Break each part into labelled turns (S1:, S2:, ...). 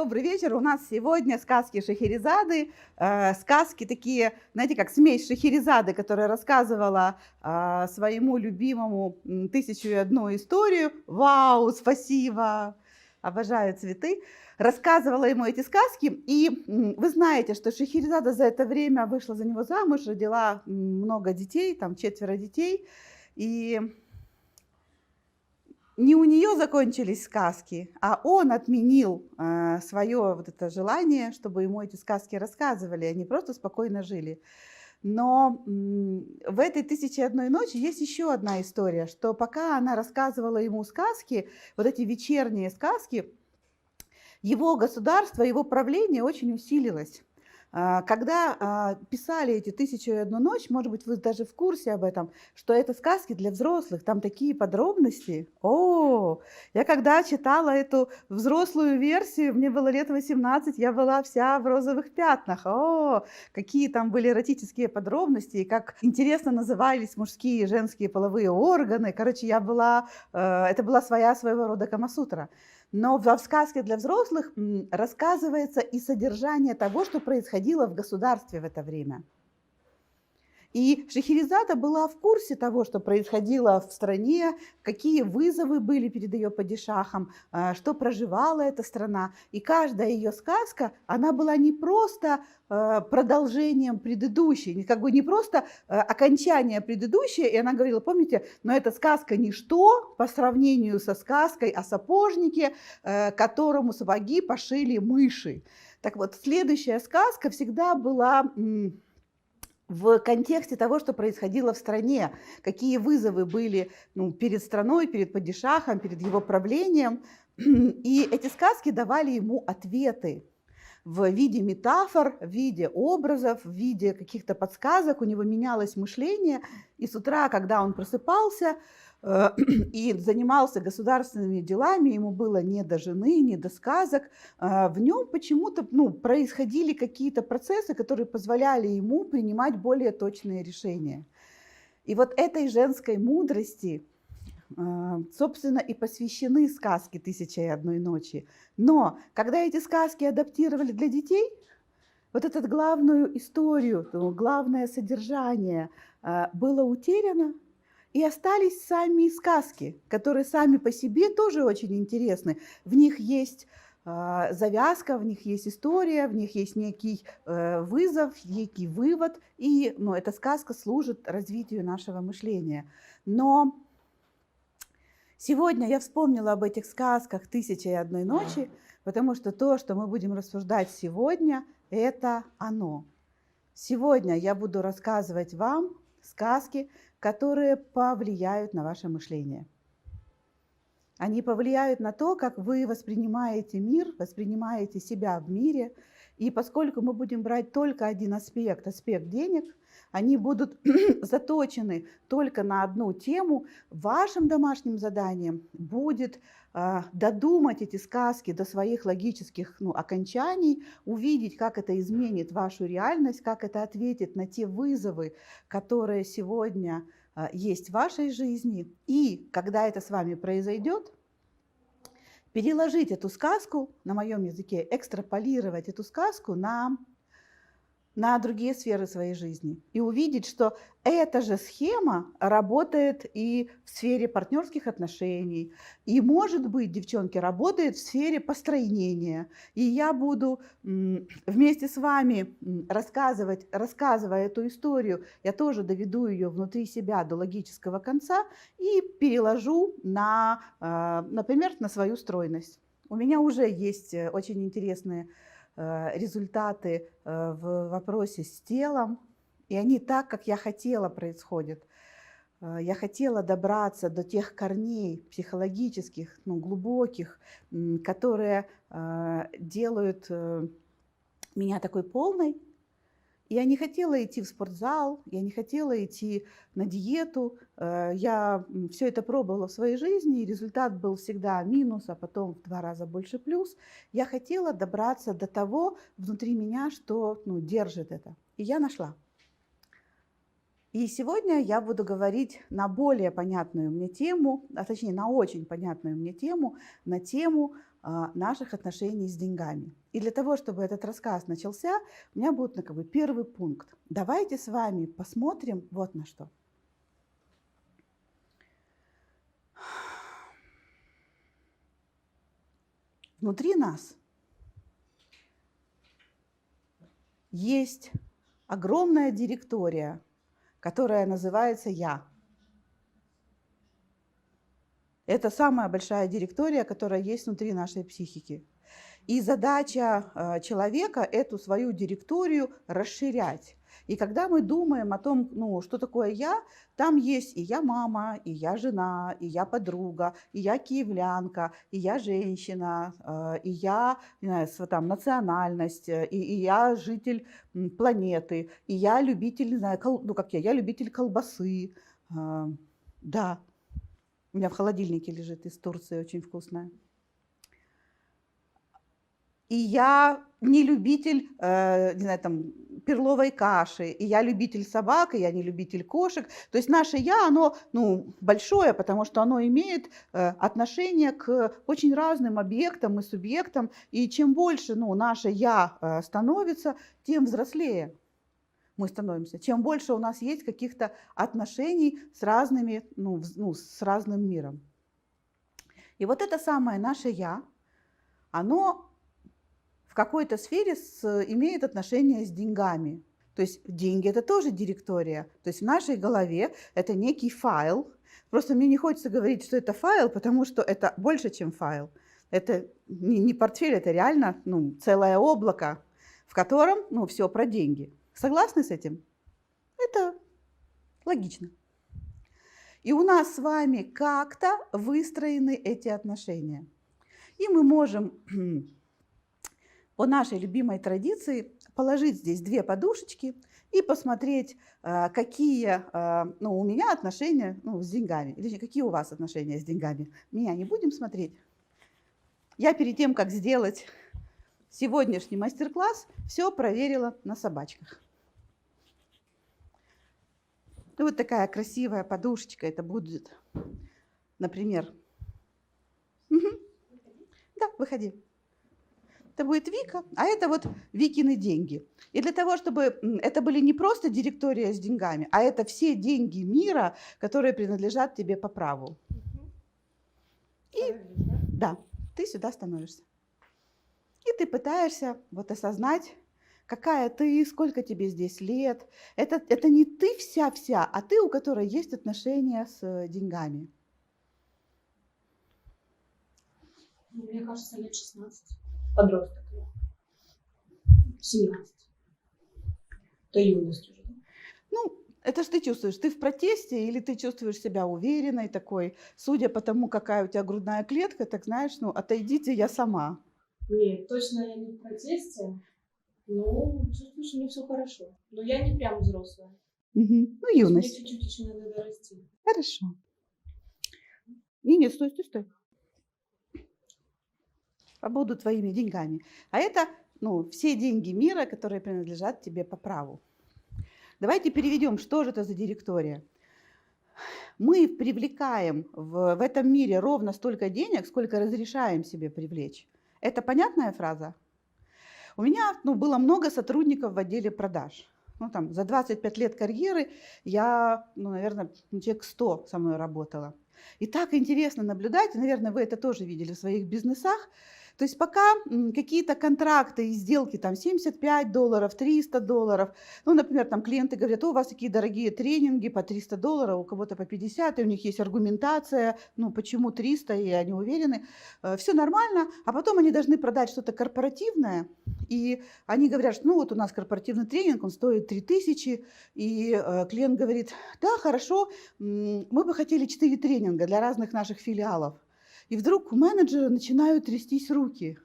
S1: Добрый вечер. У нас сегодня сказки Шахерезады. Сказки такие, знаете, как смесь Шахерезады, которая рассказывала своему любимому «Тысячу и одну историю». Вау, спасибо! Обожаю цветы. Рассказывала ему эти сказки. И вы знаете, что Шахерезада за это время вышла за него замуж, родила много детей, там 4 детей. И не у нее закончились сказки, а он отменил свое вот это желание, чтобы ему эти сказки рассказывали, они просто спокойно жили. Но в этой «Тысяче и одной ночи» есть еще одна история, что пока она рассказывала ему сказки, вот эти вечерние сказки, его государство, его правление очень усилилось. Когда писали эти «Тысячу и одну ночь», может быть, вы даже в курсе об этом, что это сказки для взрослых, там такие подробности. Я когда читала эту взрослую версию, мне было лет 18, я была вся в розовых пятнах. Какие там были эротические подробности, и как интересно назывались мужские и женские половые органы. Короче, это была своего рода Камасутра. Но в сказке для взрослых рассказывается и содержание того, что происходило в государстве в это время. И Шахерезада была в курсе того, что происходило в стране, какие вызовы были перед ее падишахом, что проживала эта страна. И каждая ее сказка, она была не просто продолжением предыдущей, как бы не просто окончание предыдущей. И она говорила, помните, но эта сказка ничто по сравнению со сказкой о сапожнике, которому сапоги пошили мыши. Так вот, следующая сказка всегда была в контексте того, что происходило в стране, какие вызовы были перед страной, перед падишахом, перед его правлением. И эти сказки давали ему ответы в виде метафор, в виде образов, в виде каких-то подсказок. У него менялось мышление. И с утра, когда он просыпался и занимался государственными делами, ему было не до жены, не до сказок, в нем почему-то происходили какие-то процессы, которые позволяли ему принимать более точные решения. И вот этой женской мудрости, собственно, и посвящены сказки «Тысяча и одной ночи». Но когда эти сказки адаптировали для детей, вот эту главную историю, главное содержание было утеряно, и остались сами сказки, которые сами по себе тоже очень интересны. В них есть завязка, в них есть история, в них есть некий вызов, некий вывод. И эта сказка служит развитию нашего мышления. Но сегодня я вспомнила об этих сказках «Тысяча и одной ночи», потому что то, что мы будем рассуждать сегодня, это оно. Сегодня я буду рассказывать вам сказки, которые повлияют на ваше мышление. Они повлияют на то, как вы воспринимаете мир, воспринимаете себя в мире. И поскольку мы будем брать только один аспект денег, они будут заточены только на одну тему, вашим домашним заданием будет додумать эти сказки до своих логических окончаний, увидеть, как это изменит вашу реальность, как это ответит на те вызовы, которые сегодня есть в вашей жизни. И когда это с вами произойдет, переложить эту сказку на моем языке, экстраполировать эту сказку на другие сферы своей жизни и увидеть, что эта же схема работает и в сфере партнерских отношений, и, может быть, девчонки, работает в сфере построения. И я буду вместе с вами рассказывая эту историю, я тоже доведу ее внутри себя до логического конца и переложу например, на свою стройность. У меня уже есть очень интересные результаты в вопросе с телом, и они так, как я хотела, происходят. Я хотела добраться до тех корней психологических, глубоких, которые делают меня такой полной. Я не хотела идти в спортзал, я не хотела идти на диету. Я все это пробовала в своей жизни, и результат был всегда минус, а потом в 2 раза больше плюс. Я хотела добраться до того внутри меня, что держит это. И я нашла. И сегодня я буду говорить на более понятную мне тему, а точнее на очень понятную мне тему, на тему наших отношений с деньгами. И для того, чтобы этот рассказ начался, у меня будет как бы первый пункт. Давайте с вами посмотрим вот на что. Внутри нас есть огромная директория, которая называется «Я». Это самая большая директория, которая есть внутри нашей психики. И задача человека эту свою директорию расширять. И когда мы думаем о том, ну, что такое я, там есть и я мама, и я жена, и я подруга, и я киевлянка, и я женщина, и я, не знаю, там, национальность, и я житель планеты, и я любитель, не знаю, ну как я любитель колбасы. Да, у меня в холодильнике лежит из Турции, очень вкусная. И я не любитель, не знаю, там, перловой каши, и я любитель собак, и я не любитель кошек. То есть наше «я», оно большое, потому что оно имеет отношение к очень разным объектам и субъектам. И чем больше наше «я» становится, тем взрослее мы становимся. Чем больше у нас есть каких-то отношений с разными, с разным миром. И вот это самое наше «я», оно в какой-то сфере имеет отношение с деньгами. То есть деньги – это тоже директория. То есть в нашей голове это некий файл. Просто мне не хочется говорить, что это файл, потому что это больше, чем файл. Это не портфель, это реально целое облако, в котором все про деньги. Согласны с этим? Это логично. И у нас с вами как-то выстроены эти отношения. И мы можем по нашей любимой традиции положить здесь две подушечки и посмотреть, какие у меня отношения с деньгами. Или какие у вас отношения с деньгами. Меня не будем смотреть. Я перед тем, как сделать сегодняшний мастер-класс, все проверила на собачках. Ну, вот такая красивая подушечка. Это будет, например... Да, выходи. Это будет Вика, а это вот Викины деньги. И для того, чтобы это были не просто директория с деньгами, а это все деньги мира, которые принадлежат тебе по праву. И да, ты сюда становишься. И ты пытаешься вот осознать, какая ты, сколько тебе здесь лет. Это не ты вся-вся, а ты, у которой есть отношения с деньгами.
S2: Мне кажется, лет 16. Подросток. 17. То юность уже.
S1: Ну, это же ты чувствуешь, ты в протесте или ты чувствуешь себя уверенной такой, судя по тому, какая у тебя грудная клетка, так знаешь, отойдите, я сама.
S2: Нет, точно я не в протесте, но чувствую, что мне все хорошо. Но я не прям взрослая.
S1: Угу. Ну, юность.
S2: Мне чуть-чуть еще надо дорасти.
S1: Хорошо. Нет, стой. Побуду твоими деньгами. А это, все деньги мира, которые принадлежат тебе по праву. Давайте переведем, что же это за директория. Мы привлекаем в этом мире ровно столько денег, сколько разрешаем себе привлечь. Это понятная фраза? У меня было много сотрудников в отделе продаж. За 25 лет карьеры я, наверное, человек 100 со мной работала. И так интересно наблюдать, и, наверное, вы это тоже видели в своих бизнесах. То есть пока какие-то контракты и сделки, там $75, $300, например, там клиенты говорят, у вас такие дорогие тренинги по $300, у кого-то по 50, и у них есть аргументация, почему 300, и они уверены, все нормально, а потом они должны продать что-то корпоративное, и они говорят, что вот у нас корпоративный тренинг, он стоит 3000, и клиент говорит, да, хорошо, мы бы хотели 4 тренинга для разных наших филиалов. И вдруг у менеджера начинают трястись руки.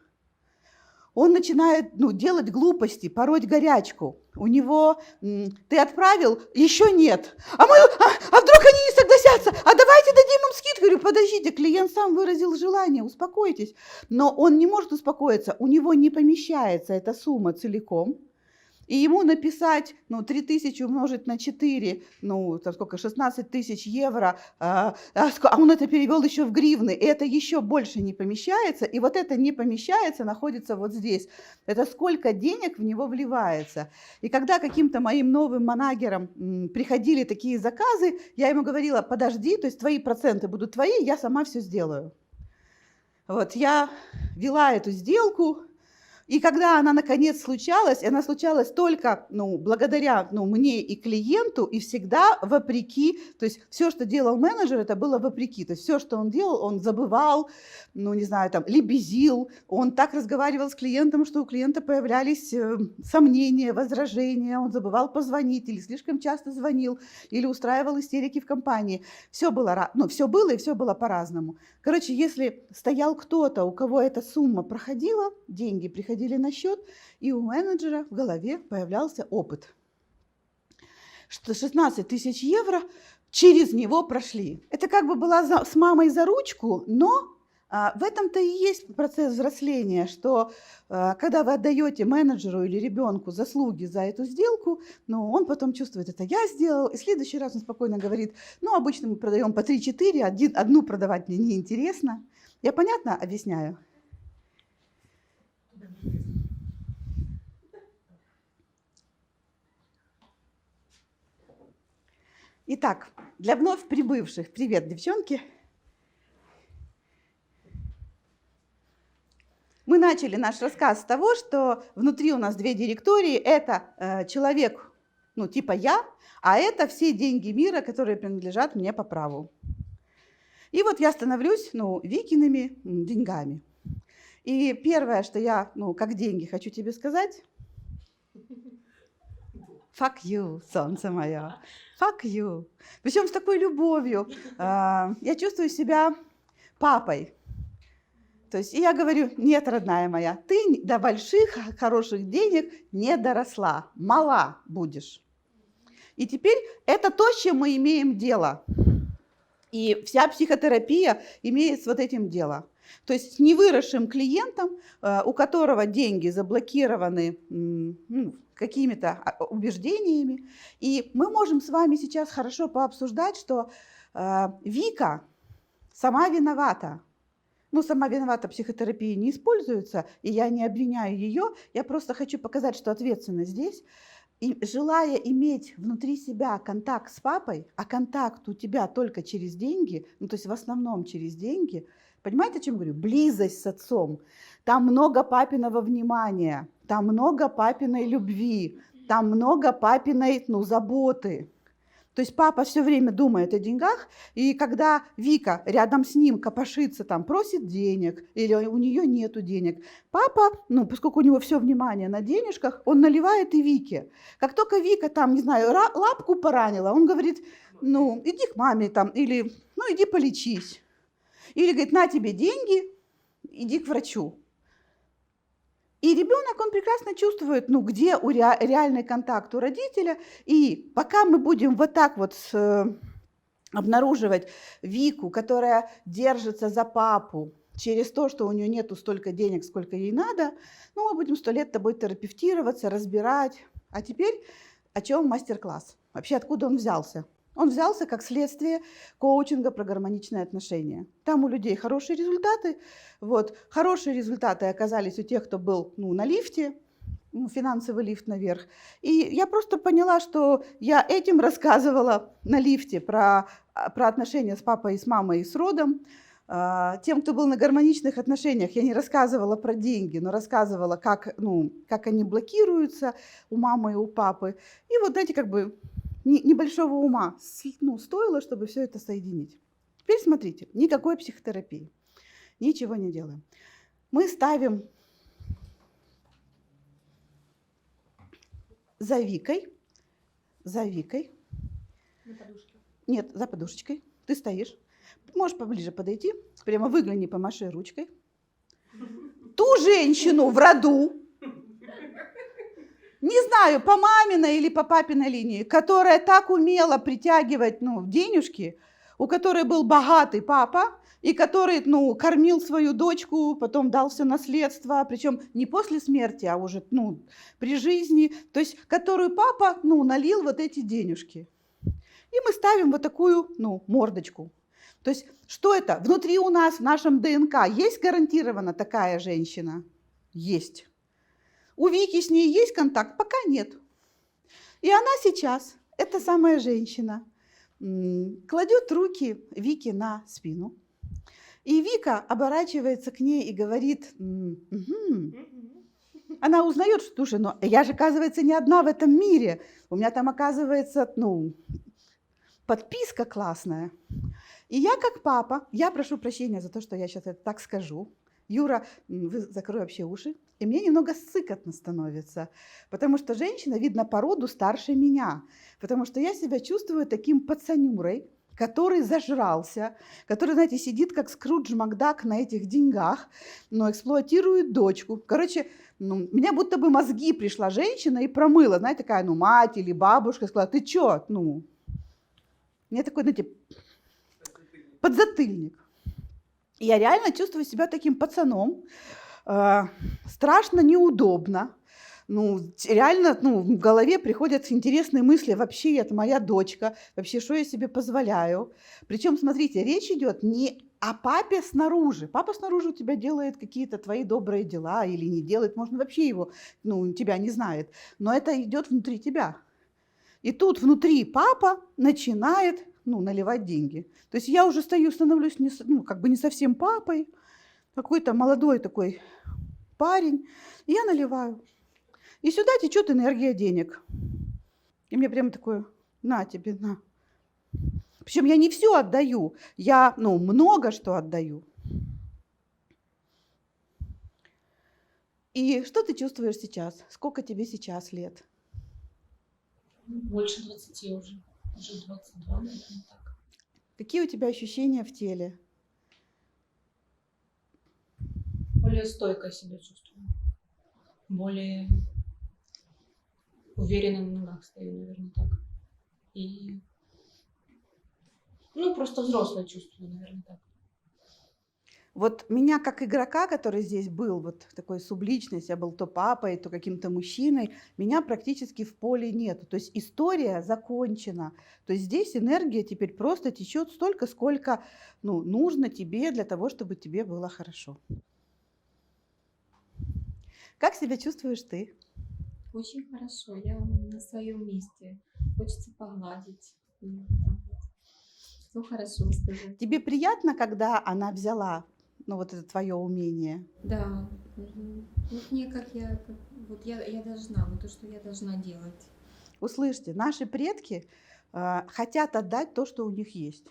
S1: Он начинает делать глупости, пороть горячку. У него ты отправил, еще нет. А вдруг они не согласятся? А давайте дадим им скидку. Говорю, подождите, клиент сам выразил желание, успокойтесь. Но он не может успокоиться, у него не помещается эта сумма целиком. И ему написать, 3000 умножить на 4, там сколько, 16 тысяч евро, а он это перевел еще в гривны, и это еще больше не помещается, и вот это не помещается, находится вот здесь. Это сколько денег в него вливается. И когда каким-то моим новым манагерам приходили такие заказы, я ему говорила: подожди, то есть твои проценты будут твои, я сама все сделаю. Вот, я вела эту сделку. И когда она наконец случалась, она случалась только благодаря мне и клиенту, и всегда вопреки. То есть все, что делал менеджер, это было вопреки. То есть все, что он делал, он забывал, лебезил. Он так разговаривал с клиентом, что у клиента появлялись сомнения, возражения. Он забывал позвонить или слишком часто звонил, или устраивал истерики в компании. Все было, все было и все было по-разному. Короче, если стоял кто-то, у кого эта сумма проходила, деньги приходили на счет, и у менеджера в голове появлялся опыт, что 16 тысяч евро через него прошли. Это как бы была с мамой за ручку, но в этом-то и есть процесс взросления, что когда вы отдаете менеджеру или ребенку заслуги за эту сделку, он потом чувствует: это я сделал, и в следующий раз он спокойно говорит: обычно мы продаем по 3-4, одну продавать мне неинтересно. Я понятно объясняю? Итак, для вновь прибывших, привет, девчонки. Мы начали наш рассказ с того, что внутри у нас две директории. Это человек, типа я, а это все деньги мира, которые принадлежат мне по праву. И вот я становлюсь, Викиными деньгами. И первое, что я, как деньги, хочу тебе сказать: fuck you, солнце мое, fuck you. Причем с такой любовью. Я чувствую себя папой. То есть, и я говорю: нет, родная моя, ты до больших, хороших денег не доросла, мала будешь. И теперь это то, с чем мы имеем дело. И вся психотерапия имеет с вот этим дело. То есть с невыросшим клиентом, у которого деньги заблокированы какими-то убеждениями. И мы можем с вами сейчас хорошо пообсуждать, что Вика сама виновата. Сама виновата, психотерапия не используется, и я не обвиняю ее, я просто хочу показать, что ответственность здесь. И желая иметь внутри себя контакт с папой, а контакт у тебя только через деньги, то есть в основном через деньги, понимаете, о чем говорю? Близость с отцом. Там много папиного внимания, там много папиной любви, там много папиной, заботы. То есть папа все время думает о деньгах, и когда Вика рядом с ним копошится, просит денег, или у нее нету денег, папа, поскольку у него все внимание на денежках, он наливает и Вике. Как только Вика лапку поранила, он говорит: иди к маме или иди полечись. Или говорит: на тебе деньги, иди к врачу. И ребенок, он прекрасно чувствует, где реальный контакт у родителя. И пока мы будем вот так вот обнаруживать Вику, которая держится за папу через то, что у нее нету столько денег, сколько ей надо, мы будем 100 лет с тобой терапевтироваться, разбирать. А теперь о чем мастер-класс? Вообще, откуда он взялся? Он взялся как следствие коучинга про гармоничные отношения. Там у людей хорошие результаты. Хорошие результаты оказались у тех, кто был на лифте, финансовый лифт наверх. И я просто поняла, что я этим рассказывала на лифте про отношения с папой и с мамой и с родом. Тем, кто был на гармоничных отношениях, я не рассказывала про деньги, но рассказывала, как они блокируются у мамы и у папы. И знаете, небольшого ума стоило, чтобы все это соединить. Теперь смотрите, никакой психотерапии, ничего не делаем. Мы ставим за Викой.
S2: На подушке.
S1: Нет, за подушечкой. Ты стоишь. Можешь поближе подойти, прямо выгляни, помаши ручкой. Ту женщину в роду, не знаю, по маминой или по папиной линии, которая так умела притягивать денежки, у которой был богатый папа, и который, ну, кормил свою дочку, потом дал все наследство, причем не после смерти, а уже, ну, при жизни, то есть которую папа, ну, налил вот эти денежки. И мы ставим вот такую, ну, мордочку. То есть что это? Внутри у нас, в нашем ДНК, есть гарантированно такая женщина? Есть. У Вики с ней есть контакт? Пока нет. И она сейчас, эта самая женщина, кладет руки Вики на спину. И Вика оборачивается к ней и говорит, она узнает, что, слушай, но я же, оказывается, не одна в этом мире. У меня там, оказывается, ну, подписка классная. И я как папа, я прошу прощения за то, что я сейчас это так скажу. Юра, закрой вообще уши. И мне немного сыкотно становится, потому что женщина, видно, по роду старше меня, потому что я себя чувствую таким пацанюрой, который зажрался, который, знаете, сидит как Скрудж Макдак на этих деньгах, но эксплуатирует дочку. Короче, ну, меня будто бы мозги пришла женщина и промыла, знаете, такая, ну, мать или бабушка, сказала, ты чё, ну, мне такой, знаете, подзатыльник. И я реально чувствую себя таким пацаном, страшно неудобно. Ну, реально, ну, в голове приходят интересные мысли, вообще это моя дочка, вообще что я себе позволяю. Причем, смотрите, речь идет не о папе снаружи. Папа снаружи у тебя делает какие-то твои добрые дела или не делает, может, вообще его, ну, тебя не знает. Но это идет внутри тебя. И тут внутри папа начинает, ну, наливать деньги. То есть я уже становлюсь не, ну, как бы не совсем папой, какой-то молодой такой парень, и я наливаю. И сюда течет энергия денег. И мне прямо такое, на тебе, на. Причем я не все отдаю, я, ну, много что отдаю. И что ты чувствуешь сейчас? Сколько тебе сейчас лет?
S2: Больше 20 уже. Уже 22, наверное, так.
S1: Какие у тебя ощущения в теле?
S2: Более стойко себя чувствую. Более уверенно на ногах стою, наверное, так. И, ну, просто взрослое чувствую, наверное, так.
S1: Вот меня как игрока, который здесь был, вот такой субличность, я был то папой, то каким-то мужчиной, меня практически в поле нет. То есть история закончена. То есть здесь энергия теперь просто течет столько, сколько, ну, нужно тебе для того, чтобы тебе было хорошо. Как себя чувствуешь ты?
S3: Очень хорошо, я на своем месте. Хочется погладить. Все хорошо с тобой.
S1: Тебе приятно, когда она взяла, ну, вот это твое умение?
S3: Да. Вот мне вот я должна, вот то, что я должна делать.
S1: Услышьте, наши предки хотят отдать то, что у них есть.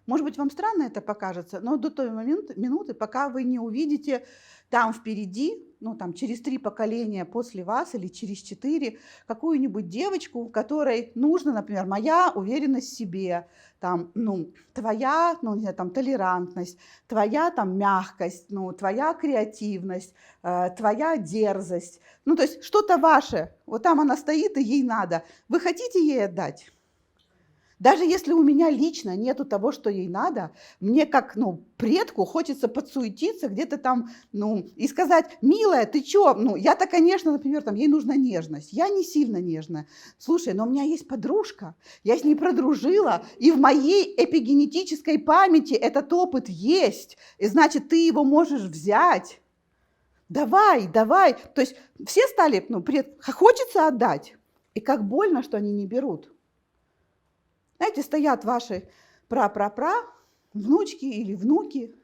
S1: Может быть, вам странно это покажется, но до той минуты, пока вы не увидите там впереди, ну там через 3 поколения после вас или через 4, какую-нибудь девочку, которой нужна, например, моя уверенность в себе, там, ну, твоя, ну, не знаю, там, толерантность, твоя там мягкость, ну, твоя креативность, твоя дерзость. Ну, то есть что-то ваше, вот там она стоит и ей надо. Вы хотите ей отдать? Даже если у меня лично нету того, что ей надо, мне как, ну, предку хочется подсуетиться где-то там, ну, и сказать, милая, ты чё? Ну, я-то, конечно, например, там, ей нужна нежность. Я не сильно нежная. Слушай, но у меня есть подружка, я с ней продружила, и в моей эпигенетической памяти этот опыт есть, и значит, ты его можешь взять. Давай, давай. То есть все стали, ну, хочется отдать. И как больно, что они не берут. Знаете, стоят ваши пра-пра-пра, внучки или внуки,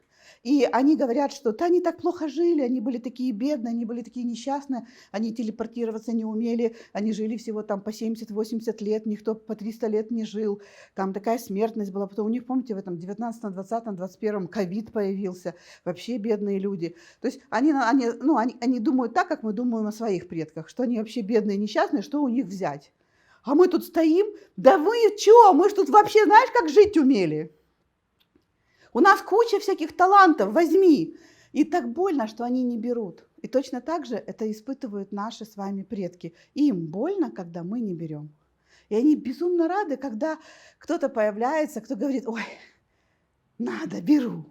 S1: и они говорят, что да, они так плохо жили, они были такие бедные, они были такие несчастные, они телепортироваться не умели, они жили всего там по 70-80 лет, никто по 300 лет не жил, там такая смертность была, потом у них, помните, в этом 19-м, 20-м, 21-м ковид появился, вообще бедные люди. То есть они думают так, как мы думаем о своих предках, что они вообще бедные, несчастные, что у них взять. А мы тут стоим, да вы чё, мы ж тут вообще знаешь, как жить умели? У нас куча всяких талантов, возьми. И так больно, что они не берут. И точно так же это испытывают наши с вами предки. Им больно, когда мы не берем. И они безумно рады, когда кто-то появляется, кто говорит: ой, надо, беру.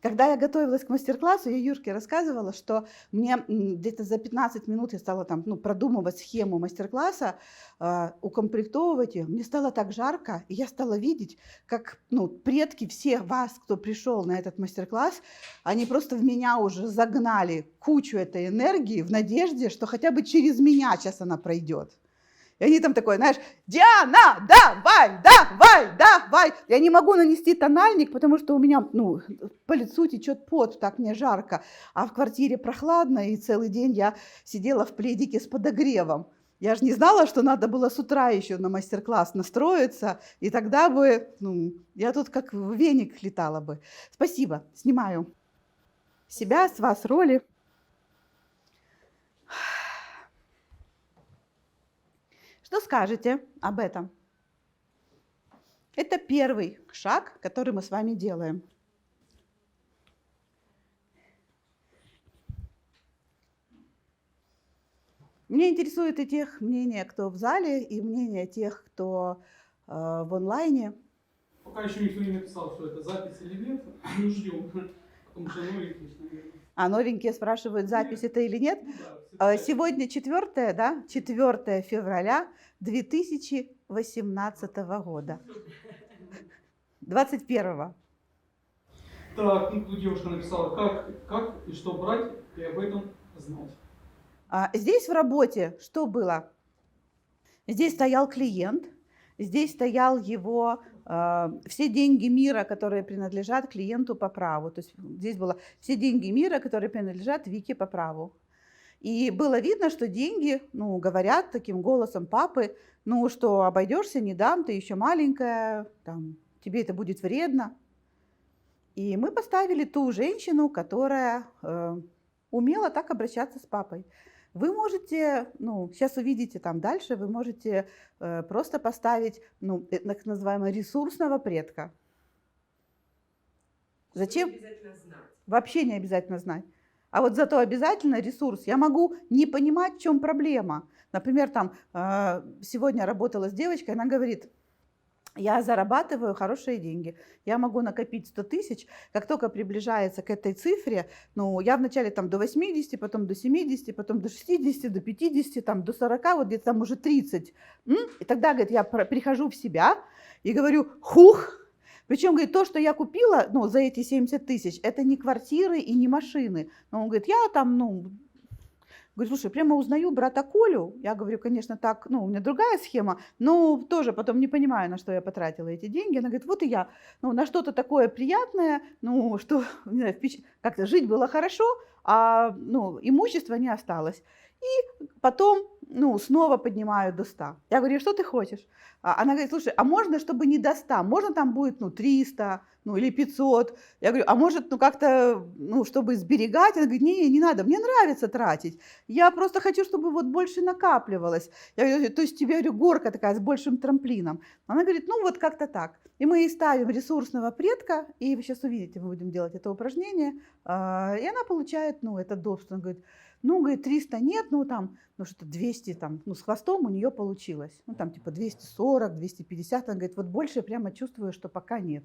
S1: Когда я готовилась к мастер-классу, я Юрке рассказывала, что мне где-то за 15 минут я стала там, продумывать схему мастер-класса, укомплектовывать ее. Мне стало так жарко, и я стала видеть, как предки всех вас, кто пришел на этот мастер-класс, они просто в меня уже загнали кучу этой энергии в надежде, что хотя бы через меня сейчас она пройдет. И они там такой, знаешь, Диана, давай, давай, давай. Я не могу нанести тональник, потому что у меня, по лицу течет пот, так мне жарко. А в квартире прохладно, и целый день я сидела в пледике с подогревом. Я же не знала, что надо было с утра еще на мастер-класс настроиться, и тогда бы, я тут как в веник летала бы. Спасибо, снимаю себя, с вас роли. Что скажете об этом? Это первый шаг, который мы с вами делаем. Меня интересует и тех мнения, кто в зале, и мнение тех, кто в онлайне.
S4: Пока еще никто не написал, что это запись или нет. Ну, ждем. Потому что новенькие, наверное.
S1: А новенькие спрашивают, запись это или нет.
S4: Да,
S1: Сегодня 4, да? 4 февраля 2018 года. 21-го.
S4: Так, тут девушка написала, как и что брать, и об этом знать.
S1: Здесь в работе что было? Здесь стоял клиент, здесь стоял его все деньги мира, которые принадлежат клиенту по праву. То есть здесь было все деньги мира, которые принадлежат Вике по праву. И было видно, что деньги, говорят таким голосом папы, что обойдешься, не дам, ты еще маленькая, там, тебе это будет вредно. И мы поставили ту женщину, которая умела так обращаться с папой. Вы можете, сейчас увидите там дальше, вы можете просто поставить, так называемого ресурсного предка. Зачем?
S5: Не обязательно знать.
S1: Вообще не обязательно знать. А вот зато обязательно ресурс. Я могу не понимать, в чем проблема. Например, там сегодня работала с девочкой, она говорит: я зарабатываю хорошие деньги, я могу накопить 100 тысяч, как только приближается к этой цифре, я вначале там до 80, потом до 70, потом до 60, до 50, там до 40, вот где-то там уже 30. И тогда, говорит, я прихожу в себя и говорю: хух! Причем, говорит, то, что я купила, за эти 70 тысяч, это не квартиры и не машины. Но он говорит, я там, говорит, слушай, прямо узнаю брата Колю. Я говорю, конечно, так, у меня другая схема, но тоже потом не понимаю, на что я потратила эти деньги. Она говорит, вот и я, на что-то такое приятное, что, не знаю, как-то жить было хорошо, а, имущества не осталось. И потом, снова поднимаю до 100. Я говорю, что ты хочешь? Она говорит, слушай, а можно, чтобы не до 100? Можно там будет, 300, или 500? Я говорю, а может, как-то, чтобы сберегать? Она говорит, не надо, мне нравится тратить. Я просто хочу, чтобы вот больше накапливалось. Я говорю, то есть тебе, говорю, горка такая с большим трамплином. Она говорит, вот как-то так. И мы ей ставим ресурсного предка, и вы сейчас увидите, мы будем делать это упражнение, и она получает, этот доступ. Она говорит, говорит, 300 нет, там, что-то 200, там, с хвостом у нее получилось. Там, типа 240, 250. Она говорит, вот больше прямо чувствую, что пока нет.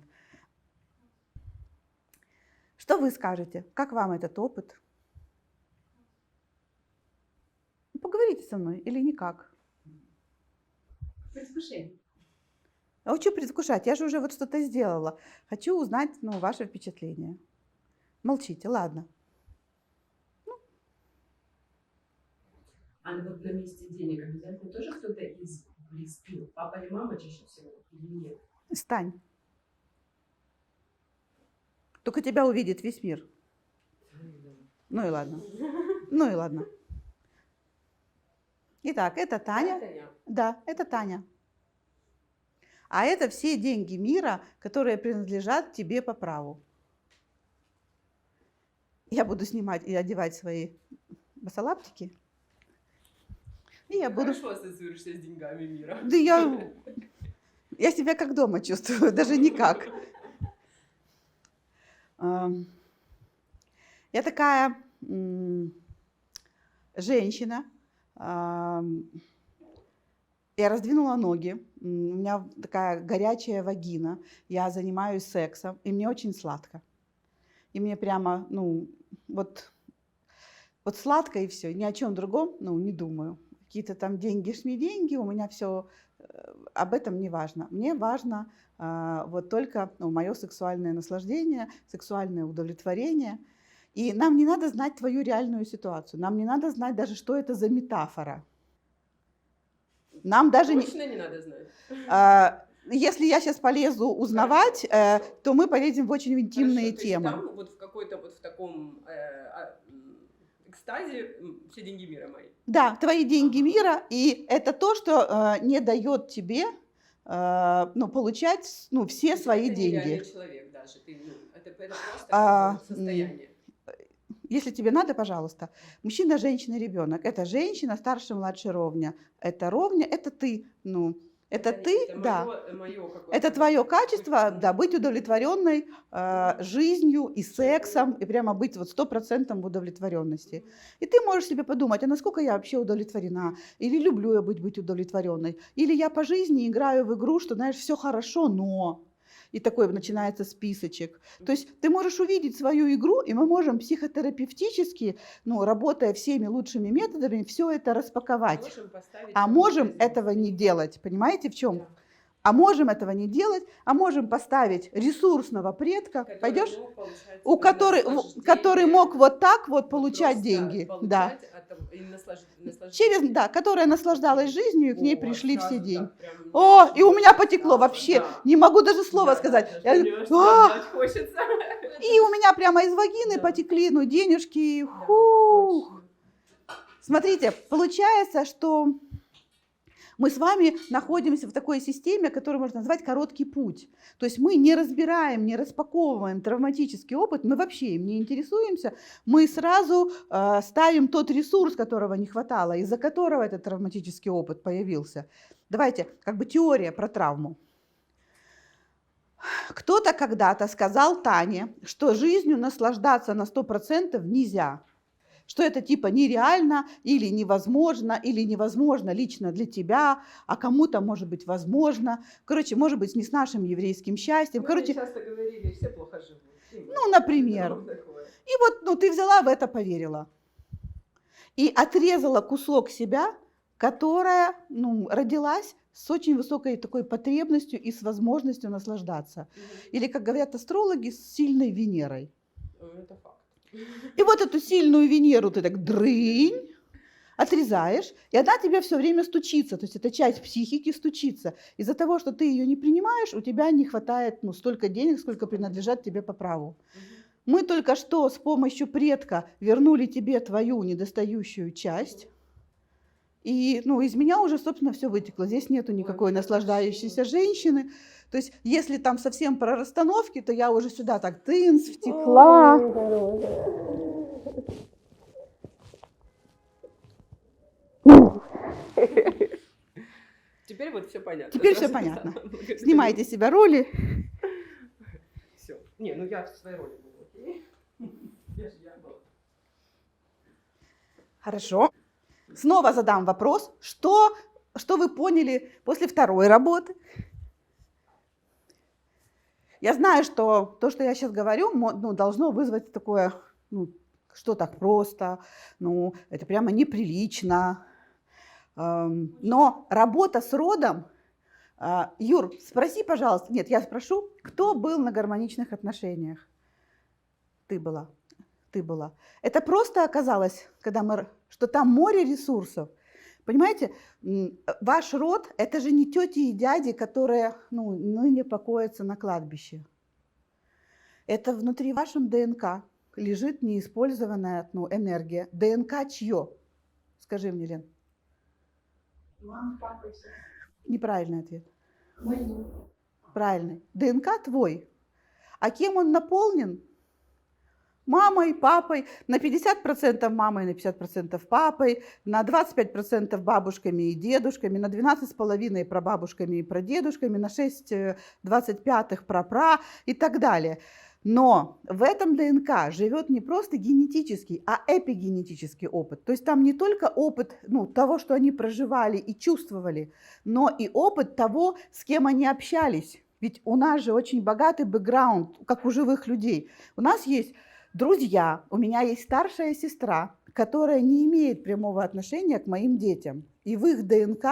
S1: Что вы скажете? Как вам этот опыт? Поговорите со мной или никак?
S5: Предвкушение.
S1: Я хочу предвкушать. Я же уже вот что-то сделала. Хочу узнать, ваше впечатление. Молчите, ладно.
S5: А вот на месте денег обязательно тоже кто-то из близких? Папа или мама чаще всего? Или нет?
S1: Стань. Только тебя увидит весь мир. Ну и ладно. Ну и ладно. Итак, это Таня.
S5: Это я.
S1: Да, это Таня. А это все деньги мира, которые принадлежат тебе по праву. Я буду снимать и одевать свои басалаптики. И я буду...
S5: Хорошо ассоциируешься с деньгами мира.
S1: Да я себя как дома чувствую, даже никак. Я такая женщина. Я раздвинула ноги, у меня такая горячая вагина, я занимаюсь сексом, и мне очень сладко. И мне прямо, ну, вот сладко и все, ни о чем другом, ну, не думаю. Какие-то там деньги, шми деньги, у меня все об этом не важно. Мне важно вот только мое сексуальное наслаждение, сексуальное удовлетворение. И нам не надо знать твою реальную ситуацию, нам не надо знать даже, что это за метафора. Нам даже
S5: Точно не надо знать.
S1: если я сейчас полезу узнавать, то мы полезем в очень интимные
S5: Хорошо, то есть
S1: темы.
S5: там вот в какой-то вот в таком экстазе все деньги мира мои.
S1: Да, твои деньги мира, и это то, что не дает тебе получать все
S5: То есть
S1: свои
S5: это
S1: деньги.
S5: нереальный человек даже. Это просто
S1: А,
S5: какое-то состояние.
S1: Если тебе надо, пожалуйста. Мужчина, женщина, ребенок. Это женщина, старше, младше, ровня. Это ровня, это ты. Ну, это ты, да. Это твое качество, да, быть удовлетворенной жизнью и сексом, и прямо быть вот 100% в удовлетворенности. И ты можешь себе подумать, а насколько я вообще удовлетворена, или люблю я быть удовлетворенной, или я по жизни играю в игру, что, знаешь, все хорошо, но... И такой начинается списочек. То есть ты можешь увидеть свою игру, и мы можем психотерапевтически, работая всеми лучшими методами, все это распаковать. А можем этого не делать. Понимаете, в чем?
S5: Да.
S1: А можем этого не делать, а можем поставить ресурсного предка, пойдешь, который мог вот так вот получать деньги, да. Которая наслаждалась жизнью, и к ней пришли все деньги. О, и у меня потекло вообще, не могу даже слова сказать. И у меня прямо из вагины потекли, денежки. Фух. Смотрите, получается, что мы с вами находимся в такой системе, которую можно назвать короткий путь. То есть мы не разбираем, не распаковываем травматический опыт, мы вообще им не интересуемся, мы сразу ставим тот ресурс, которого не хватало, из-за которого этот травматический опыт появился. Давайте, теория про травму. Кто-то когда-то сказал Тане, что жизнью наслаждаться на 100% нельзя. Что это типа нереально или невозможно лично для тебя, а кому-то может быть возможно. Может быть, не с нашим еврейским счастьем.
S5: Мне часто говорили, все плохо живут.
S1: Например. И вот ты взяла в это, поверила. И отрезала кусок себя, которая родилась с очень высокой такой потребностью и с возможностью наслаждаться. Или, как говорят астрологи, с сильной Венерой.
S5: Это факт.
S1: И вот эту сильную Венеру ты так дрынь, отрезаешь, и она тебе все время стучится, то есть эта часть психики стучится. Из-за того, что ты ее не принимаешь, у тебя не хватает столько денег, сколько принадлежат тебе по праву. Мы только что с помощью предка вернули тебе твою недостающую часть, и из меня уже, собственно, все вытекло. Здесь нету никакой наслаждающейся женщины. То есть, если там совсем про расстановки, то я уже сюда так тынц втекла.
S5: Теперь вот все понятно.
S1: Теперь все понятно. Снимайте себя роли.
S5: Все. Не, я в своей роли буду. Я была.
S1: Хорошо. Снова задам вопрос. Что вы поняли после второй работы? Я знаю, что то, что я сейчас говорю, должно вызвать такое, что так просто, это прямо неприлично. Но работа с родом, Юр, спроси, пожалуйста, нет, я спрошу, кто был на гармоничных отношениях? Ты была. Это просто оказалось, что там море ресурсов. Понимаете, ваш род – это же не тети и дяди, которые ныне покоятся на кладбище. Это внутри вашем ДНК лежит неиспользованная энергия. ДНК чье? Скажи мне, Лен.
S2: Мама, папа и все.
S1: Неправильный ответ.
S2: Мои.
S1: Правильный. ДНК твой. А кем он наполнен? Мамой, папой, на 50% мамой, на 50% папой, на 25% бабушками и дедушками, на 12,5% прабабушками и прадедушками, на 6,25% прапра и так далее. Но в этом ДНК живет не просто генетический, а эпигенетический опыт. То есть там не только опыт того, что они проживали и чувствовали, но и опыт того, с кем они общались. Ведь у нас же очень богатый бэкграунд, как у живых людей. У нас есть друзья, у меня есть старшая сестра, которая не имеет прямого отношения к моим детям. И в их ДНК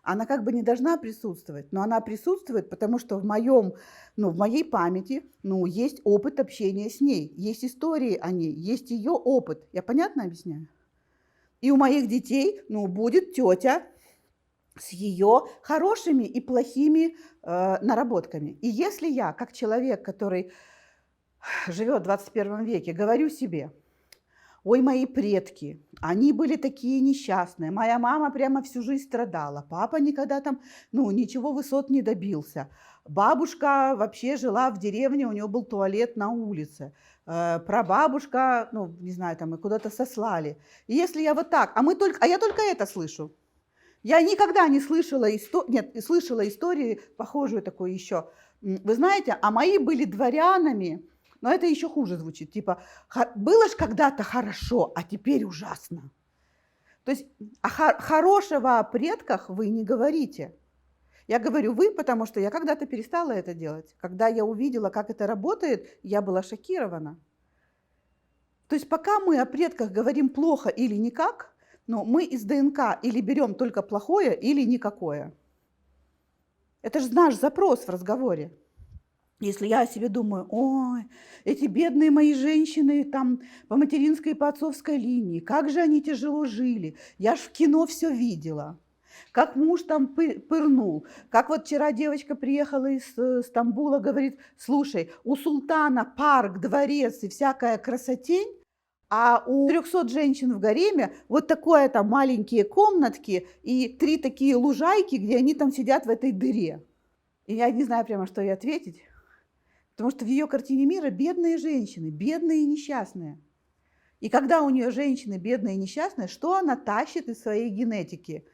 S1: она как бы не должна присутствовать, но она присутствует, потому что в моей памяти есть опыт общения с ней, есть истории о ней, есть ее опыт. Я понятно объясняю? И у моих детей будет тетя с ее хорошими и плохими наработками. И если я, как человек, который живет в 21 веке, говорю себе: ой, мои предки, они были такие несчастные, моя мама прямо всю жизнь страдала, папа никогда там, ничего высот не добился, бабушка вообще жила в деревне, у нее был туалет на улице, прабабушка, не знаю, там и куда-то сослали. И если я вот так, а я только это слышу. Я никогда не слышала, слышала истории, похожую такую еще. Вы знаете, а мои были дворянами. Но это еще хуже звучит, типа, было ж когда-то хорошо, а теперь ужасно. То есть хорошего о предках вы не говорите. Я говорю вы, потому что я когда-то перестала это делать. Когда я увидела, как это работает, я была шокирована. То есть пока мы о предках говорим плохо или никак, мы из ДНК или берем только плохое, или никакое. Это же наш запрос в разговоре. Если я о себе думаю: ой, эти бедные мои женщины там по материнской и по отцовской линии, как же они тяжело жили, я ж в кино все видела, как муж там пырнул, как вот вчера девочка приехала из Стамбула, говорит: слушай, у султана парк, дворец и всякая красотень, а у 300 женщин в гареме вот такое там маленькие комнатки и 3 такие лужайки, где они там сидят в этой дыре. И я не знаю прямо, что ей ответить. Потому что в ее картине мира бедные женщины, бедные и несчастные. И когда у нее женщины бедные и несчастные, что она тащит из своей генетики?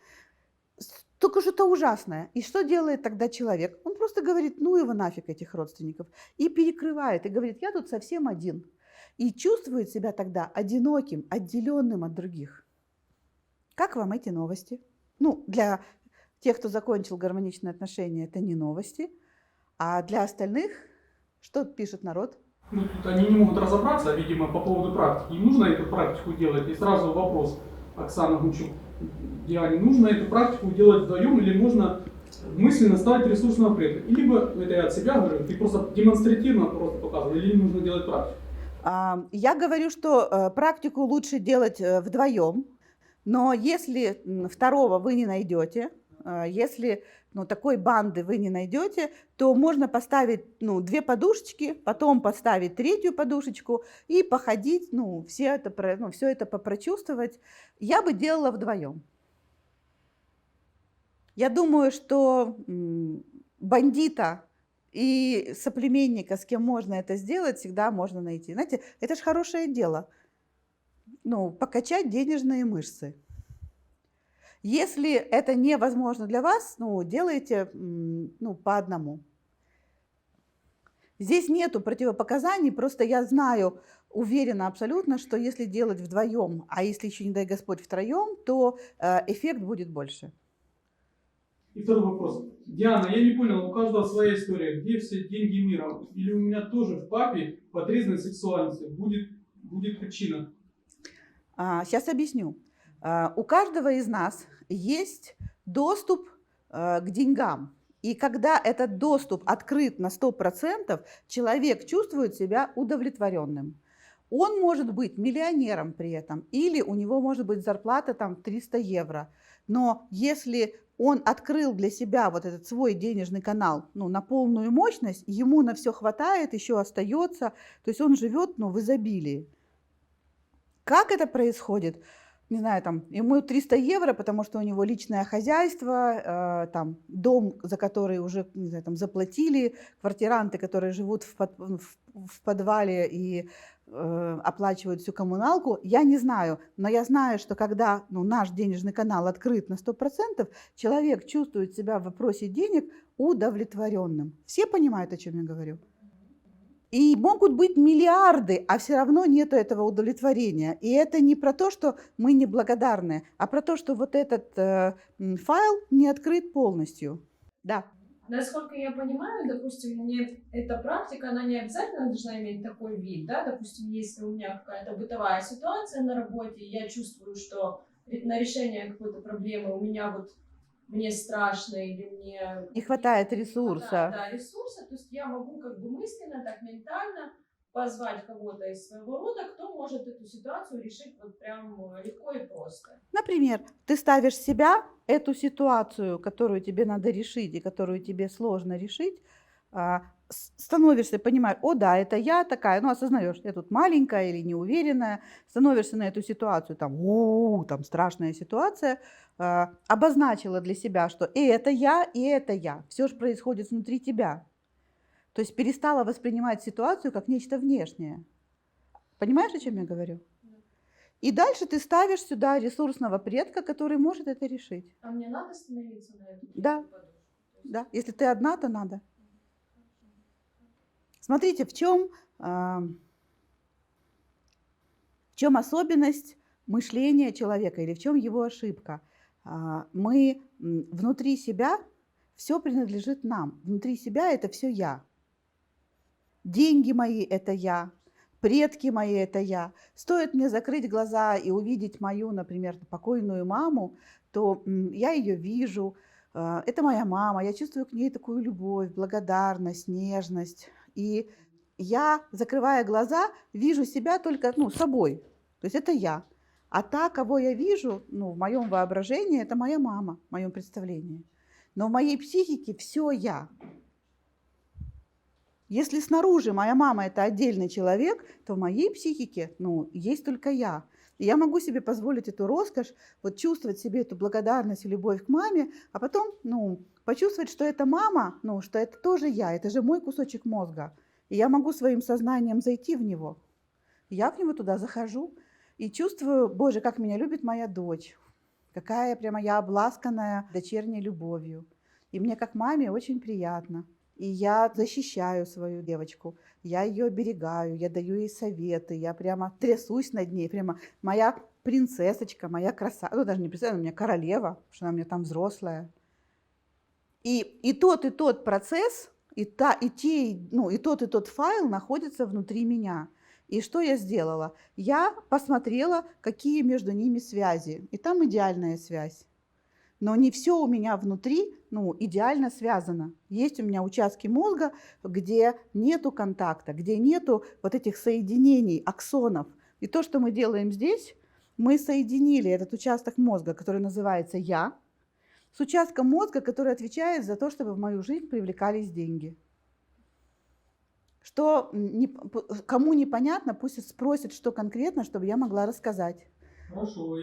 S1: Только что-то ужасное. И что делает тогда человек? Он просто говорит: ну его нафиг, этих родственников. И перекрывает, и говорит: я тут совсем один. И чувствует себя тогда одиноким, отделенным от других. Как вам эти новости? Для тех, кто закончил гармоничные отношения, это не новости. А для остальных, что пишет народ?
S4: Тут они не могут разобраться, видимо, по поводу практики. Им нужно эту практику делать? И сразу вопрос, Оксана Гунчук, Диане, нужно эту практику делать вдвоем или можно мысленно ставить ресурсного предка? И либо, это я от себя говорю, ты просто демонстративно просто показывал, или нужно делать практику?
S1: Я говорю, что практику лучше делать вдвоем, но если второго вы не найдете, если такой банды вы не найдете, то можно поставить 2 подушечки, потом поставить 3-ю подушечку и походить, все это попрочувствовать. Я бы делала вдвоем. Я думаю, что бандита и соплеменника, с кем можно это сделать, всегда можно найти. Знаете, это же хорошее дело. Покачать денежные мышцы. Если это невозможно для вас, делайте по одному. Здесь нету противопоказаний, просто я знаю, уверена абсолютно, что если делать вдвоем, а если еще, не дай Господь, втроем, то эффект будет больше.
S4: И второй вопрос. Диана, я не понял, у каждого своя история. Где все деньги мира? Или у меня тоже в папе по отрезанной сексуальности будет причина?
S1: Сейчас объясню. У каждого из нас есть доступ к деньгам. И когда этот доступ открыт на 100%, человек чувствует себя удовлетворенным. Он может быть миллионером при этом, или у него может быть зарплата 300 евро. Но если он открыл для себя вот этот свой денежный канал на полную мощность, ему на все хватает, еще остается, то есть он живет в изобилии. Как это происходит? Не знаю, ему 300 евро, потому что у него личное хозяйство, дом, за который уже, не знаю, заплатили, квартиранты, которые живут в подвале и оплачивают всю коммуналку. Я не знаю, но я знаю, что когда наш денежный канал открыт на 100%, человек чувствует себя в вопросе денег удовлетворенным. Все понимают, о чем я говорю? И могут быть миллиарды, а все равно нету этого удовлетворения. И это не про то, что мы неблагодарны, а про то, что вот этот файл не открыт полностью. Да.
S2: Насколько я понимаю, допустим, мне эта практика, она не обязательно должна иметь такой вид, да, допустим, если у меня какая-то бытовая ситуация на работе, и я чувствую, что на решение какой-то проблемы у меня вот, мне страшно или мне
S1: Не хватает
S2: не
S1: ресурса.
S2: хватает, да, ресурса, то есть я могу как бы мысленно, так ментально позвать кого-то из своего рода, кто может эту ситуацию решить вот прям легко и просто.
S1: Например, ты ставишь себя, эту ситуацию, которую тебе надо решить и которую тебе сложно решить, становишься, понимаешь, о да, это я такая, ну осознаешь, я тут маленькая или неуверенная, становишься на эту ситуацию, там страшная ситуация, обозначила для себя, что и это я, все же происходит внутри тебя. То есть перестала воспринимать ситуацию как нечто внешнее. Понимаешь, о чем я говорю? И дальше ты ставишь сюда ресурсного предка, который может это решить.
S2: А мне надо становиться на эту
S1: Да.
S2: подушку? То есть-
S1: Да, если ты одна, то надо. Смотрите, в чем особенность мышления человека или в чем его ошибка? Мы внутри себя, все принадлежит нам. Внутри себя это все я. Деньги мои это я, предки мои это я. Стоит мне закрыть глаза и увидеть мою, например, покойную маму, то я ее вижу. Это моя мама, я чувствую к ней такую любовь, благодарность, нежность. И я, закрывая глаза, вижу себя только собой. То есть это я. А та, кого я вижу, в моем воображении, это моя мама, в моем представлении. Но в моей психике все я. Если снаружи моя мама – это отдельный человек, то в моей психике, есть только я. И я могу себе позволить эту роскошь, вот чувствовать себе эту благодарность и любовь к маме, а потом, почувствовать, что это мама, что это тоже я, это же мой кусочек мозга. И я могу своим сознанием зайти в него. Я в него туда захожу и чувствую, Боже, как меня любит моя дочь, какая прямо я обласканная дочерней любовью. И мне как маме очень приятно. И я защищаю свою девочку, я ее оберегаю, я даю ей советы, я прямо трясусь над ней, прямо моя принцессочка, моя красавица, даже не принцесса, у меня королева, потому что она у меня там взрослая. И тот процесс, и тот файл находятся внутри меня. И что я сделала? Я посмотрела, какие между ними связи. И там идеальная связь. Но не все у меня внутри идеально связано. Есть у меня участки мозга, где нету контакта, где нету вот этих соединений, аксонов. И то, что мы делаем здесь, мы соединили этот участок мозга, который называется «я», с участком мозга, который отвечает за то, чтобы в мою жизнь привлекались деньги. Кому непонятно, пусть спросят, что конкретно, чтобы я могла рассказать.
S4: Хорошо,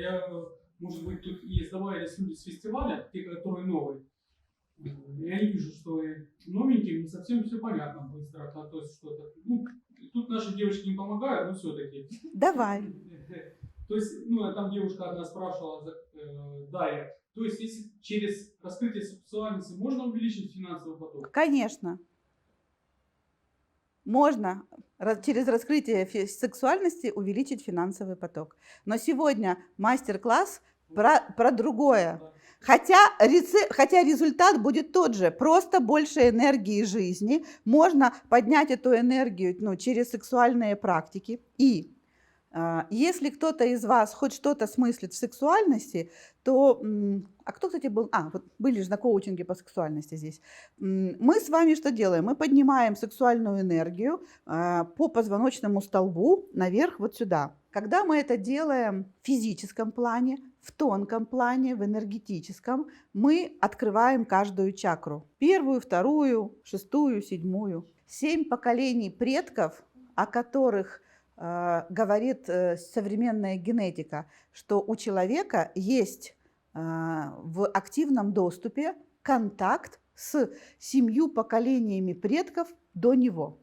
S4: может быть, тут есть добавились люди с фестиваля, те, которые новые. Я не вижу, что новеньким не совсем все понятно быстро. То есть что-то. Тут наши девочки не помогают, но все-таки.
S1: Давай.
S4: То есть, там девушка одна спрашивала, Дарья, то есть, если через раскрытие сексуальности можно увеличить финансовый поток?
S1: Конечно. Можно через раскрытие сексуальности увеличить финансовый поток. Но сегодня мастер-класс про другое. Хотя результат будет тот же, просто больше энергии жизни. Можно поднять эту энергию через сексуальные практики. И если кто-то из вас хоть что-то смыслит в сексуальности, то... А кто, кстати, был? Вот были же на коучинге по сексуальности здесь. Мы с вами что делаем? Мы поднимаем сексуальную энергию по позвоночному столбу наверх вот сюда. Когда мы это делаем в физическом плане, в тонком плане, в энергетическом, мы открываем каждую чакру. 1, 2, 6, 7. 7 поколений предков, о которых говорит современная генетика, что у человека есть в активном доступе контакт с 7 поколениями предков до него.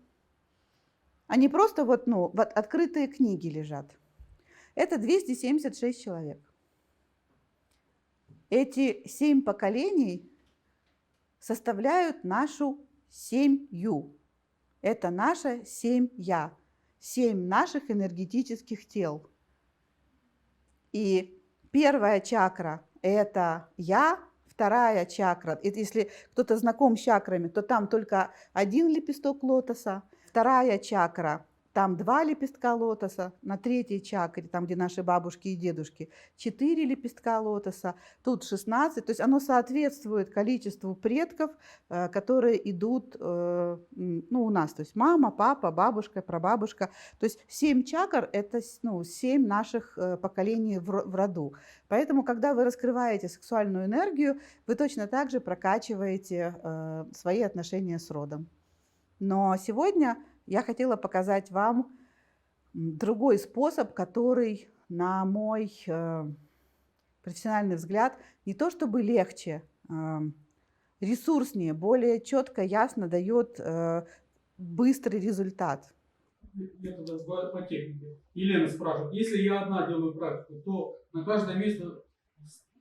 S1: Они просто открытые книги лежат. Это 276 человек. Эти 7 поколений составляют нашу семью. это наше 7 «я», 7 наших энергетических тел. И первая чакра – это «я», вторая чакра, это если кто-то знаком с чакрами, то там только один лепесток лотоса, вторая чакра, там 2 лепестка лотоса, на третьей чакре, там, где наши бабушки и дедушки, 4 лепестка лотоса, тут 16, то есть оно соответствует количеству предков, которые идут, ну, у нас, то есть мама, папа, бабушка, прабабушка, то есть 7 чакр – это, ну, 7 наших поколений в роду. Поэтому, когда вы раскрываете сексуальную энергию, вы точно так же прокачиваете свои отношения с родом. Но сегодня я хотела показать вам другой способ, который, на мой профессиональный взгляд, не то чтобы легче, ресурснее, более четко, ясно дает быстрый результат.
S4: Я тогда по технике. Елена спрашивает, если я одна делаю практику, то на каждое место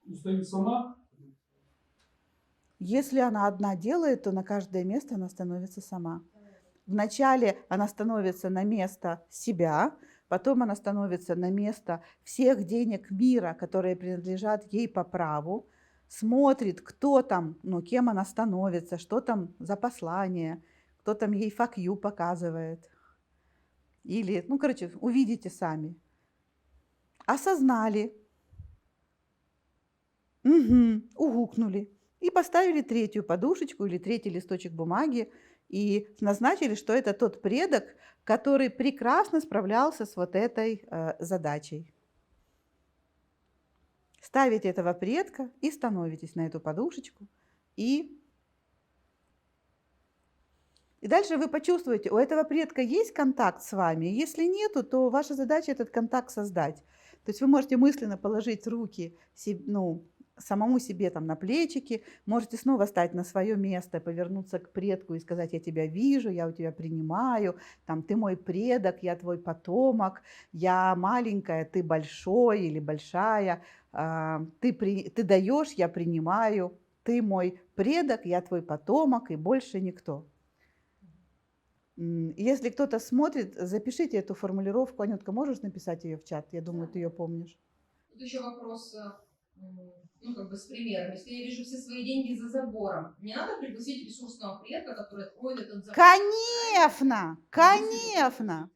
S4: устаю сама?
S1: Если она одна делает, то на каждое место она становится сама. Вначале она становится на место себя, потом она становится на место всех денег мира, которые принадлежат ей по праву, смотрит, кто там, ну, кем она становится, что там за послание, кто там ей fuck you показывает. Или, ну, короче, увидите сами. Осознали, угукнули и поставили третью подушечку или третий листочек бумаги, и назначили, что это тот предок, который прекрасно справлялся с вот этой задачей. Ставите этого предка и становитесь на эту подушечку. И дальше вы почувствуете, у этого предка есть контакт с вами. Если нету, то ваша задача этот контакт создать. То есть вы можете мысленно положить руки, ну, самому себе там на плечики, можете снова стать на свое место, повернуться к предку и сказать: я тебя вижу, я у тебя принимаю, там, ты мой предок, я твой потомок, я маленькая, ты большой или большая, ты даешь, я принимаю, ты мой предок, я твой потомок и больше никто. Если кто-то смотрит, запишите эту формулировку. Анютка, можешь написать ее в чат? Я думаю, ты ее помнишь.
S6: Тут еще вопрос, ну, как бы с примером. Если я вижу все свои деньги за забором, мне надо пригласить ресурсного предка, который откроет этот забор?
S1: Конечно, конечно.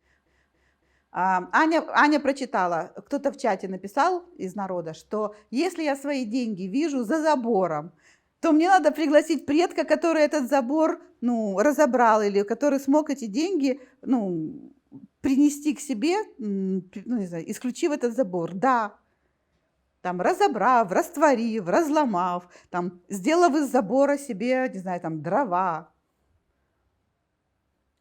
S1: Аня прочитала, кто-то в чате написал из народа, что если я свои деньги вижу за забором, то мне надо пригласить предка, который этот забор, ну, разобрал, или который смог эти деньги, ну, принести к себе, ну, не знаю, исключив этот забор. Да. Там, разобрав, растворив, разломав, там, сделав из забора себе, не знаю, там, дрова.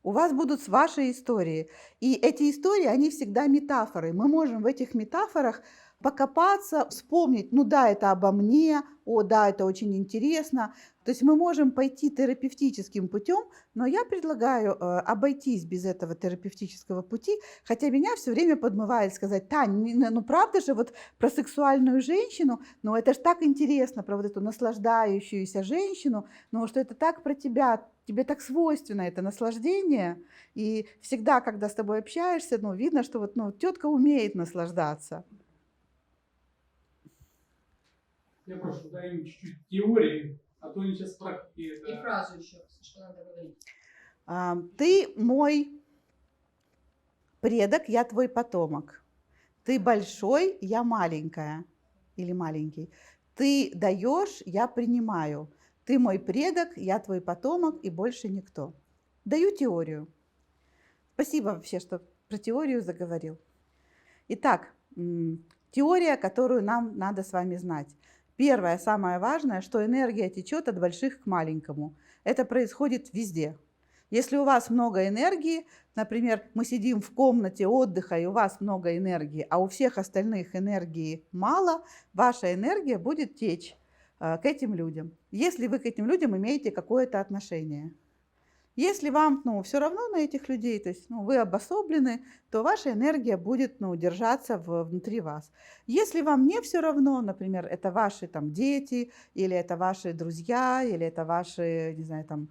S1: У вас будут ваши истории. И эти истории, они всегда метафоры. Мы можем в этих метафорах покопаться, вспомнить, ну да, это обо мне, о, да, это очень интересно. То есть мы можем пойти терапевтическим путем, но я предлагаю обойтись без этого терапевтического пути, хотя меня все время подмывает сказать: Тань, ну правда же, вот про сексуальную женщину, ну это ж так интересно, про вот эту наслаждающуюся женщину, ну что это так про тебя, тебе так свойственно это наслаждение, и всегда, когда с тобой общаешься, ну видно, что вот, ну, тетка умеет наслаждаться.
S4: Я прошу, дай им чуть-чуть теории, а то они сейчас практики.
S6: И фразу еще, что надо говорить.
S1: Ты мой предок, я твой потомок. Ты большой, я маленькая или маленький. Ты даешь, я принимаю. Ты мой предок, я твой потомок и больше никто. Даю теорию. Спасибо вообще, что про теорию заговорил. Итак, теория, которую нам надо с вами знать. Первое, самое важное, что энергия течет от больших к маленькому. Это происходит везде. Если у вас много энергии, например, мы сидим в комнате отдыха, и у вас много энергии, а у всех остальных энергии мало, ваша энергия будет течь к этим людям, если вы к этим людям имеете какое-то отношение. Если вам, ну, все равно на этих людей, то есть, ну, вы обособлены, то ваша энергия будет, ну, держаться внутри вас. Если вам не все равно, например, это ваши там дети, или это ваши друзья, или это ваши, не знаю, там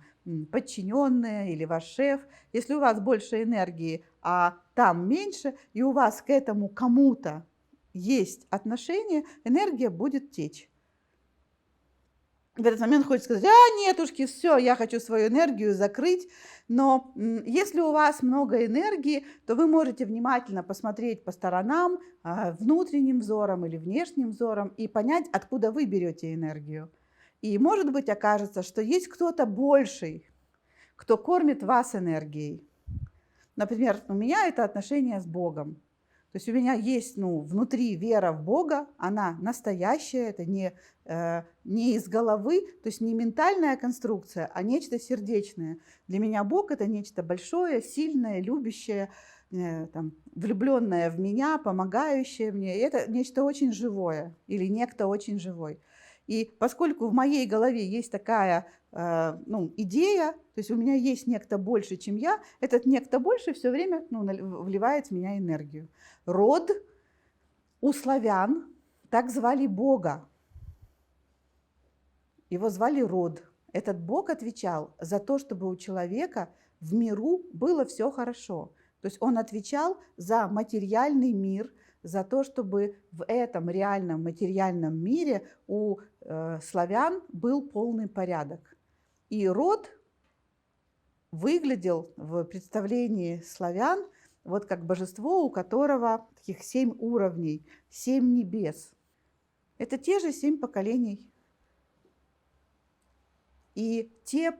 S1: подчиненные или ваш шеф, если у вас больше энергии, а там меньше, и у вас к этому кому-то есть отношение, энергия будет течь. В этот момент хочется сказать: нетушки, все, я хочу свою энергию закрыть. Но если у вас много энергии, то вы можете внимательно посмотреть по сторонам, внутренним взором или внешним взором, и понять, откуда вы берете энергию. И, может быть, окажется, что есть кто-то больший, кто кормит вас энергией. Например, у меня это отношение с Богом. То есть у меня есть внутри вера в Бога, она настоящая, это не из головы, то есть не ментальная конструкция, а нечто сердечное. Для меня Бог – это нечто большое, сильное, любящее, влюбленное в меня, помогающее мне. И это нечто очень живое или некто очень живой. И поскольку в моей голове есть такая идея, то есть у меня есть некто больше, чем я, этот некто больше все время вливает в меня энергию. Род у славян, так звали Бога. Его звали Род. Этот Бог отвечал за то, чтобы у человека в миру было все хорошо. То есть он отвечал за материальный мир, за то, чтобы в этом реальном материальном мире у славян был полный порядок. И Род выглядел в представлении славян вот как божество, у которого таких 7 уровней, 7 небес. Это те же 7 поколений. И те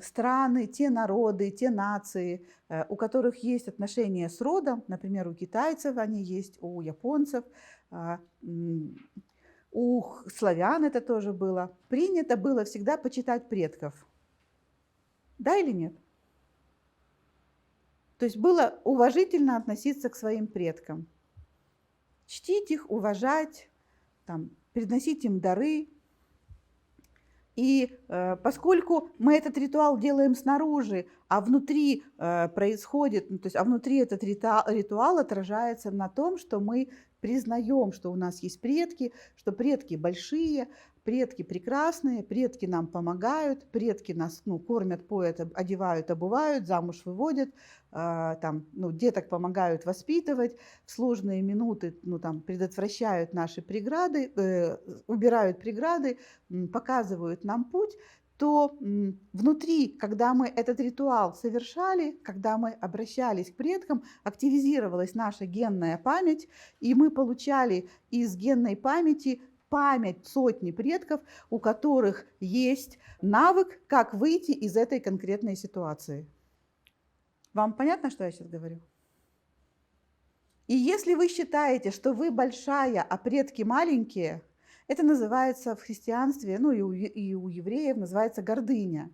S1: страны, те народы, те нации, у которых есть отношения с родом, например, у китайцев они есть, у японцев, у славян это тоже было, принято было всегда почитать предков. Да или нет? То есть было уважительно относиться к своим предкам. Чтить их, уважать, приносить им дары. И поскольку мы этот ритуал делаем снаружи, а внутри происходит, внутри этот ритуал отражается на том, что мы признаем, что у нас есть предки, что предки большие, предки прекрасные, предки нам помогают, предки нас кормят, поят, одевают, обувают, замуж выводят, деток помогают воспитывать, в сложные минуты предотвращают наши преграды, убирают преграды, показывают нам путь, то внутри, когда мы этот ритуал совершали, когда мы обращались к предкам, активизировалась наша генная память, и мы получали из генной памяти память сотни предков, у которых есть навык, как выйти из этой конкретной ситуации. Вам понятно, что я сейчас говорю? И если вы считаете, что вы большая, а предки маленькие, это называется в христианстве, и у евреев называется гордыня.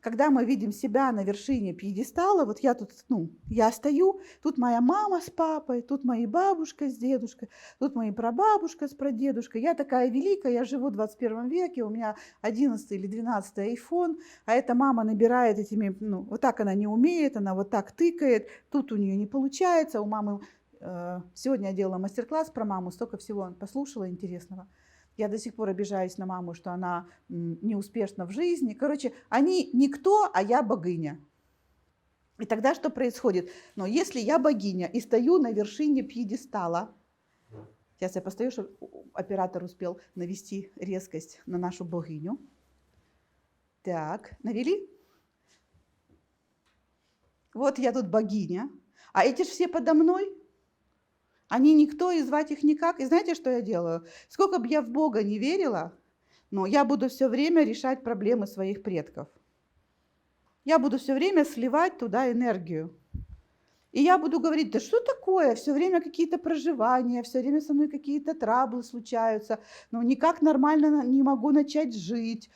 S1: Когда мы видим себя на вершине пьедестала, вот я тут, я стою, тут моя мама с папой, тут мои бабушка с дедушкой, тут мои прабабушка с прадедушкой, я такая великая, я живу в 21 веке, у меня 11 или 12 iPhone, а эта мама набирает этими, вот так она не умеет, она вот так тыкает, тут у нее не получается, у мамы, сегодня я делала мастер-класс про маму, столько всего послушала интересного. Я до сих пор обижаюсь на маму, что она неуспешна в жизни. Короче, они никто, а я богиня. И тогда что происходит? Но если я богиня и стою на вершине пьедестала, сейчас я постою, чтобы оператор успел навести резкость на нашу богиню. Так, навели? Вот я тут богиня, а эти же все подо мной. Они никто, и звать их никак. И знаете, что я делаю? Сколько бы я в Бога не верила, но я буду все время решать проблемы своих предков. Я буду все время сливать туда энергию. И я буду говорить: да что такое? Все время какие-то проживания, все время со мной какие-то траблы случаются, никак нормально не могу начать жить.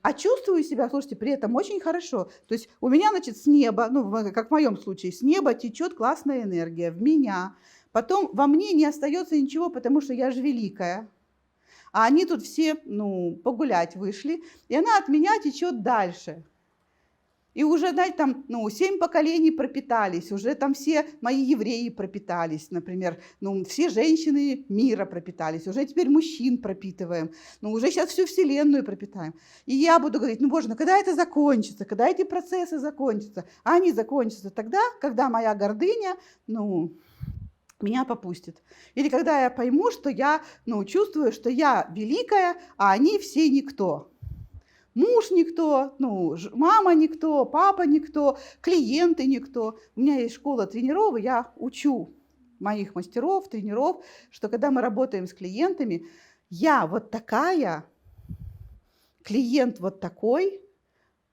S1: А чувствую себя, слушайте, при этом очень хорошо. То есть у меня, с неба, как в моем случае, с неба течет классная энергия в меня. Потом во мне не остается ничего, потому что я же великая. А они тут все, погулять вышли, и она от меня течет дальше. И уже, знаете, там, 7 поколений пропитались, уже там все мои евреи пропитались, например, все женщины мира пропитались, уже теперь мужчин пропитываем, уже сейчас всю вселенную пропитаем. И я буду говорить, Боже, когда это закончится, когда эти процессы закончатся? А они закончатся тогда, когда моя гордыня, меня попустит. Или когда я пойму, что я, чувствую, что я великая, а они все никто. Муж никто, мама никто, папа никто, клиенты никто. У меня есть школа тренеров, и я учу моих мастеров, тренеров, что когда мы работаем с клиентами, я вот такая, клиент вот такой,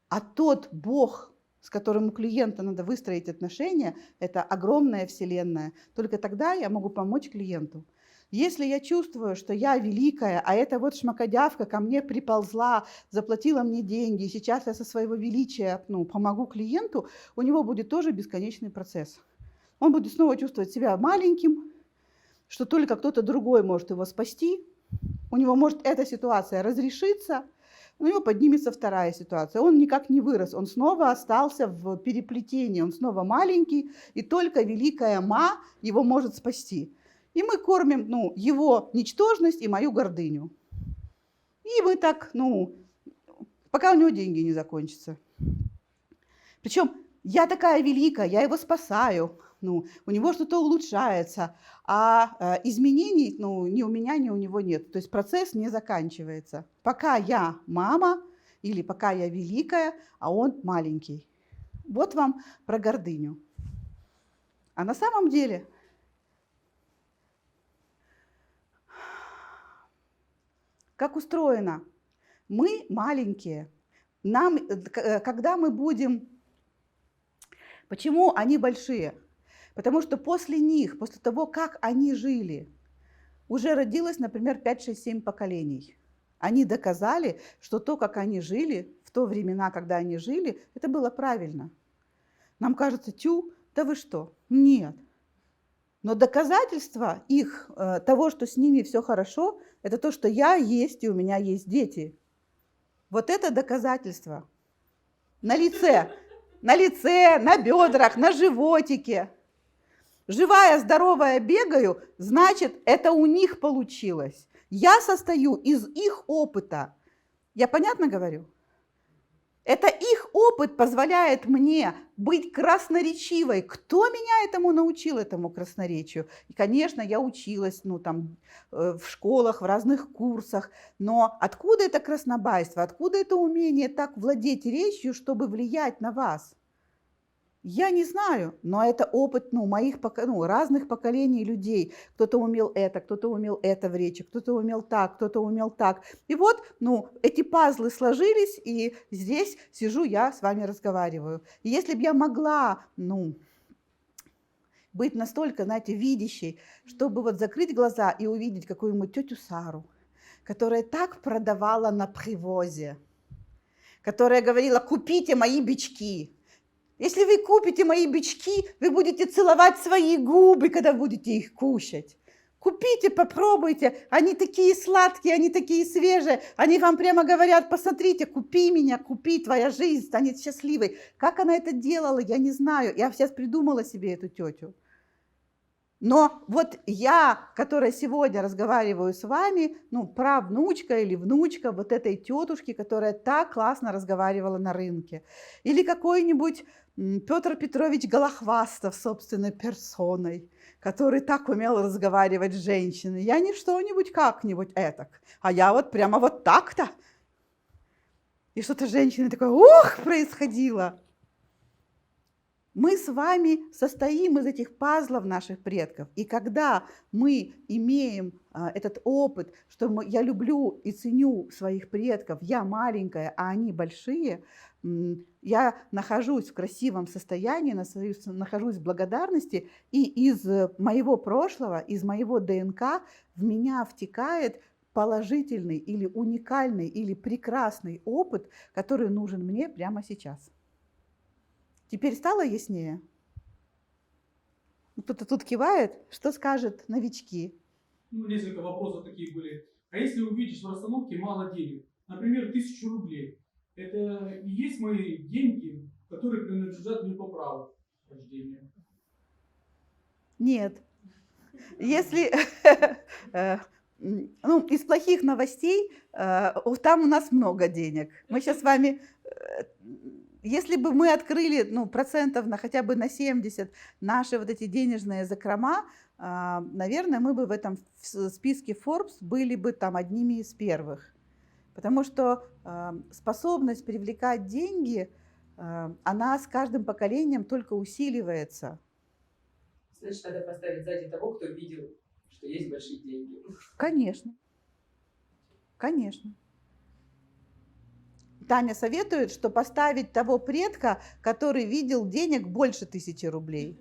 S1: а тот Бог, с которым у клиента надо выстроить отношения, это огромная вселенная. Только тогда я могу помочь клиенту. Если я чувствую, что я великая, а эта вот шмакодявка ко мне приползла, заплатила мне деньги, и сейчас я со своего величия помогу клиенту, у него будет тоже бесконечный процесс. Он будет снова чувствовать себя маленьким, что только кто-то другой может его спасти, у него может эта ситуация разрешиться, у него поднимется вторая ситуация. Он никак не вырос, он снова остался в переплетении, он снова маленький, и только великая Ма его может спасти. И мы кормим, его ничтожность и мою гордыню. И мы так, пока у него деньги не закончатся. Причем я такая великая, я его спасаю, у него что-то улучшается, а изменений ни у меня, ни у него нет. То есть процесс не заканчивается. Пока я мама или пока я великая, а он маленький. Вот вам про гордыню. А на самом деле... Как устроено? Мы маленькие. Когда мы будем... Почему они большие? Потому что после них, после того, как они жили, уже родилось, например, 5, 6, 7 поколений. Они доказали, что то, как они жили, в то времена, когда они жили, это было правильно. Нам кажется, да вы что? Нет. Но доказательство их, того, что с ними все хорошо, это то, что я есть и у меня есть дети. Вот это доказательство. На лице, на бедрах, на животике. Живая, здоровая бегаю, значит, это у них получилось. Я состою из их опыта. Я понятно говорю? Это их опыт позволяет мне быть красноречивой. Кто меня этому научил, этому красноречию? И, конечно, я училась в школах, в разных курсах. Но откуда это краснобайство? Откуда это умение так владеть речью, чтобы влиять на вас? Я не знаю, но это опыт моих разных поколений людей. Кто-то умел это в речи, кто-то умел так, кто-то умел так. И вот эти пазлы сложились, и здесь сижу я с вами разговариваю. И если бы я могла быть настолько, видящей, чтобы закрыть глаза и увидеть какую-нибудь тетю Сару, которая так продавала на привозе, которая говорила: купите мои бички. Если вы купите мои бички, вы будете целовать свои губы, когда будете их кушать. Купите, попробуйте, они такие сладкие, они такие свежие, они вам прямо говорят: посмотрите, купи меня, купи, твоя жизнь станет счастливой. Как она это делала, я не знаю, я сейчас придумала себе эту тетю. Но вот я, которая сегодня разговариваю с вами, правнучка или внучка вот этой тетушки, которая так классно разговаривала на рынке. Или какой-нибудь Петр Петрович Голохвастов собственной персоной, который так умел разговаривать с женщиной. Я не что-нибудь как-нибудь этак, а я вот прямо вот так-то. И что-то женщина такое, происходило. Мы с вами состоим из этих пазлов наших предков. И когда мы имеем этот опыт, что я люблю и ценю своих предков, я маленькая, а они большие, я нахожусь в красивом состоянии, нахожусь в благодарности, и из моего прошлого, из моего ДНК в меня втекает положительный или уникальный или прекрасный опыт, который нужен мне прямо сейчас. Теперь стало яснее? Кто-то тут кивает. Что скажут новички?
S4: Несколько вопросов такие были. А если увидишь в расстановке мало денег, например, 1000 рублей, это и есть мои деньги, которые принадлежат мне по праву рождения.
S1: Нет. Если ну, из плохих новостей, там у нас много денег. Мы сейчас с вами, если бы мы открыли, ну, процентов на хотя бы на 70 наши вот эти денежные закрома, наверное, мы бы в этом списке Forbes были бы там одними из первых. Потому что способность привлекать деньги, она с каждым поколением только усиливается.
S5: Значит, надо поставить сзади того, кто видел, что есть большие деньги.
S1: Конечно. Конечно. Таня советует, что поставить того предка, который видел денег больше 1000 рублей,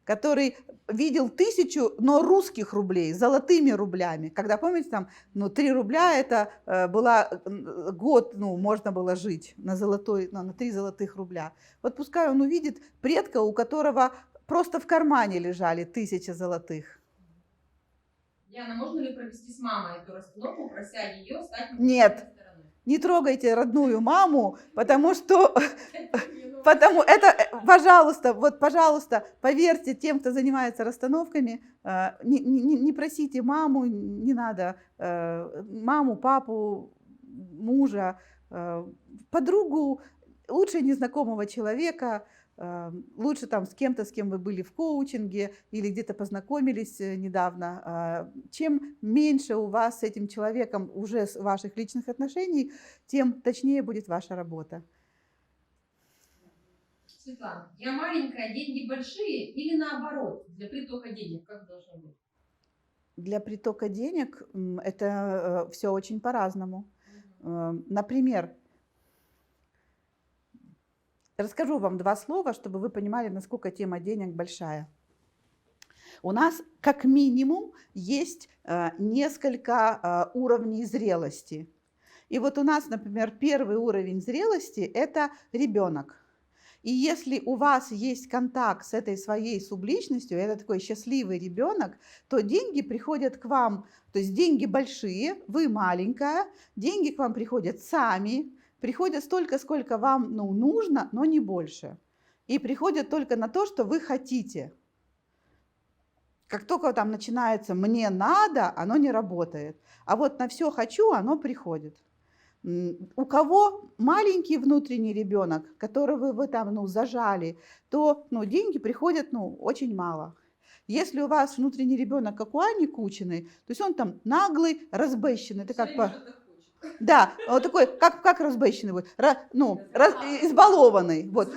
S1: который видел 1000, но русских рублей, золотыми рублями. Когда, помните, там, ну, 3 рубля это была год, ну, можно было жить на 3 золотых рубля. Вот пускай он увидит предка, у которого просто в кармане лежали 1000 золотых.
S6: Яна, можно ли провести с мамой эту расстановку, прося ее стать
S1: Нет.
S6: стороной?
S1: Не трогайте родную маму, потому что, пожалуйста, поверьте тем, кто занимается расстановками, не просите маму, не надо, маму, папу, мужа, подругу, лучше незнакомого человека, лучше там с кем-то, с кем вы были в коучинге или где-то познакомились недавно. Чем меньше у вас с этим человеком уже ваших личных отношений, тем точнее будет ваша работа.
S6: Светлана, я маленькая, деньги большие или наоборот, для притока денег, как должно быть?
S1: Для притока денег это все очень по-разному. Например, расскажу вам 2 слова, чтобы вы понимали, насколько тема денег большая. У нас как минимум есть несколько уровней зрелости. И вот у нас, например, первый уровень зрелости – это ребенок. И если у вас есть контакт с этой своей субличностью, это такой счастливый ребенок, то деньги приходят к вам, то есть деньги большие, вы маленькая, деньги к вам приходят сами, приходят столько, сколько вам нужно, но не больше. И приходят только на то, что вы хотите. Как только там начинается «мне надо», оно не работает. А вот на «все хочу» оно приходит. У кого маленький внутренний ребенок, которого вы там зажали, то деньги приходят очень мало. Если у вас внутренний ребенок, как у Ани Кучиной, то есть он там наглый, разбещенный, это как по... Да, вот такой, как разбещенный будет, избалованный, вот.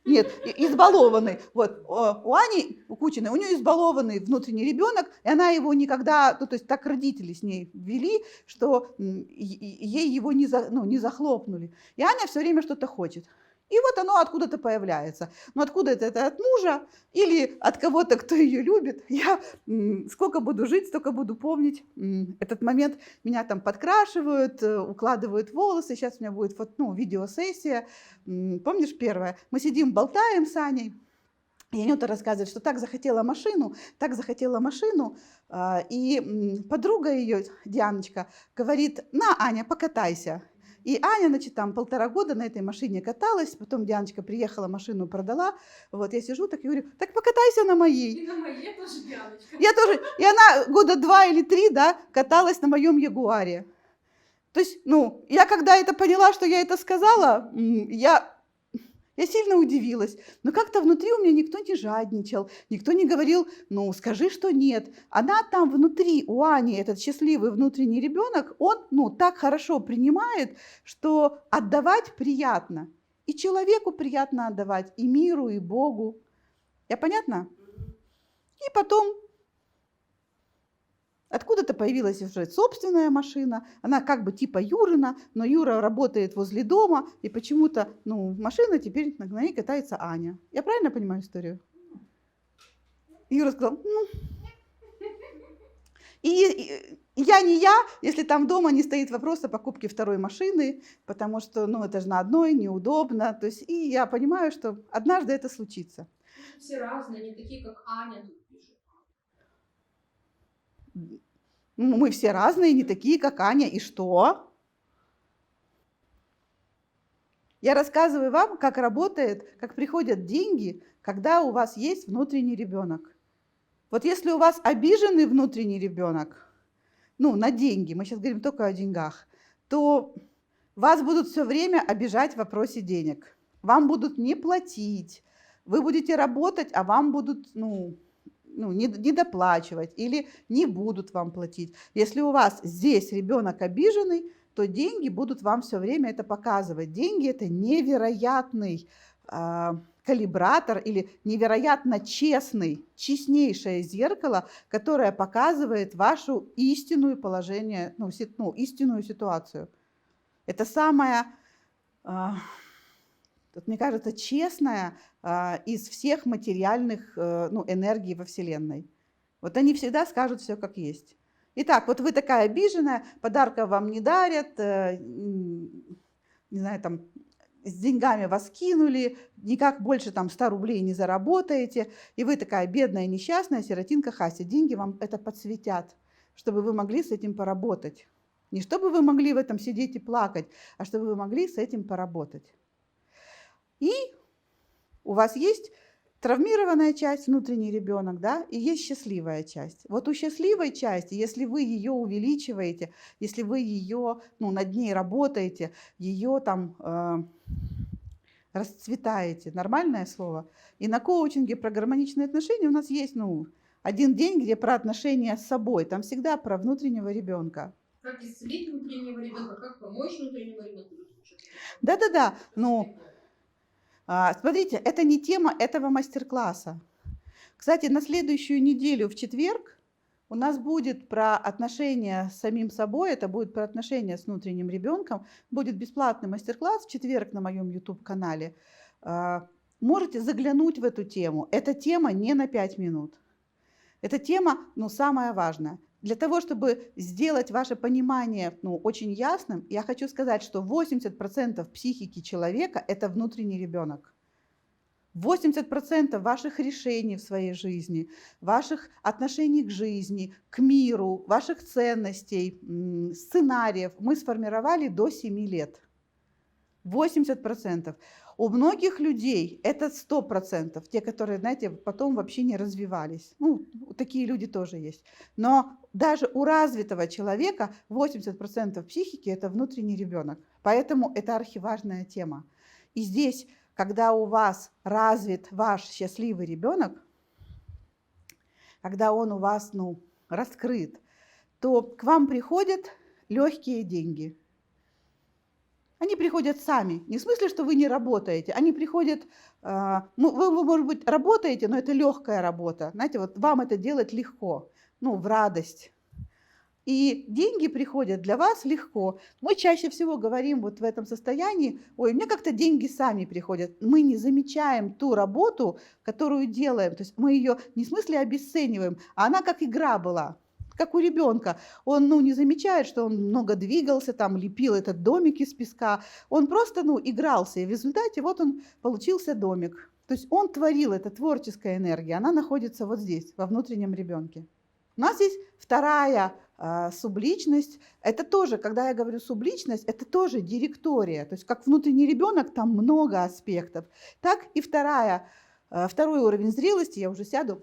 S1: Нет, избалованный. Вот у Ани Кучиной, у нее избалованный внутренний ребенок, и она его никогда, то есть так родители с ней вели, что ей его не захлопнули. И Аня все время что-то хочет. И вот оно откуда-то появляется. Но откуда это от мужа или от кого-то, кто ее любит. Я сколько буду жить, столько буду помнить этот момент. Меня там подкрашивают, укладывают волосы. Сейчас у меня будет видеосессия. Помнишь первое? Мы сидим, болтаем с Аней. И Анюта рассказывает, что так захотела машину. И подруга ее, Дианочка, говорит: на, Аня, покатайся. И Аня, значит, там 1,5 года на этой машине каталась, потом Дианочка приехала, машину продала. Вот я сижу так и говорю: так покатайся на моей.
S6: И на моей тоже Дианочка.
S1: Я тоже. И она 2 года или 3, да, каталась на моем Ягуаре. То есть, я когда это поняла, что я это сказала, я сильно удивилась. Но как-то внутри у меня никто не жадничал, никто не говорил: скажи, что нет. Она там внутри, у Ани, этот счастливый внутренний ребенок, он так хорошо принимает, что отдавать приятно. И человеку приятно отдавать, и миру, и Богу. Я понятно? И потом откуда-то появилась уже собственная машина, она как бы типа Юрина, но Юра работает возле дома, и почему-то, машина теперь на ней катается Аня. Я правильно понимаю историю? Юра сказал: И я не я, если там дома не стоит вопрос о покупке 2-й машины, потому что, это же на одной неудобно. То есть, и я понимаю, что однажды это случится.
S6: Все разные, не такие, как Аня тут пишет.
S1: Мы все разные, не такие, как Аня. И что? Я рассказываю вам, как работает, как приходят деньги, когда у вас есть внутренний ребенок. Вот если у вас обиженный внутренний ребенок, ну, на деньги, мы сейчас говорим только о деньгах, то вас будут все время обижать в вопросе денег. Вам будут не платить, вы будете работать, а вам будут, не доплачивать или не будут вам платить. Если у вас здесь ребенок обиженный, то деньги будут вам все время это показывать. Деньги – это невероятный калибратор или невероятно честнейшее зеркало, которое показывает вашу истинную положение, истинную ситуацию. Это самое, мне кажется, честное из всех материальных энергий во Вселенной. Вот они всегда скажут все как есть. Итак, вот вы такая обиженная, подарков вам не дарят, не знаю, там, с деньгами вас кинули, никак больше там 100 рублей не заработаете, и вы такая бедная, несчастная сиротинка Хася. Деньги вам это подсветят, чтобы вы могли с этим поработать. Не чтобы вы могли в этом сидеть и плакать, а чтобы вы могли с этим поработать. И у вас есть травмированная часть, внутренний ребенок, да, и есть счастливая часть. Вот у счастливой части, если вы ее увеличиваете, если вы ее, над ней работаете, ее там расцветаете, нормальное слово. И на коучинге про гармоничные отношения у нас есть, один день, где про отношения с собой, там всегда про внутреннего ребенка.
S6: Как исцелить внутреннего ребенка, как помочь внутреннему ребенку?
S1: Да-да-да, смотрите, это не тема этого мастер-класса. Кстати, на следующую неделю в четверг у нас будет про отношения с самим собой, это будет про отношения с внутренним ребенком. Будет бесплатный мастер-класс в четверг на моем YouTube-канале. Можете заглянуть в эту тему. Эта тема не на 5 минут. Эта тема, самая важная. Для того, чтобы сделать ваше понимание очень ясным, я хочу сказать, что 80% психики человека – это внутренний ребенок. 80% ваших решений в своей жизни, ваших отношений к жизни, к миру, ваших ценностей, сценариев мы сформировали до 7 лет. 80%. У многих людей это 100%, те, которые, знаете, потом вообще не развивались. Такие люди тоже есть. Но даже у развитого человека 80% психики – это внутренний ребенок. Поэтому это архиважная тема. И здесь, когда у вас развит ваш счастливый ребенок, когда он у вас, раскрыт, то к вам приходят легкие деньги. Они приходят сами. Не в смысле, что вы не работаете. Они приходят, вы, может быть, работаете, но это легкая работа. Знаете, вот вам это делать легко, в радость. И деньги приходят для вас легко. Мы чаще всего говорим вот в этом состоянии: ой, у меня как-то деньги сами приходят. Мы не замечаем ту работу, которую делаем. То есть мы ее не в смысле обесцениваем, а она как игра была. Как у ребенка. Он не замечает, что он много двигался, там лепил этот домик из песка. Он просто игрался, и в результате вот он получился домик. То есть он творил, это творческая энергия, она находится вот здесь, во внутреннем ребенке. У нас есть вторая субличность. Это тоже, когда я говорю субличность, это тоже директория. То есть как внутренний ребенок, там много аспектов. Так и второй уровень зрелости, я уже сяду.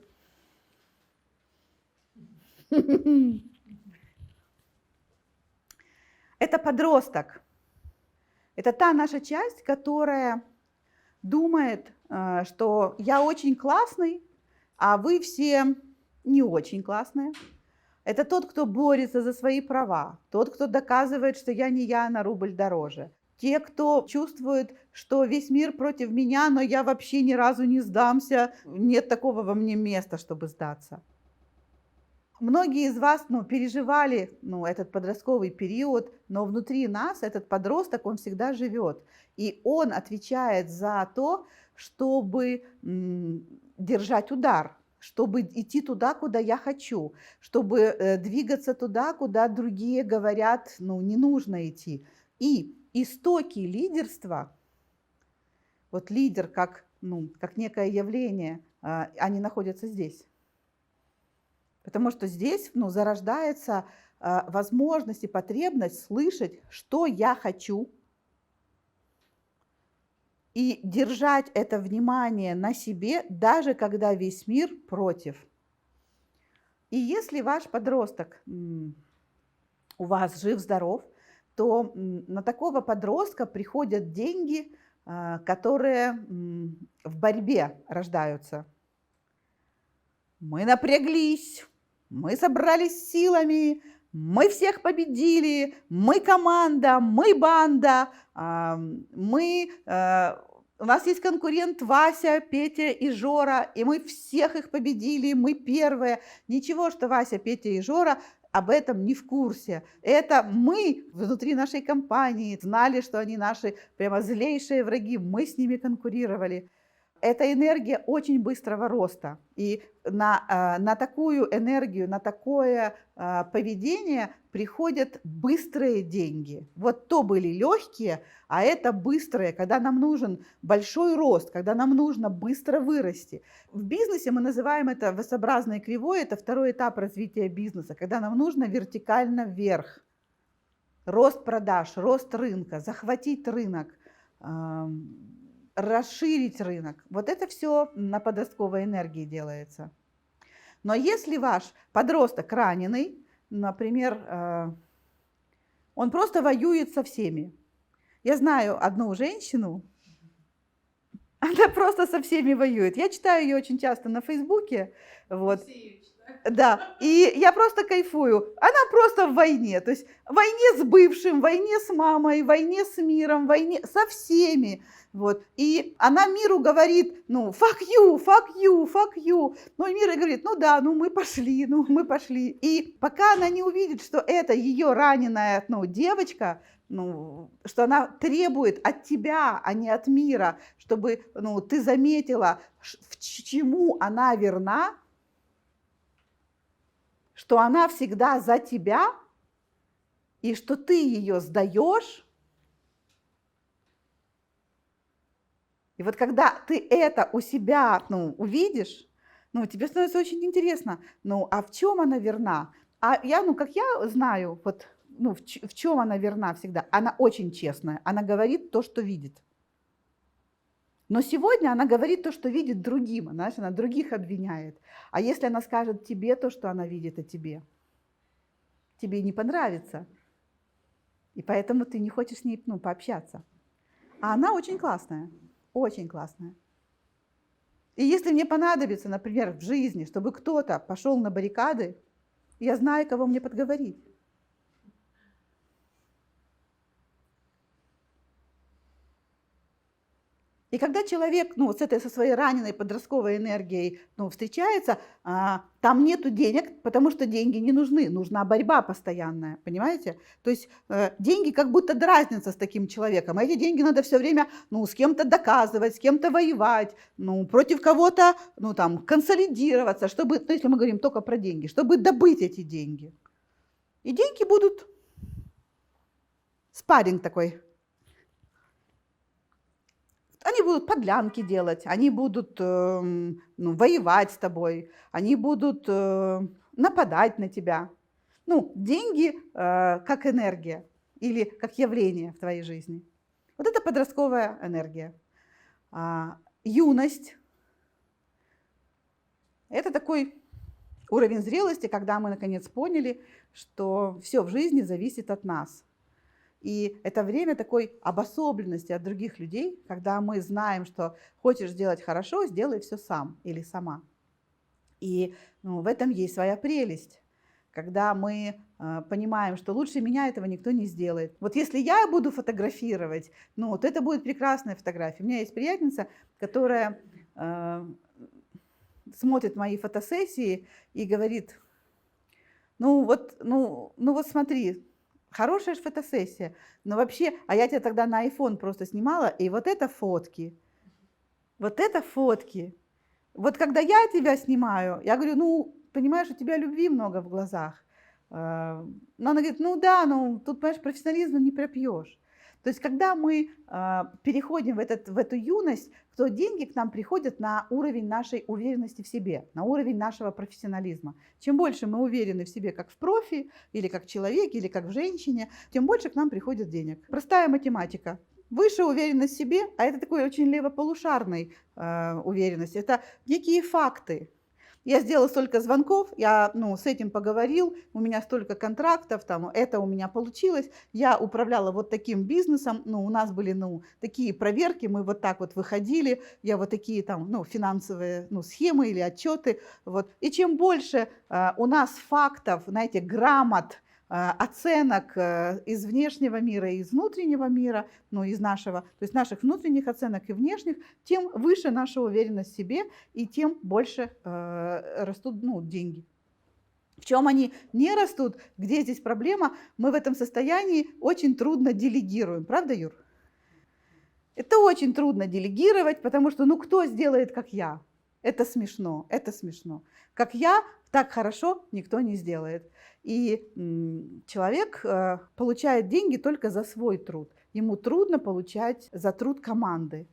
S1: Это подросток. Это та наша часть, которая думает, что я очень классный, а вы все не очень классные. Это тот, кто борется за свои права, тот, кто доказывает, что я не я на рубль дороже. Те, кто чувствует, что весь мир против меня, но я вообще ни разу не сдамся, нет такого во мне места, чтобы сдаться. Многие из вас переживали этот подростковый период, но внутри нас этот подросток, он всегда живет. И он отвечает за то, чтобы держать удар, чтобы идти туда, куда я хочу, чтобы двигаться туда, куда другие говорят, не нужно идти. И истоки лидерства, вот лидер как некое явление, они находятся здесь. Потому что здесь зарождается возможность и потребность слышать, что я хочу, и держать это внимание на себе, даже когда весь мир против. И если ваш подросток у вас жив-здоров, то на такого подростка приходят деньги, которые в борьбе рождаются. Мы напряглись, мы собрались силами, мы всех победили, мы команда, мы банда, у нас есть конкурент Вася, Петя и Жора, и мы всех их победили, мы первые. Ничего, что Вася, Петя и Жора об этом не в курсе. Это мы внутри нашей компании знали, что они наши прямо злейшие враги, мы с ними конкурировали. Это энергия очень быстрого роста. И на такую энергию, на такое поведение приходят быстрые деньги. Вот то были легкие, а это быстрые, когда нам нужен большой рост, когда нам нужно быстро вырасти. В бизнесе мы называем это V-образной кривой, это второй этап развития бизнеса, когда нам нужно вертикально вверх. Рост продаж, рост рынка, захватить рынок, расширить рынок. Вот это все на подростковой энергии делается. Но если ваш подросток раненый, например, он просто воюет со всеми. Я знаю одну женщину, она просто со всеми воюет. Я читаю ее очень часто на Фейсбуке. Вот. Да, и я просто кайфую. Она просто в войне. То есть в войне с бывшим, в войне с мамой, в войне с миром, в войне со всеми. Вот. И она миру говорит, ну, fuck you, fuck you, fuck you. Ну, и мир говорит, ну да, ну мы пошли, ну мы пошли. И пока она не увидит, что это ее раненая, ну, девочка, ну, что она требует от тебя, а не от мира, чтобы, ну, ты заметила, чему она верна, что она всегда за тебя, и что ты ее сдаешь. И вот когда ты это у себя, ну, увидишь, ну, тебе становится очень интересно, ну, а в чем она верна? А я, ну, как я знаю, вот, ну, в чем она верна всегда? Она очень честная, она говорит то, что видит. Но сегодня она говорит то, что видит другим, знаешь, она других обвиняет. А если она скажет тебе то, что она видит о тебе, тебе не понравится. И поэтому ты не хочешь с ней, ну, пообщаться. А она очень классная, очень классная. И если мне понадобится, например, в жизни, чтобы кто-то пошел на баррикады, я знаю, кого мне подговорить. И когда человек, ну, со своей раненой подростковой энергией, ну, встречается, там нету денег, потому что деньги не нужны, нужна борьба постоянная, понимаете? То есть деньги как будто дразнятся с таким человеком, а эти деньги надо все время, ну, с кем-то доказывать, с кем-то воевать, ну, против кого-то, ну, там, консолидироваться, чтобы, ну, если мы говорим только про деньги, чтобы добыть эти деньги. И деньги будут спарринг такой. Они будут подлянки делать, они будут воевать с тобой, они будут нападать на тебя. Ну, деньги как энергия или как явление в твоей жизни. Вот это подростковая энергия. Юность – это такой уровень зрелости, когда мы наконец поняли, что все в жизни зависит от нас. И это время такой обособленности от других людей, когда мы знаем, что хочешь сделать хорошо, сделай все сам или сама. И в этом есть своя прелесть, когда мы понимаем, что лучше меня этого никто не сделает. Вот если я буду фотографировать, ну вот это будет прекрасная фотография. У меня есть приятельница, которая смотрит мои фотосессии и говорит, ну вот смотри, хорошая же фотосессия, но вообще, а я тебя тогда на iPhone просто снимала, и вот это фотки. Вот когда я тебя снимаю, я говорю, ну, понимаешь, у тебя любви много в глазах. Но она говорит, ну да, ну тут, понимаешь, профессионализм не пропьешь. То есть, когда мы переходим в эту юность, то деньги к нам приходят на уровень нашей уверенности в себе, на уровень нашего профессионализма. Чем больше мы уверены в себе как в профи, или как в человеке, или как в женщине, тем больше к нам приходит денег. Простая математика. Высшая уверенность в себе, а это такой очень левополушарной уверенность, это некие факты. Я сделала столько звонков, я с этим поговорил, у меня столько контрактов, это у меня получилось, я управляла вот таким бизнесом, у нас были такие проверки, мы вот так вот выходили, я вот такие финансовые схемы или отчеты. Вот. И чем больше у нас фактов, знаете, грамот, оценок из внешнего мира и из внутреннего мира, из нашего, то есть наших внутренних оценок и внешних, тем выше наша уверенность в себе и тем больше растут деньги. В чем они не растут, где здесь проблема, мы в этом состоянии очень трудно делегируем. Правда, Юр? Это очень трудно делегировать, потому что кто сделает, как я? Это смешно, это смешно. Как я, так хорошо никто не сделает. И человек получает деньги только за свой труд. Ему трудно получать за труд команды.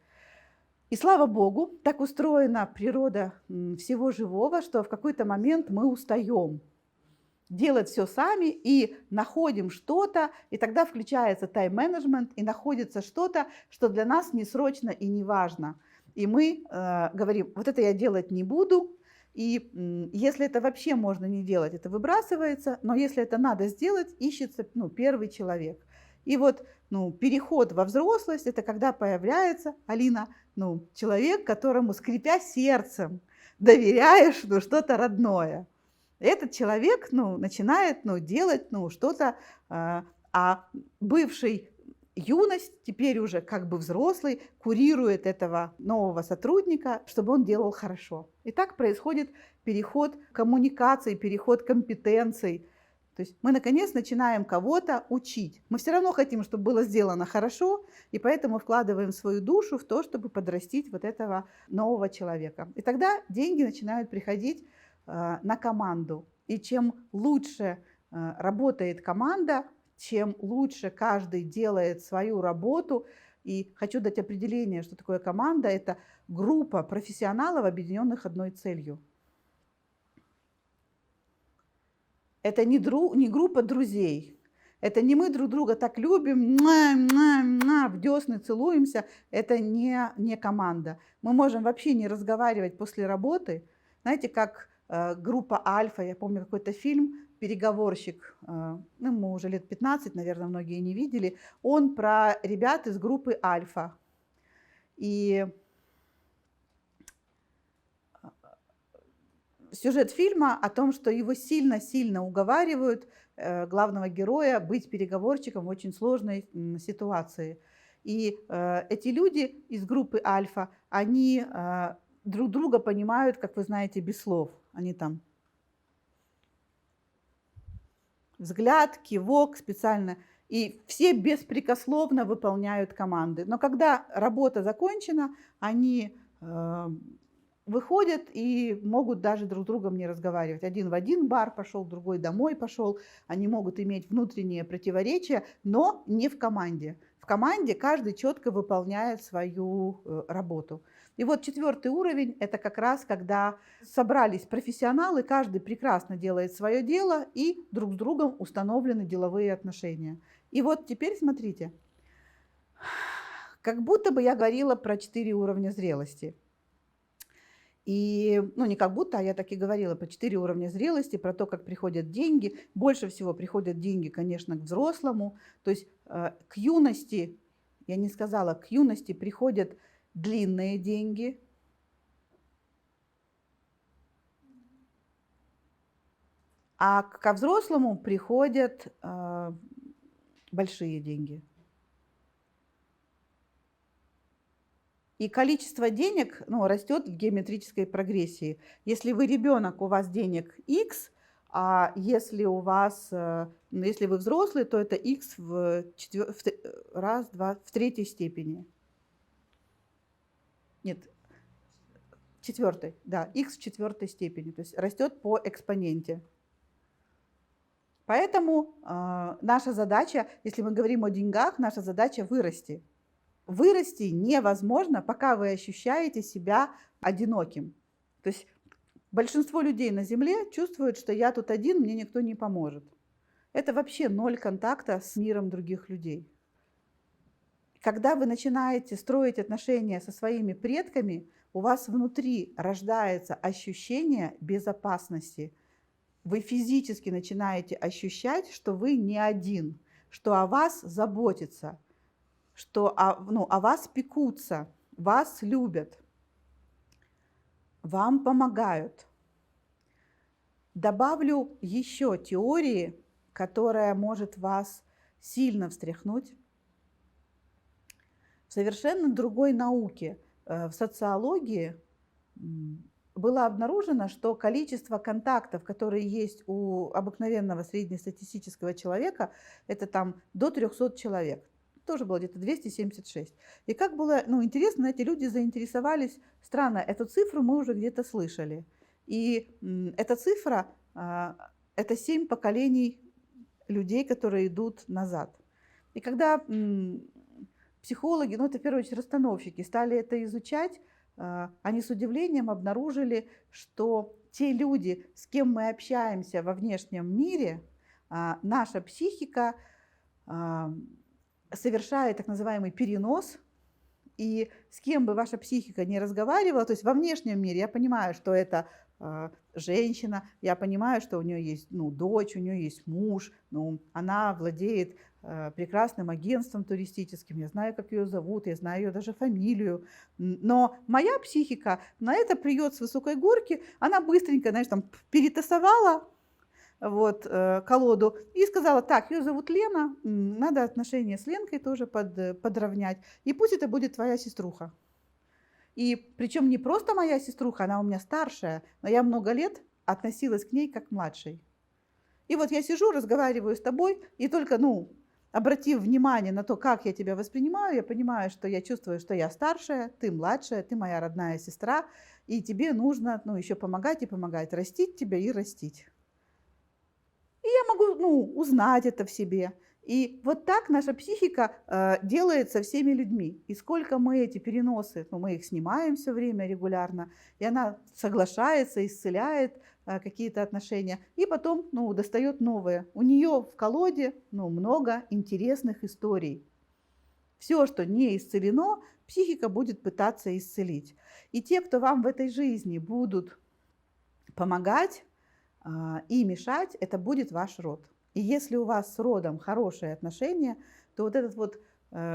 S1: И слава Богу, так устроена природа всего живого, что в какой-то момент мы устаем делать все сами и находим что-то, и тогда включается тайм-менеджмент, и находится что-то, что для нас не срочно и не важно. И мы говорим, вот это я делать не буду, и если это вообще можно не делать, это выбрасывается, но если это надо сделать, ищется первый человек. И вот переход во взрослость – это когда появляется, Алина, человек, которому, скрипя сердцем, доверяешь что-то родное. Этот человек начинает делать что-то, а бывший юность, теперь уже как бы взрослый, курирует этого нового сотрудника, чтобы он делал хорошо. И так происходит переход коммуникаций, переход компетенций. То есть мы, наконец, начинаем кого-то учить. Мы все равно хотим, чтобы было сделано хорошо, и поэтому вкладываем свою душу в то, чтобы подрастить вот этого нового человека. И тогда деньги начинают приходить на команду. И чем лучше работает команда, чем лучше каждый делает свою работу. И хочу дать определение, что такое команда. Это группа профессионалов, объединенных одной целью. Это не группа друзей. Это не мы друг друга так любим, в десны целуемся. Это не команда. Мы можем вообще не разговаривать после работы. Знаете, как группа «Альфа», я помню какой-то фильм «Переговорщик», ему уже лет 15, наверное, многие не видели, он про ребят из группы «Альфа». И сюжет фильма о том, что его сильно-сильно уговаривают, главного героя, быть переговорщиком в очень сложной ситуации. И эти люди из группы «Альфа», они друг друга понимают, как вы знаете, без слов. Они там взгляд, кивок специально. И все беспрекословно выполняют команды. Но когда работа закончена, они выходят и могут даже друг с другом не разговаривать. Один в один бар пошел, другой домой пошел. Они могут иметь внутренние противоречия, но не в команде. В команде каждый четко выполняет свою работу. И вот 4-й уровень – это как раз когда собрались профессионалы, каждый прекрасно делает свое дело и друг с другом установлены деловые отношения. И вот теперь смотрите, как будто бы я говорила про 4 уровня зрелости. И, не как будто, а я так и говорила про 4 уровня зрелости, про то, как приходят деньги. Больше всего приходят деньги, конечно, к взрослому. То есть к юности, я не сказала, к юности приходят длинные деньги. А ко взрослому приходят большие деньги. И количество денег растет в геометрической прогрессии. Если вы ребенок, у вас денег X, а если у вас, если вы взрослый, то это X в 3-й степени. Нет, 4-й, да, X в 4-й степени, то есть растет по экспоненте. Поэтому наша задача, если мы говорим о деньгах, наша задача вырасти. Вырасти невозможно, пока вы ощущаете себя одиноким. То есть большинство людей на Земле чувствуют, что я тут один, мне никто не поможет. Это вообще 0 контакта с миром других людей. когда вы начинаете строить отношения со своими предками, у вас внутри рождается ощущение безопасности. Вы физически начинаете ощущать, что вы не один, что о вас заботятся, что о вас пекутся, вас любят, вам помогают. Добавлю еще теории, которая может вас сильно встряхнуть. В совершенно другой науке, в социологии, было обнаружено, что количество контактов, которые есть у обыкновенного среднестатистического человека, это там до 300 человек. Тоже было где-то 276. И как было интересно, эти люди заинтересовались. Странно, эту цифру мы уже где-то слышали. И эта цифра – это 7 поколений людей, которые идут назад. И когда психологи, это в первую очередь расстановщики, стали это изучать, они с удивлением обнаружили, что те люди, с кем мы общаемся во внешнем мире, наша психика совершает так называемый перенос, и с кем бы ваша психика не разговаривала, то есть во внешнем мире я понимаю, что это женщина, я понимаю, что у нее есть дочь, у нее есть муж, она владеет прекрасным агентством туристическим, я знаю, как ее зовут, я знаю ее даже фамилию, но моя психика на это плюет с высокой горки, она быстренько, перетасовала колоду и сказала: так, ее зовут Лена, надо отношения с Ленкой тоже подровнять, и пусть это будет твоя сеструха. И причем не просто моя сеструха, она у меня старшая, но я много лет относилась к ней как к младшей. И вот я сижу, разговариваю с тобой, и только, обратив внимание на то, как я тебя воспринимаю, я понимаю, что я чувствую, что я старшая, ты младшая, ты моя родная сестра, и тебе нужно, еще помогать и помогать, растить тебя и растить. И я могу, узнать это в себе. И вот так наша психика делает со всеми людьми. И сколько мы эти переносы, мы их снимаем все время регулярно, и она соглашается, исцеляет какие-то отношения, и потом достает новые. У нее в колоде много интересных историй. Все, что не исцелено, психика будет пытаться исцелить. И те, кто вам в этой жизни будут помогать и мешать, это будет ваш род. И если у вас с родом хорошие отношения, то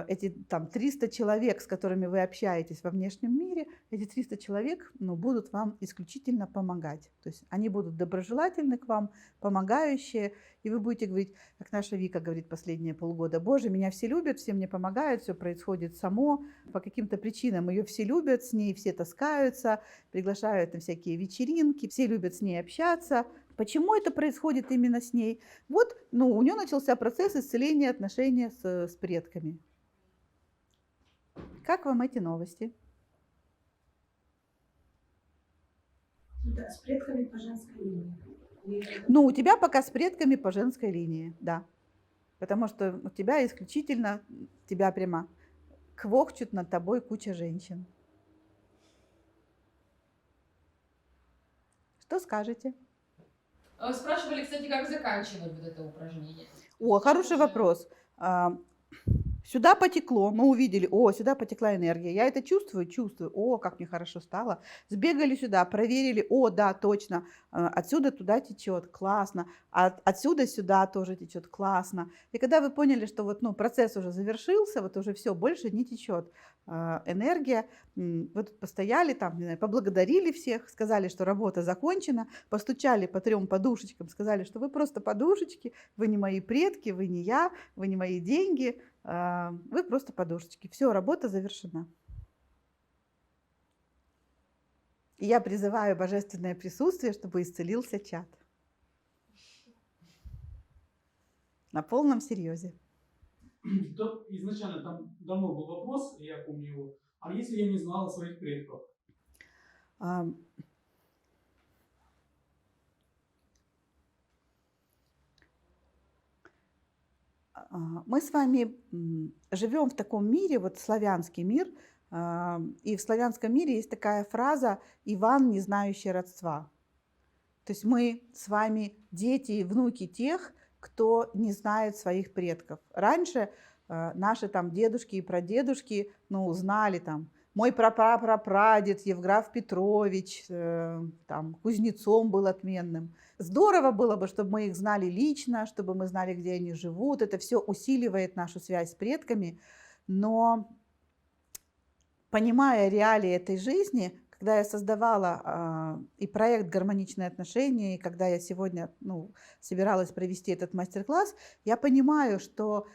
S1: эти 300 человек, с которыми вы общаетесь во внешнем мире, эти 300 человек будут вам исключительно помогать. То есть они будут доброжелательны к вам, помогающие, и вы будете говорить, как наша Вика говорит последние полгода: Боже, меня все любят, все мне помогают, все происходит само, по каким-то причинам ее все любят, с ней все таскаются, приглашают на всякие вечеринки, все любят с ней общаться. Почему это происходит именно с ней? У нее начался процесс исцеления отношений с предками. Как вам эти новости?
S2: Да, с предками по женской линии.
S1: У тебя пока с предками по женской линии, да. Потому что у тебя исключительно, тебя прямо квохчут над тобой куча женщин. Что скажете?
S6: Спрашивали, кстати, как заканчивать это упражнение.
S1: Хороший вопрос. Сюда потекло, мы увидели, сюда потекла энергия, я это чувствую, как мне хорошо стало. Сбегали сюда, проверили, да, точно, отсюда туда течет, классно, отсюда сюда тоже течет, классно. И когда вы поняли, что процесс уже завершился, уже все, больше не течет энергия, вы тут постояли, поблагодарили всех, сказали, что работа закончена, постучали по 3 подушечкам, сказали, что вы просто подушечки, вы не мои предки, вы не я, вы не мои деньги, вы просто подушечки. Все, работа завершена. И я призываю божественное присутствие, чтобы исцелился чат. На полном серьезе.
S4: Изначально там давно был вопрос, я помню его. А если я не знала своих предков?
S1: Мы с вами живем в таком мире, славянский мир, и в славянском мире есть такая фраза «Иван, не знающий родства». То есть мы с вами дети и внуки тех, кто не знает своих предков. Раньше наши там дедушки и прадедушки, ну, знали там, мой прапрапрапрадед Евграф Петрович, там, кузнецом был отменным. Здорово было бы, чтобы мы их знали лично, чтобы мы знали, где они живут. Это все усиливает нашу связь с предками. Но понимая реалии этой жизни, когда я создавала и проект «Гармоничные отношения», и когда я сегодня собиралась провести этот мастер-класс, я понимаю, что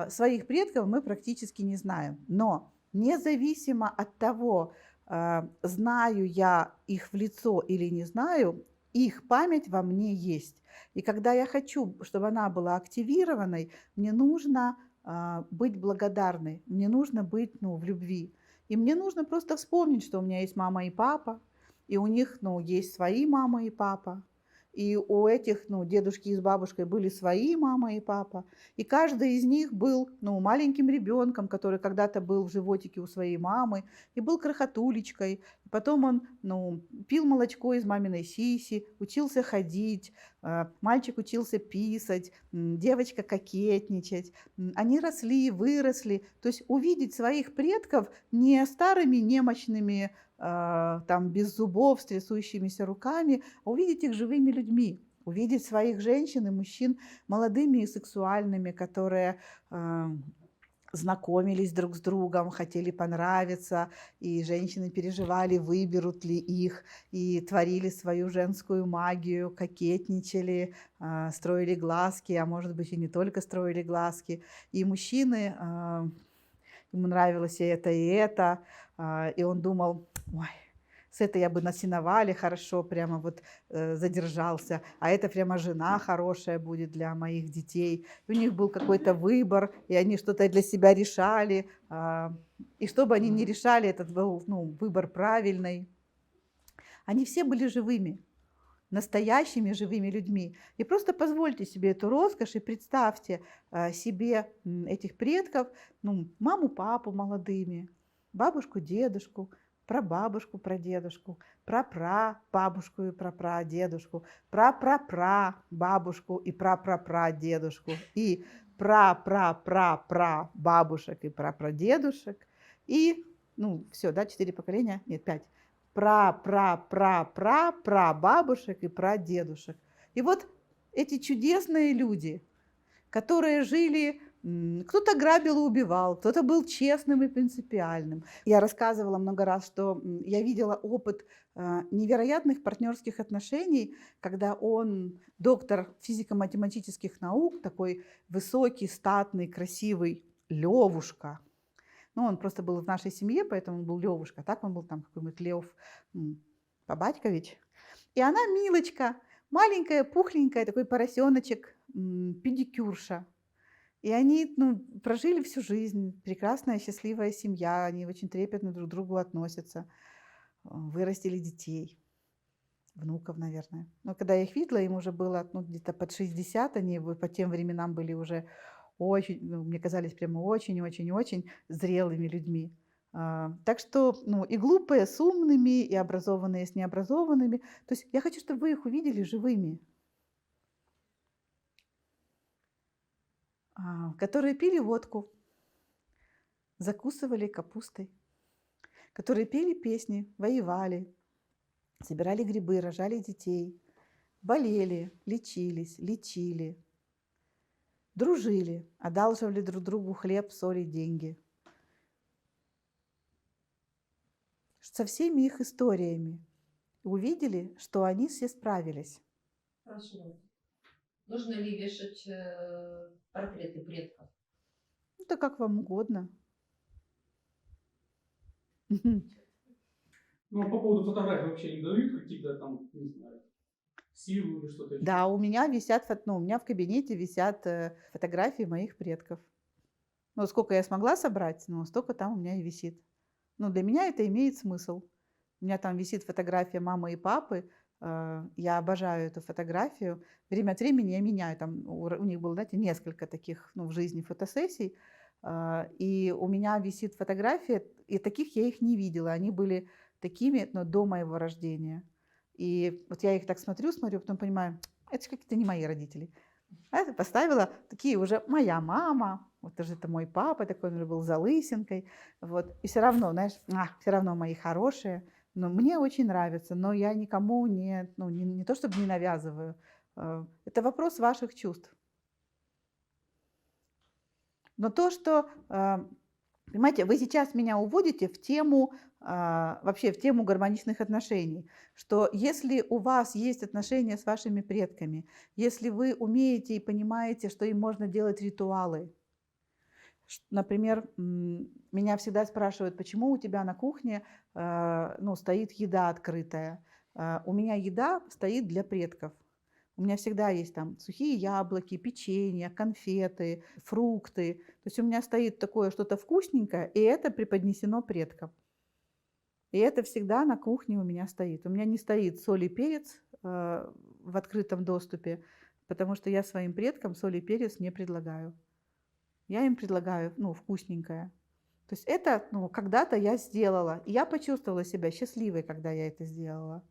S1: своих предков мы практически не знаем. Но независимо от того, знаю я их в лицо или не знаю, их память во мне есть. И когда я хочу, чтобы она была активированной, мне нужно быть благодарной, мне нужно быть в любви. И мне нужно просто вспомнить, что у меня есть мама и папа, и у них есть свои мама и папа. И у этих дедушки с бабушкой были свои мама и папа. И каждый из них был маленьким ребенком, который когда-то был в животике у своей мамы, и был крохотулечкой. Потом он пил молочко из маминой сиси, учился ходить, мальчик учился писать, девочка кокетничать. Они росли, выросли. То есть увидеть своих предков не старыми, немощными, там, без зубов, с трясущимися руками, а увидеть их живыми людьми, увидеть своих женщин и мужчин молодыми и сексуальными, которые знакомились друг с другом, хотели понравиться, и женщины переживали, выберут ли их, и творили свою женскую магию, кокетничали, строили глазки, а может быть и не только строили глазки. И мужчины, ему нравилось и это, и он думал, ой, с этой я бы на сеновале хорошо прямо задержался, а это прямо жена хорошая будет для моих детей. И у них был какой-то выбор, и они что-то для себя решали. И что бы они ни решали, этот был выбор правильный. Они все были живыми, настоящими живыми людьми. И просто позвольте себе эту роскошь и представьте себе этих предков, маму, папу молодыми, бабушку, дедушку, прабабушку, прадедушку, прапрабабушку и прапрадедушку, прапрапрабабушку и прапрапрадедушку, и прапрапрапрабабушек и прапрадедушек, и, все, 4 поколения, нет, 5, прапрапрапрабабушек и прадедушек. И вот эти чудесные люди, которые жили, кто-то грабил и убивал, кто-то был честным и принципиальным. Я рассказывала много раз, что я видела опыт невероятных партнерских отношений, когда он доктор физико-математических наук, такой высокий, статный, красивый Левушка. Он просто был в нашей семье, поэтому он был Левушка, так он был там какой-нибудь Лев Побатькович. И она Милочка, маленькая, пухленькая, такой поросеночек, педикюрша. И они прожили всю жизнь, прекрасная, счастливая семья, они очень трепетно друг к другу относятся, вырастили детей, внуков, наверное. Но когда я их видела, им уже было где-то под 60, они по тем временам были уже очень, мне казались прямо очень-очень-очень зрелыми людьми. Так что и глупые с умными, и образованные с необразованными. То есть я хочу, чтобы вы их увидели живыми. Которые пили водку, закусывали капустой, которые пели песни, воевали, собирали грибы, рожали детей, болели, лечились, лечили, дружили, одалживали друг другу хлеб, соль и деньги. Со всеми их историями увидели, что они все справились.
S5: Хорошо. Нужно ли вешать портреты предков?
S1: Это как вам угодно.
S4: А по поводу фотографий вообще не дают какие-то там, не знаю, силу или что-то еще?
S1: Да, у меня висят, у меня в кабинете висят фотографии моих предков. Сколько я смогла собрать, столько там у меня и висит. Для меня это имеет смысл. У меня там висит фотография мамы и папы. Я обожаю эту фотографию. Время от времени я меняю. Там у них было, несколько таких в жизни фотосессий. И у меня висит фотография, и таких я их не видела. Они были такими, до моего рождения. И вот я их так смотрю, потом понимаю, это же какие-то не мои родители. А это поставила такие уже моя мама, вот тоже это мой папа, такой он уже был за лысинкой. Вот. И все равно, знаешь, все равно мои хорошие. Но мне очень нравится, но я никому не, ну, не то чтобы не навязываю. Это вопрос ваших чувств. Но то, что, понимаете, вы сейчас меня уводите в тему, вообще в тему гармоничных отношений, что если у вас есть отношения с вашими предками, если вы умеете и понимаете, что им можно делать ритуалы, например, меня всегда спрашивают, почему у тебя на кухне ну, стоит еда открытая. У меня еда стоит для предков. У меня всегда есть там сухие яблоки, печенье, конфеты, фрукты. То есть у меня стоит такое что-то вкусненькое, и это преподнесено предкам. И это всегда на кухне у меня стоит. У меня не стоит соль и перец в открытом доступе, потому что я своим предкам соль и перец не предлагаю. Я им предлагаю, ну, вкусненькое. То есть это, ну, когда-то я сделала. И я почувствовала себя счастливой, когда я это сделала.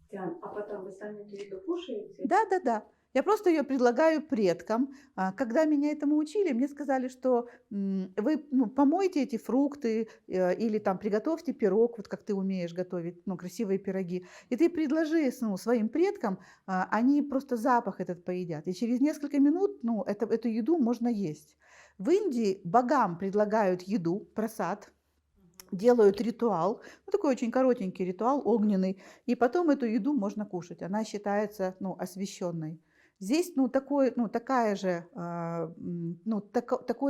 S5: Диан, а потом вы сами эту еду кушаете?
S1: Да. Я просто ее предлагаю предкам. Когда меня этому учили, мне сказали, что вы помойте эти фрукты или там приготовьте пирог, вот как ты умеешь готовить, ну, красивые пироги. И ты предложи, ну, своим предкам, они просто запах этот поедят. И через несколько минут, ну, эту еду можно есть. В Индии богам предлагают еду, прасад, делают ритуал, ну, такой очень коротенький ритуал, огненный, и потом эту еду можно кушать. Она считается, ну, освященной. Здесь, ну, такой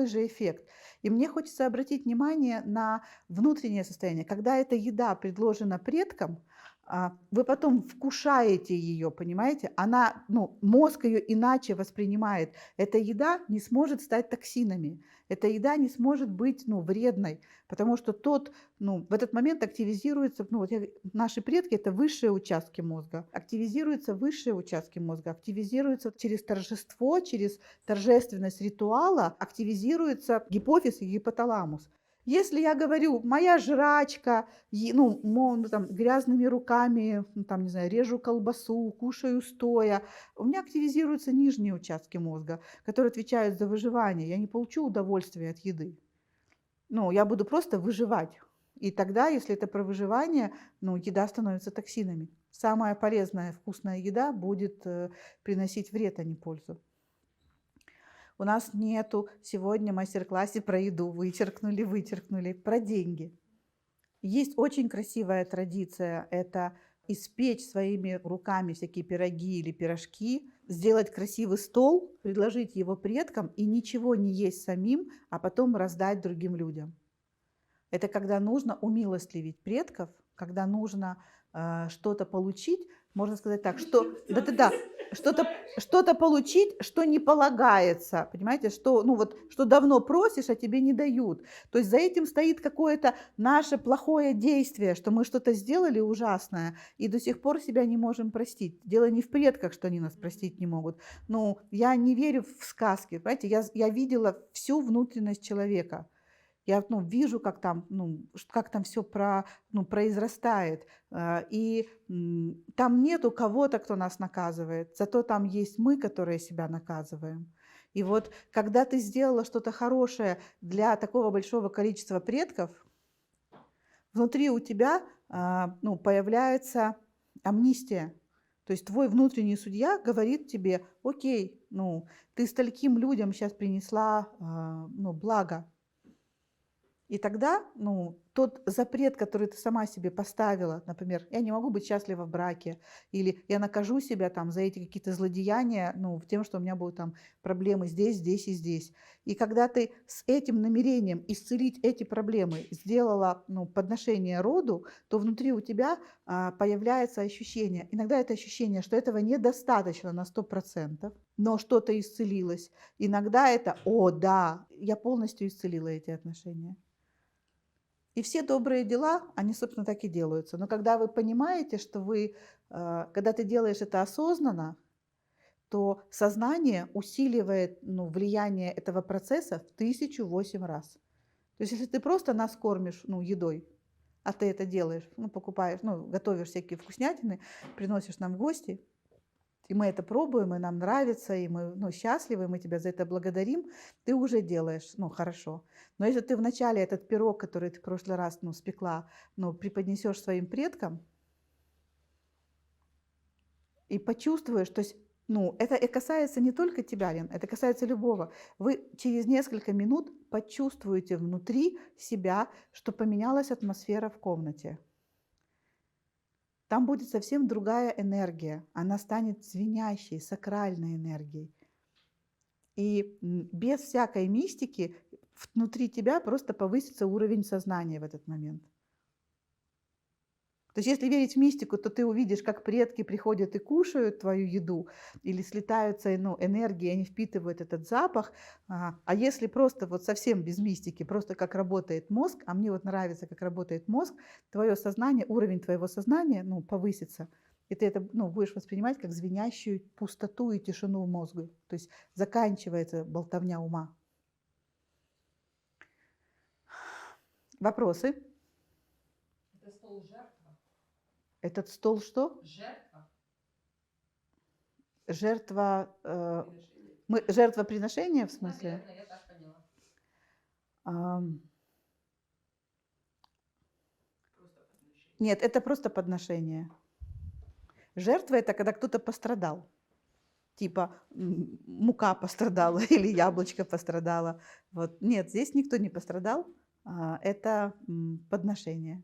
S1: же эффект. И мне хочется обратить внимание на внутреннее состояние. Когда эта еда предложена предкам, вы потом вкушаете ее, понимаете? Она, ну, мозг ее иначе воспринимает. Эта еда не сможет стать токсинами. Эта еда не сможет быть, ну, вредной, потому что в этот момент активизируется, ну, наши предки – это высшие участки мозга. Активизируются высшие участки мозга, активизируются через торжество, через торжественность ритуала, активизируется гипофиз и гипоталамус. Если я говорю, моя жрачка, там, грязными руками, там, не знаю, режу колбасу, кушаю стоя, у меня активизируются нижние участки мозга, которые отвечают за выживание. Я не получу удовольствия от еды. Я буду просто выживать. И тогда, если это про выживание, еда становится токсинами. Самая полезная, вкусная еда будет приносить вред, а не пользу. У нас нету сегодня в мастер-классе про еду, вычеркнули, про деньги. Есть очень красивая традиция, это испечь своими руками всякие пироги или пирожки, сделать красивый стол, предложить его предкам и ничего не есть самим, а потом раздать другим людям. Это когда нужно умилостливить предков, когда нужно что-то получить, можно сказать так, что что-то получить, что не полагается, понимаете, что давно просишь, а тебе не дают. То есть за этим стоит какое-то наше плохое действие, что мы что-то сделали ужасное и до сих пор себя не можем простить. Дело не в предках, что они нас простить не могут. Я не верю в сказки, понимаете, я видела всю внутренность человека. Я вижу, как там все произрастает. И там нету кого-то, кто нас наказывает. Зато там есть мы, которые себя наказываем. И вот когда ты сделала что-то хорошее для такого большого количества предков, внутри у тебя появляется амнистия. То есть твой внутренний судья говорит тебе: окей, ты стольким людям сейчас принесла благо. И тогда тот запрет, который ты сама себе поставила, например, я не могу быть счастлива в браке, или я накажу себя там за эти какие-то злодеяния, в тем, что у меня будут там проблемы здесь, здесь и здесь. И когда ты с этим намерением исцелить эти проблемы сделала подношение роду, то внутри у тебя появляется ощущение, иногда это ощущение, что этого недостаточно на 100%, но что-то исцелилось. Иногда это: о, да, я полностью исцелила эти отношения. И все добрые дела, они, собственно, так и делаются. Но когда вы понимаете, что когда ты делаешь это осознанно, то сознание усиливает влияние этого процесса в 1008 раз. То есть если ты просто нас кормишь едой, а ты это делаешь, покупаешь, готовишь всякие вкуснятины, приносишь нам в гости, и мы это пробуем, и нам нравится, и мы, ну, счастливы, и мы тебя за это благодарим, ты уже делаешь, ну, хорошо. Но если ты вначале этот пирог, который ты в прошлый раз, ну, спекла, ну, преподнесешь своим предкам и почувствуешь, то есть, ну, это и касается не только тебя, Лен, это касается любого. Вы через несколько минут почувствуете внутри себя, что поменялась атмосфера в комнате. Там будет совсем другая энергия. Она станет звенящей, сакральной энергией. И без всякой мистики внутри тебя просто повысится уровень сознания в этот момент. То есть если верить в мистику, то ты увидишь, как предки приходят и кушают твою еду, или слетаются, ну, энергии, они впитывают этот запах. А если просто вот совсем без мистики, просто как работает мозг, а мне вот нравится, как работает мозг, твое сознание, уровень твоего сознания, ну, повысится. И ты это, ну, будешь воспринимать как звенящую пустоту и тишину в мозгу. То есть заканчивается болтовня ума. Вопросы?
S6: Это стол жертва.
S1: Этот стол что?
S6: Жертва.
S1: Жертва...
S5: Приношение.
S1: Жертвоприношение, в смысле?
S6: Наверное, я так поняла.
S5: Просто подношение.
S1: Нет, это просто подношение. Жертва – это когда кто-то пострадал. Типа мука пострадала или яблочко пострадало. Вот. Нет, здесь никто не пострадал. Это подношение.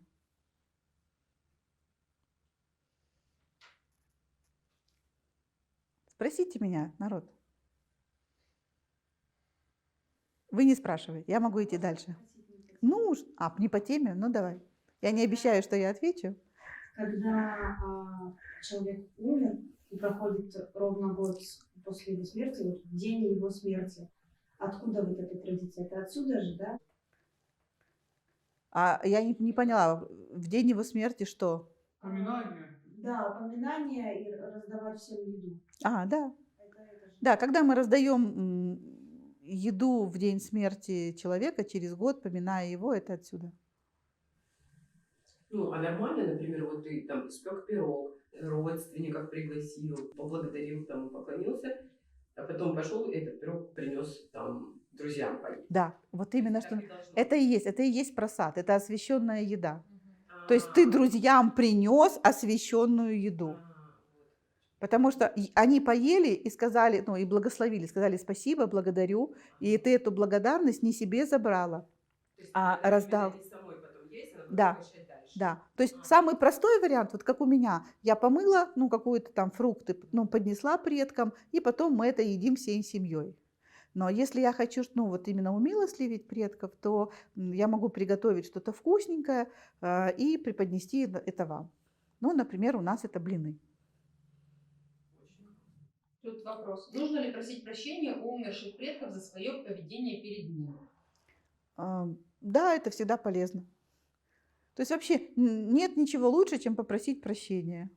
S1: Спросите меня, народ. Вы не спрашиваете, я могу идти дальше. Ну, не по теме, ну давай. Я не обещаю, что я отвечу.
S7: Когда человек умер и проходит ровно год после его смерти, вот в день его смерти, откуда вот эта традиция? Это отсюда же, да?
S1: Я не поняла, в день его смерти что?
S4: Поминание.
S7: Да, поминание и раздавать всем еду.
S1: Да.
S7: Это же.
S1: Да, когда мы раздаем еду в день смерти человека, через год, поминая его, это отсюда.
S5: Ну, а нормально, например, вот ты там испек пирог, родственников пригласил, поблагодарил, там, поклонился, а потом пошел и этот пирог принес там друзьям поесть.
S1: Да, вот именно
S5: Так
S1: что.
S5: и должно
S1: Это и есть просад, это освященная еда.
S5: быть.
S1: То есть ты друзьям принес освященную еду.
S5: Вот.
S1: Потому что они поели и сказали, ну и благословили, сказали спасибо, благодарю, и ты эту благодарность не себе забрала.
S5: То есть
S1: А
S5: надо
S1: раздал.
S5: именно не самой потом есть, а надо
S1: Да.
S5: приглашать дальше.
S1: Да, то есть самый простой вариант, вот как у меня, я помыла, ну, какую-то там фрукты, ну, поднесла предкам, и потом мы это едим всей семьей. Но если я хочу, ну, вот именно умилостливить предков, то я могу приготовить что-то вкусненькое и преподнести это вам. Ну, например, у нас это блины.
S6: Тут вопрос. Нужно ли просить прощения у умерших предков за свое поведение перед ними?
S1: Да, это всегда полезно. То есть вообще нет ничего лучше, чем попросить прощения.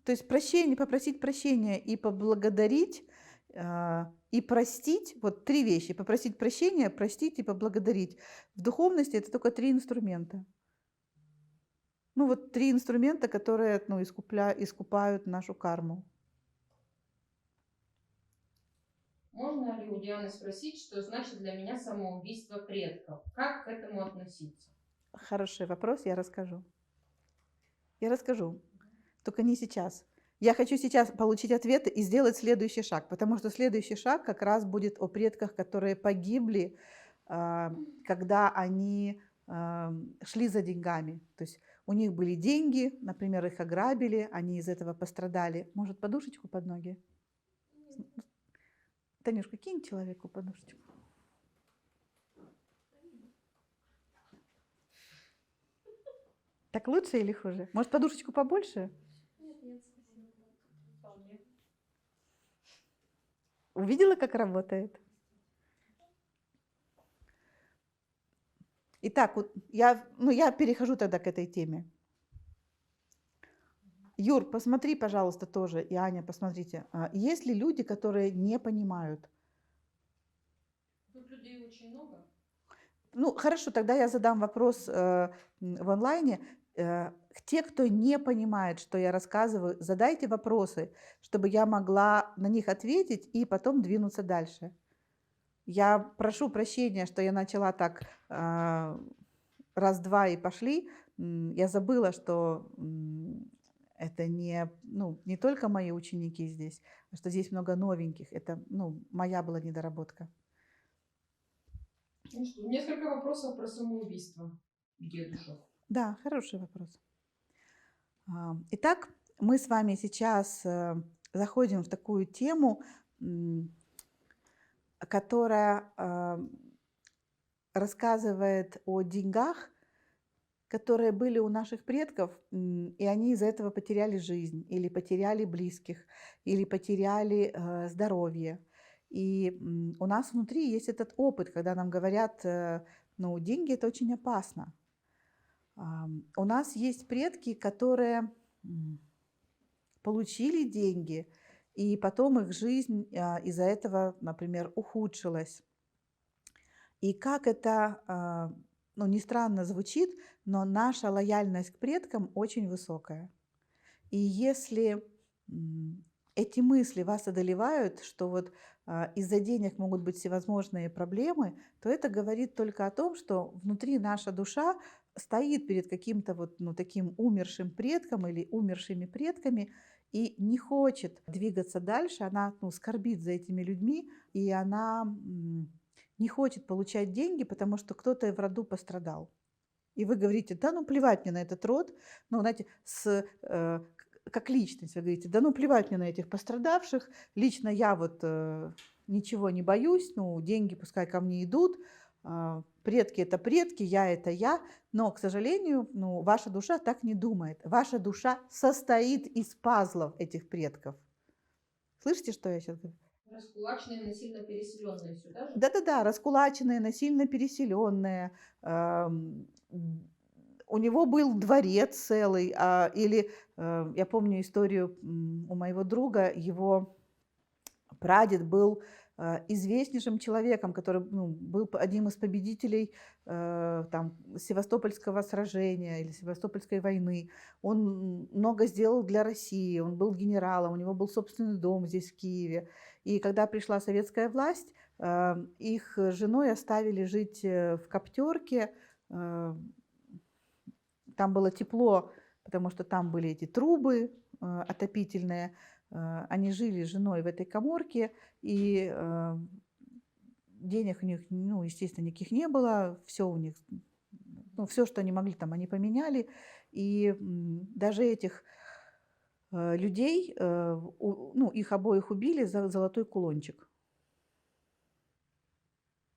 S1: То есть попросить прощения и поблагодарить, и простить, вот три вещи. Попросить прощения, простить и поблагодарить. В духовности это только три инструмента. Ну вот три инструмента, которые, ну, искупают нашу карму.
S6: Можно ли у Дианы спросить, что значит для меня самоубийство предков? Как к этому относиться?
S1: Хороший вопрос, я расскажу. Только не сейчас. Я хочу сейчас получить ответы и сделать следующий шаг, потому что следующий шаг как раз будет о предках, которые погибли, когда они шли за деньгами. То есть у них были деньги, например, их ограбили, они из этого пострадали. Может, подушечку под ноги? Танюшка, кинь человеку подушечку. Так лучше или хуже? Может, подушечку побольше?
S3: Нет, спасибо.
S1: Увидела, как работает? Итак, вот я перехожу тогда к этой теме. Юр, посмотри, пожалуйста, тоже, и Аня, посмотрите. Есть ли люди, которые не понимают?
S6: Тут людей очень много.
S1: Ну, хорошо, тогда я задам вопрос в онлайне. Те, кто не понимает, что я рассказываю, задайте вопросы, чтобы я могла на них ответить и потом двинуться дальше. Я прошу прощения, что я начала так раз-два и пошли. Я забыла, что это не только мои ученики здесь, а что здесь много новеньких. Это моя была недоработка.
S6: Ну что, несколько вопросов про самоубийство дедушек.
S1: Да, хороший вопрос. Итак, мы с вами сейчас заходим в такую тему, которая рассказывает о деньгах, которые были у наших предков, и они из-за этого потеряли жизнь, или потеряли близких, или потеряли здоровье. И у нас внутри есть этот опыт, когда нам говорят, деньги – это очень опасно. У нас есть предки, которые получили деньги, и потом их жизнь из-за этого, например, ухудшилась. И как это, не странно звучит, но наша лояльность к предкам очень высокая. И если эти мысли вас одолевают, что вот из-за денег могут быть всевозможные проблемы, то это говорит только о том, что внутри наша душа стоит перед каким-то таким умершим предком или умершими предками и не хочет двигаться дальше, она скорбит за этими людьми, и она не хочет получать деньги, потому что кто-то в роду пострадал. И вы говорите, плевать мне на этот род, знаете, как личность вы говорите, плевать мне на этих пострадавших, лично я ничего не боюсь, деньги пускай ко мне идут, предки – это предки, я – это я, но, к сожалению, ваша душа так не думает. Ваша душа состоит из пазлов этих предков. Слышите, что я сейчас говорю?
S6: Раскулаченные, насильно переселенные сюда же?
S1: Да-да-да, раскулаченные, насильно переселенные. У него был дворец целый, или я помню историю у моего друга, его прадед был известнейшим человеком, который был одним из победителей Севастопольского сражения или Севастопольской войны. Он много сделал для России, он был генералом, у него был собственный дом здесь, в Киеве. И когда пришла советская власть, их с женой оставили жить в коптерке. Там было тепло, потому что там были эти трубы отопительные. Они жили с женой в этой каморке, и денег у них, естественно, никаких не было. Все у них, все, что они могли, там они поменяли. И даже этих людей, их обоих убили за золотой кулончик.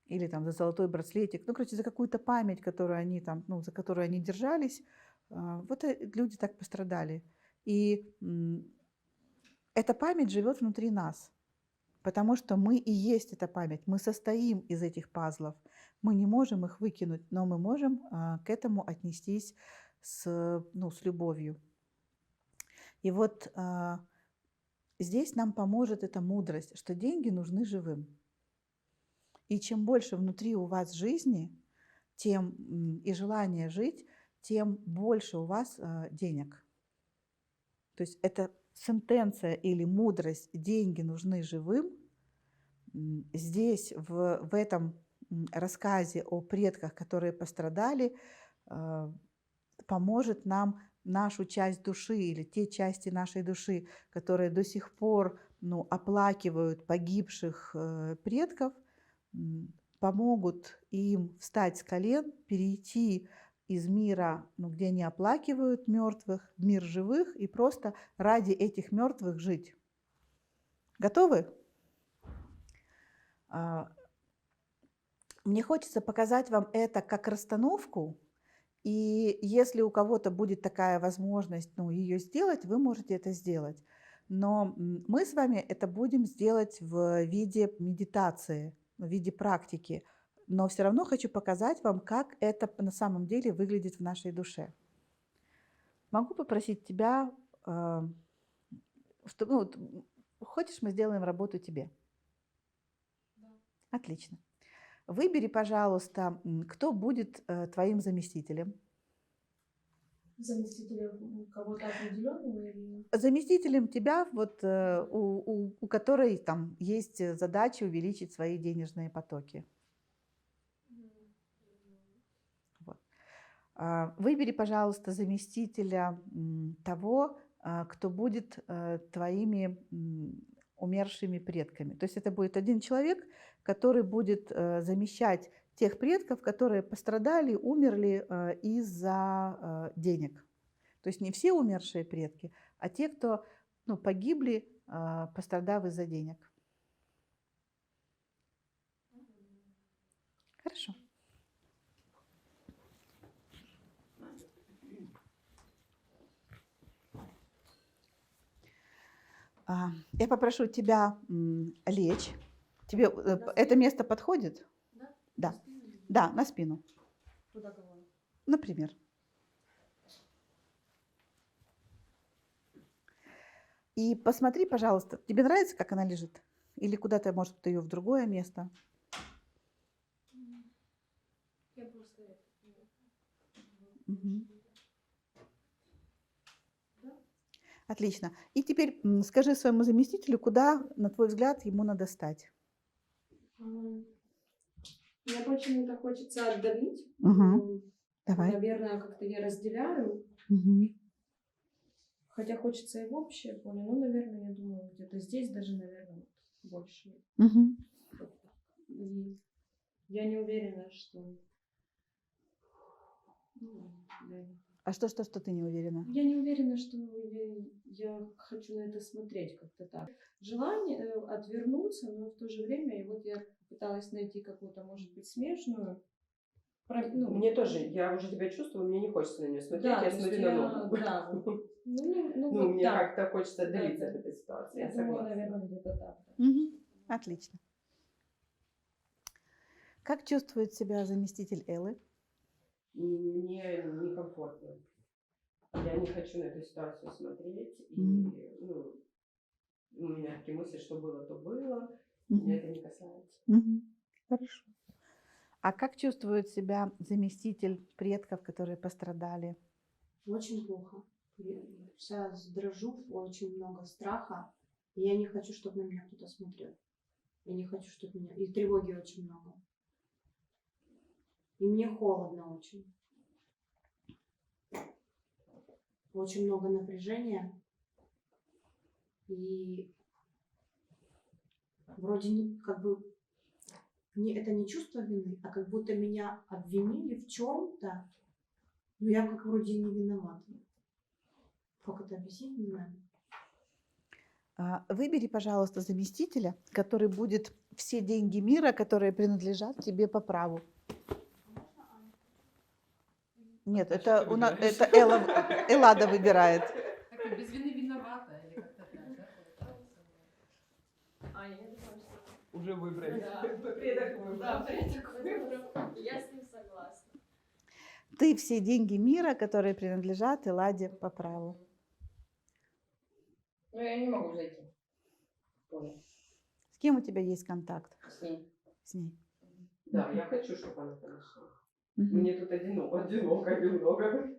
S1: Или за золотой браслетик. За какую-то память, которую они за которую они держались. Люди так пострадали. И эта память живет внутри нас, потому что мы и есть эта память. Мы состоим из этих пазлов. Мы не можем их выкинуть, но мы можем к этому отнестись с любовью. И здесь нам поможет эта мудрость, что деньги нужны живым. И чем больше внутри у вас жизни, тем и желание жить, тем больше у вас денег. То есть это сентенция или мудрость «деньги нужны живым» здесь, в этом рассказе о предках, которые пострадали, поможет нам нашу часть души или те части нашей души, которые до сих пор оплакивают погибших предков, помогут им встать с колен, перейти из мира, где они оплакивают мертвых, в мир живых и просто ради этих мертвых жить. Готовы? Мне хочется показать вам это как расстановку, и если у кого-то будет такая возможность, ее сделать, вы можете это сделать. Но мы с вами это будем сделать в виде медитации, в виде практики. Но все равно хочу показать вам, как это на самом деле выглядит в нашей душе. Могу попросить тебя, хочешь, мы сделаем работу тебе?
S6: Да.
S1: Отлично. Выбери, пожалуйста, кто будет твоим заместителем.
S2: Заместителя кого-то определенного или...
S1: Заместителем тебя, вот, у которой там есть задача увеличить свои денежные потоки. Вот. Выбери, пожалуйста, заместителя того, кто будет твоими умершими предками. То есть это будет один человек, который будет замещать тех предков, которые пострадали, умерли из-за денег. То есть не все умершие предки, а те, кто погибли, пострадав из-за денег. Хорошо. Я попрошу тебя лечь. Тебе это место подходит? Да. Да, на спину.
S2: Куда кого?
S1: Например. И посмотри, пожалуйста, тебе нравится, как она лежит? Или куда-то, может, ты ее в другое место?
S2: Я просто...
S1: Мгм. Отлично. И теперь скажи своему заместителю, куда, на твой взгляд, ему надо стать.
S2: Мне почему-то хочется отдалить.
S1: Угу. Давай.
S2: Наверное, как-то я разделяю.
S1: Угу.
S2: Хотя хочется и в общее поле. Ну, наверное, я думаю, где-то здесь даже, наверное, больше.
S1: Угу.
S2: И я не уверена, что...
S1: А что ты не уверена?
S2: Я не уверена, что я хочу на это смотреть как-то так. Желание отвернуться, но в то же время, и вот я пыталась найти какую-то, может быть, смежную.
S5: Мне тоже, я уже тебя чувствую, мне не хочется на нее смотреть,
S2: Да,
S5: я
S2: то есть
S5: смотрю на ногу.
S2: да, вот. Ну,
S5: Ну,
S2: вот
S5: мне
S2: так.
S5: как-то хочется отдалиться
S2: Да,
S5: от этой ситуации,
S2: Я
S5: я
S2: думаю,
S5: согласна.
S2: наверное, где-то так.
S1: Угу. Отлично. Как чувствует себя заместитель Эллы?
S5: Мне некомфортно. Я не хочу на эту ситуацию смотреть. И у меня такие мысли, что было, то было. Меня это не касается.
S1: Хорошо. А как чувствует себя заместитель предков, которые пострадали?
S7: Очень плохо. Я вся дрожу, очень много страха. И я не хочу, чтобы на меня кто-то смотрел. Я не хочу, чтобы меня... И тревоги очень много. И мне холодно очень. Очень много напряжения. И вроде как бы это не чувство вины, а как будто меня обвинили в чем-то, но я как вроде не виновата. Как это объяснить, не знаю.
S1: Выбери, пожалуйста, заместителя, который будет все деньги мира, которые принадлежат тебе по праву. Нет, это Эллада выбирает.
S6: Как без вины виновата или как-то так, да?
S2: А, я не знаю, что...
S5: Уже выбрали.
S2: Да.
S5: Предок выбрал.
S2: Да, предок выбрал. Я с ним согласна.
S1: Ты все деньги мира, которые принадлежат Элладе по праву.
S6: Ну, я не могу зайти. Понял.
S1: С кем у тебя есть контакт?
S6: С ней.
S1: С ней.
S5: Да, я хочу, чтобы она подошла.
S1: Мгм.
S5: Мне тут одиноко немного.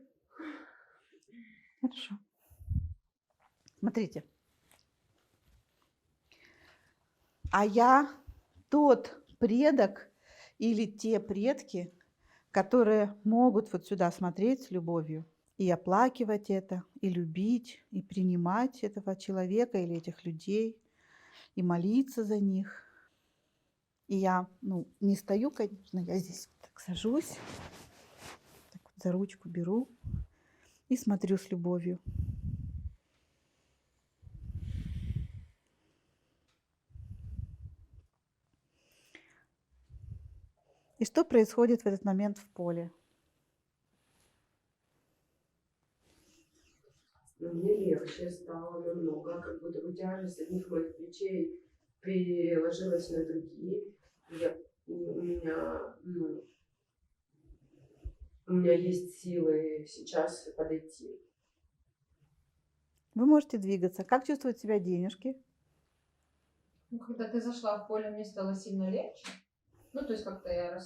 S1: Хорошо. Смотрите. А я тот предок или те предки, которые могут вот сюда смотреть с любовью и оплакивать это, и любить, и принимать этого человека или этих людей, и молиться за них. И я, не стою, конечно, я здесь вот так сажусь, так вот за ручку беру и смотрю с любовью. И что происходит в этот момент в поле?
S5: Мне легче стало намного, как будто бы тяжесть одних моих плечей переложилась на другие. У меня есть силы сейчас подойти.
S1: Вы можете двигаться. Как чувствуют себя денежки?
S6: Ну, когда ты зашла в поле, мне стало сильно легче. Ну, то есть как-то я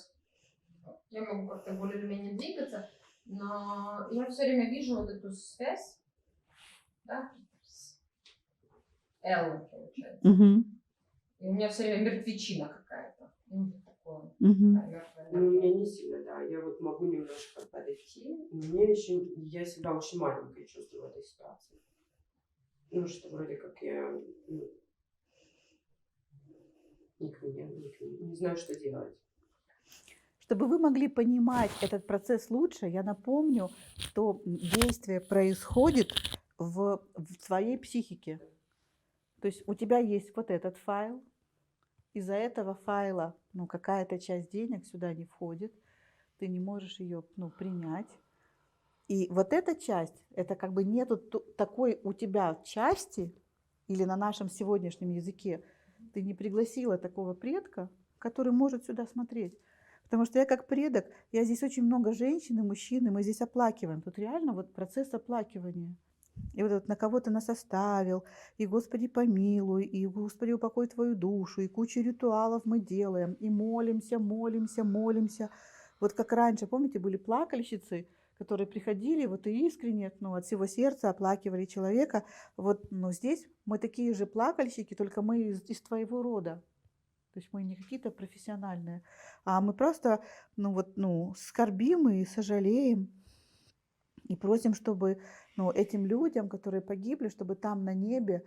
S6: могу как-то более или менее двигаться. Но я все время вижу вот эту связь, да, с Эллой, получается. И у меня все время мертвечина какая-то. Ну, такое, такая мертвая
S5: Ну, у
S6: энергия.
S5: меня не сильно, да. Я вот могу немножко подойти. Мне еще, я себя очень маленькой чувствую в этой ситуации. Ну, что вроде как я не к ней, не знаю, что делать.
S1: Чтобы вы могли понимать этот процесс лучше, я напомню, что действие происходит в своей психике. То есть у тебя есть вот этот файл, из-за этого файла какая-то часть денег сюда не входит, ты не можешь ее принять. И вот эта часть, это как бы нету такой у тебя части, или на нашем сегодняшнем языке, ты не пригласила такого предка, который может сюда смотреть. Потому что я как предок, я здесь очень много женщин и мужчин, и мы здесь оплакиваем. Тут реально вот процесс оплакивания. И вот этот, на кого ты нас оставил, и Господи помилуй, и Господи упокой твою душу, и кучу ритуалов мы делаем, и молимся, молимся, молимся. Вот как раньше, помните, были плакальщицы, которые приходили вот и искренне, от всего сердца оплакивали человека. Вот, здесь мы такие же плакальщики, только мы из твоего рода. То есть мы не какие-то профессиональные, а мы просто, скорбим и сожалеем. И просим, чтобы этим людям, которые погибли, чтобы там на небе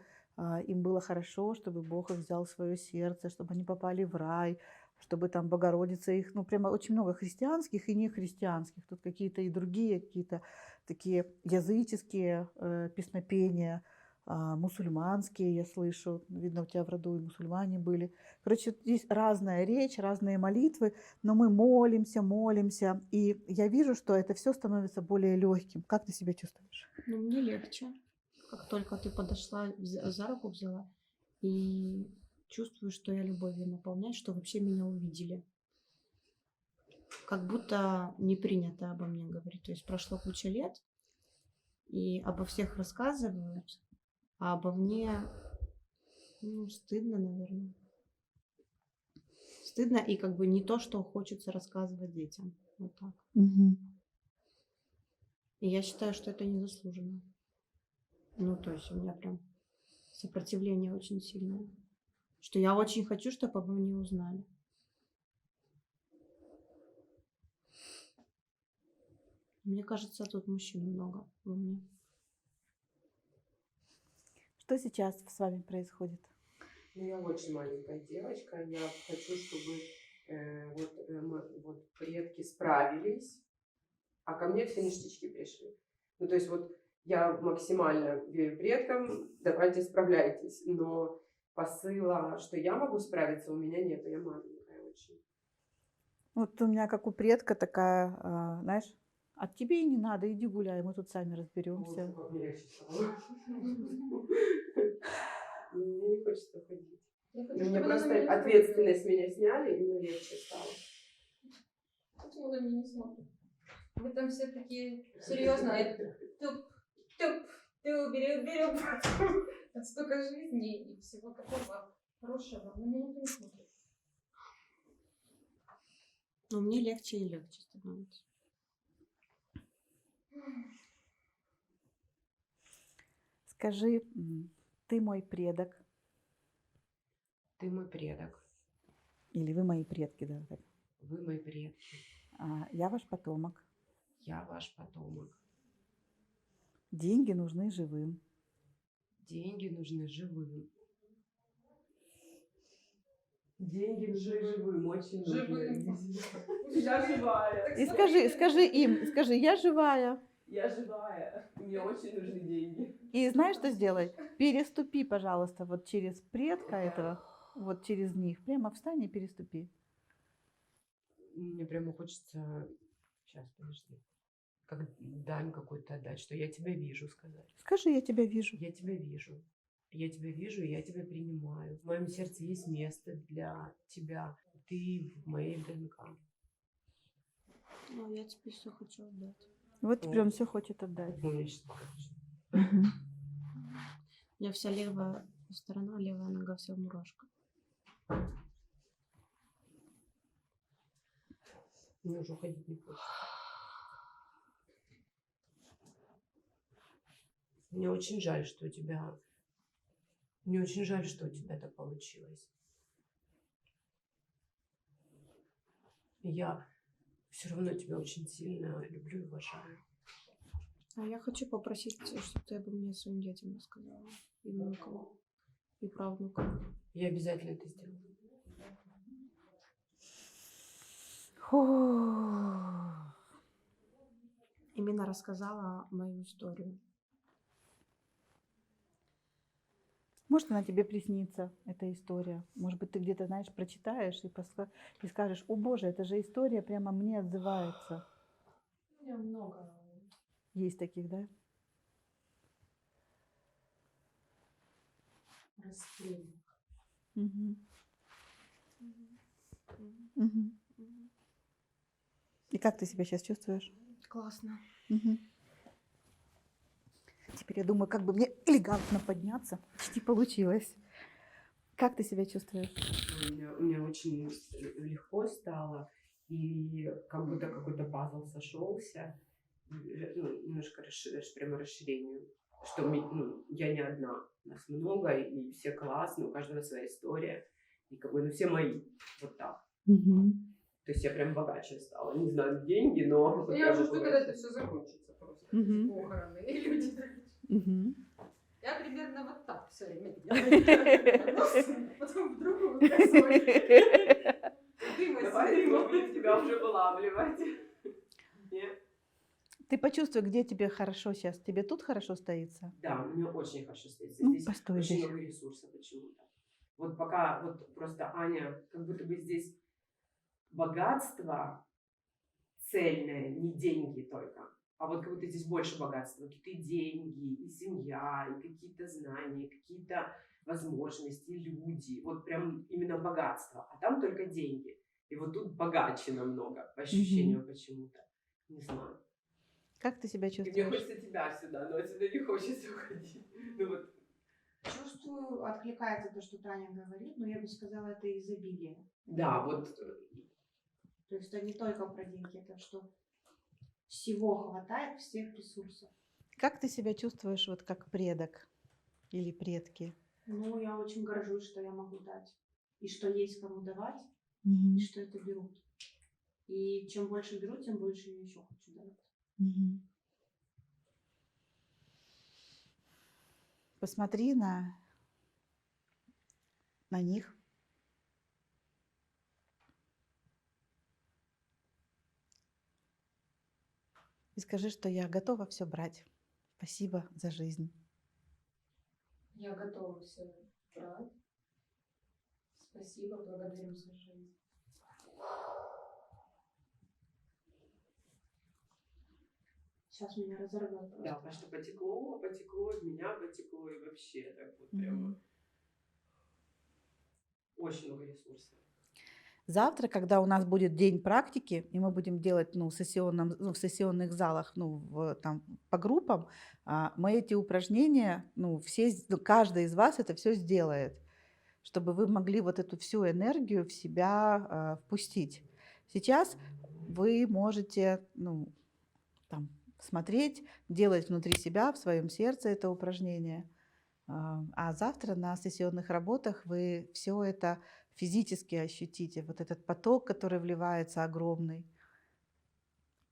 S1: им было хорошо, чтобы Бог их взял в свое сердце, чтобы они попали в рай, чтобы там Богородица их, прямо очень много христианских и нехристианских. Тут какие-то и другие, какие-то такие языческие песнопения, мусульманские, я слышу. Видно, у тебя в роду и мусульмане были. Короче, здесь разная речь, разные молитвы, но мы молимся, молимся. И я вижу, что это все становится более легким. Как ты себя чувствуешь?
S7: Ну, мне легче. Как только ты подошла, за руку взяла, и чувствую, что я любовью наполняю, что вообще меня увидели. Как будто не принято обо мне говорить. То есть прошло куча лет, и обо всех рассказывают, а обо мне, стыдно, наверное. Стыдно и как бы не то, что хочется рассказывать детям. Вот так. И я считаю, что это незаслуженно. То есть у меня прям сопротивление очень сильное. Что я очень хочу, чтобы обо мне узнали. Мне кажется, тут мужчин много во мне.
S1: Что сейчас с вами происходит?
S5: Я очень маленькая девочка. Я хочу, чтобы вот предки справились, а ко мне все ништячки пришли. То есть вот я максимально верю предкам, давайте справляйтесь. Но посыла, что я могу справиться, у меня нет, я маленькая очень.
S1: Вот у меня, как у предка, такая, знаешь, а тебе и не надо, иди гуляй, мы тут сами разберемся.
S5: Вот, как мне легче стало. Мне не хочется ходить. Мне просто ответственность меня сняли, и мне легче стало.
S6: Почему на меня не смотрят? Вы там все такие серьезные. Берем. От столько жизни и всего такого хорошего. На меня никто не смотрит.
S7: Но мне легче и легче становится.
S1: Скажи, ты мой предок?
S5: Ты мой предок.
S1: Или вы мои предки, да? Так.
S5: Вы мои предки.
S1: Я ваш потомок.
S5: Я ваш потомок.
S1: Деньги нужны живым.
S5: Деньги нужны живым. Деньги нужны живым, очень
S6: Живым.
S5: Я живая.
S1: И скажи им, я живая.
S5: Я живая. Мне очень нужны деньги.
S1: И знаешь, что сделай? Переступи, пожалуйста, вот через предка этого, вот через них. Прямо встань и переступи.
S5: Мне прямо хочется... Сейчас, подожди. Как дань какую-то отдать, что я тебя вижу, сказать.
S1: Скажи, я тебя вижу.
S5: Я тебя вижу. Я тебя вижу, и я тебя принимаю. В моем сердце есть место для тебя. Ты в моей ДНК.
S7: Я тебе все хочу отдать.
S1: Вот тебе он все хочет отдать.
S5: Ну, мне сейчас покажешь.
S7: У меня вся левая сторона, левая нога вся в мурашках.
S5: Мне уже уходить не хочется. Мне очень жаль, что у тебя... Мне очень жаль, что у тебя так получилось. Я все равно тебя очень сильно люблю и уважаю.
S7: А я хочу попросить, чтобы ты обо мне своим детям рассказала. И внукам, и правнукам.
S5: Я обязательно это сделаю.
S7: Именно рассказала мою историю.
S1: Может, она тебе приснится, эта история. Может быть, ты где-то, знаешь, прочитаешь и скажешь: о боже, эта же история прямо мне отзывается.
S2: У меня много.
S1: Есть таких, да?
S2: Расстрельных.
S1: Мгм. Мгм. И как ты себя сейчас чувствуешь?
S7: Классно.
S1: Мгм. Теперь я думаю, как бы мне элегантно подняться. Почти получилось. Как ты себя чувствуешь?
S5: У меня очень легко стало, и как будто какой-то пазл сошелся, ну, немножко прямо расширение, что я не одна, нас много, и все классные, у каждого своя история, и как бы, все мои, вот так. То есть я прям богаче стала, не знаю, деньги, но... вот
S6: Я
S5: прям
S6: уже жду, когда
S5: богаче.
S6: это все закончится просто.
S1: Мгм.
S6: Похороны и люди.
S1: Мгм.
S6: Я примерно вот так все время делаю. Потом в другую косой. Дыма
S5: Давай мы
S6: сидим.
S5: будем тебя уже вылавливать. Нет?
S1: Ты почувствуй, где тебе хорошо сейчас. Тебе тут хорошо стоится?
S5: Да, мне очень хорошо стоит.
S1: Ну,
S5: Здесь
S1: постой
S5: очень
S1: здесь.
S5: много ресурсов почему-то. Вот пока вот просто Аня, как будто бы здесь богатство цельное, не деньги только. А вот как будто здесь больше богатства. Какие-то деньги, и семья, и какие-то знания, какие-то возможности, люди. Вот прям именно богатство. А там только деньги. И вот тут богаче намного, по ощущению почему-то. Не знаю.
S1: Как ты себя
S5: И мне
S1: чувствуешь?
S5: хочется тебя сюда, но отсюда не хочется уходить. Ну вот.
S7: Чувствую, откликается то, что Таня говорит, но я бы сказала, это изобилие.
S5: Да, вот.
S7: То есть это не только про деньги, это что всего хватает, всех ресурсов.
S1: Как ты себя чувствуешь вот как предок или предки?
S7: Ну, я очень горжусь, что я могу дать. И что есть кому давать,
S1: Мгм.
S7: и что это берут. И чем больше беру, тем больше я еще хочу давать.
S1: Мгм. Посмотри на них. И скажи, что я готова все брать. Спасибо за жизнь.
S6: Я готова все брать. Спасибо, благодарю за жизнь.
S7: Сейчас меня разорвет просто.
S5: Да, потому что потекло, в меня потекло, и вообще так вот
S1: Мгм.
S5: прямо. Очень много ресурсов.
S1: Завтра, когда у нас будет день практики, и мы будем делать в сессионных залах, там, по группам, мы эти упражнения, каждый из вас это все сделает, чтобы вы могли вот эту всю энергию в себя впустить. Сейчас вы можете там, смотреть, делать внутри себя, в своем сердце это упражнение. А завтра на сессионных работах вы все это физически ощутите, вот этот поток, который вливается огромный.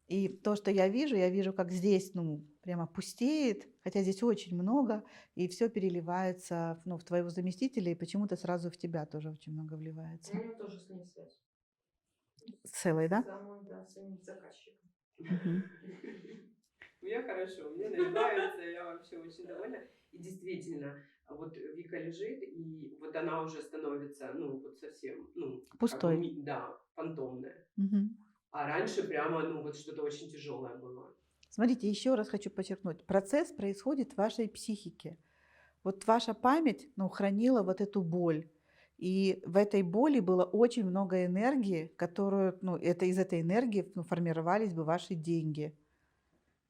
S1: И то, что я вижу, как здесь, прямо пустеет, хотя здесь очень много, и все переливается, в твоего заместителя, и почему-то сразу в тебя тоже очень много
S6: У
S1: вливается.
S6: меня тоже с ней связь.
S1: Целый, да?
S6: Самой, да, своим заказчиком.
S1: Мгм.
S5: Мне хорошо, мне нравится, я вообще очень довольна. И действительно, вот Вика лежит, и вот она уже становится, вот совсем,
S1: Пустой.
S5: да, фантомная.
S1: Мгм.
S5: А раньше прямо, вот что-то очень тяжелое было.
S1: Смотрите, еще раз хочу подчеркнуть, процесс происходит в вашей психике. Вот ваша память, хранила вот эту боль. И в этой боли было очень много энергии, которую, из этой энергии формировались бы ваши деньги.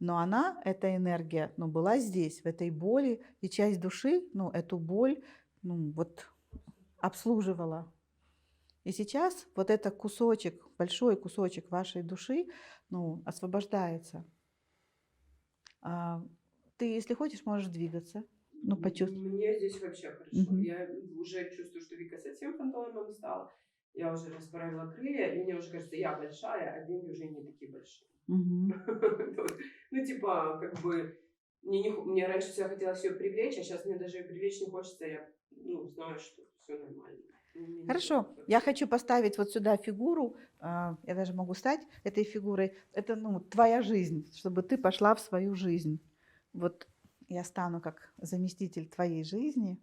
S1: Но эта энергия, была здесь, в этой боли, и часть души, эту боль, обслуживала. И сейчас вот этот кусочек, большой кусочек вашей души, освобождается. Ты, если хочешь, можешь двигаться. Ну, почувствуй.
S5: Мне здесь вообще хорошо.
S1: Мгм.
S5: Я уже чувствую, что Вика совсем фантомом стала. Я уже расправила крылья, и мне уже кажется, я большая, а деньги уже не такие большие.
S1: Мгм.
S5: Ну, типа, как бы, мне раньше всегда хотелось ее привлечь, а сейчас мне даже ее привлечь не хочется. Я, знаю, что все нормально. Мне не
S1: Хорошо,
S5: нужно
S1: я
S5: вообще.
S1: хочу поставить вот сюда фигуру, я даже могу стать этой фигурой. Это, твоя жизнь, чтобы ты пошла в свою жизнь. Вот я стану как заместитель твоей жизни.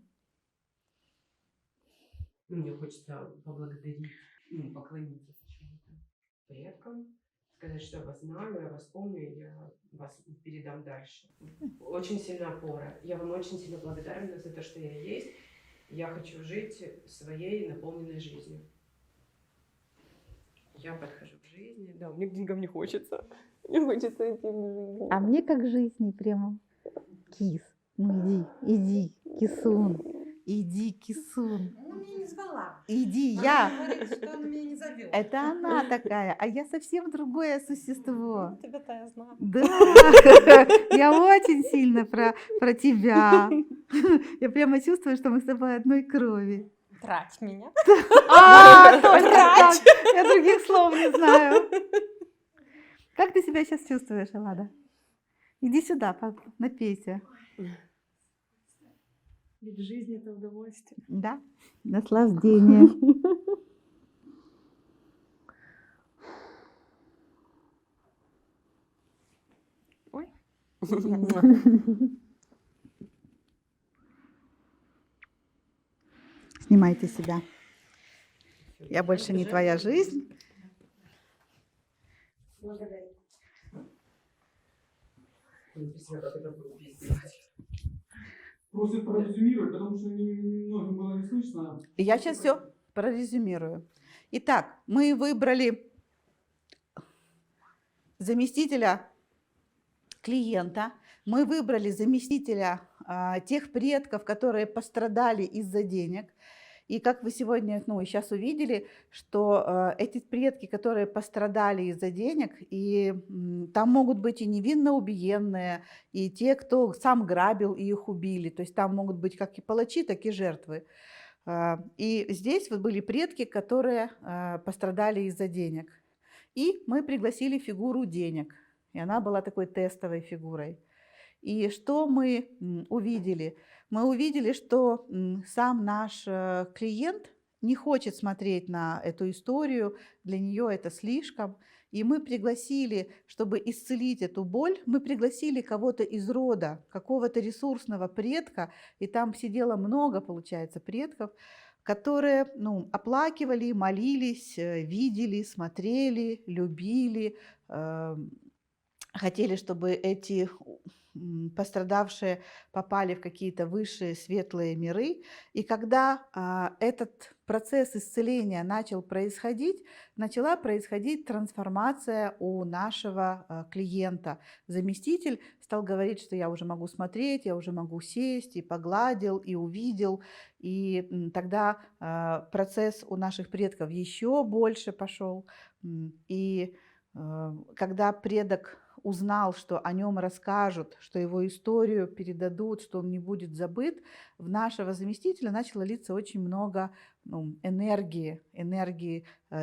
S5: Мне хочется поблагодарить, поклониться почему-то предкам, сказать, что я вас знаю, я вас помню, и я вас передам дальше. Очень сильная опора. Я вам очень сильно благодарна за то, что я есть. Я хочу жить своей наполненной жизнью. Я подхожу к жизни. Да, мне к деньгам не хочется. Мне хочется идти в жизнь.
S1: А мне как жизни прямо кис. Ну иди, кисун. Иди, кисун.
S6: Она меня не звала.
S1: Иди,
S6: Она
S1: я.
S6: говорит, что она меня не зовет.
S1: Это она такая, а я совсем другое существо.
S6: Тебя-то я знаю.
S1: Да, я очень сильно про тебя. Я прямо чувствую, что мы с тобой одной крови.
S6: Трать меня.
S1: Точно так. Я других слов не знаю. Как ты себя сейчас чувствуешь, Эллада? Иди сюда, напейся.
S7: Ведь жизнь — это удовольствие.
S1: Да, наслаждение.
S6: Ой.
S1: Снимайте себя. Я больше не твоя жизнь.
S4: Просят прорезюмировать, потому что многим было не слышно.
S1: И я сейчас все прорезюмирую. Итак, мы выбрали заместителя клиента, мы выбрали заместителя тех предков, которые пострадали из-за денег. И как вы сегодня, сейчас увидели, что эти предки, которые пострадали из-за денег, и там могут быть и невинно убиенные, и те, кто сам грабил и их убили. То есть там могут быть как и палачи, так и жертвы. И здесь вот были предки, которые пострадали из-за денег. И мы пригласили фигуру денег, и она была такой тестовой фигурой. И что мы увидели? Мы увидели, что сам наш клиент не хочет смотреть на эту историю, для нее это слишком. И мы пригласили, чтобы исцелить эту боль, мы пригласили кого-то из рода, какого-то ресурсного предка, и там сидело много, получается, предков, которые оплакивали, молились, видели, смотрели, любили, хотели, чтобы эти пострадавшие попали в какие-то высшие светлые миры. И когда этот процесс исцеления начал происходить, начала происходить трансформация у нашего клиента. Заместитель стал говорить, что я уже могу смотреть, я уже могу сесть, и погладил, и увидел. И тогда процесс у наших предков еще больше пошел. И когда предок узнал, что о нем расскажут, что его историю передадут, что он не будет забыт, в нашего заместителя начало литься очень много энергии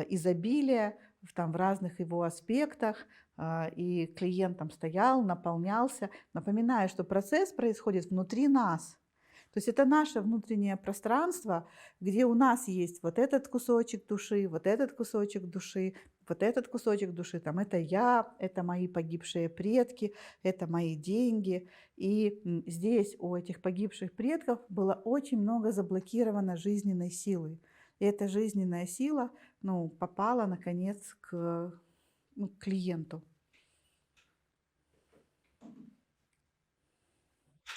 S1: изобилия в разных его аспектах, и клиент там стоял, наполнялся. Напоминаю, что процесс происходит внутри нас. То есть это наше внутреннее пространство, где у нас есть вот этот кусочек души, вот этот кусочек души, вот этот кусочек души, там это я, это мои погибшие предки, это мои деньги. И здесь у этих погибших предков было очень много заблокировано жизненной силы. И эта жизненная сила попала, наконец, к клиенту.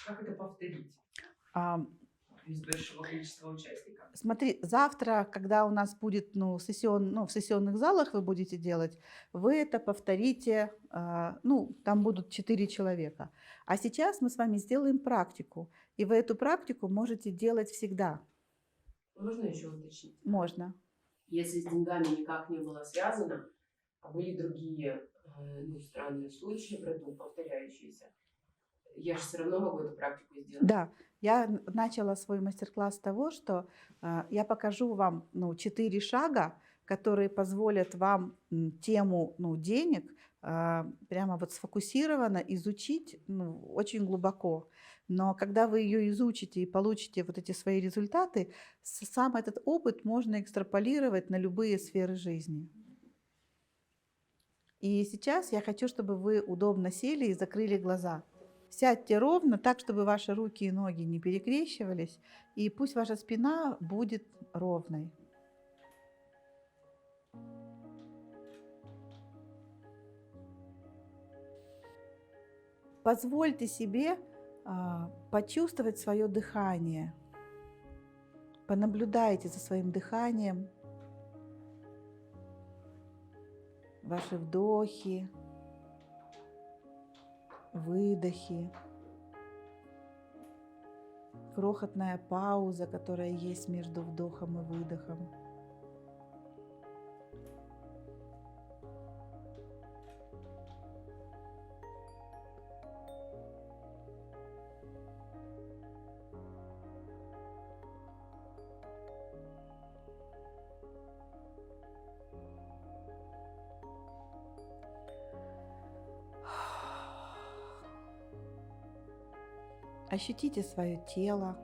S5: Как это повторить? Из большого количества участников.
S1: Смотри, завтра, когда у нас будет в сессионных залах вы будете делать, вы это повторите, там будут 4 человека. А сейчас мы с вами сделаем практику, и вы эту практику можете делать всегда.
S5: Можно еще уточнить?
S1: Можно.
S5: Если с деньгами никак не было связано, а были другие странные случаи в роду, повторяющиеся, я же все равно могу эту практику сделать.
S1: Да, я начала свой мастер-класс с того, что я покажу вам 4 шага, которые позволят вам тему денег прямо вот сфокусированно изучить очень глубоко. Но когда вы ее изучите и получите вот эти свои результаты, сам этот опыт можно экстраполировать на любые сферы жизни. И сейчас я хочу, чтобы вы удобно сели и закрыли глаза. Сядьте ровно, так, чтобы ваши руки и ноги не перекрещивались, и пусть ваша спина будет ровной. Позвольте себе почувствовать свое дыхание. Понаблюдайте за своим дыханием. Ваши вдохи, выдохи, крохотная пауза, которая есть между вдохом и выдохом. Ощутите свое тело.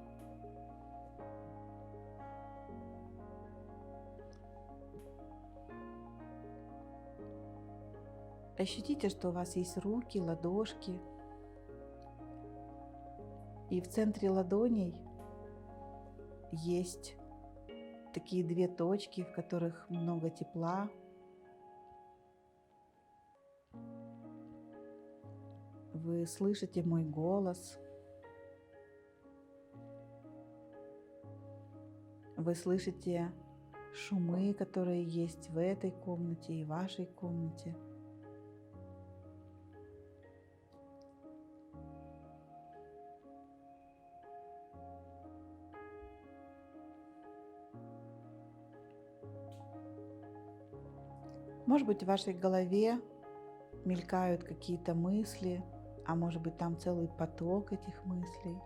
S1: Ощутите, что у вас есть руки, ладошки. И в центре ладоней есть такие 2 точки, в которых много тепла. Вы слышите мой голос. Вы слышите шумы, которые есть в этой комнате и в вашей комнате. Может быть, в вашей голове мелькают какие-то мысли, а может быть, там целый поток этих мыслей.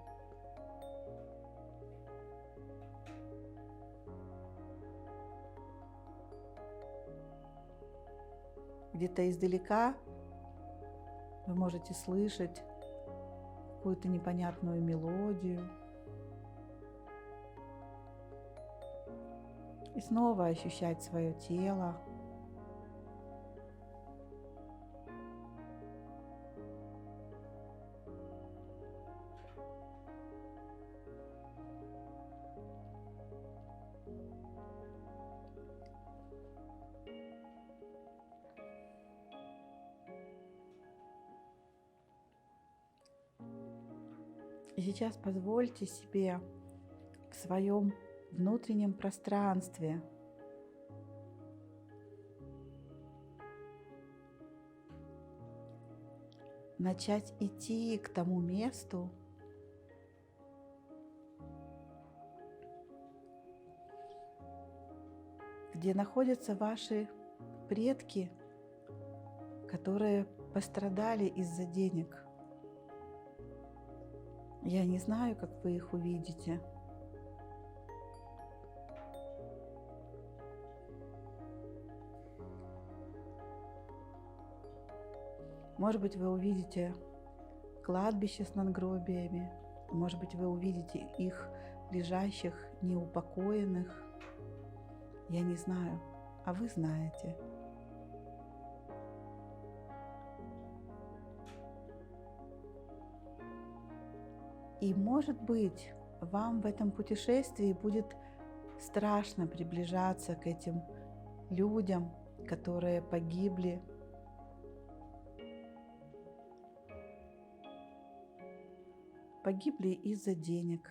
S1: Где-то издалека вы можете слышать какую-то непонятную мелодию. И снова ощущать свое тело. И сейчас позвольте себе в своем внутреннем пространстве начать идти к тому месту, где находятся ваши предки, которые пострадали из-за денег. Я не знаю, как вы их увидите. Может быть, вы увидите кладбище с надгробиями, может быть, вы увидите их лежащих неупокоенных. Я не знаю, а вы знаете. И, может быть, вам в этом путешествии будет страшно приближаться к этим людям, которые погибли. Погибли из-за денег,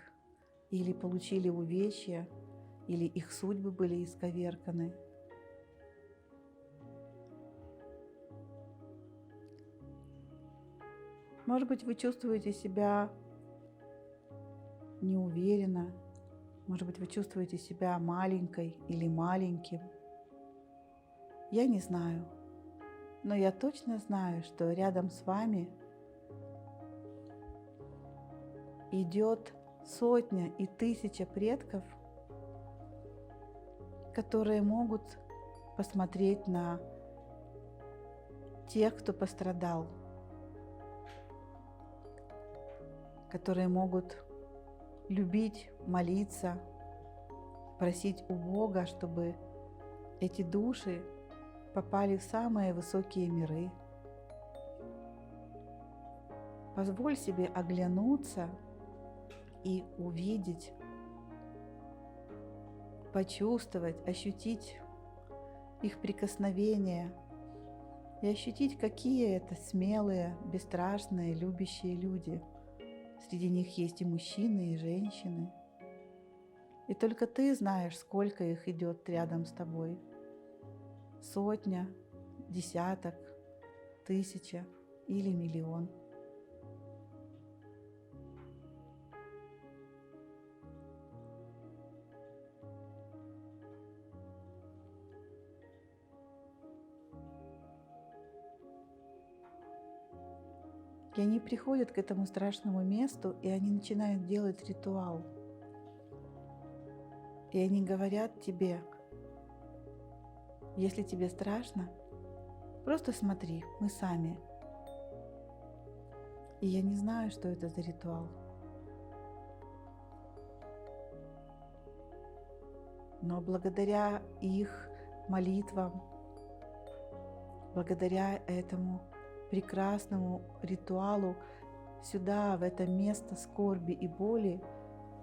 S1: или получили увечья, или их судьбы были исковерканы. Может быть, вы чувствуете себя неуверенно, может быть, вы чувствуете себя маленькой или маленьким. Я не знаю, но я точно знаю, что рядом с вами идет сотня и тысяча предков, которые могут посмотреть на тех, кто пострадал, которые могут любить, молиться, просить у Бога, чтобы эти души попали в самые высокие миры. Позволь себе оглянуться и увидеть, почувствовать, ощутить их прикосновение и ощутить, какие это смелые, бесстрашные, любящие люди. Среди них есть и мужчины, и женщины. И только ты знаешь, сколько их идет рядом с тобой. Сотня, десяток, тысяча или миллион. И они приходят к этому страшному месту, и они начинают делать ритуал. И они говорят тебе: если тебе страшно, просто смотри, мы сами. И я не знаю, что это за ритуал. Но благодаря их молитвам, благодаря этому прекрасному ритуалу сюда, в это место скорби и боли,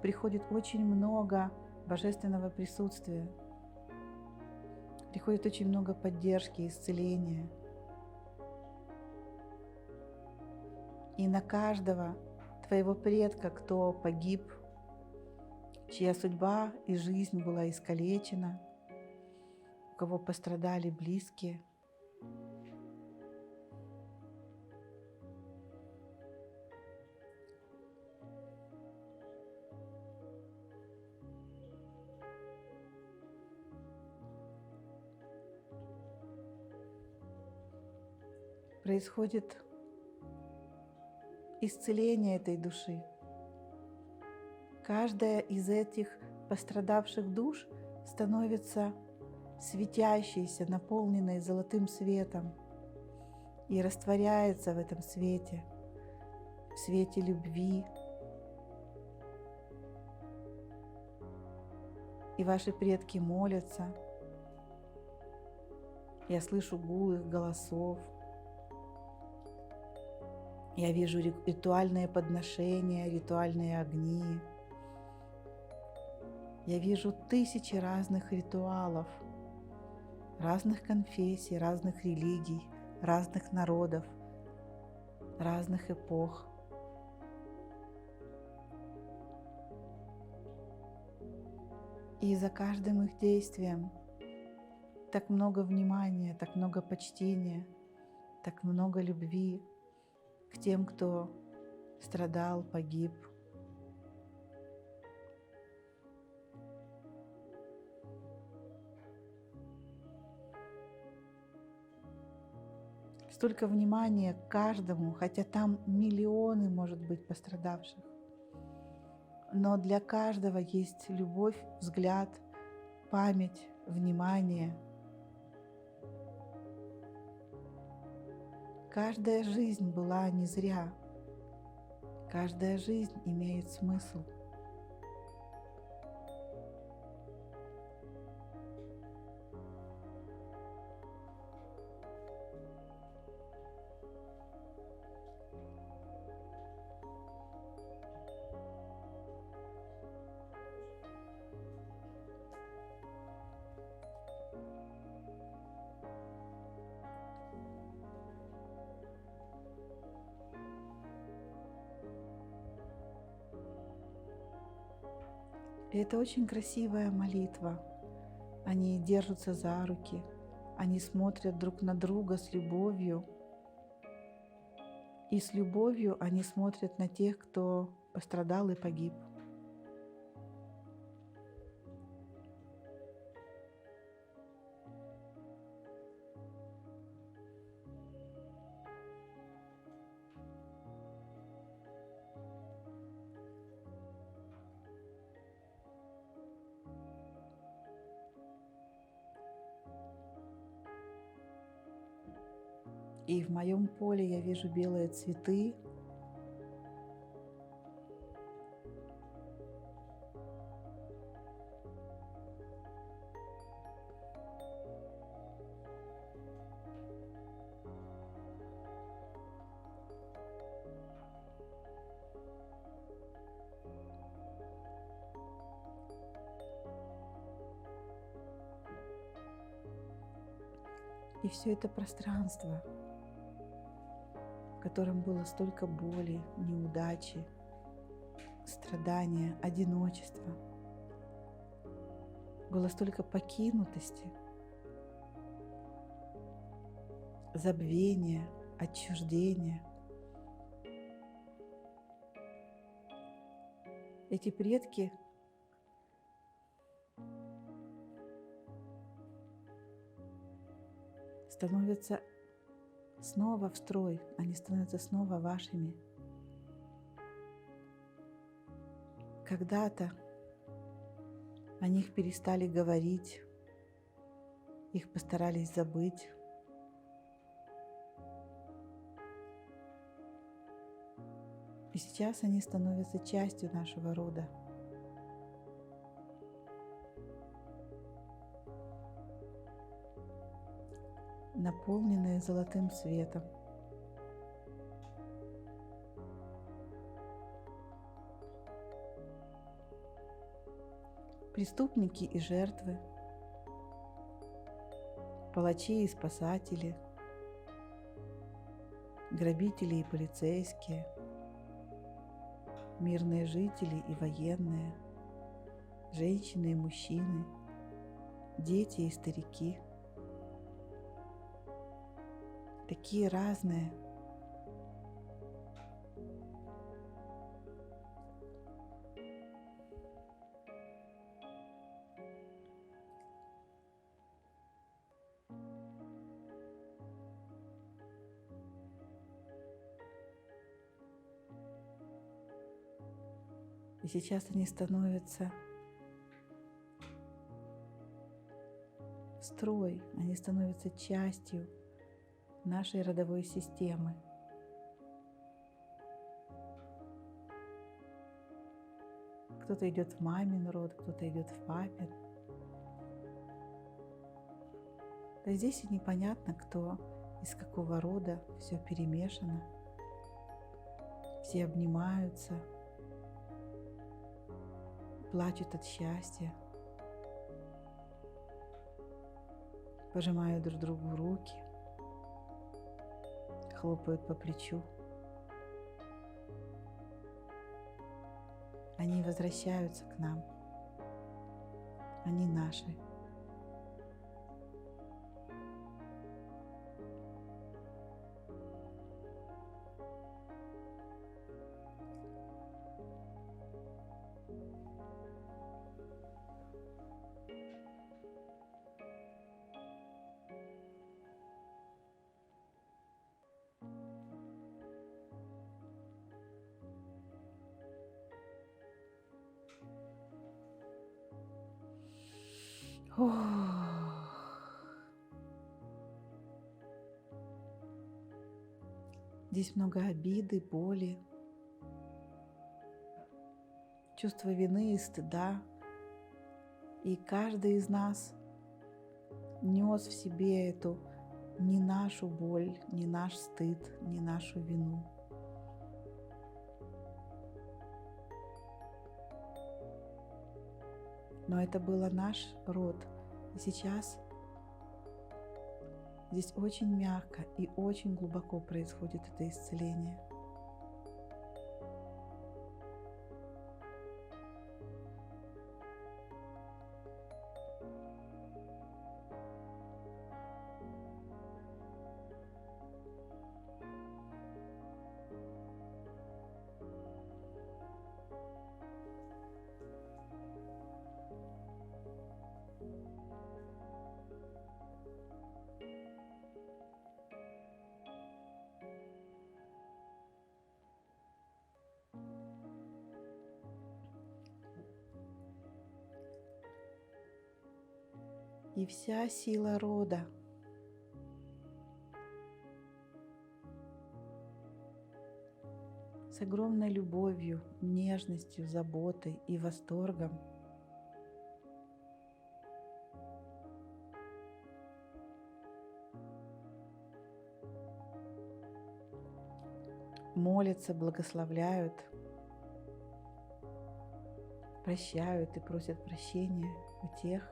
S1: приходит очень много божественного присутствия. Приходит очень много поддержки, исцеления. И на каждого твоего предка, кто погиб, чья судьба и жизнь была искалечена, у кого пострадали близкие, происходит исцеление этой души. Каждая из этих пострадавших душ становится светящейся, наполненной золотым светом и растворяется в этом свете, в свете любви. И ваши предки молятся. Я слышу гул их голосов. Я вижу ритуальные подношения, ритуальные огни. Я вижу тысячи разных ритуалов, разных конфессий, разных религий, разных народов, разных эпох. И за каждым их действием так много внимания, так много почтения, так много любви к тем, кто страдал, погиб. Столько внимания к каждому, хотя там миллионы, может быть, пострадавших. Но для каждого есть любовь, взгляд, память, внимание. Каждая жизнь была не зря. Каждая жизнь имеет смысл. И это очень красивая молитва. Они держатся за руки, они смотрят друг на друга с любовью. И с любовью они смотрят на тех, кто пострадал и погиб. И в моем поле я вижу белые цветы. И все это пространство, в котором было столько боли, неудачи, страдания, одиночества, было столько покинутости, забвения, отчуждения. Эти предки становятся снова в строй, они становятся снова вашими. Когда-то о них перестали говорить, их постарались забыть. И сейчас они становятся частью нашего рода. Наполненные золотым светом. Преступники и жертвы, палачи и спасатели, грабители и полицейские, мирные жители и военные, женщины и мужчины, дети и старики. Такие разные. И сейчас они становятся в строй, они становятся частью нашей родовой системы. Кто-то идет в мамин род, кто-то идет в папин. Да здесь и непонятно, кто из какого рода, все перемешано. Все обнимаются, плачут от счастья, пожимают друг другу руки, хлопают по плечу. Они возвращаются к нам. Они наши. Здесь много обиды, боли, чувства вины и стыда. И каждый из нас нес в себе эту не нашу боль, не наш стыд, не нашу вину. Но это был наш род. И сейчас здесь очень мягко и очень глубоко происходит это исцеление. И вся сила рода с огромной любовью, нежностью, заботой и восторгом молятся, благословляют, прощают и просят прощения у тех,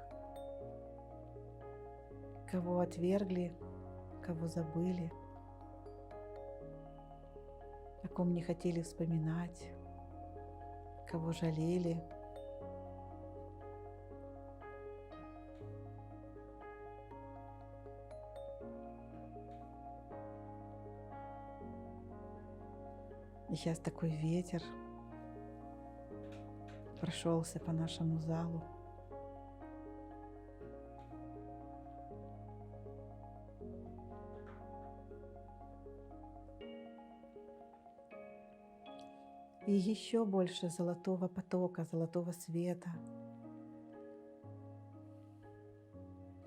S1: кого отвергли, кого забыли, о ком не хотели вспоминать, кого жалели. И сейчас такой ветер прошелся по нашему залу. И еще больше золотого потока, золотого света,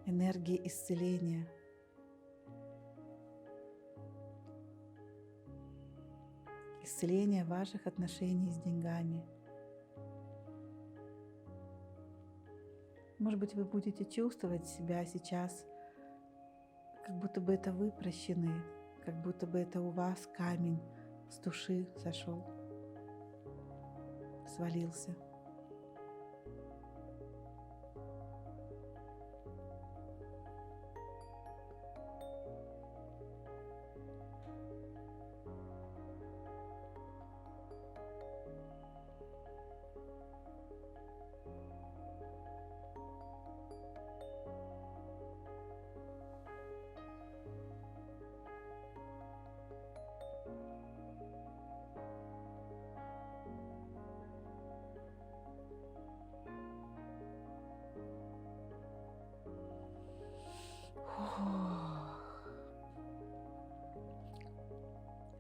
S1: энергии исцеления. Исцеление ваших отношений с деньгами. Может быть, вы будете чувствовать себя сейчас, как будто бы это вы прощены, как будто бы это у вас камень с души сошел, свалился.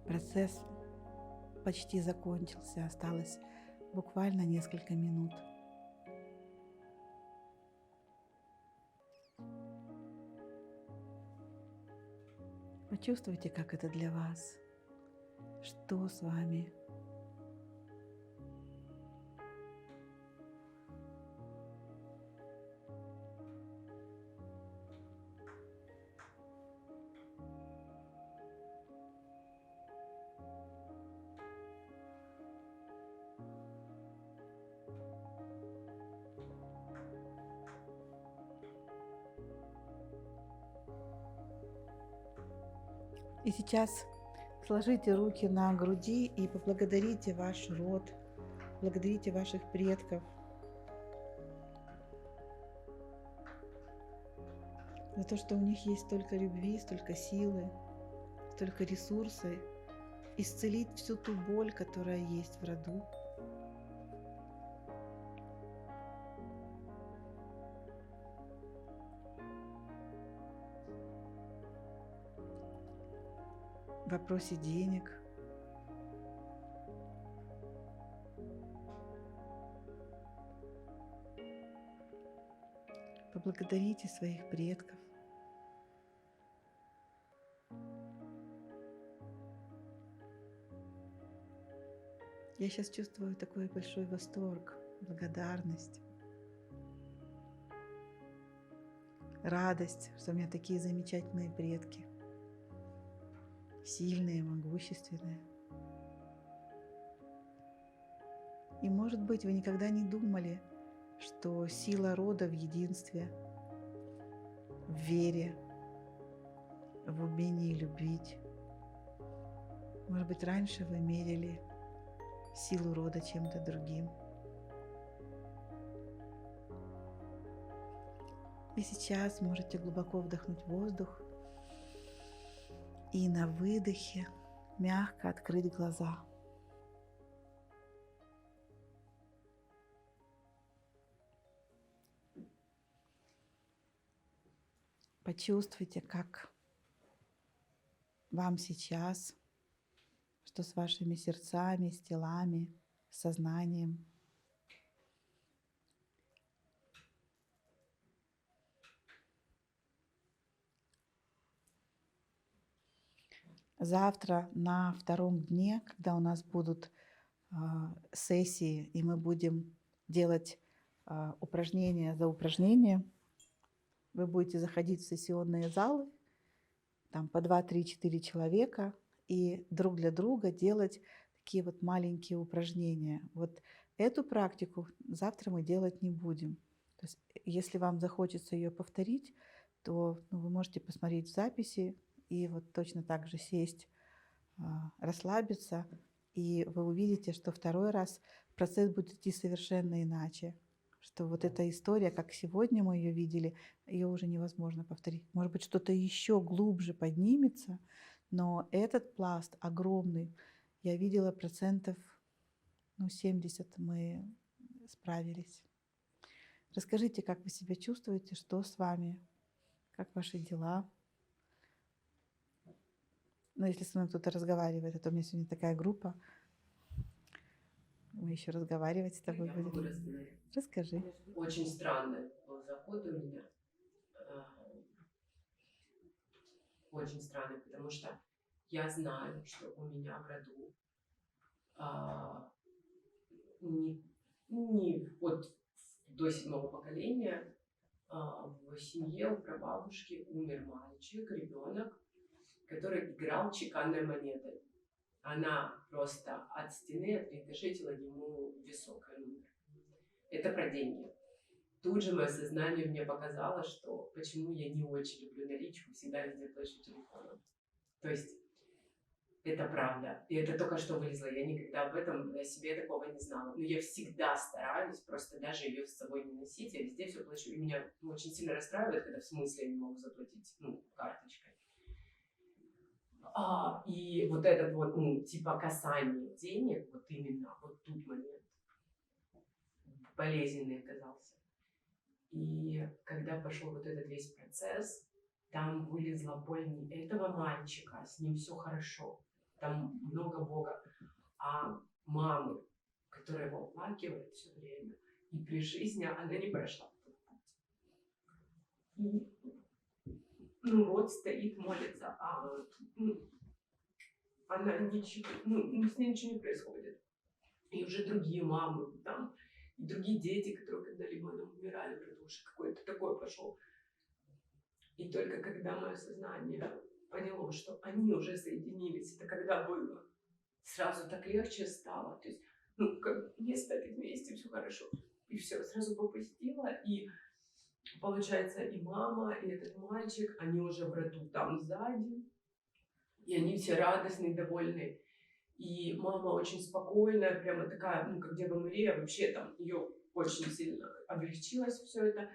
S1: Процесс почти закончился, осталось буквально несколько минут. Почувствуйте, как это для вас, что с вами. И сейчас сложите руки на груди и поблагодарите ваш род, благодарите ваших предков за то, что у них есть столько любви, столько силы, столько ресурсов исцелить всю ту боль, которая есть в роду. В вопросе денег. Поблагодарите своих предков. Я сейчас чувствую такой большой восторг, благодарность, радость, что у меня такие замечательные предки. Сильные, могущественные. И, может быть, вы никогда не думали, что сила рода в единстве, в вере, в умении любить. Может быть, раньше вы мерили силу рода чем-то другим. И сейчас можете глубоко вдохнуть воздух и на выдохе мягко открыть глаза. Почувствуйте, как вам сейчас, что с вашими сердцами, с телами, с сознанием. завтра на втором дне, когда у нас будут сессии, и мы будем делать упражнение за упражнением, вы будете заходить в сессионные залы, там по 2, 3, 4 человека, и друг для друга делать такие вот маленькие упражнения. Вот эту практику завтра мы делать не будем. То есть, если вам захочется ее повторить, то вы можете посмотреть в записи и вот точно так же сесть, расслабиться, и вы увидите, что второй раз процесс будет идти совершенно иначе. Что вот эта история, как сегодня мы ее видели, ее уже невозможно повторить. Может быть, что-то еще глубже поднимется, но этот пласт огромный. Я видела процентов 70 мы справились. Расскажите, как вы себя чувствуете, что с вами, как ваши дела. Ну, если со мной кто-то разговаривает, а то у меня сегодня такая группа. Мы еще разговаривать с тобой
S5: Я могу
S1: будем.
S5: рассказать.
S1: Расскажи.
S5: Очень странный был заход у меня. Очень странный, потому что я знаю, что у меня в роду не вот до 7-го поколения в семье у прабабушки умер мальчик, ребенок, который играл чеканной монетой. Она просто от стены отрикошетила ему в висок, и он умер. Это про деньги. Тут же мое сознание мне показало, что почему я не очень люблю наличку, всегда везде плачу телефоном. То есть это правда. И это только что вылезло. Я никогда об этом о себе такого не знала. Но я всегда стараюсь, просто даже ее с собой не носить. Я везде все плачу. И меня очень сильно расстраивает, когда в смысле я не могу заплатить карточкой. И вот этот вот, типа касание денег, вот именно вот тут момент болезненный оказался. И когда пошел вот этот весь процесс, там вылезла боль не этого мальчика, с ним все хорошо, там много Бога, а мамы, которая его оплакивает все время, и при жизни она не прошла этот путь. И, вот стоит, молится, а она ничего, с ней ничего не происходит. И уже другие мамы там, и другие дети, которые когда-либо умирали, потому что какой-то такой пошел. И только когда мое сознание поняло, что они уже соединились, это когда было, сразу так легче стало. То есть, как не стали вместе, все хорошо. И все, сразу попустила. И получается, и мама, и этот мальчик, они уже в роду там сзади. И они все радостные, довольные. И мама очень спокойная, прямо такая, как Дева Мария, вообще там ее очень сильно облегчилось все это.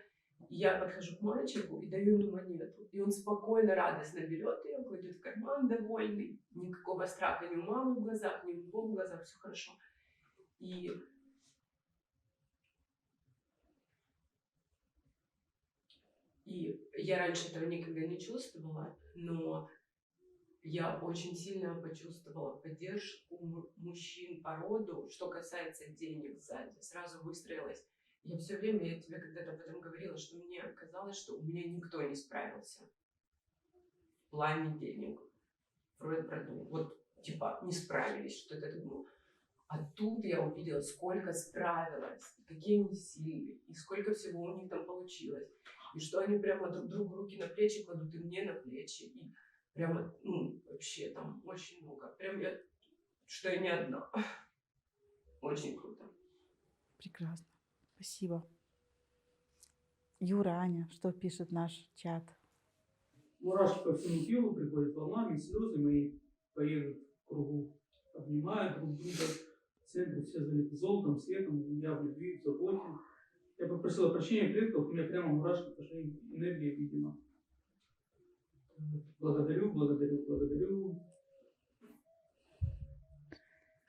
S5: И я подхожу к мальчику и даю ему монету. И он спокойно, радостно берет ее, кладет в карман, довольный. Никакого страха ни у мамы в глазах, ни у него в глазах, все хорошо. И я раньше этого никогда не чувствовала, но я очень сильно почувствовала поддержку мужчин по роду, что касается денег сзади. Сразу выстроилась. Я все время, я тебе когда-то об этом говорила, что мне казалось, что у меня никто не справился в плане денег. Вот, типа, не справились, что это думаю. А тут я увидела, сколько справилась, какие они сильные, и сколько всего у них там получилось. И что они прямо друг другу руки на плечи кладут, и мне на плечи. И прямо, вообще там очень много. Прям что я не одна. Очень круто.
S1: Прекрасно. Спасибо. Юра, Аня, что пишет наш чат?
S4: Мурашки по всему телу приходят волнами, слезы мои поедут в кругу, обнимают друг друга. В центре все залиты золотом, светом, я в любви, в заботе. Я попросила прощения предков, у меня прямо мурашки пошли, энергия, видимо. Благодарю, благодарю, благодарю.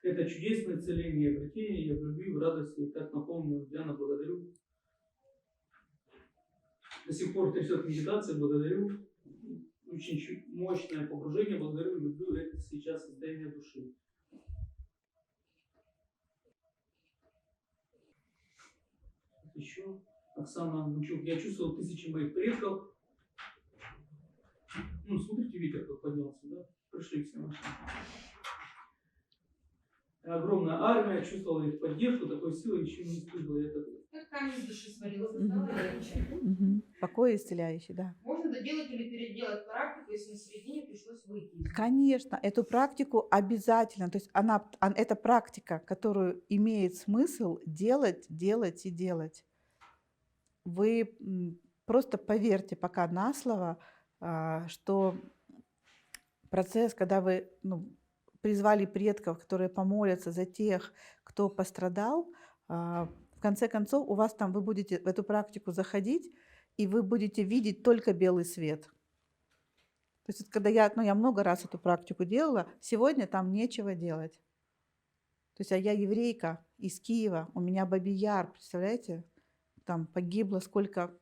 S4: Это чудесное целение и обретение, я в любви, в радости, и так наполнен, Диана, благодарю. До сих пор трясет медитация, благодарю. Очень мощное погружение, благодарю, люблю это сейчас состояние души. Еще Оксана Гучук. Я чувствовал тысячи моих предков. Ну, смотрите, ветер как поднялся, да? Пришли все наши. Огромная армия, чувствовала их поддержку, такой силы еще не испытывала. Я такой,
S6: Как камень с души свалился, стало легче.
S1: Покой исцеляющий, да.
S6: Можно доделать или переделать практику, если на середине пришлось выйти из неё?
S1: Конечно, эту практику обязательно, то есть это практика, которую имеет смысл делать, делать и делать. Вы просто поверьте пока на слово, что процесс, когда вы призвали предков, которые помолятся за тех, кто пострадал, в конце концов у вас там, вы будете в эту практику заходить, и вы будете видеть только белый свет. То есть когда я много раз эту практику делала, сегодня там нечего делать. То есть, а я еврейка из Киева, у меня Баби-Яр, представляете? Там погибло сколько,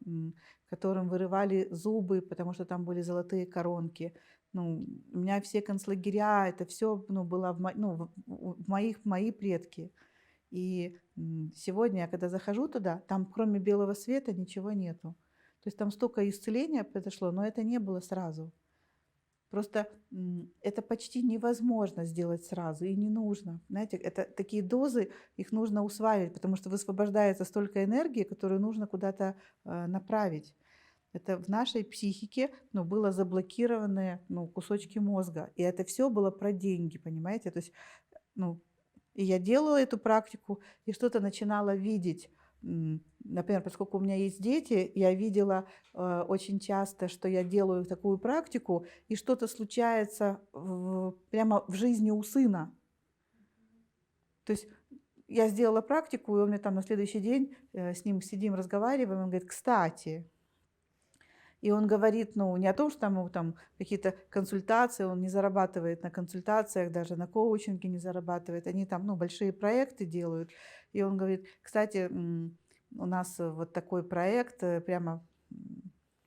S1: которым вырывали зубы, потому что там были золотые коронки. У меня все концлагеря, это все было мои предки. И сегодня я когда захожу туда, там кроме белого света ничего нету. То есть там столько исцеления произошло, но это не было сразу. Просто это почти невозможно сделать сразу и не нужно. Знаете, это такие дозы, их нужно усваивать, потому что высвобождается столько энергии, которую нужно куда-то направить. Это в нашей психике было заблокированные кусочки мозга. И это все было про деньги, понимаете? То есть, и я делала эту практику, и что-то начинала видеть. Например, поскольку у меня есть дети, я видела очень часто, что я делаю такую практику, и что-то случается прямо в жизни у сына. То есть я сделала практику, и он мне там на следующий день с ним сидим, разговариваем, он говорит, кстати. И он говорит, не о том, что там какие-то консультации, он не зарабатывает на консультациях, даже на коучинге не зарабатывает, они там большие проекты делают. И он говорит, кстати, у нас вот такой проект, прямо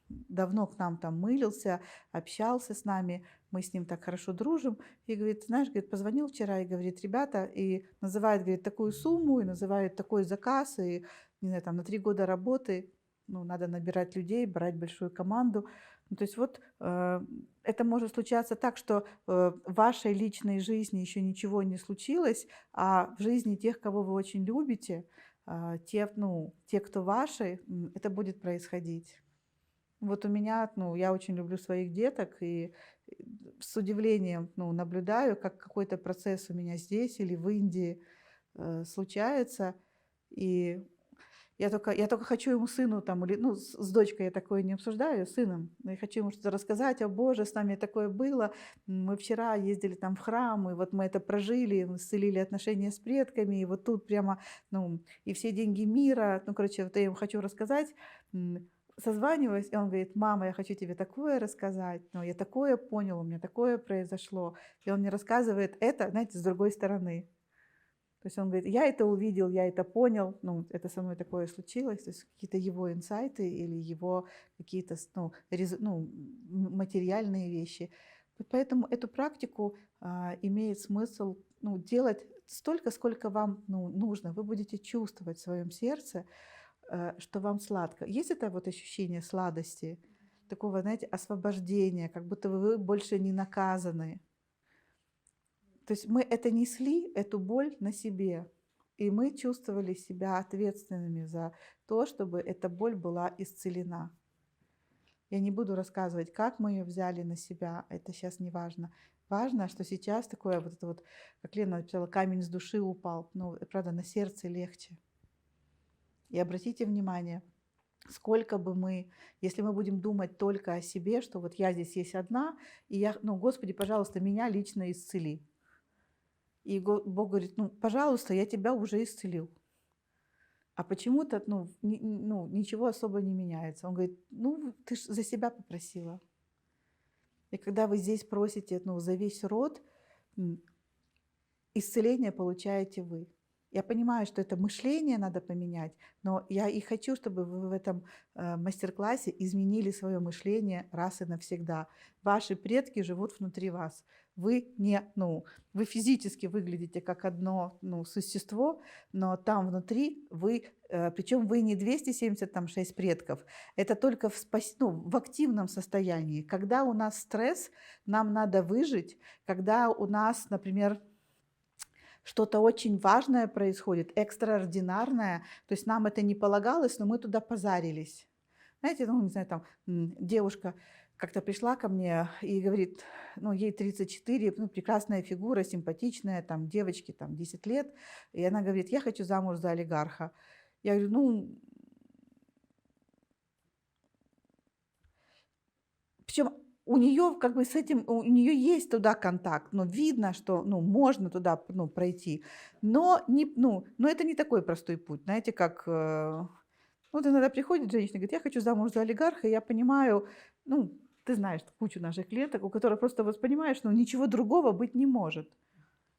S1: давно к нам там мылился, общался с нами, мы с ним так хорошо дружим. И говорит, знаешь, говорит, позвонил вчера и говорит, ребята, и называет, говорит, такую сумму, и называет такой заказ, и, не знаю, там на 3 года работы, надо набирать людей, брать большую команду. То есть вот это может случаться так, что в вашей личной жизни еще ничего не случилось, а в жизни тех, кого вы очень любите, те, кто ваши, это будет происходить. Вот у меня, я очень люблю своих деток, и с удивлением наблюдаю, как какой-то процесс у меня здесь или в Индии случается, и я только хочу ему сыну там, или, с дочкой я такое не обсуждаю, с сыном. Я хочу ему что-то рассказать, о Боже, с нами такое было. Мы вчера ездили там в храм, и вот мы это прожили, мы исцелили отношения с предками, и вот тут прямо, и все деньги мира. Короче, вот я ему хочу рассказать, созваниваюсь, и он говорит, мама, я хочу тебе такое рассказать, я такое понял, у меня такое произошло. И он мне рассказывает это, знаете, с другой стороны. То есть он говорит, я это увидел, я это понял, это со мной такое случилось, то есть какие-то его инсайты или его какие-то материальные вещи. Поэтому эту практику имеет смысл делать столько, сколько вам нужно. Вы будете чувствовать в своем сердце, что вам сладко. Есть это вот ощущение сладости, такого, знаете, освобождения, как будто вы больше не наказаны. То есть мы это несли, эту боль на себе, и мы чувствовали себя ответственными за то, чтобы эта боль была исцелена. Я не буду рассказывать, как мы ее взяли на себя, это сейчас не важно. Важно, что сейчас такое вот это вот, как Лена написала, камень с души упал, правда, на сердце легче. И обратите внимание, сколько бы мы, если мы будем думать только о себе, что вот я здесь есть одна, и я, Господи, пожалуйста, меня лично исцели. И Бог говорит, пожалуйста, я тебя уже исцелил. А почему-то, ничего особо не меняется. Он говорит, ты же за себя попросила. И когда вы здесь просите, за весь род, исцеление получаете вы. Я понимаю, что это мышление надо поменять, но я и хочу, чтобы вы в этом мастер-классе изменили свое мышление раз и навсегда. Ваши предки живут внутри вас. Вы не, ну, вы физически выглядите как одно, ну, существо, но там внутри вы, причем вы не 276 предков, это только в активном состоянии. Когда у нас стресс, нам надо выжить, когда у нас, например, что-то очень важное происходит, экстраординарное, то есть нам это не полагалось, но мы туда позарились. Знаете, ну, не знаю, там девушка как-то пришла ко мне и говорит, ну, ей 34, ну, прекрасная фигура, симпатичная, там, девочке, там, 10 лет, и она говорит, я хочу замуж за олигарха. Я говорю, ну, причем у нее как бы с этим, у нее есть туда контакт, но видно, что, ну, можно туда, ну, пройти, но, не, ну, но это не такой простой путь, знаете, как, вот иногда приходит женщина и говорит, я хочу замуж за олигарха, и я понимаю, ну, ты знаешь кучу наших клиенток, у которых просто вот понимаешь, ну, ничего другого быть не может.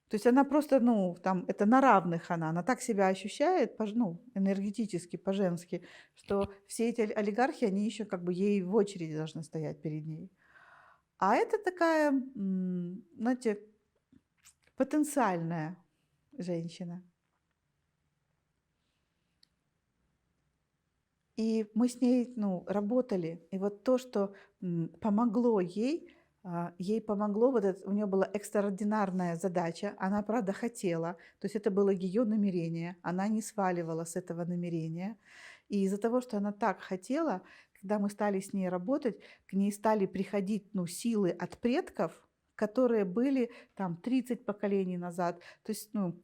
S1: То есть она просто, ну, там, это на равных она так себя ощущает, ну, энергетически, по-женски, что все эти олигархи, они еще как бы ей в очереди должны стоять перед ней. А это такая, знаете, потенциальная женщина. И мы с ней, ну, работали. И вот то, что помогло ей, ей помогло, вот это, у нее была экстраординарная задача, она, правда, хотела, то есть это было ее намерение, она не сваливала с этого намерения. И из-за того, что она так хотела, когда мы стали с ней работать, к ней стали приходить, ну, силы от предков, которые были там 30 поколений назад. То есть, ну,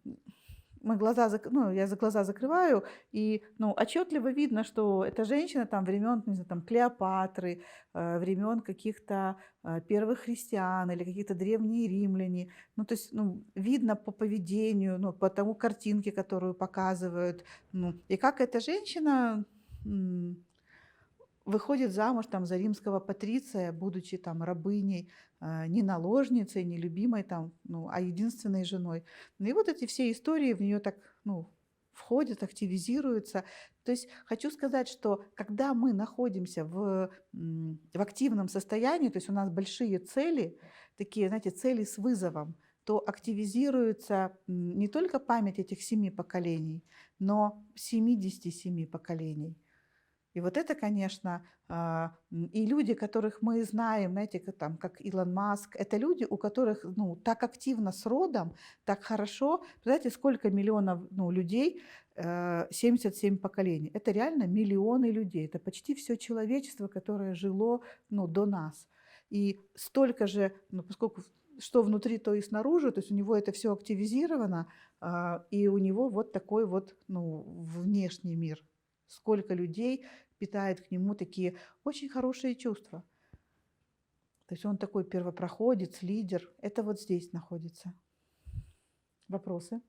S1: мы глаза, ну, я за глаза закрываю, и, ну, отчетливо видно, что эта женщина там времен, не знаю, там, Клеопатры, времен каких-то первых христиан или каких-то древние римляне. Ну, то есть, ну, видно по поведению, ну, по тому картинке, которую показывают. Ну, и как эта женщина выходит замуж там за римского патриция, будучи там рабыней, не наложницей, не любимой там, ну, а единственной женой. Ну и вот эти все истории в нее так, ну, входят, активизируются. То есть хочу сказать, что когда мы находимся в активном состоянии, то есть у нас большие цели, такие, знаете, цели с вызовом, то активизируется не только память этих 7 поколений, но 77 поколений. И вот это, конечно, и люди, которых мы знаем, знаете, там, как Илон Маск, это люди, у которых, ну, так активно с родом, так хорошо. Знаете, сколько миллионов, ну, людей, 77 поколений. Это реально миллионы людей. Это почти все человечество, которое жило, ну, до нас. И столько же, ну, поскольку что внутри, то и снаружи, то есть у него это все активизировано, и у него вот такой вот, ну, внешний мир. Сколько людей питает к нему такие очень хорошие чувства. То есть он такой первопроходец, лидер. Это вот здесь находится. Вопросы?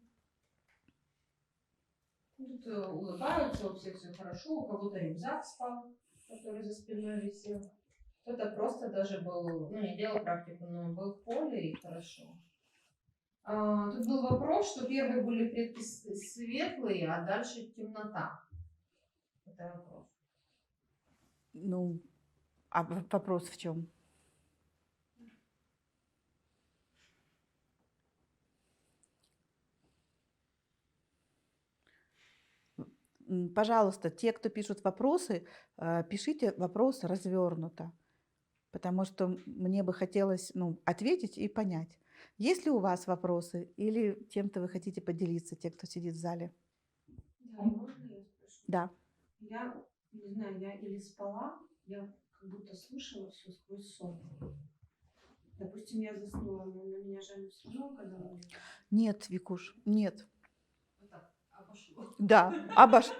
S6: Тут улыбаются, у всех все хорошо, у кого-то рюкзак спал, который за спиной висел. Кто-то просто даже был, ну, не делал практику, но был в поле и хорошо. Тут был вопрос, что первые были предки светлые, а дальше темнота. Это вопрос.
S1: Ну, а вопрос в чем? Пожалуйста, те, кто пишут вопросы, пишите вопрос развернуто, потому что мне бы хотелось, ну, ответить и понять. Есть ли у вас вопросы или чем-то вы хотите поделиться, те, кто сидит в зале?
S7: Да, можно я спрошу?
S1: Да.
S7: Я не знаю, я или спала, я как будто слушала все сквозь сон. Допустим, я заснула, но на меня же оно все равно, когда мы...
S1: Нет, Викуш, нет.
S6: Вот так, обошло.
S1: Да,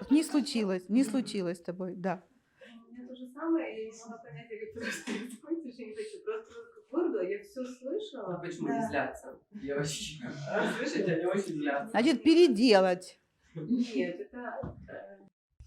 S1: не случилось с тобой, да.
S7: У меня то же самое, я не могла понять, как просто происходит, я не хочу, просто горло, я все слышала.
S5: А почему не злятся? Девочки. Слышите, они очень злятся.
S1: Значит, переделать.
S7: Нет,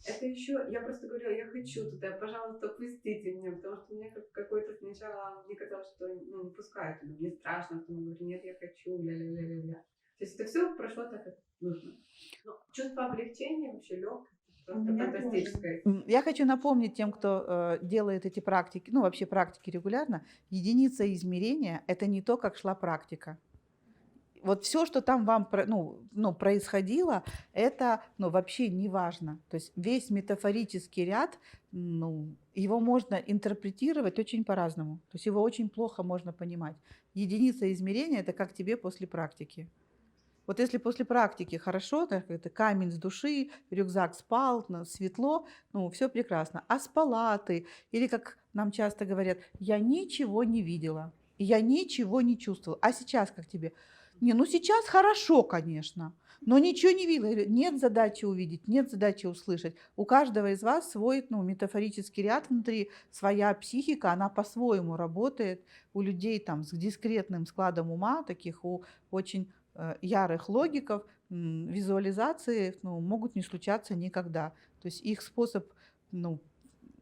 S7: это еще, я просто говорю, я хочу туда, пожалуйста, пустите меня, потому что мне какой-то сначала, мне казалось, что, ну, не пускают, мне страшно, потом говорю, нет, я хочу, ля-ля-ля-ля-ля.
S5: То есть это все прошло так, как нужно. Но чувство облегчения, вообще легкость,
S7: У
S5: просто
S7: меня
S5: фантастическое.
S1: Я хочу напомнить тем, кто делает эти практики, ну вообще практики регулярно, единица измерения – это не то, как шла практика. Вот все, что там вам происходило, это вообще не важно. То есть весь метафорический ряд, его можно интерпретировать очень по-разному. То есть его очень плохо можно понимать. Единица измерения – это как тебе после практики. Вот если после практики хорошо, так это камень с души, рюкзак спал, светло, все прекрасно. А с палаты, или как нам часто говорят, я ничего не видела, я ничего не чувствовала. А сейчас как тебе? Сейчас хорошо, конечно, но ничего не видела. Я говорю, нет задачи увидеть, нет задачи услышать. У каждого из вас свой метафорический ряд внутри, своя психика, она по-своему работает. У людей там с дискретным складом ума, таких у очень ярых логиков, визуализации могут не случаться никогда. То есть их способ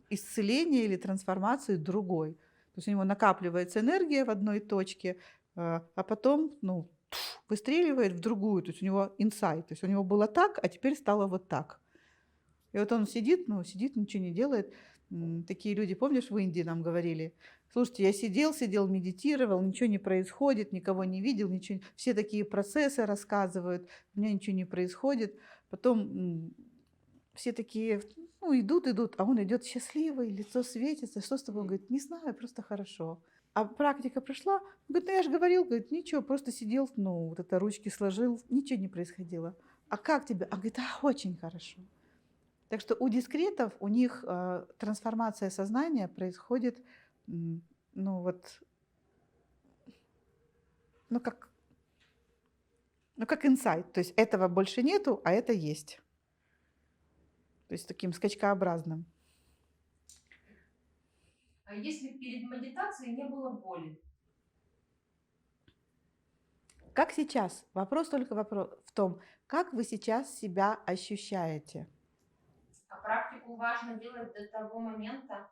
S1: исцеления или трансформации другой. То есть у него накапливается энергия в одной точке, а потом выстреливает в другую. То есть у него инсайт. То есть у него было так, а теперь стало вот так. И вот он сидит, ничего не делает. Такие люди, помнишь, в Индии нам говорили, слушайте, я сидел, медитировал, ничего не происходит, никого не видел, ничего, все такие процессы рассказывают, у меня ничего не происходит. Потом все такие, идут, а он идет счастливый, лицо светится, что с тобой? Он говорит, не знаю, просто хорошо. А практика прошла, он говорит, я же говорил, говорит, ничего, просто сидел, вот это ручки сложил, ничего не происходило. А как тебе? А говорит, очень хорошо. Так что у дискретов, у них трансформация сознания происходит, как инсайт. То есть этого больше нету, а это есть. То есть таким скачкообразным.
S6: А если перед медитацией не было боли?
S1: Как сейчас? Вопрос в том, как вы сейчас себя ощущаете.
S6: А практику важно делать до того момента,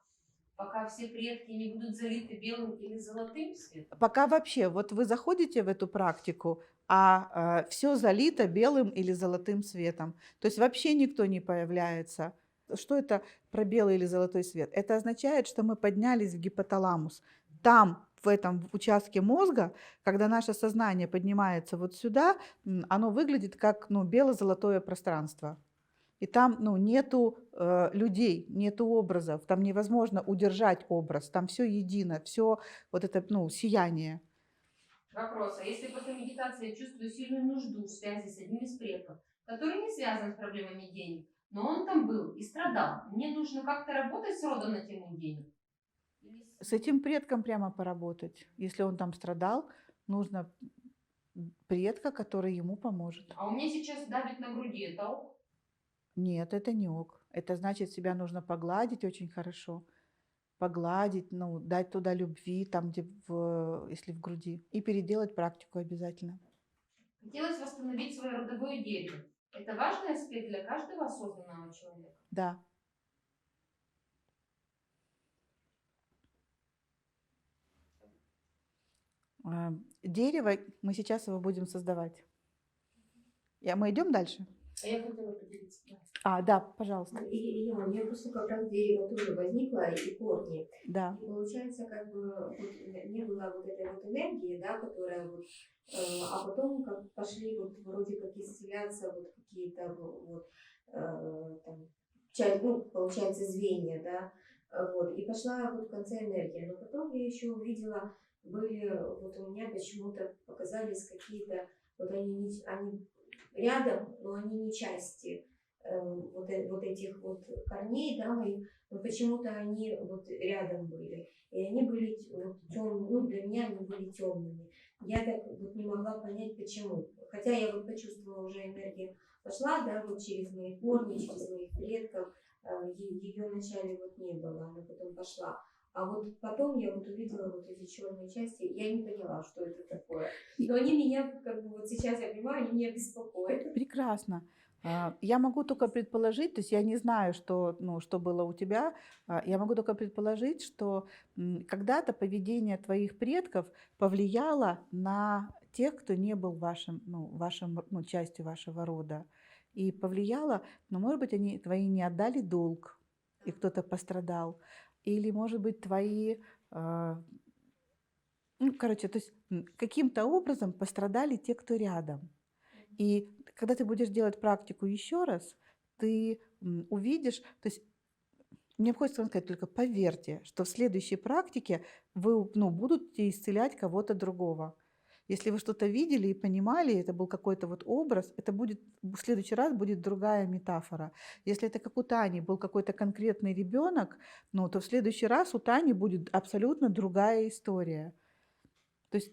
S6: пока все клетки не будут залиты белым или золотым светом?
S1: Пока вообще, вот вы заходите в эту практику, а все залито белым или золотым светом. То есть вообще никто не появляется. Что это про белый или золотой свет? Это означает, что мы поднялись в гипоталамус. Там, в этом участке мозга, когда наше сознание поднимается вот сюда, оно выглядит как бело-золотое пространство. И там нету людей, нету образов, там невозможно удержать образ, там все едино, все вот это сияние.
S6: Вопрос. А если после медитации я чувствую сильную нужду в связи с одним из предков, который не связан с проблемами денег, но он там был и страдал, мне нужно как-то работать с родом на тему денег?
S1: С этим предком прямо поработать. Если он там страдал, нужно предка, который ему поможет.
S6: А у меня сейчас давит на груди, это ок?
S1: Нет, это не ок. Это значит, себя нужно погладить очень хорошо. Погладить, дать туда любви, там, где если в груди. И переделать практику обязательно.
S6: Хотелось восстановить свое родовое дерево. Это важный аспект для каждого осознанного человека?
S1: Да. Дерево, мы сейчас его будем создавать. Мы идем дальше?
S8: А я хотела поделиться.
S1: Да, пожалуйста.
S8: И у меня просто как раз дерево тоже возникло, и корни.
S1: Да.
S8: И получается, как бы вот, не было вот этой вот энергии, да, которая вот, а потом как пошли вот вроде как исцеляться вот какие-то вот там часть, получается, звенья, да, вот, и пошла вот в конце энергия. Но потом я еще увидела, были вот у меня почему-то показались какие-то, вот они рядом, но они не части вот этих вот корней, да, моих, но почему-то они вот рядом были. И они были вот темными, для меня они были темными. Я так вот не могла понять, почему. Хотя я вот почувствовала, уже энергия пошла, да, вот через мои корни, через моих предков. Ее вначале вот не было, она потом пошла. А вот потом я вот увидела вот эти черные части, я не поняла, что это такое. Но они меня, как бы вот сейчас я понимаю, они меня беспокоят.
S1: Прекрасно. Я могу только предположить, то есть я не знаю, что, ну, что было у тебя, я могу только предположить, что когда-то поведение твоих предков повлияло на тех, кто не был вашим, частью вашего рода. И повлияло, но, может быть, они твои не отдали долг, и кто-то пострадал. Или, может быть, твои, то есть каким-то образом пострадали те, кто рядом. И когда ты будешь делать практику еще раз, ты увидишь, то есть мне хочется вам сказать только поверьте, что в следующей практике вы будете исцелять кого-то другого. Если вы что-то видели и понимали, это был какой-то вот образ, это будет в следующий раз будет другая метафора. Если это как у Тани был какой-то конкретный ребенок, то в следующий раз у Тани будет абсолютно другая история. То есть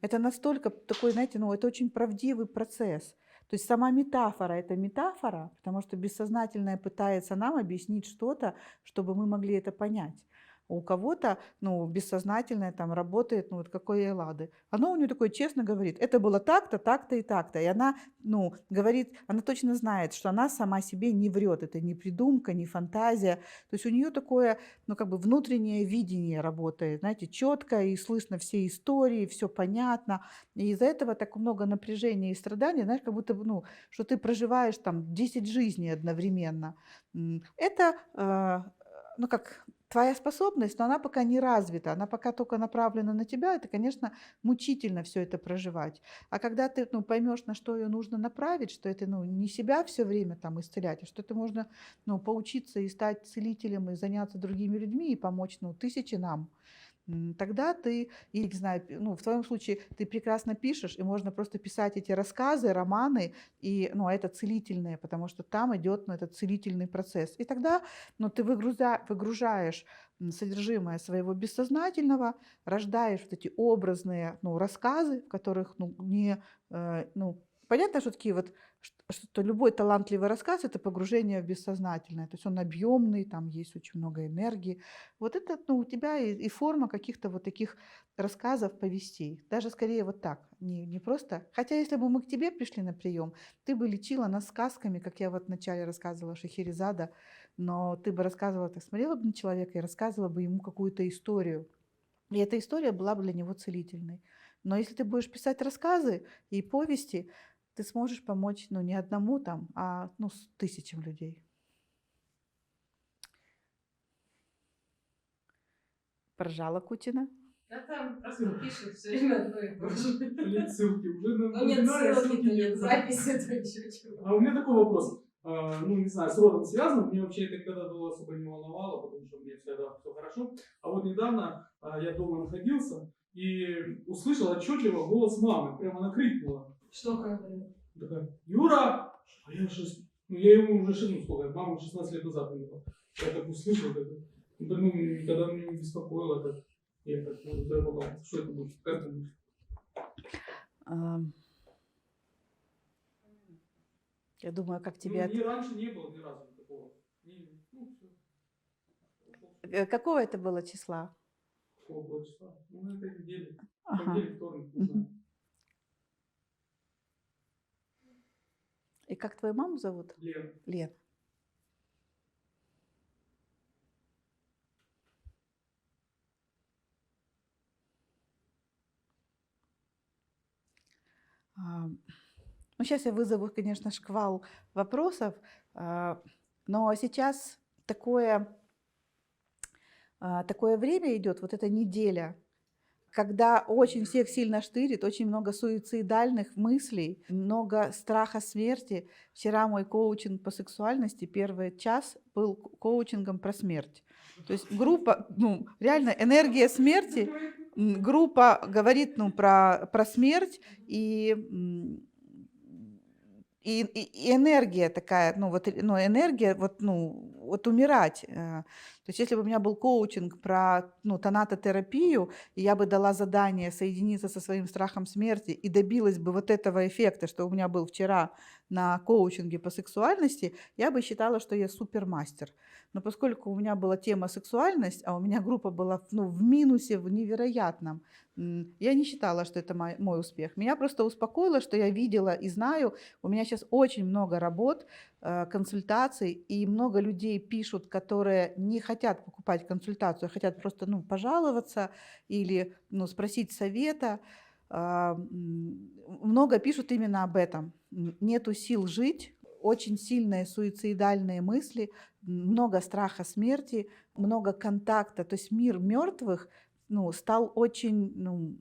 S1: это настолько такой, знаете, это очень правдивый процесс. То есть сама метафора – это метафора, потому что бессознательное пытается нам объяснить что-то, чтобы мы могли это понять. У кого-то, бессознательное там работает, вот какой Эллады. Оно у нее такое честно говорит, это было так-то, так-то и так-то. И она, говорит, она точно знает, что она сама себе не врет. Это не придумка, не фантазия. То есть у нее такое, внутреннее видение работает, знаете, четко и слышно все истории, все понятно. И из-за этого так много напряжения и страданий, знаешь, как будто, что ты проживаешь там 10 жизней одновременно. Это, твоя способность, но она пока не развита, она пока только направлена на тебя, это, конечно, мучительно все это проживать. А когда ты поймешь, на что ее нужно направить, что это не себя все время там исцелять, а что это можно поучиться и стать целителем, и заняться другими людьми, и помочь тысячи нам, тогда ты, я не знаю, в твоем случае ты прекрасно пишешь, и можно просто писать эти рассказы, романы, и, это целительные, потому что там идет этот целительный процесс. И тогда ты выгружаешь содержимое своего бессознательного, рождаешь вот эти образные рассказы, в которых понятно, что такие вот, что любой талантливый рассказ – это погружение в бессознательное, то есть он объемный, там есть очень много энергии. Вот это у тебя и форма каких-то вот таких рассказов, повестей. Даже скорее вот так, не просто. Хотя если бы мы к тебе пришли на прием, ты бы лечила нас сказками, как я вот вначале рассказывала Шахерезада, но ты бы рассказывала, ты смотрела бы на человека и рассказывала бы ему какую-то историю. И эта история была бы для него целительной. Но если ты будешь писать рассказы и повести, ты сможешь помочь, не одному там, а тысячам людей. Поржала Кутина.
S6: Да там просто пишут все время одно и то же.
S4: Нет ссылки, уже на
S6: Ну нет
S4: вебинаре
S6: ссылки, то
S4: нет.
S6: нет записи, то еще чего.
S4: А у меня такой вопрос. Не знаю, с родом связано, мне вообще это когда-то было особо не волновало, потому что мне всегда все хорошо. А вот недавно я дома находился и услышал отчетливо голос мамы, прямо она крикнула.
S2: Что говорю?
S4: Такая, Юра! А я ему уже, сколько, маму 16 лет назад умерла. Я так услышал, никогда меня не беспокоило это. Я так задумался, что это будет, как это будет.
S1: Я думаю, как тебе...
S4: Ни раньше не было ни разу такого.
S1: Какого это было числа?
S4: Какого было числа? На этой неделе.
S1: Ага.
S4: Понедельник, вторник, не знаю.
S1: И как твою маму зовут?
S4: Лена.
S1: Лена. Сейчас я вызову, конечно, шквал вопросов, но сейчас такое время идет, вот эта неделя, когда очень всех сильно штырит, очень много суицидальных мыслей, много страха смерти. Вчера мой коучинг по сексуальности, первый час был коучингом про смерть. То есть группа, реально энергия смерти, группа говорит про смерть, и энергия такая, энергия вот умирать. То есть если бы у меня был коучинг про тонатотерапию, и я бы дала задание соединиться со своим страхом смерти и добилась бы вот этого эффекта, что у меня был вчера на коучинге по сексуальности, я бы считала, что я супермастер. Но поскольку у меня была тема сексуальность, а у меня группа была в минусе, в невероятном, я не считала, что это мой успех. Меня просто успокоило, что я видела и знаю, у меня сейчас очень много работ, консультаций, и много людей пишут, которые не хотят покупать консультацию, а хотят просто пожаловаться или спросить совета. Много пишут именно об этом. Нету сил жить, очень сильные суицидальные мысли, много страха смерти, много контакта. То есть мир мертвых стал очень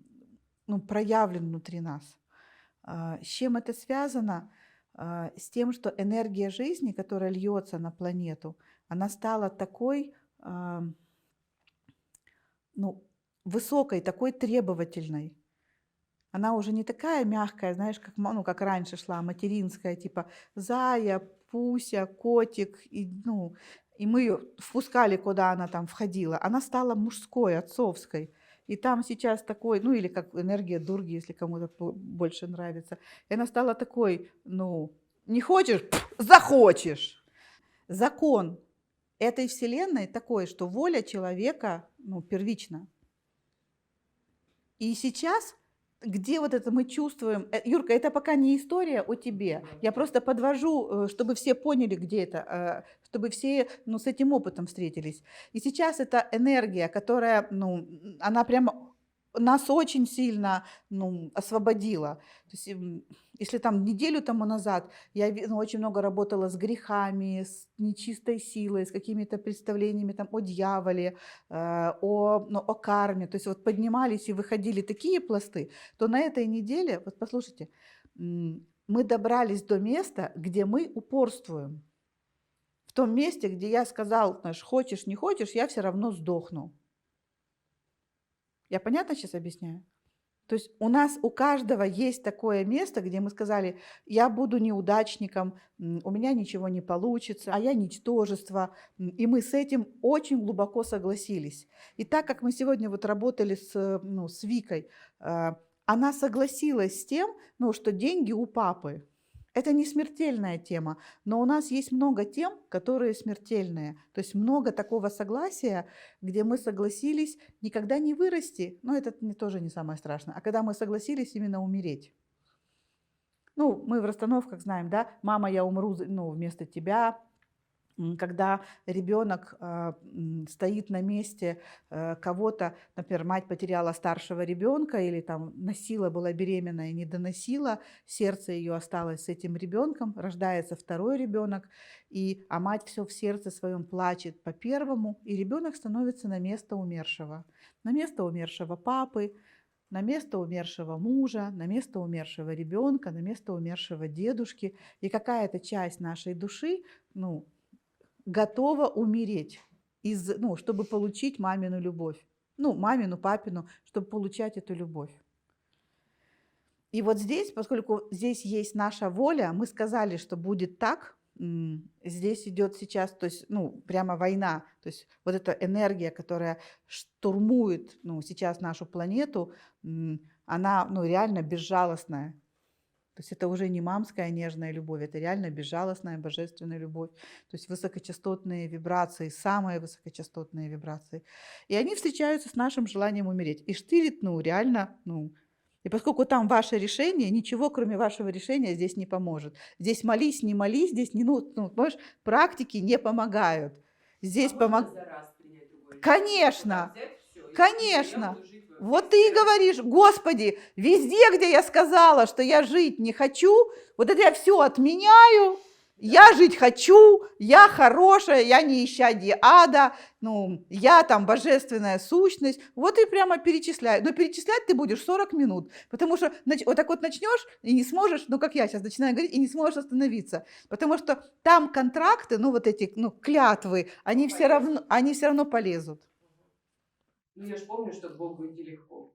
S1: проявлен внутри нас. С чем это связано? С тем, что энергия жизни, которая льется на планету, она стала такой высокой, такой требовательной. Она уже не такая мягкая, знаешь, как раньше шла, материнская, типа зая, пуся, котик, и мы ее впускали, куда она там входила. Она стала мужской, отцовской. И там сейчас такой, или как энергия Дурги, если кому-то больше нравится. И она стала такой, не хочешь, захочешь. Закон этой вселенной такой, что воля человека, первична. И сейчас, где вот это мы чувствуем, Юрка, это пока не история о тебе. Я просто подвожу, чтобы все поняли, где это, чтобы все с этим опытом встретились. И сейчас эта энергия, которая, она прямо нас очень сильно освободила. То есть, если там неделю тому назад я очень много работала с грехами, с нечистой силой, с какими-то представлениями о дьяволе, о карме, то есть вот поднимались и выходили такие пласты, то на этой неделе, вот послушайте, мы добрались до места, где мы упорствуем. В том месте, где я сказал, знаешь, хочешь, не хочешь, я все равно сдохну. Я понятно сейчас объясняю? То есть у каждого есть такое место, где мы сказали, я буду неудачником, у меня ничего не получится, а я ничтожество. И мы с этим очень глубоко согласились. И так как мы сегодня вот работали с Викой, она согласилась с тем, что деньги у папы. Это не смертельная тема, но у нас есть много тем, которые смертельные. То есть много такого согласия, где мы согласились никогда не вырасти, но это тоже не самое страшное, а когда мы согласились именно умереть. Мы в расстановках знаем, да, мама, я умру вместо тебя. Когда ребенок стоит на месте кого-то, например, мать потеряла старшего ребенка или там носила, была беременна и не доносила, сердце ее осталось с этим ребенком, рождается второй ребенок, а мать все в сердце своем плачет по первому, и ребенок становится на место умершего папы, на место умершего мужа, на место умершего ребенка, на место умершего дедушки, и какая-то часть нашей души, готова умереть, чтобы получить мамину любовь. Мамину, папину, чтобы получать эту любовь. И вот здесь, поскольку здесь есть наша воля, мы сказали, что будет так, здесь идет сейчас, то есть, прямо война, то есть вот эта энергия, которая штурмует, сейчас нашу планету, она, реально безжалостная. То есть это уже не мамская нежная любовь, это реально безжалостная божественная любовь. То есть высокочастотные вибрации, самые высокочастотные вибрации. И они встречаются с нашим желанием умереть. И штырит, реально, и поскольку там ваше решение, ничего кроме вашего решения здесь не поможет. Здесь молись, не молись, здесь не, понимаешь, практики не помогают. Здесь помогают. Конечно, конечно. Вот ты и говоришь, Господи, везде, где я сказала, что я жить не хочу, вот это я все отменяю, я жить хочу, я хорошая, я не исчадие ада, я там божественная сущность, вот и прямо перечисляю. Но перечислять ты будешь 40 минут, потому что вот так вот начнешь и не сможешь, как я сейчас начинаю говорить, и не сможешь остановиться, потому что там контракты, вот эти, клятвы, они все равно полезут.
S5: Я же помню, что Богу идти легко.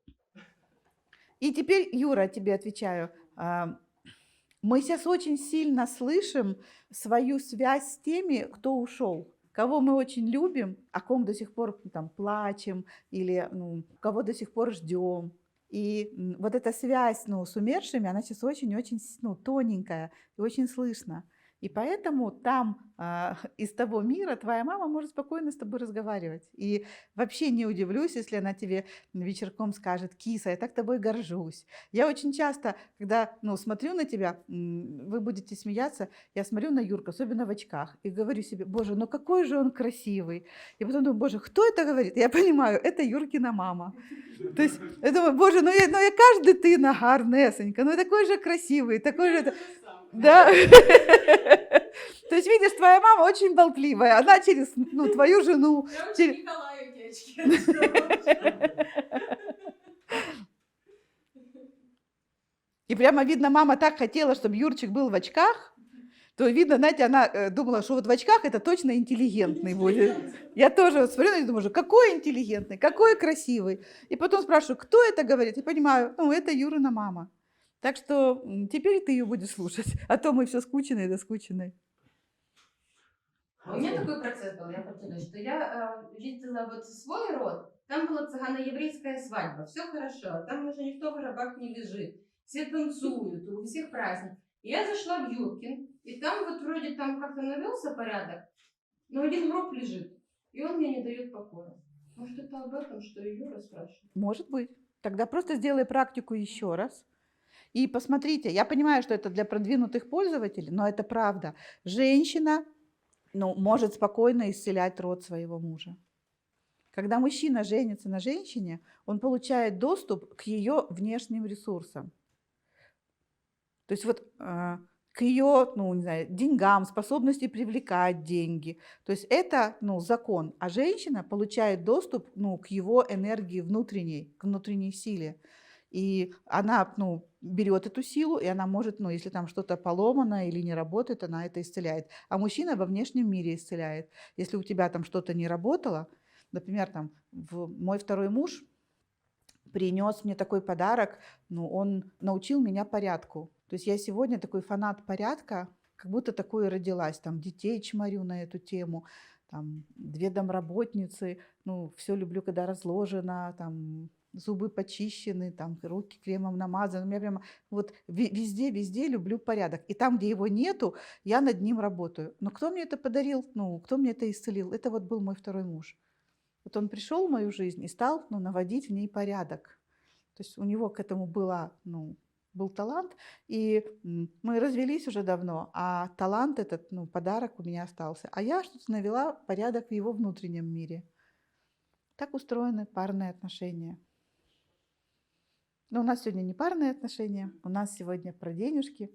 S1: И теперь, Юра, тебе отвечаю. Мы сейчас очень сильно слышим свою связь с теми, кто ушел. кого мы очень любим, о ком до сих пор там плачем или кого до сих пор ждем. И вот эта связь с умершими, она сейчас очень-очень тоненькая и очень слышна. И поэтому там из того мира твоя мама может спокойно с тобой разговаривать. И вообще не удивлюсь, если она тебе вечерком скажет: киса, я так тобой горжусь. Я очень часто, когда смотрю на тебя, вы будете смеяться, я смотрю на Юрка, особенно в очках, и говорю себе: боже, ну какой же он красивый. И потом думаю: боже, кто это говорит? Я понимаю, это Юркина мама. То есть я думаю: боже, ну я каждый ты гарнесенька, ну такой же красивый, такой же... Да. То есть, видишь, твоя мама очень болтливая, она через твою жену...
S2: Короче, Николаю девочки.
S1: И прямо видно, мама так хотела, чтобы Юрчик был в очках, то видно, знаете, она думала, что вот в очках это точно интеллигентный будет. Я тоже смотрю на нее и думаю: какой интеллигентный, какой красивый. И потом спрашиваю: кто это говорит? И понимаю, это Юрина мама. Так что теперь ты ее будешь слушать, а то мы все скучные да скучные.
S6: У меня такой процесс был, я поделюсь, что я видела вот свой род, там была цыгано-еврейская свадьба, все хорошо, там уже никто в гробах не лежит, все танцуют, у всех праздник. И я зашла в Юркин, и там вот вроде там как-то навелся порядок, но один гроб лежит, и он мне не дает покоя. Может, это об этом, что и Юра спрашивает?
S1: Может быть. Тогда просто сделай практику еще раз. И посмотрите, я понимаю, что это для продвинутых пользователей, но это правда. Женщина может спокойно исцелять род своего мужа. Когда мужчина женится на женщине, он получает доступ к ее внешним ресурсам. То есть вот к ее, не знаю, деньгам, способности привлекать деньги. То есть это, закон. А женщина получает доступ, к его энергии внутренней, к внутренней силе. И она, берет эту силу, и она может, если там что-то поломано или не работает, она это исцеляет. А мужчина во внешнем мире исцеляет. Если у тебя там что-то не работало, например, мой второй муж принес мне такой подарок, он научил меня порядку. То есть я сегодня такой фанат порядка, как будто такой и родилась. Там детей чморю на эту тему, там 2 домработницы, все люблю, когда разложено, там зубы почищены, там руки кремом намазаны. Я прямо вот везде люблю порядок. И там, где его нету, я над ним работаю. Но кто мне это подарил? Кто мне это исцелил? Это вот был мой второй муж. Вот он пришел в мою жизнь и стал наводить в ней порядок. То есть у него к этому был талант, и мы развелись уже давно, а талант этот, подарок у меня остался. А я что-то навела порядок в его внутреннем мире. Так устроены парные отношения. Но у нас сегодня не парные отношения, у нас сегодня про денежки.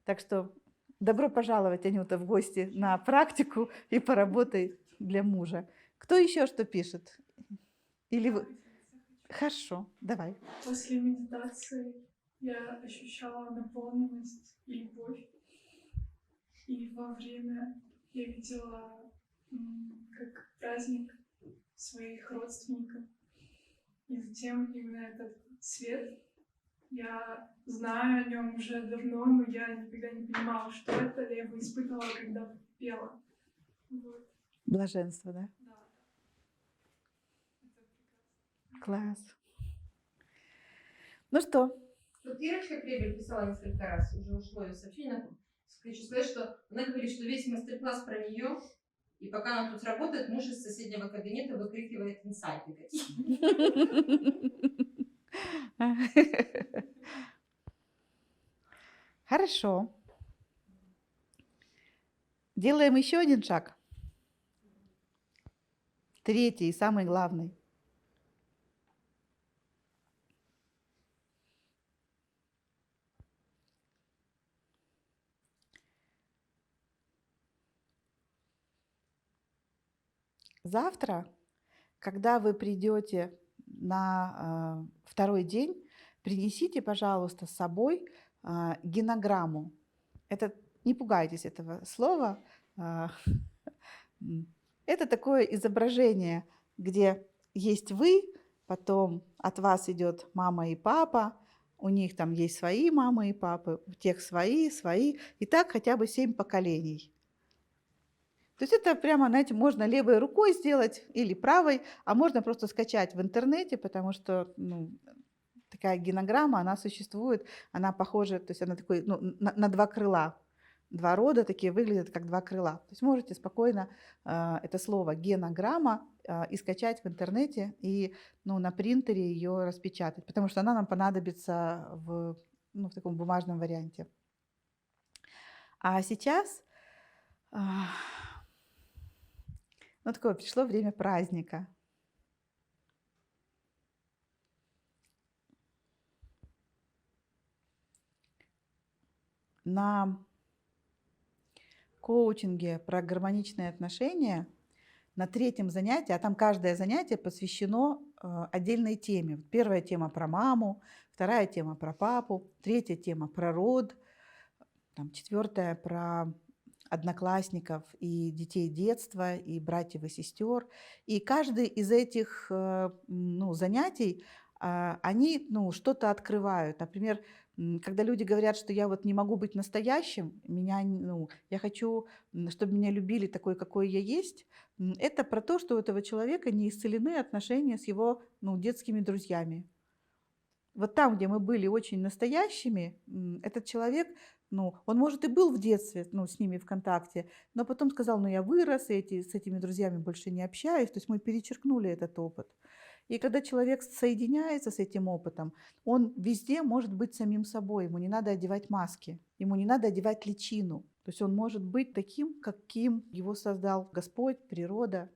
S1: Так что добро пожаловать, Анюта, в гости на практику и поработай для мужа. Кто еще что пишет? Или вы? Хорошо, давай.
S9: После медитации я ощущала наполненность и любовь. И во время я видела как праздник своих родственников. И затем именно этот свет, я знаю о нем уже давно, но я никогда не понимала, что это. Я его испытывала, когда пела. Вот.
S1: Блаженство, да?
S9: Да.
S1: Класс. Ну что?
S6: Вот Ирочка Кребель писала несколько раз, уже ушло ее сообщение. Хочу сказать, что она говорит, что весь мастер-класс про нее, и пока она тут работает, муж из соседнего кабинета выкрикивает инсайты какие-то.
S1: Хорошо. Делаем еще один шаг. 3-й, самый главный. Завтра, когда вы придете на 2-й день, принесите, пожалуйста, с собой генограмму. Это, не пугайтесь этого слова. Это такое изображение, где есть вы, потом от вас идет мама и папа, у них там есть свои мамы и папы, у тех свои, и так хотя бы 7 поколений. То есть это прямо, знаете, можно левой рукой сделать или правой, а можно просто скачать в интернете, потому что такая генограмма, она существует, она похожа, то есть она такой, на два крыла. Два рода такие выглядят, как два крыла. То есть можете спокойно это слово генограмма и скачать в интернете и на принтере ее распечатать, потому что она нам понадобится в таком бумажном варианте. А сейчас такое пришло время праздника. На коучинге про гармоничные отношения на 3-м занятии, а там каждое занятие посвящено отдельной теме. Первая тема про маму, 2-я тема про папу, 3-я тема про род, 4-я про одноклассников и детей детства, и братьев и сестер. И каждый из этих занятий, они что-то открывают. Например, когда люди говорят, что я не могу быть настоящим, я хочу, чтобы меня любили такой, какой я есть, это про то, что у этого человека не исцелены отношения с его детскими друзьями. Вот там, где мы были очень настоящими, этот человек, он, может, и был в детстве с ними в контакте, но потом сказал, я вырос, и с этими друзьями больше не общаюсь. То есть мы перечеркнули этот опыт. И когда человек соединяется с этим опытом, он везде может быть самим собой. Ему не надо одевать маски, ему не надо одевать личину. То есть он может быть таким, каким его создал Господь, природа.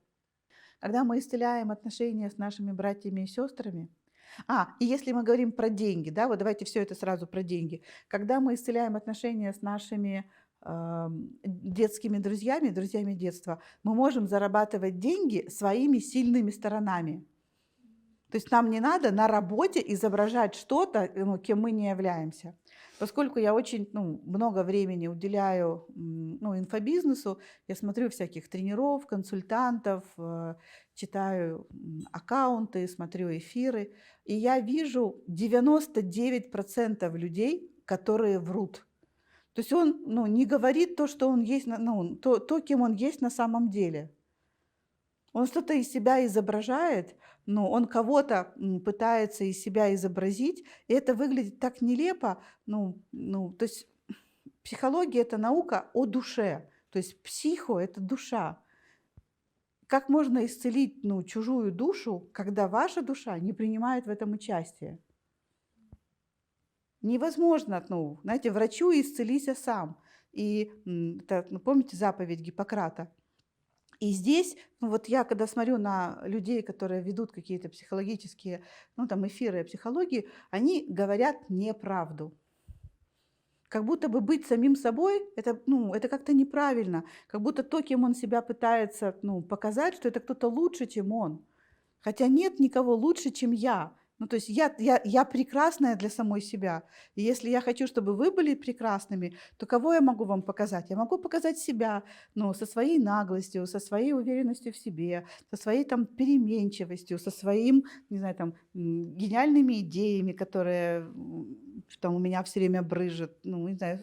S1: Когда мы исцеляем отношения с нашими братьями и сестрами, и если мы говорим про деньги, давайте все это сразу про деньги. Когда мы исцеляем отношения с нашими детскими друзьями детства, мы можем зарабатывать деньги своими сильными сторонами. То есть нам не надо на работе изображать что-то, кем мы не являемся. Поскольку я очень много времени уделяю инфобизнесу, я смотрю всяких тренеров, консультантов, читаю аккаунты, смотрю эфиры, и я вижу 99% людей, которые врут. То есть он не говорит то, что он есть, то, кем он есть на самом деле. Он что-то из себя изображает, он кого-то пытается из себя изобразить, и это выглядит так нелепо. То есть психология – это наука о душе, то есть психо – это душа. Как можно исцелить чужую душу, когда ваша душа не принимает в этом участие? Невозможно, знаете, врачу исцелися сам. И это, помните заповедь Гиппократа? И здесь, я когда смотрю на людей, которые ведут какие-то психологические, эфиры о психологии, они говорят неправду. Как будто бы быть самим собой, это как-то неправильно. Как будто то, кем он себя пытается показать, что это кто-то лучше, чем он. Хотя нет никого лучше, чем я. То есть я прекрасная для самой себя. И если я хочу, чтобы вы были прекрасными, то кого я могу вам показать? Я могу показать себя со своей наглостью, со своей уверенностью в себе, со своей переменчивостью, со своим, гениальными идеями, которые у меня все время брызжет,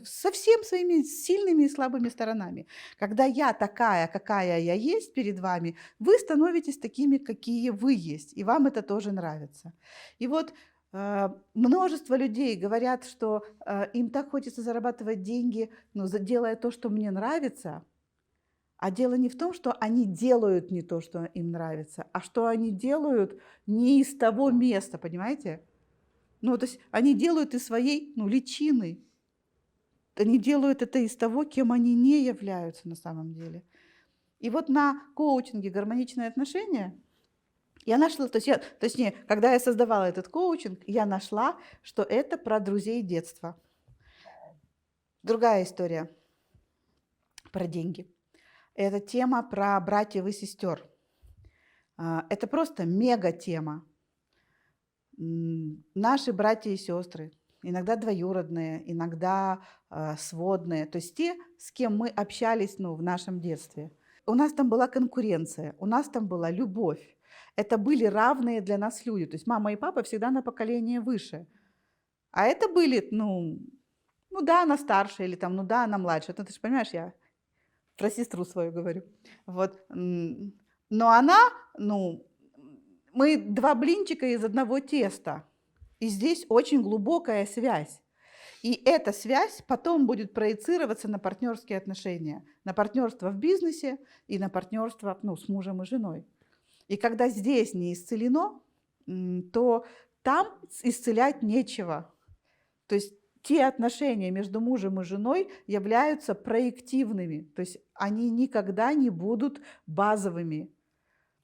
S1: со всеми своими сильными и слабыми сторонами. Когда я такая, какая я есть перед вами, вы становитесь такими, какие вы есть, и вам это тоже нравится. И множество людей говорят, что им так хочется зарабатывать деньги, делая то, что мне нравится. А дело не в том, что они делают не то, что им нравится, а что они делают не из того места, понимаете? То есть они делают из своей личины. Они делают это из того, кем они не являются на самом деле. И на коучинге «Гармоничные отношения» я нашла, точнее, когда я создавала этот коучинг, я нашла, что это про друзей детства. Другая история про деньги. Это тема про братьев и сестер. Это просто мега-тема. Наши братья и сестры, иногда двоюродные, иногда сводные, то есть те, с кем мы общались в нашем детстве. У нас там была конкуренция, у нас там была любовь. Это были равные для нас люди. То есть мама и папа всегда на поколение выше. А это были, да, она старше, или да, она младше. Ты же понимаешь, я про сестру свою говорю. Вот. Но она, ну, мы два блинчика из одного теста. И здесь очень глубокая связь. И эта связь потом будет проецироваться на партнерские отношения, на партнерство в бизнесе и на партнерство, ну, с мужем и женой. И когда здесь не исцелено, то там исцелять нечего. То есть те отношения между мужем и женой являются проективными, то есть они никогда не будут базовыми.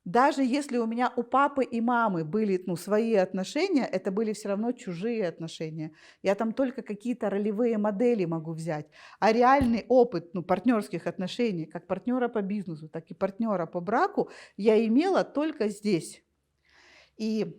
S1: Даже если у меня у папы и мамы были, ну, свои отношения, это были все равно чужие отношения. Я там только какие-то ролевые модели могу взять. А реальный опыт, ну, партнерских отношений, как партнера по бизнесу, так и партнера по браку, я имела только здесь. И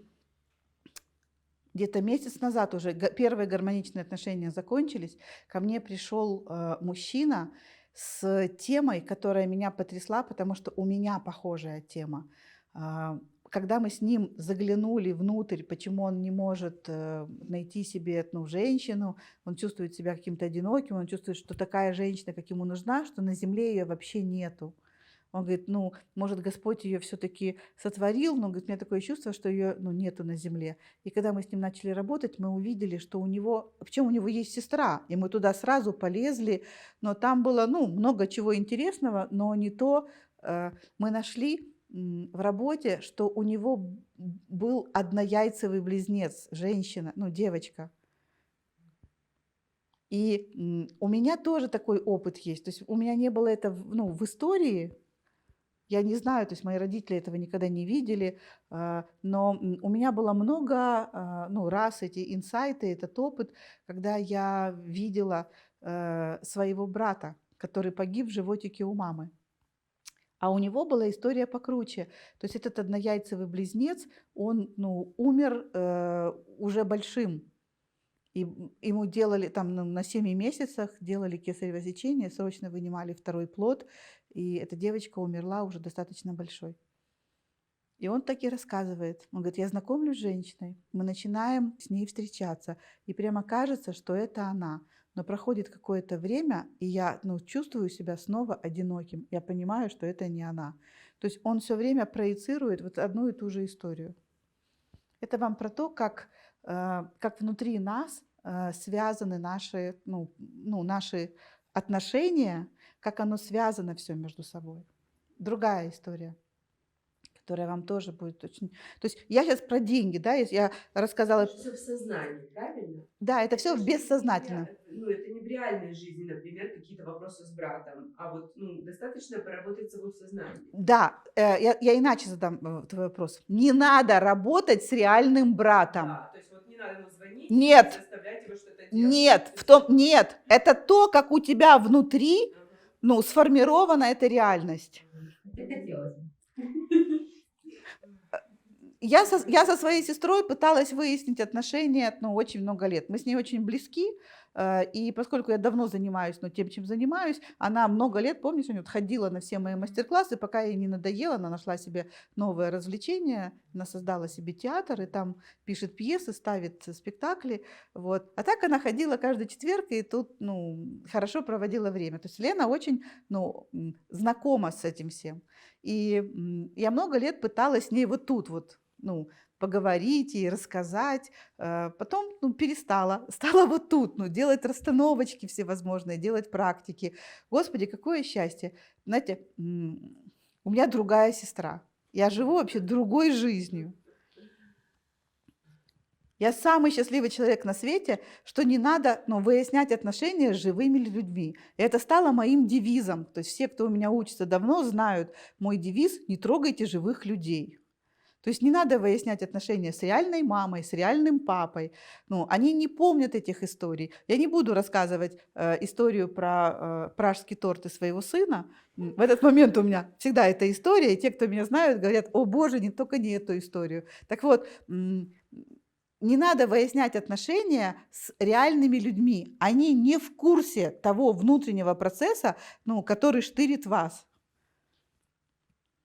S1: где-то месяц назад уже первые гармоничные отношения закончились. Ко мне пришел мужчина с темой, которая меня потрясла, потому что у меня похожая тема. Когда мы с ним заглянули внутрь, почему он не может найти себе, ну, женщину, он чувствует себя каким-то одиноким, он чувствует, что такая женщина, как ему нужна, что на земле ее вообще нету. Он говорит, ну, может, Господь ее все-таки сотворил, но, говорит, у меня такое чувство, что ее, ну, нету на земле. И когда мы с ним начали работать, мы увидели, что у него, причем у него есть сестра, и мы туда сразу полезли, но там было, ну, много чего интересного, но не то. Мы нашли в работе, что у него был однояйцевый близнец, женщина, ну, девочка. И у меня тоже такой опыт есть. То есть у меня не было это, ну, в истории. Я не знаю, то есть мои родители этого никогда не видели, но у меня было много, ну, раз эти инсайты, этот опыт, когда я видела своего брата, который погиб в животике у мамы. А у него была история покруче. То есть этот однояйцевый близнец, он, ну, умер уже большим. И ему делали там, ну, на 7 месяцах делали кесарево сечение, срочно вынимали второй плод, и эта девочка умерла уже достаточно большой. И он так и рассказывает. Он говорит, я знакомлюсь с женщиной, мы начинаем с ней встречаться, и прямо кажется, что это она. Но проходит какое-то время, и я, ну, чувствую себя снова одиноким. Я понимаю, что это не она. То есть он все время проецирует вот одну и ту же историю. Это вам про то, как внутри нас связаны наши, ну, наши отношения, как оно связано все между собой. Другая история, которая вам тоже будет очень... То есть я сейчас про деньги, да, я рассказала...
S5: Это все в сознании, правильно?
S1: Да, это все бессознательно.
S5: Ну, это не в реальной жизни, например, какие-то вопросы с братом, а вот, ну, достаточно поработать с собой в сознании.
S1: Да, я иначе задам твой вопрос. Не надо работать с реальным братом.
S5: Да, то есть вот не надо ему звонить,
S1: Нет.
S5: и заставлять его что-то делать.
S1: Нет, нет, это то, как у тебя внутри, ну, сформирована эта реальность.
S6: Это делать.
S1: Я со своей сестрой пыталась выяснить отношения, ну, очень много лет. Мы с ней очень близки, и поскольку я давно занимаюсь, ну, тем, чем занимаюсь, она много лет, помнишь, она вот ходила на все мои мастер-классы, пока ей не надоело, она нашла себе новое развлечение, она создала себе театр, и там пишет пьесы, ставит спектакли, вот. А так она ходила каждый четверг, и тут, ну, хорошо проводила время. То есть Лена очень, ну, знакома с этим всем. И я много лет пыталась с ней вот тут вот, ну, поговорить и рассказать. Потом, ну, перестала. Стала вот тут, ну, делать расстановочки всевозможные, делать практики. Господи, какое счастье. Знаете, у меня другая сестра. Я живу вообще другой жизнью. Я самый счастливый человек на свете, что не надо, ну, выяснять отношения с живыми людьми. И это стало моим девизом. То есть все, кто у меня учится давно, знают мой девиз «Не трогайте живых людей». То есть не надо выяснять отношения с реальной мамой, с реальным папой. Ну, они не помнят этих историй. Я не буду рассказывать историю про пражский торт и своего сына. В этот момент у меня всегда эта история, и те, кто меня знают, говорят, о боже, не только не эту историю. Так вот, не надо выяснять отношения с реальными людьми. Они не в курсе того внутреннего процесса, ну, который штырит вас.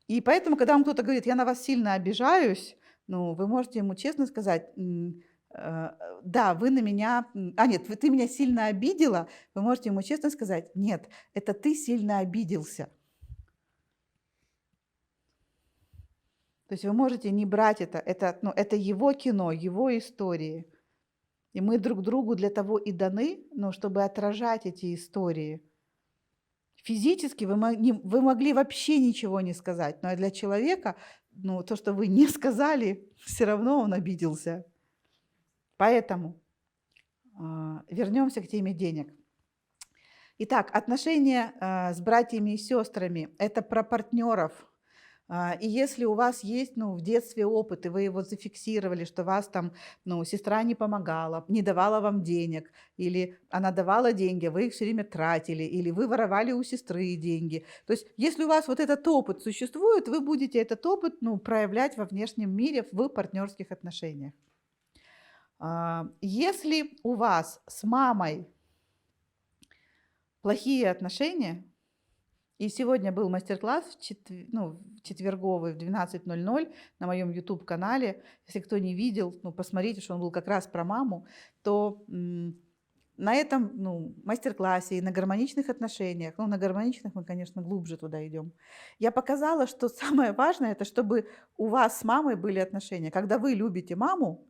S1: И поэтому, когда вам кто-то говорит, я на вас сильно обижаюсь, ну, вы можете ему честно сказать, да, вы на меня, нет, ты меня сильно обидела, вы можете ему честно сказать, нет, это ты сильно обиделся. То есть вы можете не брать это его кино, его истории. И мы друг другу для того и даны, чтобы отражать эти истории. Физически вы могли вообще ничего не сказать, но для человека, то, что вы не сказали, все равно он обиделся. Поэтому вернемся к теме денег. Итак, отношения с братьями и сестрами – это про партнеров. И если у вас есть в детстве опыт, и вы его зафиксировали, что вас там сестра не помогала, не давала вам денег, или она давала деньги, вы их все время тратили, или вы воровали у сестры деньги. То есть если у вас вот этот опыт существует, вы будете этот опыт проявлять во внешнем мире в партнерских отношениях. Если у вас с мамой плохие отношения, и сегодня был мастер-класс четверговый в 12:00 на моем YouTube-канале. Если кто не видел, посмотрите, что он был как раз про маму, то на этом мастер-классе и на гармоничных отношениях, на гармоничных мы, конечно, глубже туда идем, я показала, что самое важное, это чтобы у вас с мамой были отношения. Когда вы любите маму,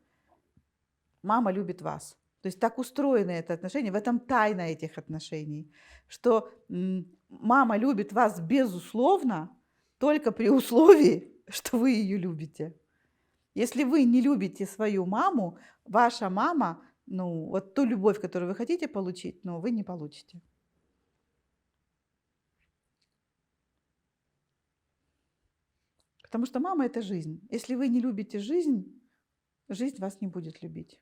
S1: мама любит вас. То есть так устроены это отношения, в этом тайна этих отношений, что мама любит вас безусловно только при условии, что вы ее любите. Если вы не любите свою маму, ваша мама, вот ту любовь, которую вы хотите получить, вы не получите. Потому что мама – это жизнь. Если вы не любите жизнь, жизнь вас не будет любить.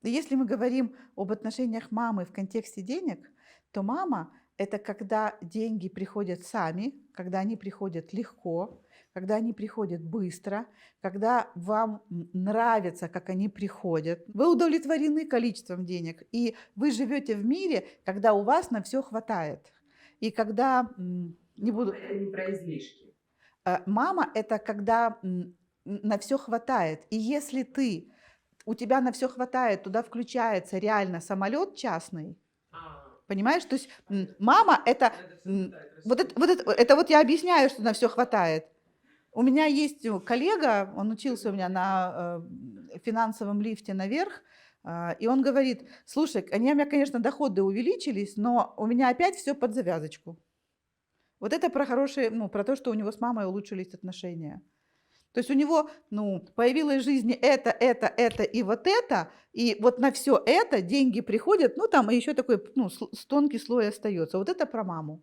S1: И если мы говорим об отношениях мамы в контексте денег, то мама – это когда деньги приходят сами, когда они приходят легко, когда они приходят быстро, когда вам нравится, как они приходят. Вы удовлетворены количеством денег, и вы живете в мире, когда у вас на все хватает. И когда…
S5: Это не про излишки.
S1: Мама – это когда на все хватает. И если у тебя на все хватает, туда включается реально самолет частный. Понимаешь? То есть мама это вот я объясняю, что на все хватает. У меня есть коллега, он учился у меня на финансовом лифте наверх, и он говорит: слушай, у меня, конечно, доходы увеличились, но у меня опять все под завязочку. Вот это про про то, что у него с мамой улучшились отношения. То есть у него, появилось в жизни это и вот на все это деньги приходят, там и еще такой, тонкий слой остается. Вот это про маму.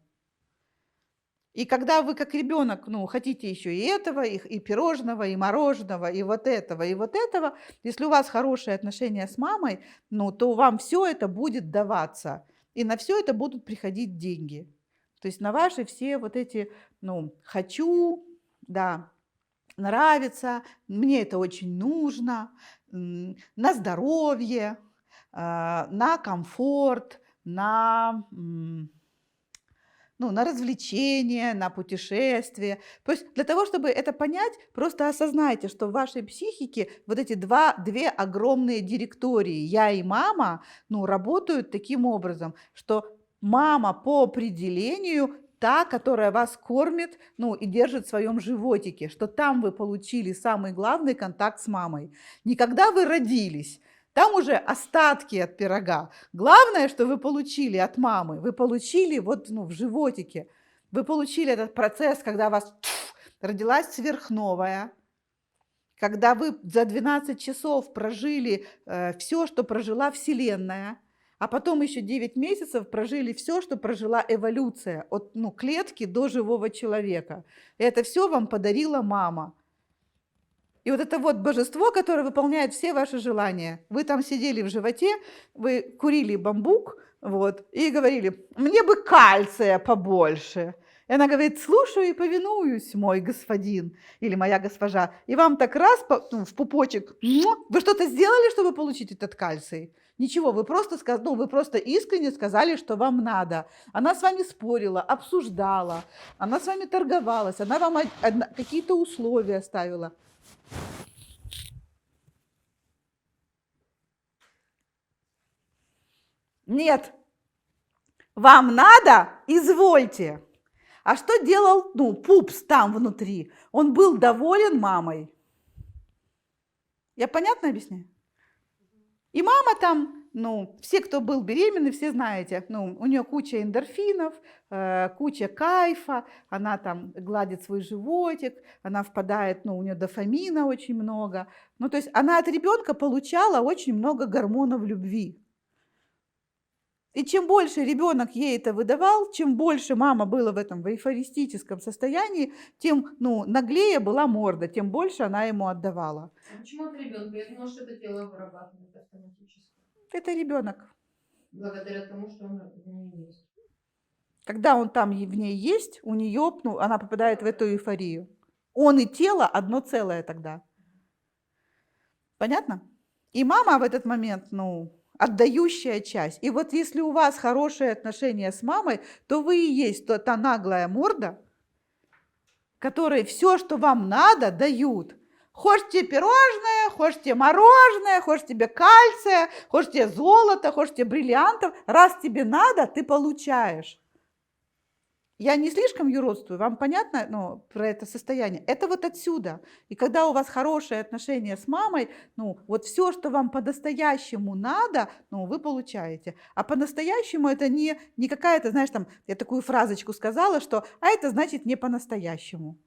S1: И когда вы как ребенок, хотите еще и этого, и пирожного, и мороженого, и вот этого, если у вас хорошие отношения с мамой, то вам все это будет даваться. И на все это будут приходить деньги. То есть на ваши все вот эти, хочу, да, нравится, мне это очень нужно, на здоровье, на комфорт, на развлечения, на путешествия. То есть для того, чтобы это понять, просто осознайте, что в вашей психике вот эти две огромные директории, я и мама, работают таким образом, что мама по определению та, которая вас кормит, и держит в своем животике, что там вы получили самый главный контакт с мамой. Не когда вы родились, там уже остатки от пирога. Главное, что вы получили от мамы, вы получили в животике, вы получили этот процесс, когда у вас родилась сверхновая, когда вы за 12 часов прожили все, что прожила Вселенная, а потом еще 9 месяцев прожили все, что прожила эволюция от клетки до живого человека. И это все вам подарила мама. И вот это вот божество, которое выполняет все ваши желания. Вы там сидели в животе, вы курили бамбук, и говорили: мне бы кальция побольше. И она говорит: слушаю и повинуюсь, мой господин или моя госпожа. И вам так раз в пупочек: вы что-то сделали, чтобы получить этот кальций? Ничего, вы просто искренне сказали, что вам надо. Она с вами спорила, обсуждала, она с вами торговалась, она вам какие-то условия ставила. Нет, вам надо, извольте. А что делал, пупс там внутри? Он был доволен мамой. Я понятно объясняю? И мама там, все, кто был беременный, все знаете, у нее куча эндорфинов, куча кайфа, она там гладит свой животик, она впадает, у нее дофамина очень много. То есть она от ребенка получала очень много гормонов любви. И чем больше ребенок ей это выдавал, чем больше мама была в этом в эйфористическом состоянии, тем наглее была морда, тем больше она ему отдавала.
S6: А почему от ребенка? Я думала, что это тело вырабатывает автоматически.
S1: Это ребенок.
S6: Благодаря тому, что он в ней есть.
S1: Когда он там в ней есть, у нее, она попадает в эту эйфорию. Он и тело одно целое тогда. Понятно? И мама в этот момент, отдающая часть. И вот если у вас хорошие отношения с мамой, то вы и есть та наглая морда, которой все, что вам надо, дают. Хочешь тебе пирожное, хочешь тебе мороженое, хочешь тебе кальция, хочешь тебе золото, хочешь тебе бриллиантов. Раз тебе надо, ты получаешь. Я не слишком юродствую, вам понятно про это состояние? Это вот отсюда. И когда у вас хорошие отношения с мамой, вот все, что вам по-настоящему надо, вы получаете. А по-настоящему это не какая-то, знаешь, там, я такую фразочку сказала, что, а это значит не по-настоящему.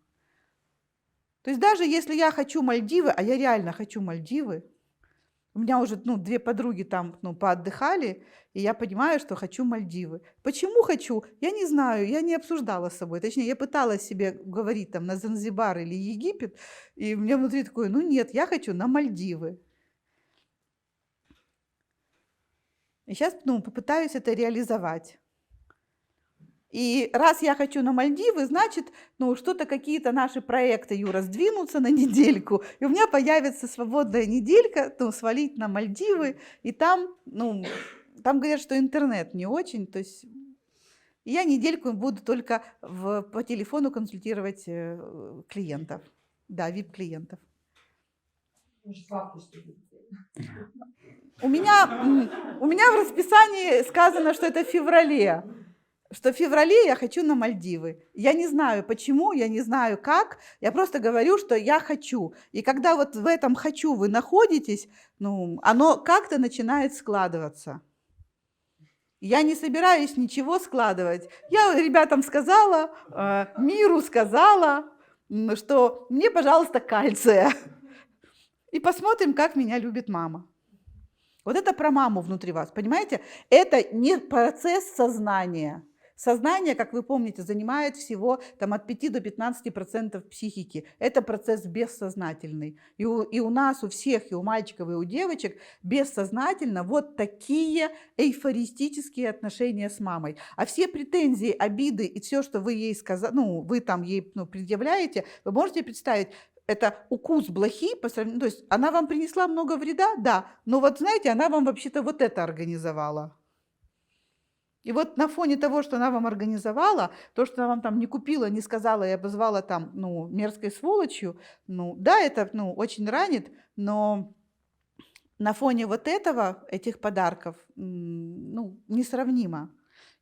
S1: То есть даже если я хочу Мальдивы, а я реально хочу Мальдивы, у меня уже 2 подруги там поотдыхали, и я понимаю, что хочу Мальдивы. Почему хочу? Я не знаю, я не обсуждала с собой. Точнее, я пыталась себе говорить там на Занзибар или Египет, и у меня внутри такое, нет, я хочу на Мальдивы. И сейчас попытаюсь это реализовать. И раз я хочу на Мальдивы, значит, что-то, какие-то наши проекты, Юра, сдвинутся на недельку, и у меня появится свободная неделька, свалить на Мальдивы, и там говорят, что интернет не очень, то есть я недельку буду только по телефону консультировать клиентов, да, VIP-клиентов.
S6: Может, в августе будет.
S1: У меня в расписании сказано, что это в феврале. Что в феврале я хочу на Мальдивы. Я не знаю почему, я не знаю как, я просто говорю, что я хочу. И когда вот в этом «хочу» вы находитесь, оно как-то начинает складываться. Я не собираюсь ничего складывать. Я ребятам сказала, миру сказала, что мне, пожалуйста, кальция. И посмотрим, как меня любит мама. Вот это про маму внутри вас, понимаете? Это не процесс сознания. Сознание, как вы помните, занимает всего от 5 до 15% психики. Это процесс бессознательный. И у нас, у всех, и у мальчиков, и у девочек бессознательно вот такие эйфористические отношения с мамой. А все претензии, обиды и все, что вы ей сказали, вы там ей предъявляете, вы можете представить, это укус блохи, то есть она вам принесла много вреда, да, но вот знаете, она вам вообще-то вот это организовала. И вот на фоне того, что она вам организовала, то, что она вам там не купила, не сказала и обозвала там, мерзкой сволочью, да, это, очень ранит, но на фоне вот этого, этих подарков, несравнимо.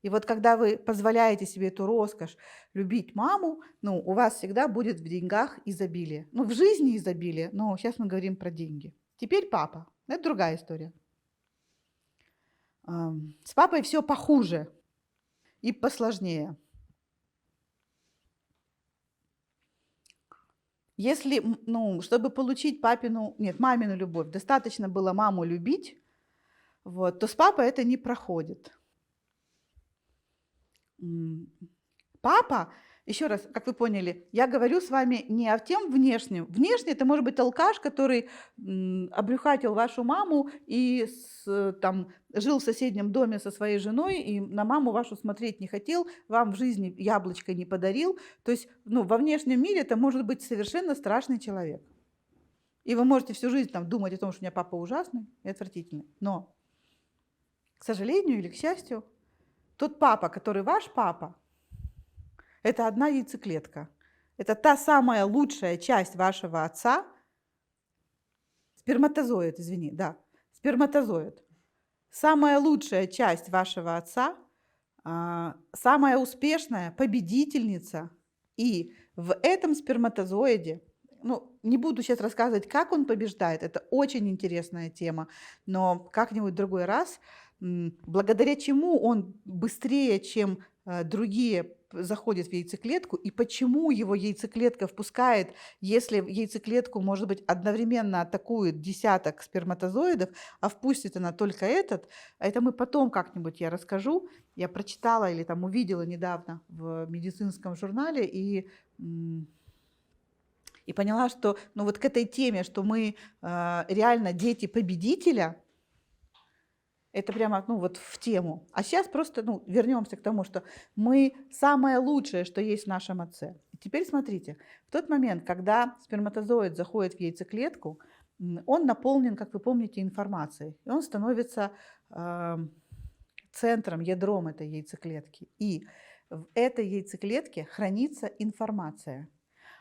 S1: И вот когда вы позволяете себе эту роскошь любить маму, у вас всегда будет в деньгах изобилие. В жизни изобилие, но сейчас мы говорим про деньги. Теперь папа. Это другая история. С папой все похуже и посложнее. Если, чтобы получить мамину любовь, достаточно было маму любить, то с папой это не проходит. Папа, еще раз, как вы поняли, я говорю с вами не о тем внешнем. Внешне это может быть алкаш, который обрюхатил вашу маму и жил в соседнем доме со своей женой, и на маму вашу смотреть не хотел, вам в жизни яблочко не подарил. То есть во внешнем мире это может быть совершенно страшный человек. И вы можете всю жизнь думать о том, что у меня папа ужасный и отвратительный. Но, к сожалению или к счастью, тот папа, который ваш папа, это одна яйцеклетка. Это та самая лучшая часть вашего отца. Сперматозоид, сперматозоид. самая лучшая часть вашего отца, самая успешная победительница. И в этом сперматозоиде, ну, не буду сейчас рассказывать, как он побеждает, это очень интересная тема, но как-нибудь в другой раз, благодаря чему он быстрее, чем другие, заходит в яйцеклетку, и почему его яйцеклетка впускает, если в яйцеклетку, может быть, одновременно атакует десяток сперматозоидов, а впустит она только этот, это мы потом как-нибудь я расскажу. Я прочитала или там увидела недавно в медицинском журнале и поняла, что ну вот к этой теме, что мы реально дети победителя, это прямо, ну, вот в тему. А сейчас просто, ну, вернемся к тому, что мы самое лучшее, что есть в нашем отце. И теперь смотрите, в тот момент, когда сперматозоид заходит в яйцеклетку, он наполнен, как вы помните, информацией. И он становится центром, ядром этой яйцеклетки. И в этой яйцеклетке хранится информация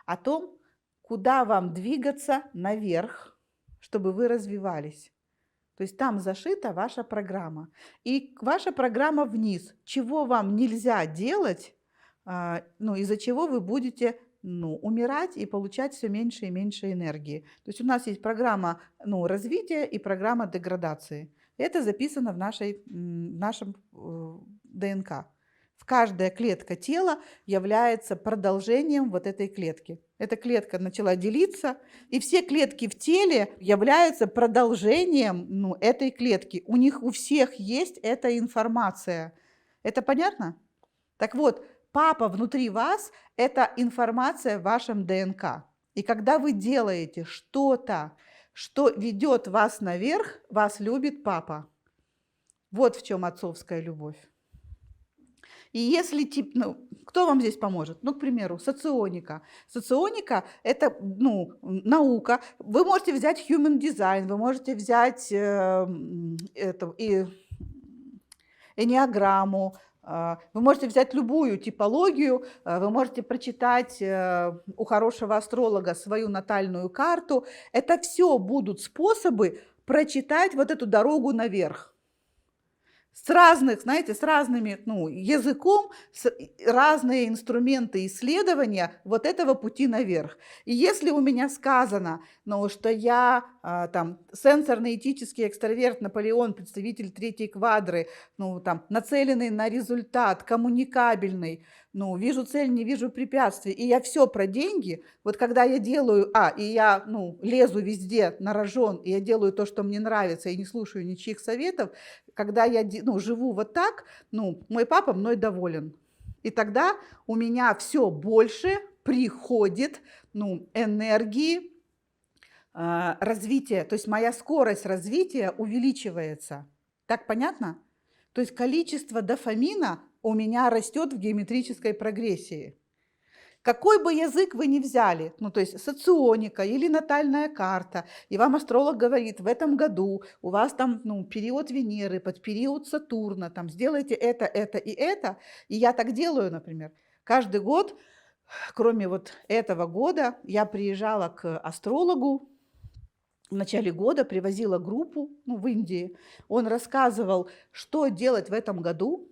S1: о том, куда вам двигаться наверх, чтобы вы развивались. То есть там зашита ваша программа. И ваша программа вниз. Чего вам нельзя делать, ну, из-за чего вы будете умирать и получать все меньше и меньше энергии. То есть у нас есть программа развития и программа деградации. Это записано в нашем ДНК. Каждая клетка тела является продолжением вот этой клетки. Эта клетка начала делиться, и все клетки в теле являются продолжением этой клетки. У них у всех есть эта информация. Это понятно? Так вот, папа внутри вас – это информация в вашем ДНК. И когда вы делаете что-то, что ведет вас наверх, вас любит папа. Вот в чем отцовская любовь. И если, кто вам здесь поможет? Ну, к примеру, соционика. Соционика – это, наука. Вы можете взять human design, вы можете взять энеаграмму, вы можете взять любую типологию, вы можете прочитать у хорошего астролога свою натальную карту. Это все будут способы прочитать вот эту дорогу наверх. С разных, знаете, с разными языком, разные инструменты исследования вот этого пути наверх. И если у меня сказано, что я сенсорный этический экстраверт Наполеон, представитель третьей квадры, нацеленный на результат, коммуникабельный, вижу цель, не вижу препятствий, и я все про деньги, вот когда я делаю, и я лезу везде на рожон, и я делаю то, что мне нравится, и не слушаю ничьих советов, когда я живу вот так, мой папа мной доволен. И тогда у меня все больше приходит энергии развития, то есть моя скорость развития увеличивается. Так понятно? То есть количество дофамина у меня растет в геометрической прогрессии. Какой бы язык вы ни взяли, то есть соционика или натальная карта, и вам астролог говорит, в этом году у вас там период Венеры, под период Сатурна, сделайте это и я так делаю, например. Каждый год, кроме вот этого года, я приезжала к астрологу, в начале года привозила группу в Индии, он рассказывал, что делать в этом году,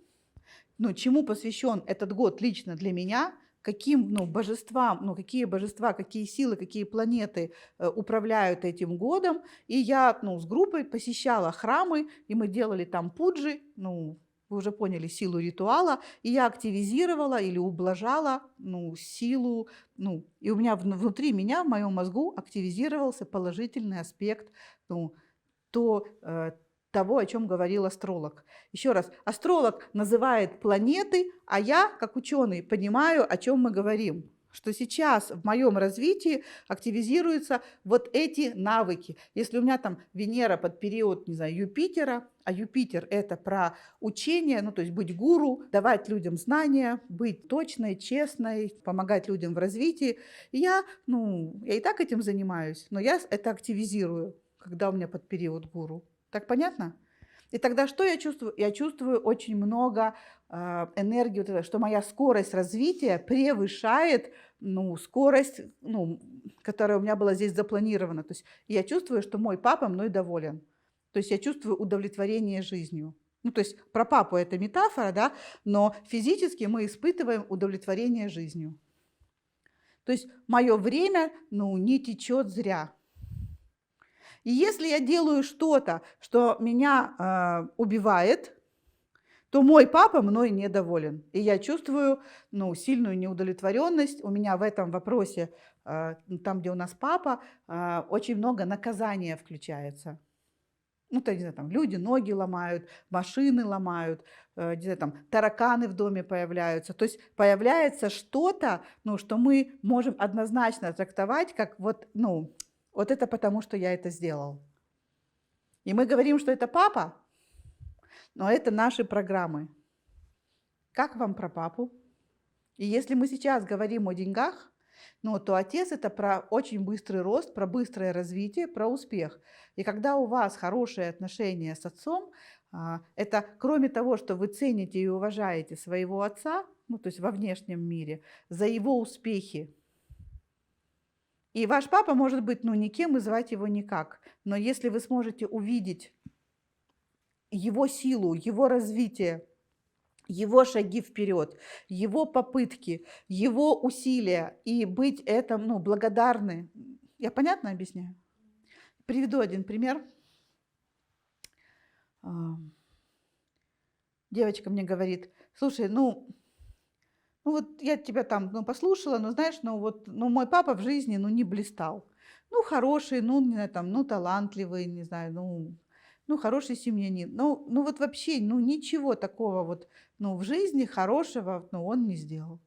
S1: чему посвящен этот год лично для меня, каким божествам, какие божества, какие силы, какие планеты управляют этим годом. И я с группой посещала храмы, и мы делали там пуджи, вы уже поняли силу ритуала, и я активизировала или ублажала силу, и у меня внутри меня, в моем мозгу активизировался положительный аспект того, о чем говорил астролог. Еще раз, астролог называет планеты, а я, как ученый, понимаю, о чем мы говорим. Что сейчас в моем развитии активизируются вот эти навыки. Если у меня там Венера под период, Юпитера, а Юпитер – это про учение, то есть быть гуру, давать людям знания, быть точной, честной, помогать людям в развитии. И я и так этим занимаюсь, но я это активизирую, когда у меня под период гуру. Так понятно? И тогда что я чувствую? Я чувствую очень много энергии, что моя скорость развития превышает скорость, которая у меня была здесь запланирована. То есть я чувствую, что мой папа мной доволен. То есть я чувствую удовлетворение жизнью. Ну, то есть про папу это метафора, да, но физически мы испытываем удовлетворение жизнью. То есть мое время, ну, не течет зря. И если я делаю что-то, что меня убивает, то мой папа мной недоволен. И я чувствую, ну, сильную неудовлетворенность. У меня в этом вопросе, там, где у нас папа, очень много наказания включается. Ну, то, не знаю, там люди ноги ломают, машины ломают, не знаю, там тараканы в доме появляются. То есть появляется что-то, ну, что мы можем однозначно трактовать как вот, ну, вот это потому, что я это сделал. И мы говорим, что это папа, но это наши программы. Как вам про папу? И если мы сейчас говорим о деньгах, ну, то отец – это про очень быстрый рост, про быстрое развитие, про успех. И когда у вас хорошие отношения с отцом, это кроме того, что вы цените и уважаете своего отца, ну, то есть во внешнем мире, за его успехи. И ваш папа может быть, ну, никем и звать его никак. Но если вы сможете увидеть его силу, его развитие, его шаги вперед, его попытки, его усилия и быть этому, ну, благодарны. Я понятно объясняю? Приведу один пример. Девочка мне говорит: слушай, ну вот я тебя там, ну, послушала, но знаешь, ну вот, ну, мой папа в жизни, ну, не блистал. Ну, хороший, ну, не знаю, там, ну, талантливый, не знаю, ну, хороший семьянин. Ну, вот вообще, ну, ничего такого вот, ну, в жизни хорошего, ну, он не сделал.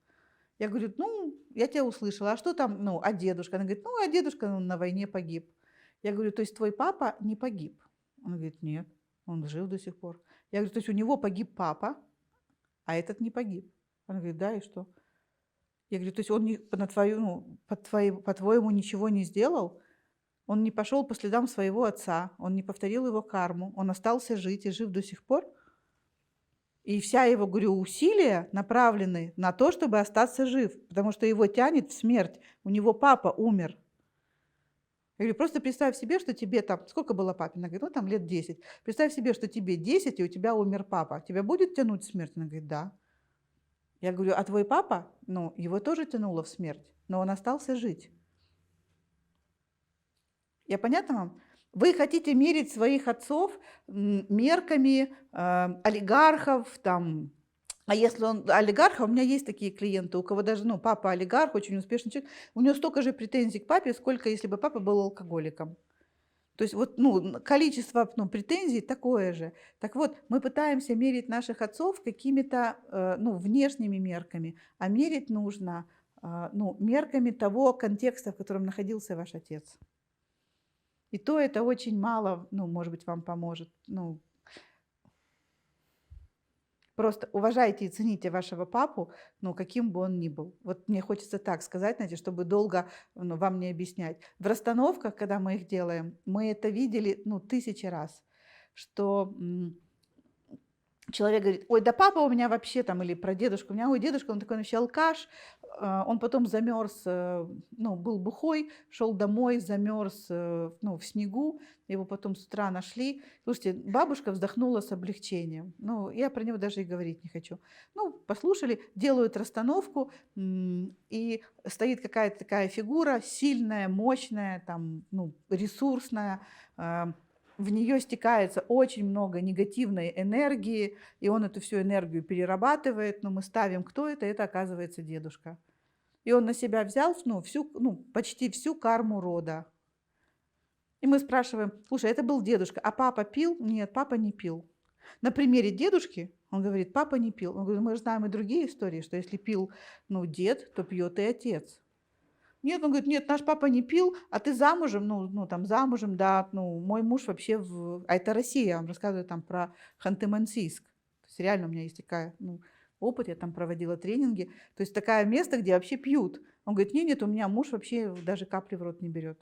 S1: Я говорю: ну, я тебя услышала, а что там, ну, а дедушка? Она говорит: ну, а дедушка, ну, на войне погиб. Я говорю: то есть твой папа не погиб? Он говорит: нет, он жив до сих пор. Я говорю: то есть у него погиб папа, а этот не погиб? Она говорит: да, и что? Я говорю: то есть он не, по-твоему ничего не сделал? Он не пошел по следам своего отца, он не повторил его карму, он остался жить и жив до сих пор? И вся его, говорю, усилия направлены на то, чтобы остаться жив, потому что его тянет в смерть. У него папа умер. Я говорю: просто представь себе, что тебе там, сколько было папе? Она говорит: ну, там лет 10. Представь себе, что тебе 10, и у тебя умер папа. Тебя будет тянуть в смерть? Она говорит: да. Я говорю: а твой папа, ну, его тоже тянуло в смерть, но он остался жить. Я понятна вам? Вы хотите мерить своих отцов мерками олигархов, там, а если он олигарх, а у меня есть такие клиенты, у кого даже, ну, папа олигарх, очень успешный человек, у него столько же претензий к папе, сколько если бы папа был алкоголиком. То есть вот, ну, количество, ну, претензий такое же. Так вот, мы пытаемся мерить наших отцов какими-то, ну, внешними мерками, а мерить нужно, ну, мерками того контекста, в котором находился ваш отец. И то это очень мало, ну, может быть, вам поможет. Ну, просто уважайте и цените вашего папу, ну, каким бы он ни был. Вот мне хочется так сказать, знаете, чтобы долго, ну, вам не объяснять. В расстановках, когда мы их делаем, мы это видели, ну, 1000 раз, что человек говорит: ой, да папа у меня вообще там, или про дедушку, у меня, ой, дедушка, он такой вообще алкаш, он потом замерз, ну, был бухой, шел домой, замерз, ну, в снегу, его потом с утра нашли. Слушайте, бабушка вздохнула с облегчением. Ну, я про него даже и говорить не хочу. Ну, послушали, делают расстановку, и стоит какая-то такая фигура, сильная, мощная, там, ну, ресурсная, в нее стекается очень много негативной энергии, и он эту всю энергию перерабатывает, но мы ставим, кто это оказывается дедушка. И он на себя взял, ну, почти всю карму рода. И мы спрашиваем: слушай, это был дедушка, а папа пил? Нет, папа не пил. На примере дедушки он говорит: папа не пил. Он говорит: мы же знаем и другие истории, что если пил, ну, дед, то пьет и отец. Нет, он говорит: нет, наш папа не пил, а ты замужем? Ну, там замужем, да, ну, мой муж вообще А это Россия, я вам рассказываю там про Ханты-Мансийск. То есть реально у меня есть такая, ну, опыт, я там проводила тренинги. То есть такое место, где вообще пьют. Он говорит: нет, у меня муж вообще даже капли в рот не берет.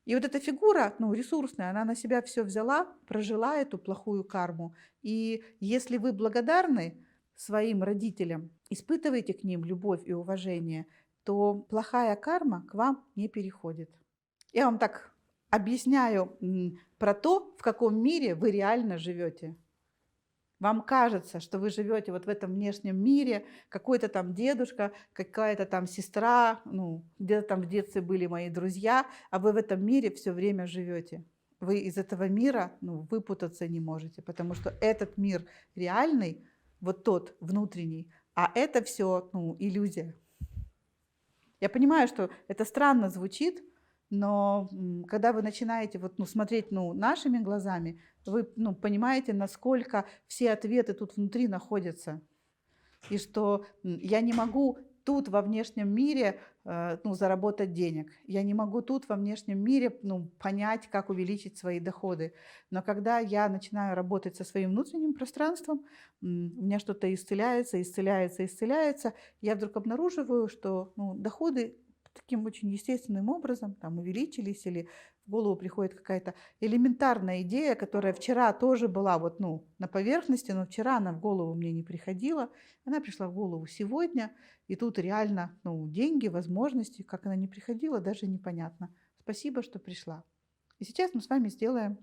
S1: И вот эта фигура, ну, ресурсная, она на себя все взяла, прожила эту плохую карму. И если вы благодарны своим родителям, испытываете к ним любовь и уважение, то плохая карма к вам не переходит. Я вам так объясняю про то, в каком мире вы реально живете. Вам кажется, что вы живете вот в этом внешнем мире, какой-то там дедушка, какая-то там сестра, ну, где-то там в детстве были мои друзья, а вы в этом мире все время живете. Вы из этого мира, ну, выпутаться не можете, потому что этот мир реальный, вот тот внутренний, а это все, ну, иллюзия. Я понимаю, что это странно звучит, но когда вы начинаете вот, ну, смотреть, ну, нашими глазами, вы, ну, понимаете, насколько все ответы тут внутри находятся. И что я не могу тут во внешнем мире ну, заработать денег. Я не могу тут во внешнем мире, ну, понять, как увеличить свои доходы. Но когда я начинаю работать со своим внутренним пространством, у меня что-то исцеляется, исцеляется, исцеляется, я вдруг обнаруживаю, что, ну, доходы таким очень естественным образом там увеличились, или в голову приходит какая-то элементарная идея, которая вчера тоже была вот, ну, на поверхности, но вчера она в голову мне не приходила. Она пришла в голову сегодня, и тут реально, ну, деньги, возможности, как она не приходила, даже непонятно. Спасибо, что пришла. И сейчас мы с вами сделаем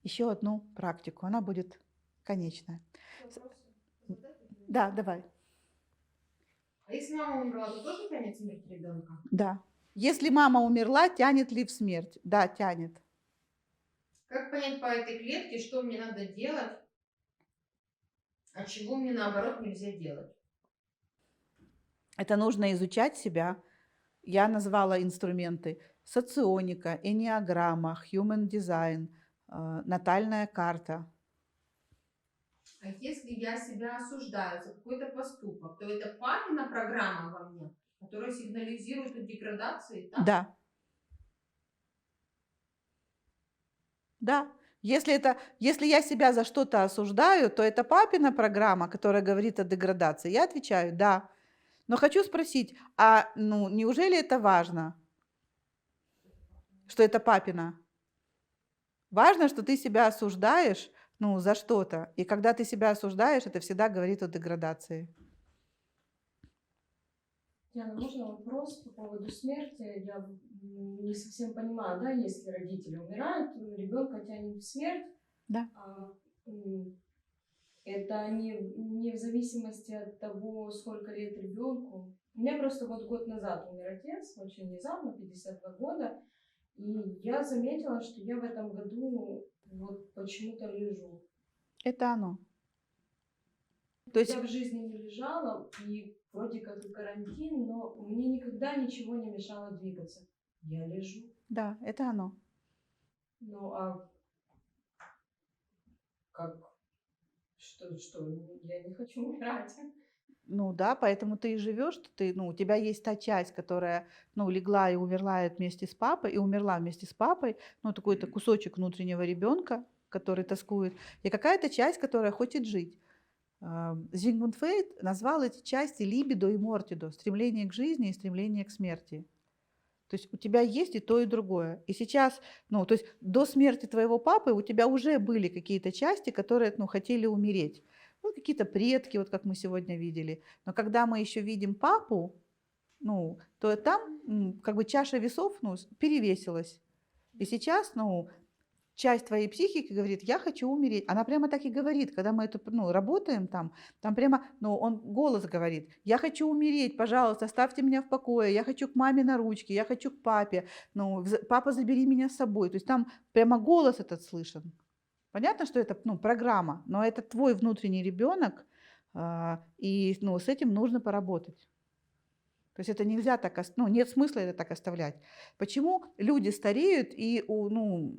S1: еще одну практику. Она будет конечная. Да, давай.
S6: А если мама умерла, то тоже тянет смерть ребенка?
S1: Да. Если мама умерла, тянет ли в смерть? Да, тянет.
S6: Как понять по этой клетке, что мне надо делать, а чего мне наоборот нельзя делать?
S1: Это нужно изучать себя. Я назвала инструменты: соционика, энеограмма, human design, натальная карта.
S6: А если я себя осуждаю за какой-то поступок, то это папина программа во мне, которая сигнализирует о деградации, так?
S1: Да. Да. Если я себя за что-то осуждаю, то это папина программа, которая говорит о деградации. Я отвечаю: да. Но хочу спросить, а ну, неужели это важно, что это папина? Важно, что ты себя осуждаешь, ну, за что-то. И когда ты себя осуждаешь, это всегда говорит о деградации.
S2: Диана, можно вопрос по поводу смерти? Я не совсем понимаю, да, если родители умирают, ребенка тянет в смерть.
S1: Да.
S2: Это не в зависимости от того, сколько лет ребенку. У меня просто вот год назад умер отец, очень внезапно, 52 года. И я заметила, что я в этом году вот почему-то лежу.
S1: Это оно. То есть
S2: Я в жизни не лежала, и вроде как и карантин, но мне никогда ничего не мешало двигаться. Я лежу.
S1: да, это оно.
S2: Ну а как? Что? Я не хочу умирать.
S1: Ну да, поэтому ты и живешь, что ты, ну, у тебя есть та часть, которая, ну, легла и умерла вместе с папой, и умерла вместе с папой, ну, такой-то кусочек внутреннего ребенка, который тоскует, и какая-то часть, которая хочет жить. Зигмунд Фрейд назвал эти части либидо и мортидо, стремление к жизни и стремление к смерти. То есть у тебя есть и то, и другое. И сейчас, ну, то есть до смерти твоего папы у тебя уже были какие-то части, которые, ну, хотели умереть. Ну, какие-то предки, вот как мы сегодня видели. Но когда мы еще видим папу, ну, то там как бы чаша весов, ну, перевесилась. И сейчас, ну, часть твоей психики говорит: я хочу умереть. Она прямо так и говорит, когда мы это, ну, работаем там прямо, ну, он голос говорит: я хочу умереть, пожалуйста, оставьте меня в покое, я хочу к маме на ручки, я хочу к папе, ну, папа, забери меня с собой. То есть там прямо голос этот слышен. Понятно, что это, ну, программа, но это твой внутренний ребенок, и, ну, с этим нужно поработать. То есть это нельзя так, ну, нет смысла это так оставлять. Почему люди стареют и, ну,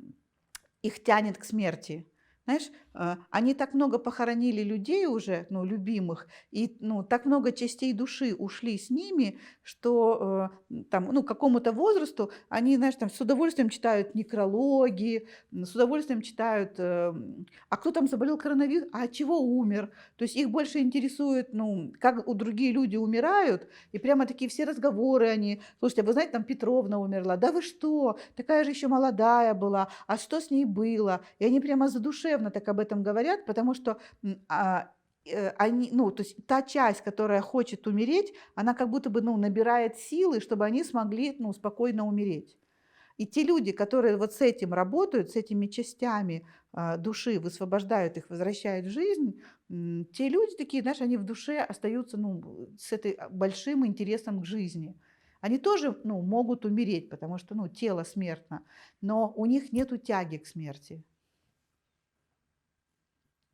S1: их тянет к смерти? Знаешь, они так много похоронили людей уже, ну, любимых, и, ну, так много частей души ушли с ними, что там, ну, к какому-то возрасту они, знаешь, там с удовольствием читают некрологи, с удовольствием читают, а кто там заболел коронавирусом, а от чего умер. То есть их больше интересует, ну, как другие люди умирают, и прямо такие все разговоры они: слушайте, а вы знаете, там Петровна умерла, да вы что, такая же еще молодая была, а что с ней было? И они прямо задушевно так об этом говорят, потому что они, ну, то есть та часть, которая хочет умереть, она как будто бы, ну, набирает силы, чтобы они смогли, ну, спокойно умереть. И те люди, которые вот с этим работают, с этими частями души, высвобождают их, возвращают в жизнь, те люди такие, знаешь, они в душе остаются, ну, с этой большим интересом к жизни. Они тоже, ну, могут умереть, потому что, ну, тело смертно, но у них нету тяги к смерти.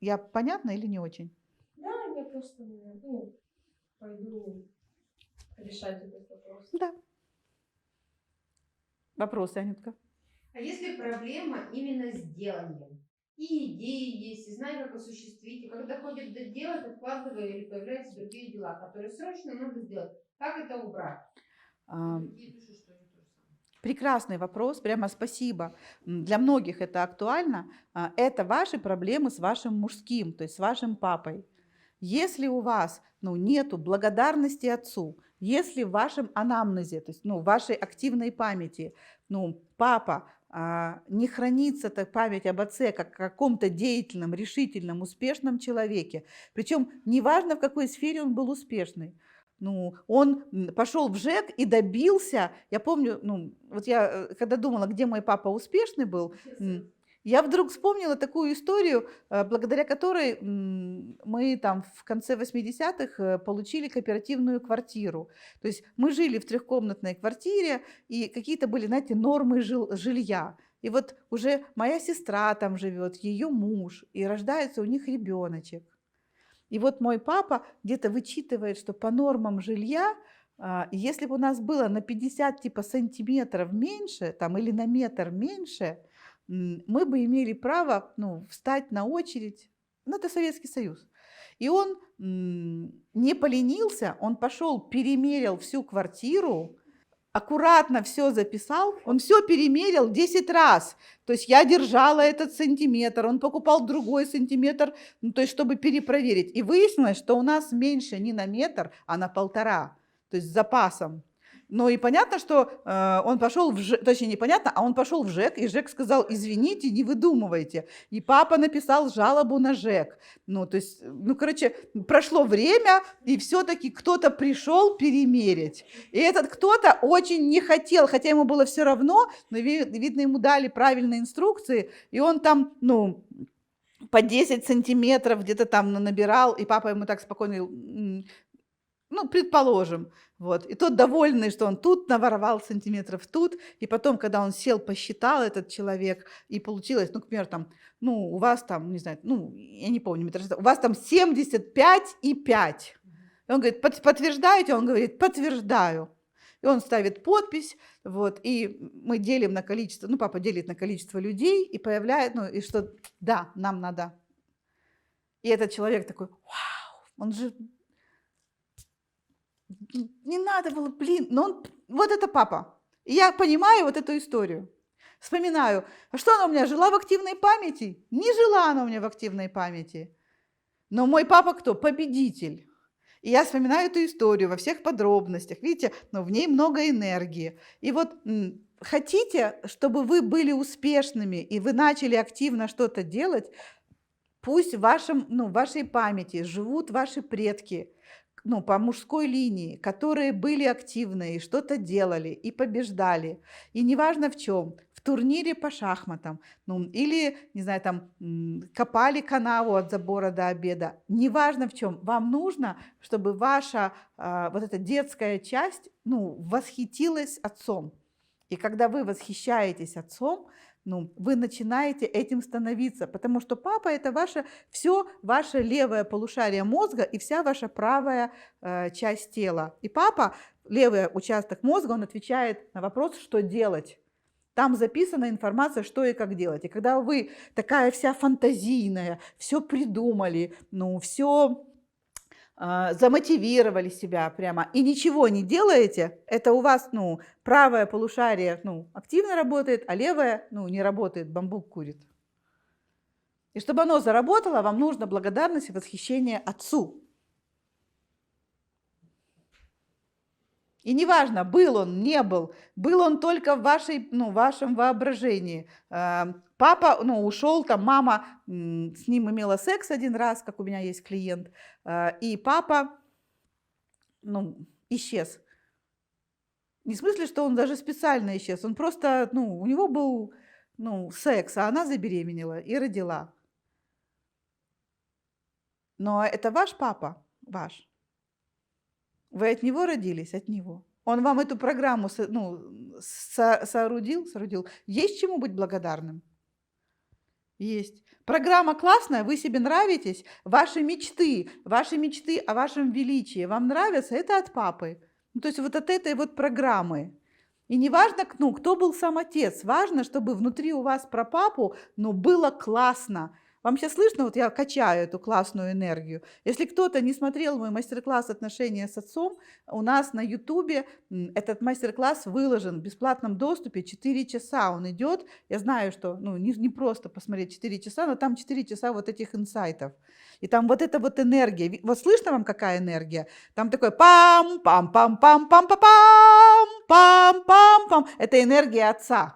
S1: Я понятна или не очень?
S2: Да, я просто, ну, пойду решать этот вопрос.
S1: Да. Вопросы, Анютка?
S6: А если проблема именно с деланием? И идеи есть, и знаю, как осуществить, и когда доходит до дела, то откладывая или появляются другие дела, которые срочно надо сделать. Как это убрать?
S1: А,
S6: Другие пишут, что они то же самое.
S1: Прекрасный вопрос, прямо спасибо. Для многих это актуально. Это ваши проблемы с вашим мужским, то есть с вашим папой. Если у вас, ну, нету благодарности отцу, если в вашем анамнезе, то есть, ну, в вашей активной памяти, ну, папа не хранится так память об отце как о каком-то деятельном, решительном, успешном человеке, причем неважно, в какой сфере он был успешный. Ну, он пошел в ЖЭК и добился, я помню, ну, вот я когда думала, где мой папа успешный был, я вдруг вспомнила такую историю, благодаря которой мы там в конце 80-х получили кооперативную квартиру. То есть мы жили в трехкомнатной квартире, и какие-то были, знаете, нормы жилья. И вот уже моя сестра там живет, ее муж, и рождается у них ребеночек. И вот мой папа где-то вычитывает, что по нормам жилья, если бы у нас было на 50 типа сантиметров меньше, там, или на метр меньше, мы бы имели право, ну, встать на очередь. Ну, это Советский Союз. И он не поленился, он пошел, перемерил всю квартиру, аккуратно все записал, он все перемерил 10 раз. То есть я держала этот сантиметр, он покупал другой сантиметр, ну, то есть чтобы перепроверить. И выяснилось, что у нас меньше не на метр, а на 1,5, то есть с запасом. Ну и понятно, что он пошел в ЖЭК, точнее непонятно, а он пошел в ЖЭК, и ЖЭК сказал: извините, не выдумывайте. И папа написал жалобу на ЖЭК. Ну, то есть, ну, короче, прошло время, и все-таки кто-то пришел перемерить. И этот кто-то очень не хотел, хотя ему было все равно, но, видно, ему дали правильные инструкции, и он там, ну, по 10 сантиметров где-то там набирал, и папа ему так спокойно, ну, предположим, вот. И тот довольный, что он тут наворовал сантиметров, тут, и потом, когда он сел, посчитал этот человек, и получилось, ну, к примеру, там, ну, у вас там, не знаю, ну, я не помню, у вас там 75,5. И он говорит: подтверждаете? Он говорит: подтверждаю. И он ставит подпись, вот, и мы делим на количество, ну, папа делит на количество людей, и появляет, ну, и что, да, нам надо. И этот человек такой: вау, он же... Не надо было, блин, но он, вот это папа. И я понимаю вот эту историю. Вспоминаю, а что она у меня жила в активной памяти? Не жила она у меня в активной памяти. Но мой папа кто? Победитель. И я вспоминаю эту историю во всех подробностях. Видите, но в ней много энергии. И вот хотите, чтобы вы были успешными, и вы начали активно что-то делать, пусть в вашей памяти живут ваши предки, ну, по мужской линии, которые были активны и что-то делали, и побеждали. И неважно в чем, в турнире по шахматам, ну, или, не знаю, там, копали канаву от забора до обеда. Неважно в чем, вам нужно, чтобы ваша вот эта детская часть, ну, восхитилась отцом. И когда вы восхищаетесь отцом, ну, вы начинаете этим становиться, потому что папа – это все ваше левое полушарие мозга и вся ваша правая часть тела. И папа, левый участок мозга, он отвечает на вопрос, что делать. Там записана информация, что и как делать. И когда вы такая вся фантазийная, все придумали, ну, все... замотивировали себя прямо и ничего не делаете, это у вас, ну, правое полушарие, ну, активно работает, а левое, ну, не работает, бамбук курит. И чтобы оно заработало, вам нужно благодарность и восхищение отцу. И неважно, был он, не был, был он только в вашем воображении. Папа, ну, ушел, там мама с ним имела секс один раз, как у меня есть клиент, и папа, ну, исчез. Не в смысле, что он даже специально исчез, он просто, у него был, секс, а она забеременела и родила. Но это ваш папа, ваш. Вы от него родились, от него. Он вам эту программу соорудил. Есть чему быть благодарным? Есть. Программа классная, вы себе нравитесь, ваши мечты о вашем величии вам нравятся, это от папы. То есть вот от этой вот программы. И не важно, кто был сам отец, важно, чтобы внутри у вас про папу, было классно. Вам сейчас слышно, вот я качаю эту классную энергию. Если кто-то не смотрел мой мастер-класс «Отношения с отцом», у нас на Ютубе этот мастер-класс выложен в бесплатном доступе, 4 часа он идет. Я знаю, что не просто посмотреть 4 часа, но там 4 часа вот этих инсайтов. И там вот эта вот энергия. Вот слышно вам, какая энергия? Там такой пам-пам-пам-пам-пам-пам, пам-пам-пам. Это энергия отца.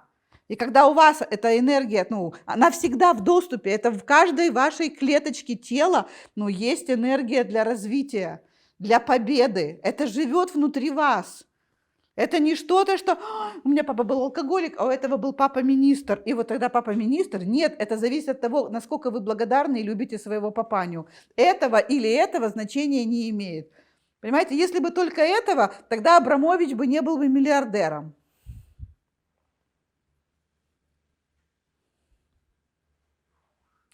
S1: И когда у вас эта энергия, она всегда в доступе, это в каждой вашей клеточке тела, есть энергия для развития, для победы. Это живет внутри вас. Это не что-то, что у меня папа был алкоголик, а у этого был папа-министр. И вот тогда папа-министр. Нет, это зависит от того, насколько вы благодарны и любите своего папаню. Этого или этого значения не имеет. Понимаете, если бы только этого, тогда Абрамович бы не был бы миллиардером.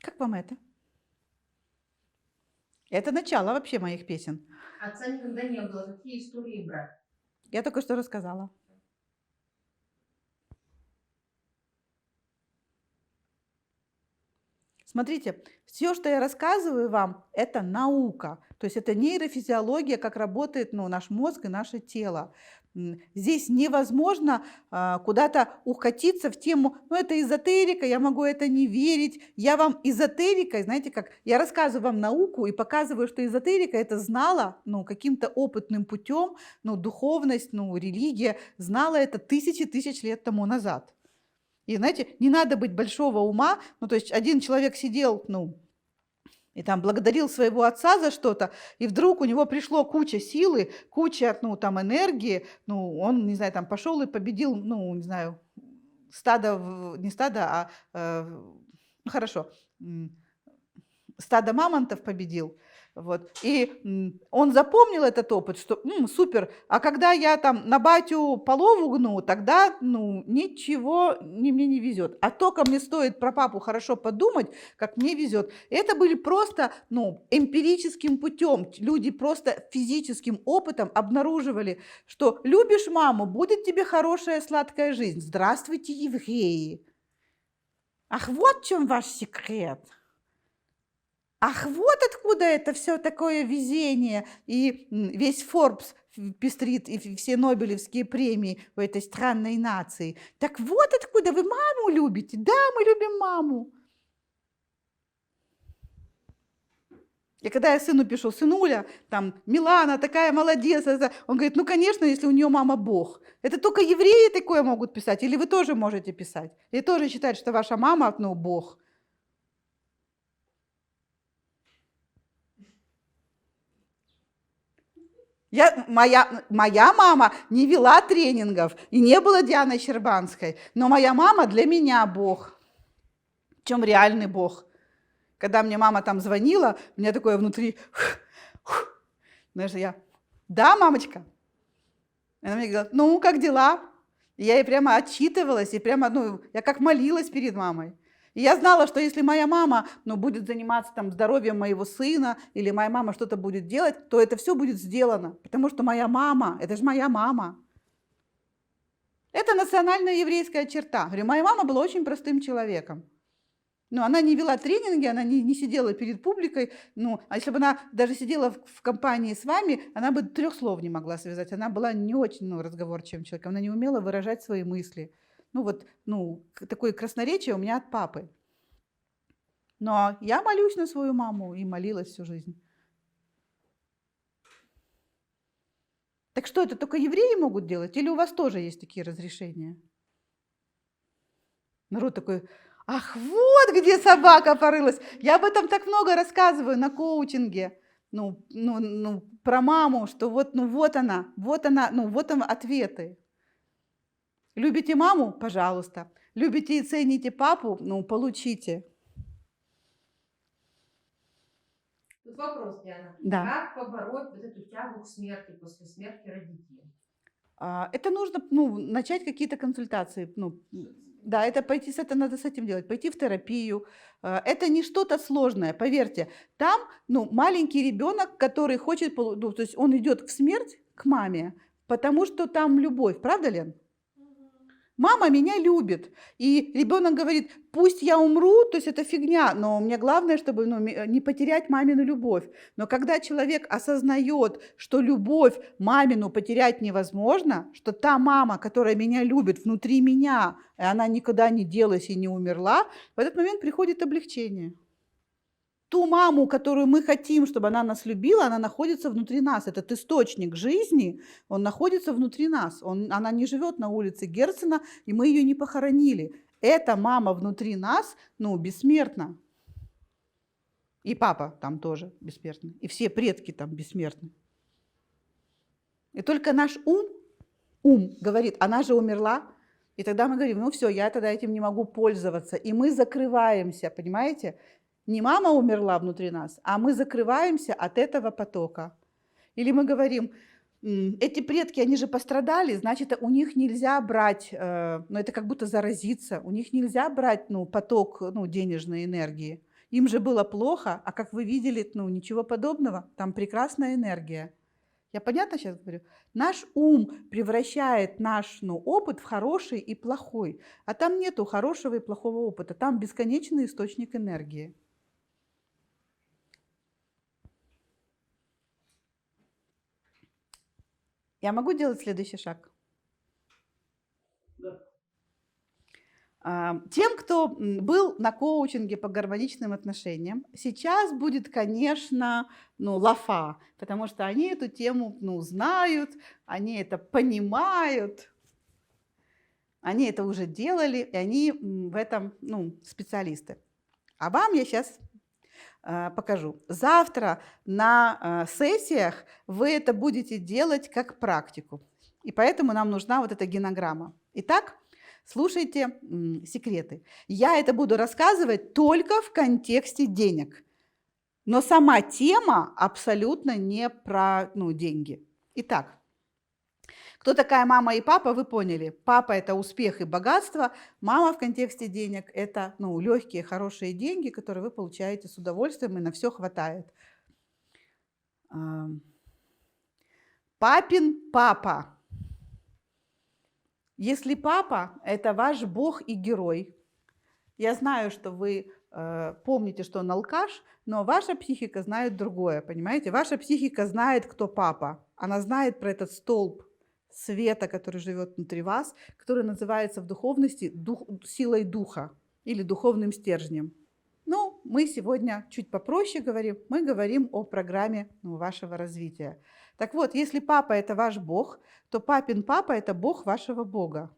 S1: Как вам это? Это начало вообще моих песен.
S6: Отца никогда не было. Какие истории брать?
S1: Я только что рассказала. Смотрите, все, что я рассказываю вам, это наука. То есть это нейрофизиология, как работает наш мозг и наше тело. Здесь невозможно куда-то укатиться в тему, это эзотерика, я могу это не верить. Я вам эзотерикой, знаете как, я рассказываю вам науку и показываю, что эзотерика это знала, каким-то опытным путем, духовность, религия знала это тысяч лет тому назад. И знаете, не надо быть большого ума, то есть один человек сидел, и там благодарил своего отца за что-то, и вдруг у него пришло куча силы, куча, энергии, он, не знаю, пошел и победил, не знаю, стадо мамонтов победил. Вот. И он запомнил этот опыт, что супер, а когда я на батю полову гну, тогда ничего мне не везет. А только мне стоит про папу хорошо подумать, как мне везет. Это были просто эмпирическим путем. Люди просто физическим опытом обнаруживали, что любишь маму, будет тебе хорошая сладкая жизнь. Здравствуйте, евреи. Ах, вот в чем ваш секрет. Ах, вот откуда это все такое везение, и весь Forbes пестрит, и все Нобелевские премии у этой странной нации. Так вот откуда вы маму любите. Да, мы любим маму. И когда я сыну пишу, сынуля, Милана такая молодец, он говорит, конечно, если у нее мама Бог. Это только евреи такое могут писать, или вы тоже можете писать? И тоже считать, что ваша мама, Бог. Моя мама не вела тренингов и не была Дианой Щербанской, но моя мама для меня Бог. В чем реальный Бог? Когда мне мама звонила, у меня такое внутри, знаешь, да, мамочка? Она мне говорила, как дела? И я ей прямо отчитывалась, и прямо, я как молилась перед мамой. И я знала, что если моя мама будет заниматься здоровьем моего сына, или моя мама что-то будет делать, то это все будет сделано. Потому что моя мама, это же моя мама. Это национальная еврейская черта. Говорю, моя мама была очень простым человеком. Она не вела тренинги, она не сидела перед публикой. А если бы она даже сидела в компании с вами, она бы 3 слов не могла связать. Она была не очень разговорчивым человеком, она не умела выражать свои мысли. Такое красноречие у меня от папы. Но я молюсь на свою маму и молилась всю жизнь. Так что, это только евреи могут делать? Или у вас тоже есть такие разрешения? Народ такой, ах, вот где собака порылась. Я об этом так много рассказываю на коучинге. Про маму, что вот она, вот ответы. Любите маму? Пожалуйста. Любите и цените папу? Ну, получите.
S6: Тут вопрос, Диана.
S1: Да.
S6: Как побороть вот эту тягу к смерти после смерти родителей?
S1: Это нужно, начать какие-то консультации. Да, это пойти надо с этим делать, пойти в терапию. Это не что-то сложное, поверьте. Там, маленький ребенок, который хочет, то есть он идет в смерть к маме, потому что там любовь, правда, Лен? Мама меня любит. И ребенок говорит, пусть я умру, то есть это фигня, но мне главное, чтобы не потерять мамину любовь. Но когда человек осознает, что любовь мамину потерять невозможно, что та мама, которая меня любит внутри меня, и она никуда не делась и не умерла, в этот момент приходит облегчение. Ту маму, которую мы хотим, чтобы она нас любила, она находится внутри нас. Этот источник жизни, он находится внутри нас. Она не живет на улице Герцена, и мы ее не похоронили. Эта мама внутри нас, бессмертна. И папа там тоже бессмертный. И все предки там бессмертны. И только наш ум говорит, она же умерла. И тогда мы говорим, все, я тогда этим не могу пользоваться. И мы закрываемся, понимаете? Не мама умерла внутри нас, а мы закрываемся от этого потока. Или мы говорим, эти предки, они же пострадали, значит, у них нельзя брать, это как будто заразиться, у них нельзя брать поток денежной энергии. Им же было плохо, а как вы видели, ничего подобного, там прекрасная энергия. Я понятно сейчас говорю? Наш ум превращает наш опыт в хороший и плохой, а там нету хорошего и плохого опыта, там бесконечный источник энергии. Я могу делать следующий шаг?
S4: Да.
S1: Тем, кто был на коучинге по гармоничным отношениям, сейчас будет, конечно, лафа, потому что они эту тему знают, они это понимают, они это уже делали, и они в этом специалисты. А вам я сейчас покажу. Завтра на сессиях вы это будете делать как практику. И поэтому нам нужна вот эта генограмма. Итак, слушайте секреты. Я это буду рассказывать только в контексте денег. Но сама тема абсолютно не про деньги. Итак, кто такая мама и папа, вы поняли. Папа – это успех и богатство. Мама в контексте денег – это легкие, хорошие деньги, которые вы получаете с удовольствием, и на все хватает. Папин папа. Если папа – это ваш бог и герой, я знаю, что вы помните, что он алкаш, но ваша психика знает другое, понимаете? Ваша психика знает, кто папа. Она знает про этот столб света, который живет внутри вас, который называется в духовности силой духа или духовным стержнем. Мы сегодня чуть попроще говорим, мы говорим о программе вашего развития. Так вот, если папа – это ваш бог, то папин папа – это бог вашего бога.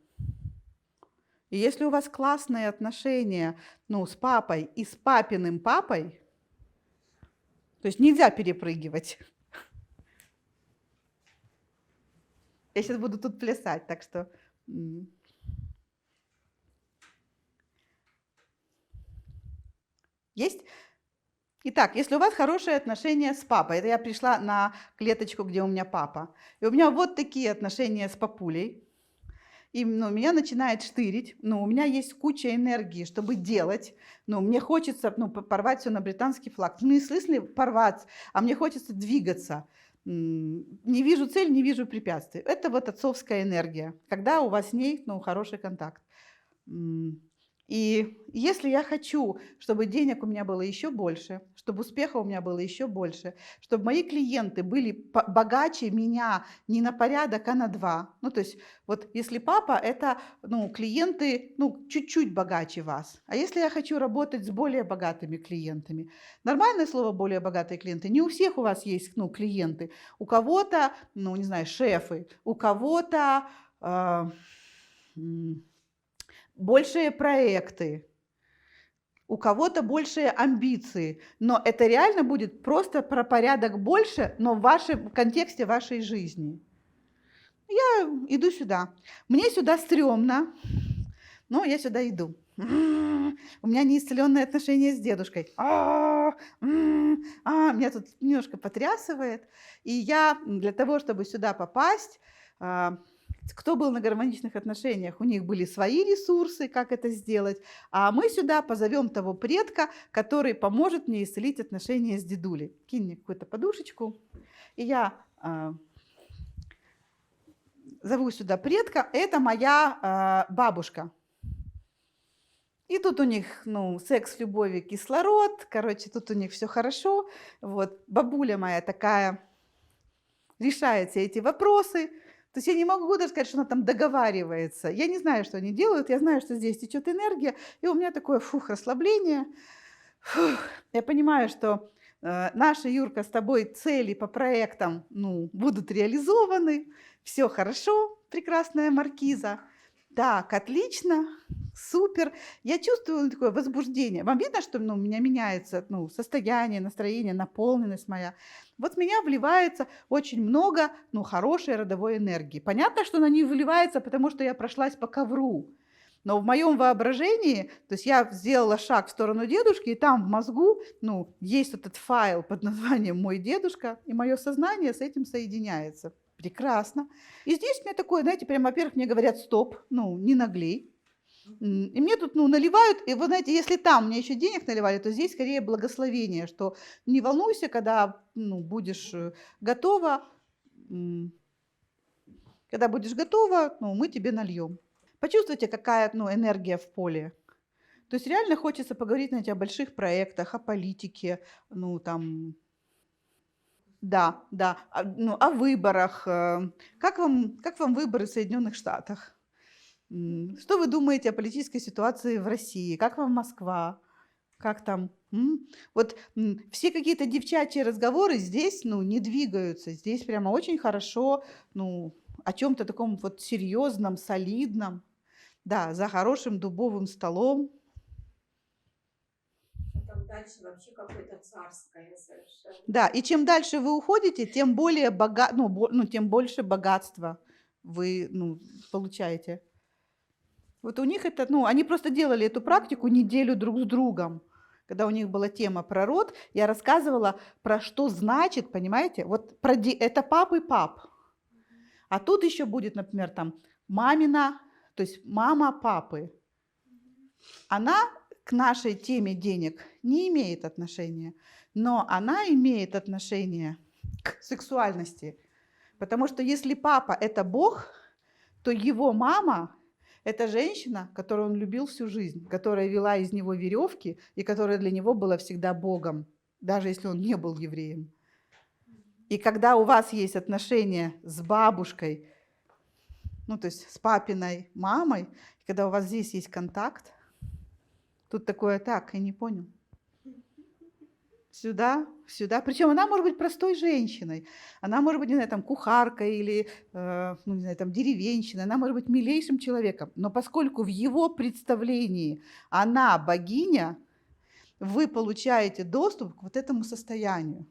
S1: И если у вас классные отношения с папой и с папиным папой, то есть нельзя перепрыгивать. Я сейчас буду тут плясать, так что... Есть? Итак, если у вас хорошие отношения с папой, это я пришла на клеточку, где у меня папа, и у меня вот такие отношения с папулей, и меня начинает штырить, у меня есть куча энергии, чтобы делать, мне хочется порвать все на британский флаг. Не в смысле порвать, а мне хочется двигаться. Не вижу цель, не вижу препятствий. Это вот отцовская энергия, когда у вас с ней хороший контакт. И если я хочу, чтобы денег у меня было еще больше, чтобы успеха у меня было еще больше, чтобы мои клиенты были богаче меня не на порядок, а на 2. То есть вот если папа, это клиенты чуть-чуть богаче вас. А если я хочу работать с более богатыми клиентами? Нормальное слово «более богатые клиенты». Не у всех у вас есть клиенты. У кого-то, не знаю, шефы, у кого-то... большие проекты, у кого-то большие амбиции, но это реально будет просто про порядок больше, но в контексте вашей жизни. Я иду сюда. Мне сюда стрёмно, но я сюда иду. У меня неисцеленные отношения с дедушкой. Меня тут немножко потрясывает. И я для того, чтобы сюда попасть, кто был на гармоничных отношениях, у них были свои ресурсы, как это сделать, а мы сюда позовем того предка, который поможет мне исцелить отношения с дедулей. Кинь мне какую-то подушечку, и я зову сюда предка. Это моя бабушка. И тут у них, секс, любовь, кислород. Короче, тут у них все хорошо. Вот. Бабуля моя такая решает все эти вопросы. То есть я не могу даже сказать, что она там договаривается. Я не знаю, что они делают. Я знаю, что здесь течет энергия. И у меня такое расслабление. Я понимаю, что наши, Юрка, с тобой цели по проектам будут реализованы. Все хорошо, прекрасная маркиза. Так, отлично, супер. Я чувствую такое возбуждение. Вам видно, что у меня меняется состояние, настроение, наполненность моя? Вот в меня вливается очень много хорошей родовой энергии. Понятно, что она не вливается, потому что я прошлась по ковру. Но в моем воображении, то есть я сделала шаг в сторону дедушки, и там в мозгу есть этот файл под названием «Мой дедушка», и мое сознание с этим соединяется. Прекрасно. И здесь мне такое, знаете, прям, во-первых, мне говорят «стоп», не наглей. И мне тут наливают, и вы знаете, если там мне еще денег наливали, то здесь скорее благословение, что не волнуйся, когда будешь готова, мы тебе нальем. Почувствуйте, какая энергия в поле. То есть реально хочется поговорить, знаете, о больших проектах, о политике, Да, о выборах. Как вам выборы в Соединенных Штатах? Что вы думаете о политической ситуации в России? Как вам Москва? Как там? Вот все какие-то девчачьи разговоры здесь, не двигаются. Здесь прямо очень хорошо, о чем-то таком вот серьезном, солидном. Да, за хорошим дубовым столом.
S8: Там дальше вообще какое-то царское совершенно.
S1: Да, и чем дальше вы уходите, тем более тем больше богатства вы получаете. Вот у них это, они просто делали эту практику неделю друг с другом. Когда у них была тема про род, я рассказывала про что значит, понимаете, вот это пап и пап. А тут еще будет, например, там мамина, то есть мама папы. Она к нашей теме денег не имеет отношения, но она имеет отношение к сексуальности. Потому что если папа – это Бог, то его мама – это женщина, которую он любил всю жизнь, которая вела из него веревки и которая для него была всегда Богом, даже если он не был евреем. И когда у вас есть отношения с бабушкой, то есть с папиной мамой, когда у вас здесь есть контакт, тут такое так, я не понял. Сюда. Причем она может быть простой женщиной. Она может быть, не знаю, там, кухаркой или, деревенщиной. Она может быть милейшим человеком. Но поскольку в его представлении она богиня, вы получаете доступ к вот этому состоянию.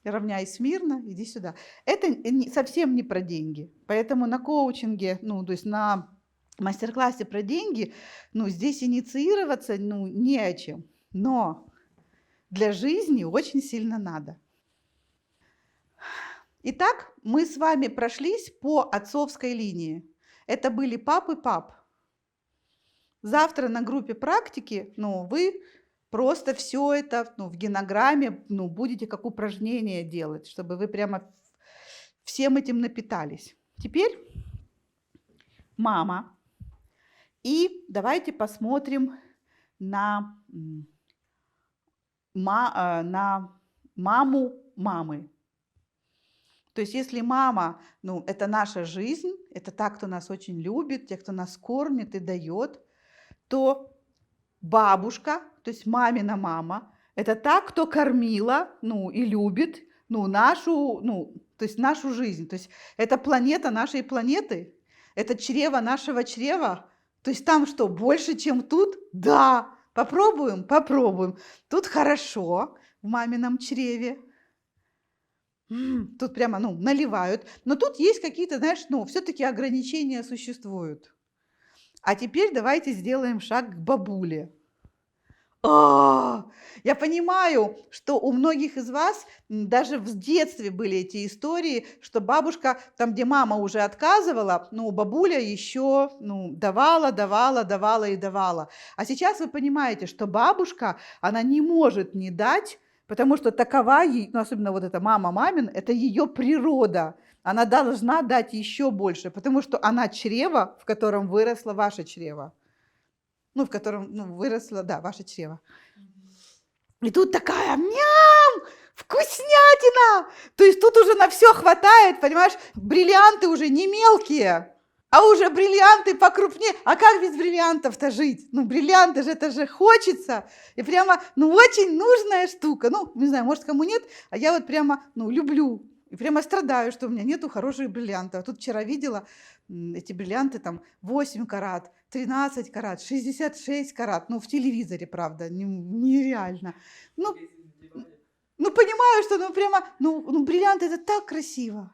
S1: Равняйся смирно, иди сюда. Это совсем не про деньги. Поэтому на коучинге, то есть на мастер-классе про деньги, здесь инициироваться, не о чем. Но для жизни очень сильно надо. Итак, мы с вами прошлись по отцовской линии. Это были пап и пап. Завтра на группе практики, вы просто все это в генограмме будете как упражнение делать, чтобы вы прямо всем этим напитались. Теперь мама. И давайте посмотрим на маму мамы. То есть если мама, это наша жизнь, это та, кто нас очень любит, те, кто нас кормит и дает, то бабушка, то есть мамина мама, это та, кто кормила, и любит, нашу, то есть нашу жизнь. То есть это планета нашей планеты, это чрево нашего чрева. То есть там что, больше, чем тут? Да, попробуем. Тут хорошо в мамином чреве. Тут прямо, ну, наливают. Но тут есть какие-то, знаешь, ну, все-таки ограничения существуют. А теперь давайте сделаем шаг к бабуле. Я понимаю, что у многих из вас даже в детстве были эти истории, что бабушка, там, где мама уже отказывала, ну, бабуля еще, ну, давала, давала, давала и давала. А сейчас вы понимаете, что бабушка, она не может не дать, потому что такова, ну, особенно вот эта мама мамин, это ее природа. Она должна дать еще больше, потому что она чрево, в котором выросло ваше чрево. Ну, в котором, ну, выросло, да, ваше чрево. И тут такая, ням, вкуснятина! То есть тут уже на все хватает, понимаешь? Бриллианты уже не мелкие, а уже бриллианты покрупнее. А как без бриллиантов-то жить? Ну, бриллианты же, это же хочется. И прямо, ну, очень нужная штука. Ну, не знаю, может, кому нет, а я вот прямо, ну, люблю. И прямо страдаю, что у меня нету хороших бриллиантов. Тут вчера видела эти бриллианты, там, 8 карат, 13 карат, 66 карат. Ну, в телевизоре, правда, нереально. Ну, понимаю, что, ну, прямо, ну, бриллианты, это так красиво.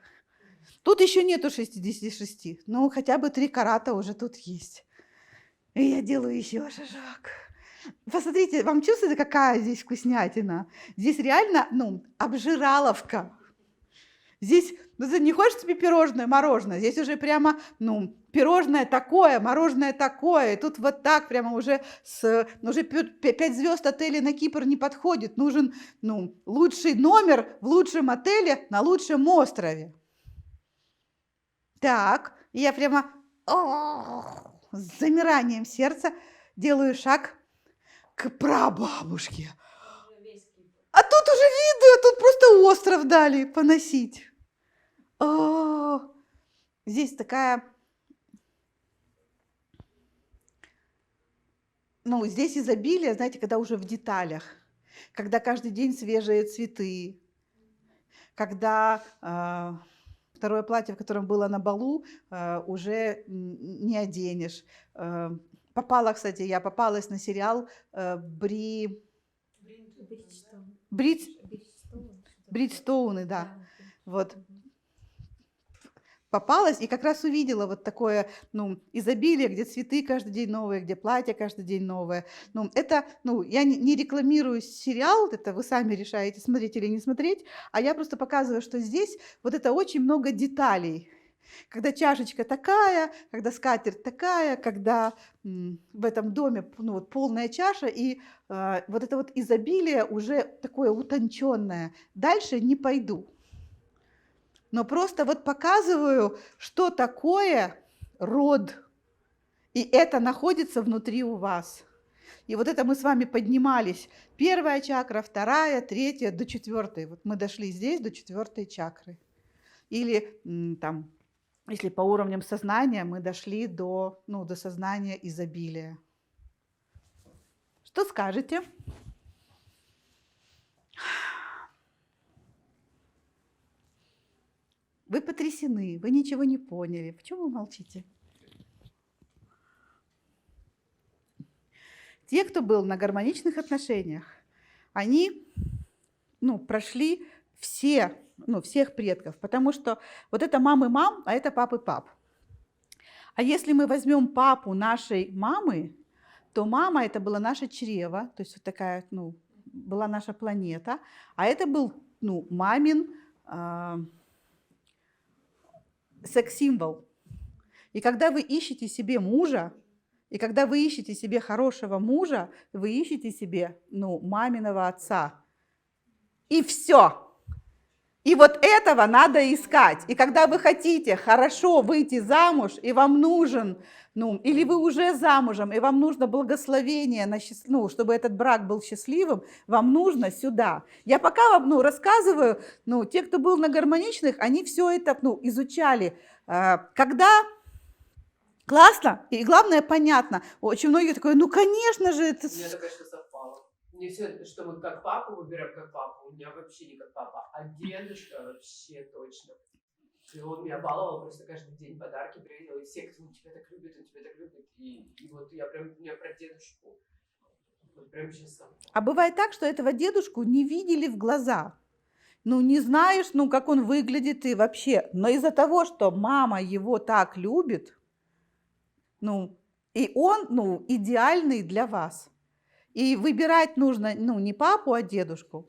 S1: Тут еще нету 66, ну, хотя бы 3 карата уже тут есть. И я делаю еще шажок. Посмотрите, вам чувствуете, какая здесь вкуснятина? Здесь реально, ну, обжираловка. Здесь, ну, ты не хочешь себе пирожное, мороженое, здесь уже прямо, ну, пирожное такое, мороженое такое, и тут вот так прямо уже, уже 5 звезд отеля на Кипр не подходит, нужен, ну, лучший номер в лучшем отеле на лучшем острове. Так, и я прямо с замиранием сердца делаю шаг к прабабушке. А тут уже видно, тут просто остров дали поносить. Здесь такая, ну, здесь изобилие, знаете, когда уже в деталях, когда каждый день свежие цветы, когда второе платье, в котором было на балу, уже не оденешь. Я попалась на сериал Бриджстоуны, да. Вот. Попалась и как раз увидела вот такое, ну, изобилие, где цветы каждый день новые, где платья каждый день новые. Ну, это, ну, я не рекламирую сериал, это вы сами решаете, смотреть или не смотреть, а я просто показываю, что здесь вот это очень много деталей. Когда чашечка такая, когда скатерть такая, когда в этом доме, ну, вот полная чаша, и вот это вот изобилие уже такое утонченное. Дальше не пойду. Но просто вот показываю, что такое род. И это находится внутри у вас. И вот это мы с вами поднимались. 1 чакра, 2, 3 до 4. Вот мы дошли здесь до 4 чакры. Или там, если по уровням сознания, мы дошли до сознания изобилия. Что скажете? Вы потрясены, вы ничего не поняли. Почему вы молчите? Те, кто был на гармоничных отношениях, они, ну, прошли всех предков, потому что вот это мамы мам, а это папы пап. А если мы возьмем папу нашей мамы, то мама это было наше чрево, то есть вот такая, ну, была наша планета, а это был, ну, мамин секс-символ. И когда вы ищете себе мужа, и когда вы ищете себе хорошего мужа, вы ищете себе, ну, маминого отца. И все. И вот этого надо искать. И когда вы хотите хорошо выйти замуж, и вам нужен, ну, или вы уже замужем, и вам нужно благословение, ну, чтобы этот брак был счастливым, вам нужно сюда. Я пока вам, ну, рассказываю, ну, те, кто был на гармоничных, они все это, ну, изучали. Когда классно, и главное, понятно. Очень многие такое, ну, конечно же, это...
S5: У меня такое, что совпало. Не все, что мы как папу выбираем, как папу. У меня вообще не как папа, а дедушка вообще точно. И он меня баловал просто каждый день, подарки привозил. И все, кто тебя так любит, он тебя так любит. И вот я прям, у меня про дедушку. Вот прям сейчас сам.
S1: А бывает так, что этого дедушку не видели в глаза. ну, не знаешь, ну, как он выглядит и вообще. Но из-за того, что мама его так любит, ну, и он, ну, идеальный для вас. И выбирать нужно, ну, не папу, а дедушку.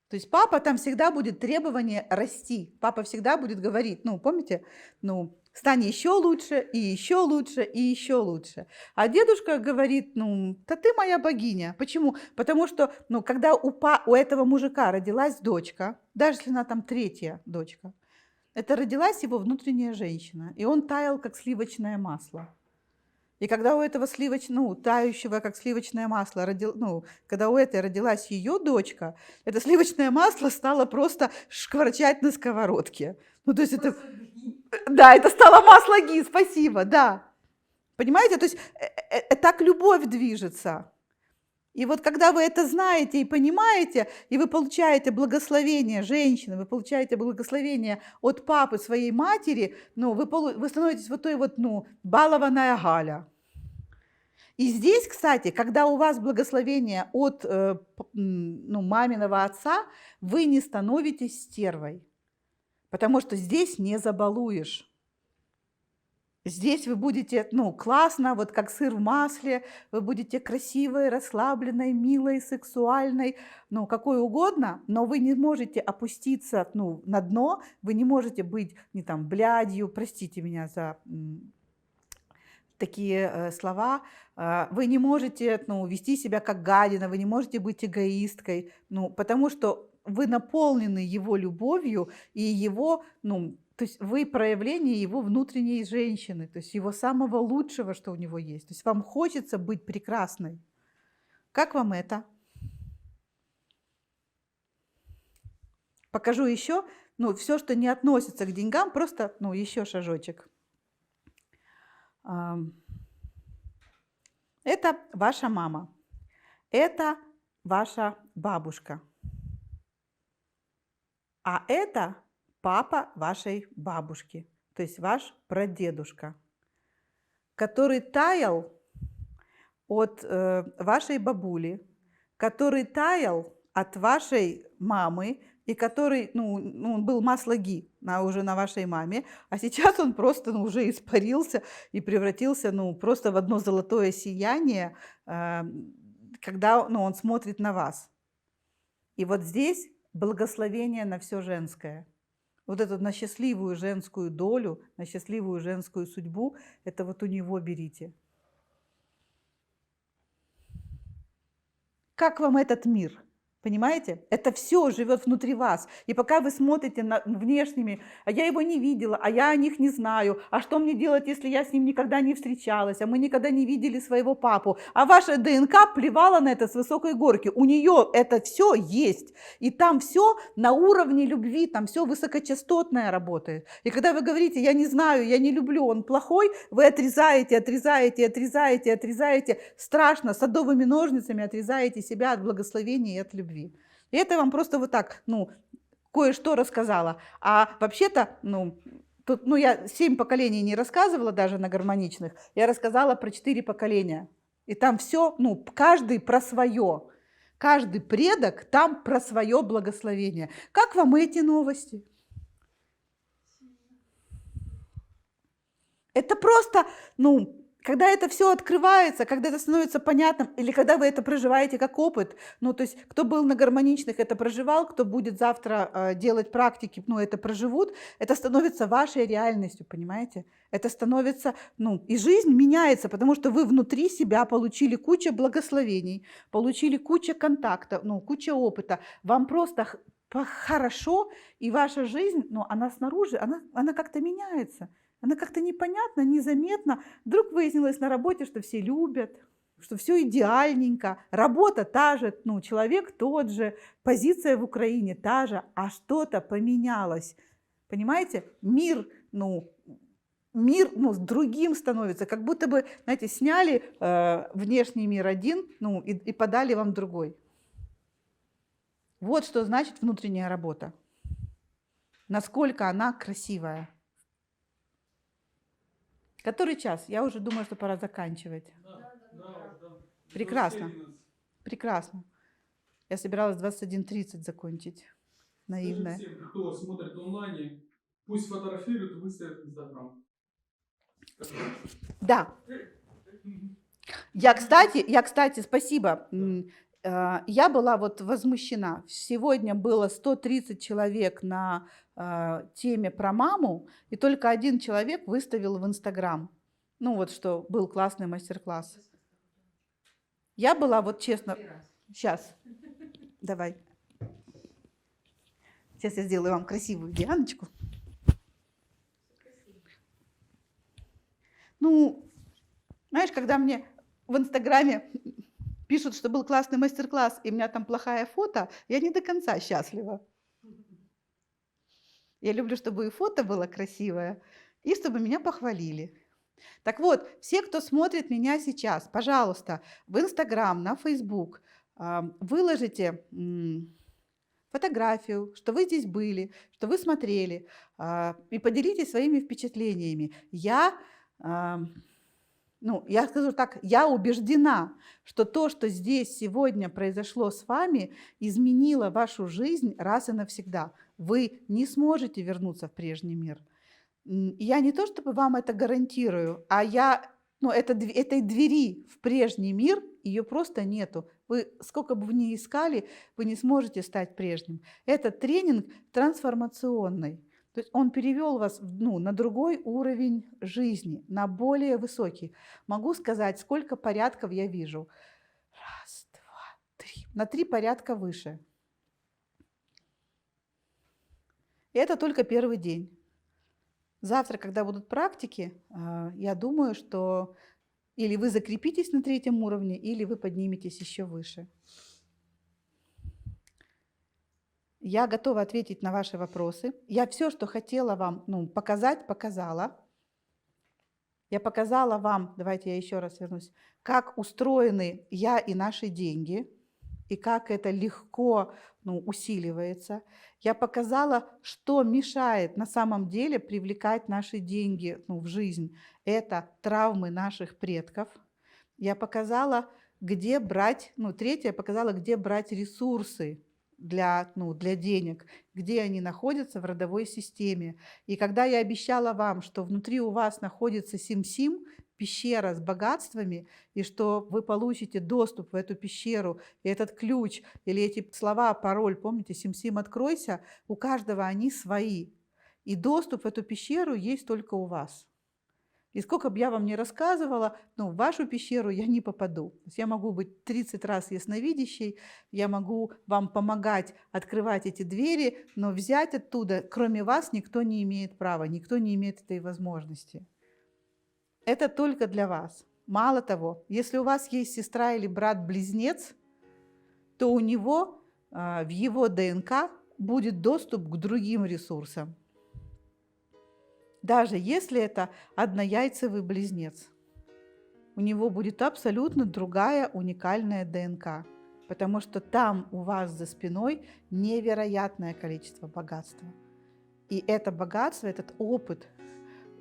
S1: То есть папа там всегда будет требование расти. Папа всегда будет говорить, ну, помните, ну, стань еще лучше, и еще лучше, и еще лучше. А дедушка говорит, ну, да ты моя богиня. Почему? Потому что, ну, когда у этого мужика родилась дочка, даже если она там третья дочка, это родилась его внутренняя женщина, и он таял, как сливочное масло. И когда у этого тающего, как сливочное масло, когда у этой родилась ее дочка, это сливочное масло стало просто шкварчать на сковородке. Ну, то есть это... Да, это стало масло ги, спасибо, да. Понимаете, то есть так любовь движется. И вот когда вы это знаете и понимаете, и вы получаете благословение женщины, вы получаете благословение от папы своей матери, ну, вы становитесь вот той вот, ну, балованная Галя. И здесь, кстати, когда у вас благословение от маминого отца, вы не становитесь стервой, потому что здесь не забалуешь. Здесь вы будете, ну, классно, вот как сыр в масле, вы будете красивой, расслабленной, милой, сексуальной, ну, какой угодно, но вы не можете опуститься, ну, на дно, вы не можете быть, не там, блядью, простите меня за такие слова, вы не можете, ну, вести себя как гадина, вы не можете быть эгоисткой, ну, потому что вы наполнены его любовью и его, ну, то есть вы проявление его внутренней женщины, то есть его самого лучшего, что у него есть. То есть вам хочется быть прекрасной. Как вам это? Покажу еще, ну, все, что не относится к деньгам, просто, ну, еще шажочек. Это ваша мама, это ваша бабушка, а это папа вашей бабушки, то есть ваш прадедушка, который таял от вашей бабули, который таял от вашей мамы, и который, ну, он был масло ги уже на вашей маме, а сейчас он просто, ну, уже испарился и превратился, ну, просто в одно золотое сияние, когда, ну, он смотрит на вас. И вот здесь благословение на все женское. Вот эту на счастливую женскую долю, на счастливую женскую судьбу, это вот у него берите. Как вам этот мир? Понимаете? Это все живет внутри вас. И пока вы смотрите на внешними, а я его не видела, а я о них не знаю, а что мне делать, если я с ним никогда не встречалась, а мы никогда не видели своего папу, а ваша ДНК плевала на это с высокой горки. У нее это все есть. И там все на уровне любви, там все высокочастотное работает. И когда вы говорите, я не знаю, я не люблю, он плохой, вы отрезаете, отрезаете, отрезаете, отрезаете, страшно, садовыми ножницами отрезаете себя от благословения и от любви. И это вам просто вот так, ну, кое-что рассказала. А вообще-то, ну, тут, ну, я 7 поколений не рассказывала даже на гармоничных, я рассказала про 4 поколения. И там все, ну, каждый про свое. Каждый предок там про свое благословение. Как вам эти новости? Это просто, ну, когда это все открывается, когда это становится понятным, или когда вы это проживаете как опыт, ну, то есть, кто был на гармоничных, это проживал, кто будет завтра делать практики, ну, это проживут, это становится вашей реальностью, понимаете? Это становится, ну, и жизнь меняется, потому что вы внутри себя получили кучу благословений, получили кучу контактов, ну, куча опыта, вам просто хорошо, и ваша жизнь, ну, она снаружи, она как-то меняется. Она как-то непонятно, незаметно. Вдруг выяснилось на работе, что все любят, что все идеальненько. Работа та же, ну, человек тот же, позиция в Украине та же, а что-то поменялось. Понимаете? Мир, ну, с другим становится. Как будто бы, знаете, сняли внешний мир один, ну, и подали вам другой. Вот что значит внутренняя работа. Насколько она красивая. Который час? Я уже думаю, что пора заканчивать.
S4: Да.
S1: Прекрасно. Прекрасно. Я собиралась 21:30 закончить. Наивная.
S4: Скажи всем, кто смотрит онлайне, пусть фотографируют и выставят в Инстаграм.
S1: Да. Я, кстати, спасибо. Я была вот возмущена. Сегодня было 130 человек на теме про маму, и только один человек выставил в Инстаграм. Ну вот что был классный мастер-класс. Я была вот честно... Сейчас. Давай. Сейчас я сделаю вам красивую Дианочку. Ну, знаешь, когда мне в Инстаграме пишут, что был классный мастер-класс, и у меня там плохое фото, я не до конца счастлива. Я люблю, чтобы и фото было красивое, и чтобы меня похвалили. Так вот, все, кто смотрит меня сейчас, пожалуйста, в Инстаграм, на Фейсбук, выложите фотографию, что вы здесь были, что вы смотрели, и поделитесь своими впечатлениями. Я скажу так, я убеждена, что то, что здесь сегодня произошло с вами, изменило вашу жизнь раз и навсегда. Вы не сможете вернуться в прежний мир. Я не то чтобы вам это гарантирую, а этой двери в прежний мир, ее просто нету. Вы сколько бы вы ни искали, вы не сможете стать прежним. Этот тренинг трансформационный. То есть он перевел вас на другой уровень жизни, на более высокий. Могу сказать, сколько порядков я вижу. 1, 2, 3. На 3 порядка выше. И это только первый день. Завтра, когда будут практики, я думаю, что или вы закрепитесь на 3-м уровне, или вы подниметесь еще выше. Я готова ответить на ваши вопросы. Я все, что хотела вам показать, показала. Я показала вам, давайте я еще раз вернусь, как устроены я и наши деньги, и как это легко усиливается. Я показала, что мешает на самом деле привлекать наши деньги в жизнь. Это травмы наших предков. Я показала, где брать, третье, я показала, где брать ресурсы для денег, где они находятся в родовой системе. И когда я обещала вам, что внутри у вас находится Сим-Сим, пещера с богатствами, и что вы получите доступ в эту пещеру, и этот ключ, или эти слова, пароль, помните, Сим-Сим, откройся, у каждого они свои. И доступ в эту пещеру есть только у вас. И сколько бы я вам ни рассказывала, в вашу пещеру я не попаду. То есть я могу быть 30 раз ясновидящей, я могу вам помогать открывать эти двери, но взять оттуда, кроме вас, никто не имеет права, никто не имеет этой возможности. Это только для вас. Мало того, если у вас есть сестра или брат-близнец, то у него в его ДНК будет доступ к другим ресурсам. Даже если это однояйцевый близнец, у него будет абсолютно другая уникальная ДНК, потому что там у вас за спиной невероятное количество богатства. И это богатство, этот опыт,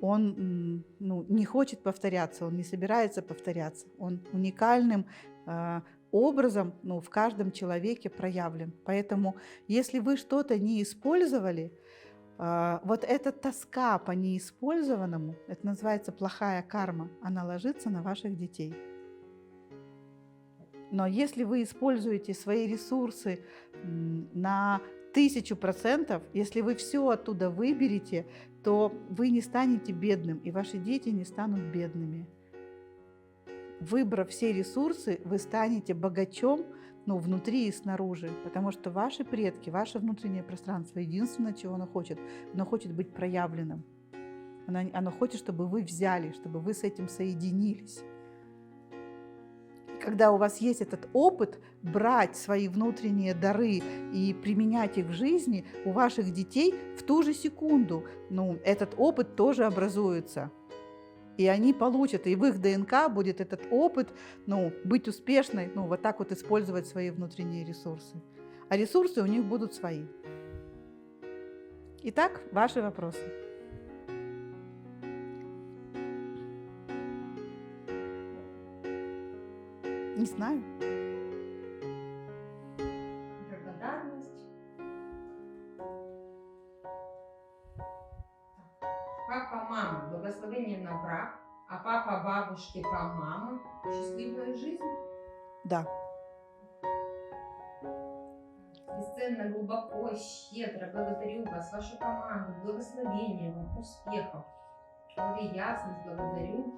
S1: он не хочет повторяться, он не собирается повторяться. Он уникальным образом в каждом человеке проявлен. Поэтому, если вы что-то не использовали, вот эта тоска по неиспользованному, это называется плохая карма, она ложится на ваших детей. Но если вы используете свои ресурсы на 1000%, если вы все оттуда выберете, то вы не станете бедным, и ваши дети не станут бедными. Выбрав все ресурсы, вы станете богачом, внутри и снаружи, потому что ваши предки, ваше внутреннее пространство, единственное, чего оно хочет быть проявленным. Оно хочет, чтобы вы взяли, чтобы вы с этим соединились. Когда у вас есть этот опыт брать свои внутренние дары и применять их в жизни, у ваших детей в ту же секунду этот опыт тоже образуется. И они получат, и в их ДНК будет этот опыт, быть успешной, вот так вот использовать свои внутренние ресурсы. А ресурсы у них будут свои. Итак, ваши вопросы. Не знаю.
S6: благословение на брак, а папа, бабушки, по мамы, счастливая жизнь.
S1: Да.
S6: Бесценно, глубоко, щедро благодарю вас, вашу команду, благословения вам, успехов. В голове ясность, благодарю.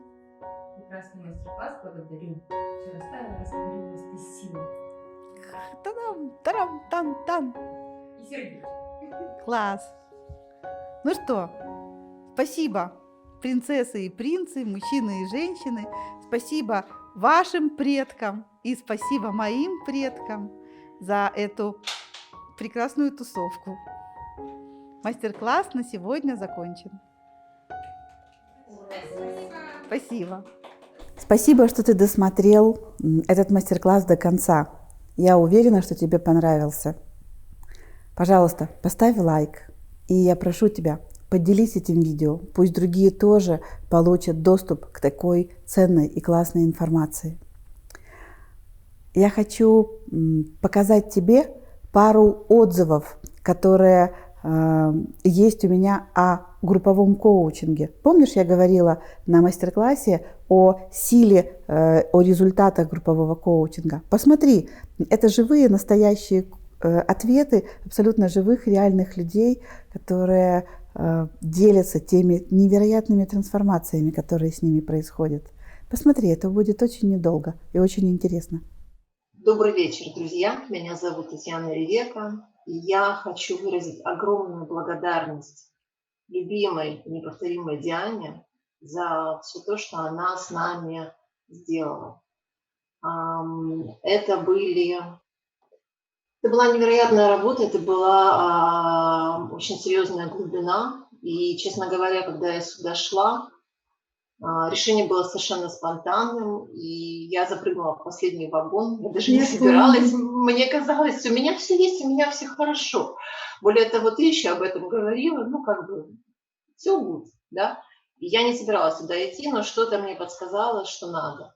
S6: Прекрасный мастер-класс, благодарю. Все расставила, растворилась ты сила.
S1: Та-дам, тарам, там, там.
S6: И сердечко.
S1: Класс. Ну что, спасибо, принцессы и принцы, мужчины и женщины. Спасибо вашим предкам и спасибо моим предкам за эту прекрасную тусовку. Мастер-класс на сегодня закончен. Спасибо. Спасибо, что ты досмотрел этот мастер-класс до конца. Я уверена, что тебе понравился. Пожалуйста, поставь лайк. И я прошу тебя, поделись этим видео. Пусть другие тоже получат доступ к такой ценной и классной информации. Я хочу показать тебе пару отзывов, которые есть у меня о групповом коучинге. Помнишь, я говорила на мастер-классе о силе, о результатах группового коучинга? Посмотри, это живые, настоящие ответы абсолютно живых, реальных людей, которые делятся теми невероятными трансформациями, которые с ними происходят. Посмотри, это будет очень недолго и очень интересно.
S10: Добрый вечер, друзья. Меня зовут Татьяна Ревека. И я хочу выразить огромную благодарность любимой и неповторимой Диане за все то, что она с нами сделала. Это была невероятная работа, это была очень серьезная глубина. И, честно говоря, когда я сюда шла, решение было совершенно спонтанным, и я запрыгнула в последний вагон, я даже не собиралась, мне казалось, у меня все есть, у меня все хорошо. Более того, ты еще об этом говорила, все будет, да. И я не собиралась сюда идти, но что-то мне подсказало, что надо.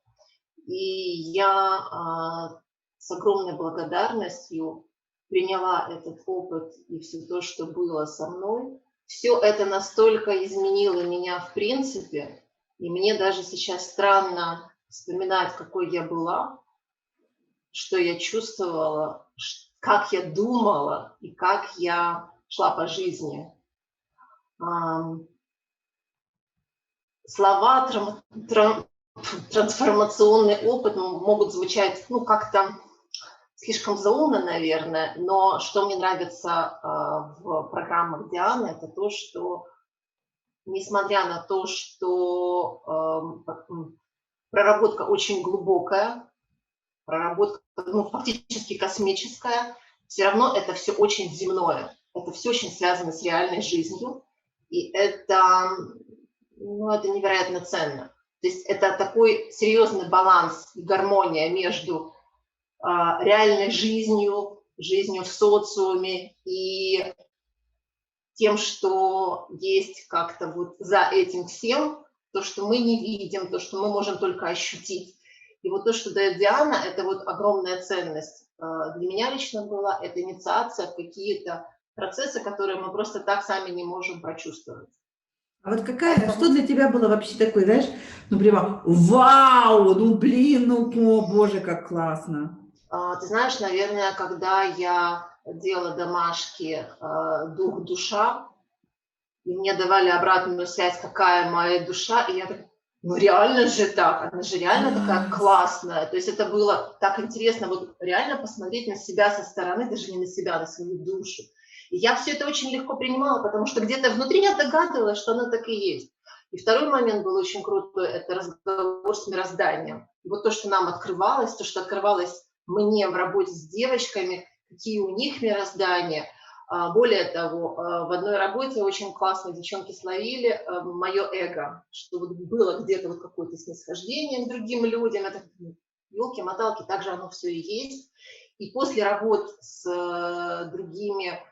S10: И я с огромной благодарностью приняла этот опыт и все то, что было со мной. Все это настолько изменило меня в принципе, и мне даже сейчас странно вспоминать, какой я была, что я чувствовала, как я думала и как я шла по жизни. Слова трансформационный опыт могут звучать, как-то слишком заумно, наверное, но что мне нравится в программах Дианы, это то, что несмотря на то, что проработка очень глубокая, проработка фактически космическая, все равно это все очень земное, это все очень связано с реальной жизнью, и это невероятно ценно. То есть это такой серьезный баланс и гармония между реальной жизнью, жизнью в социуме и тем, что есть как-то за этим всем, то, что мы не видим, то, что мы можем только ощутить. И то, что дает Диана, это огромная ценность. Для меня лично была это инициация в какие-то процессы, которые мы просто так сами не можем прочувствовать.
S11: А что для тебя было вообще такое, знаешь, прямо вау, о боже, как классно.
S10: Ты знаешь, наверное, когда я делала домашки дух-душа, и мне давали обратную связь, какая моя душа, и я так, реально же так, она же реально такая классная. То есть это было так интересно реально посмотреть на себя со стороны, даже не на себя, на свою душу. И я все это очень легко принимала, потому что где-то внутри я догадывалась, что оно так и есть. И второй момент был очень крутой, это разговор с мирозданием. И то, что нам открывалось, то, что открывалось мне в работе с девочками, какие у них мироздания. Более того, в одной работе очень классно девчонки словили мое эго, что было где-то какое-то снисхождение к другим людям. Это елки-моталки, так же оно все и есть. И после работ с другими,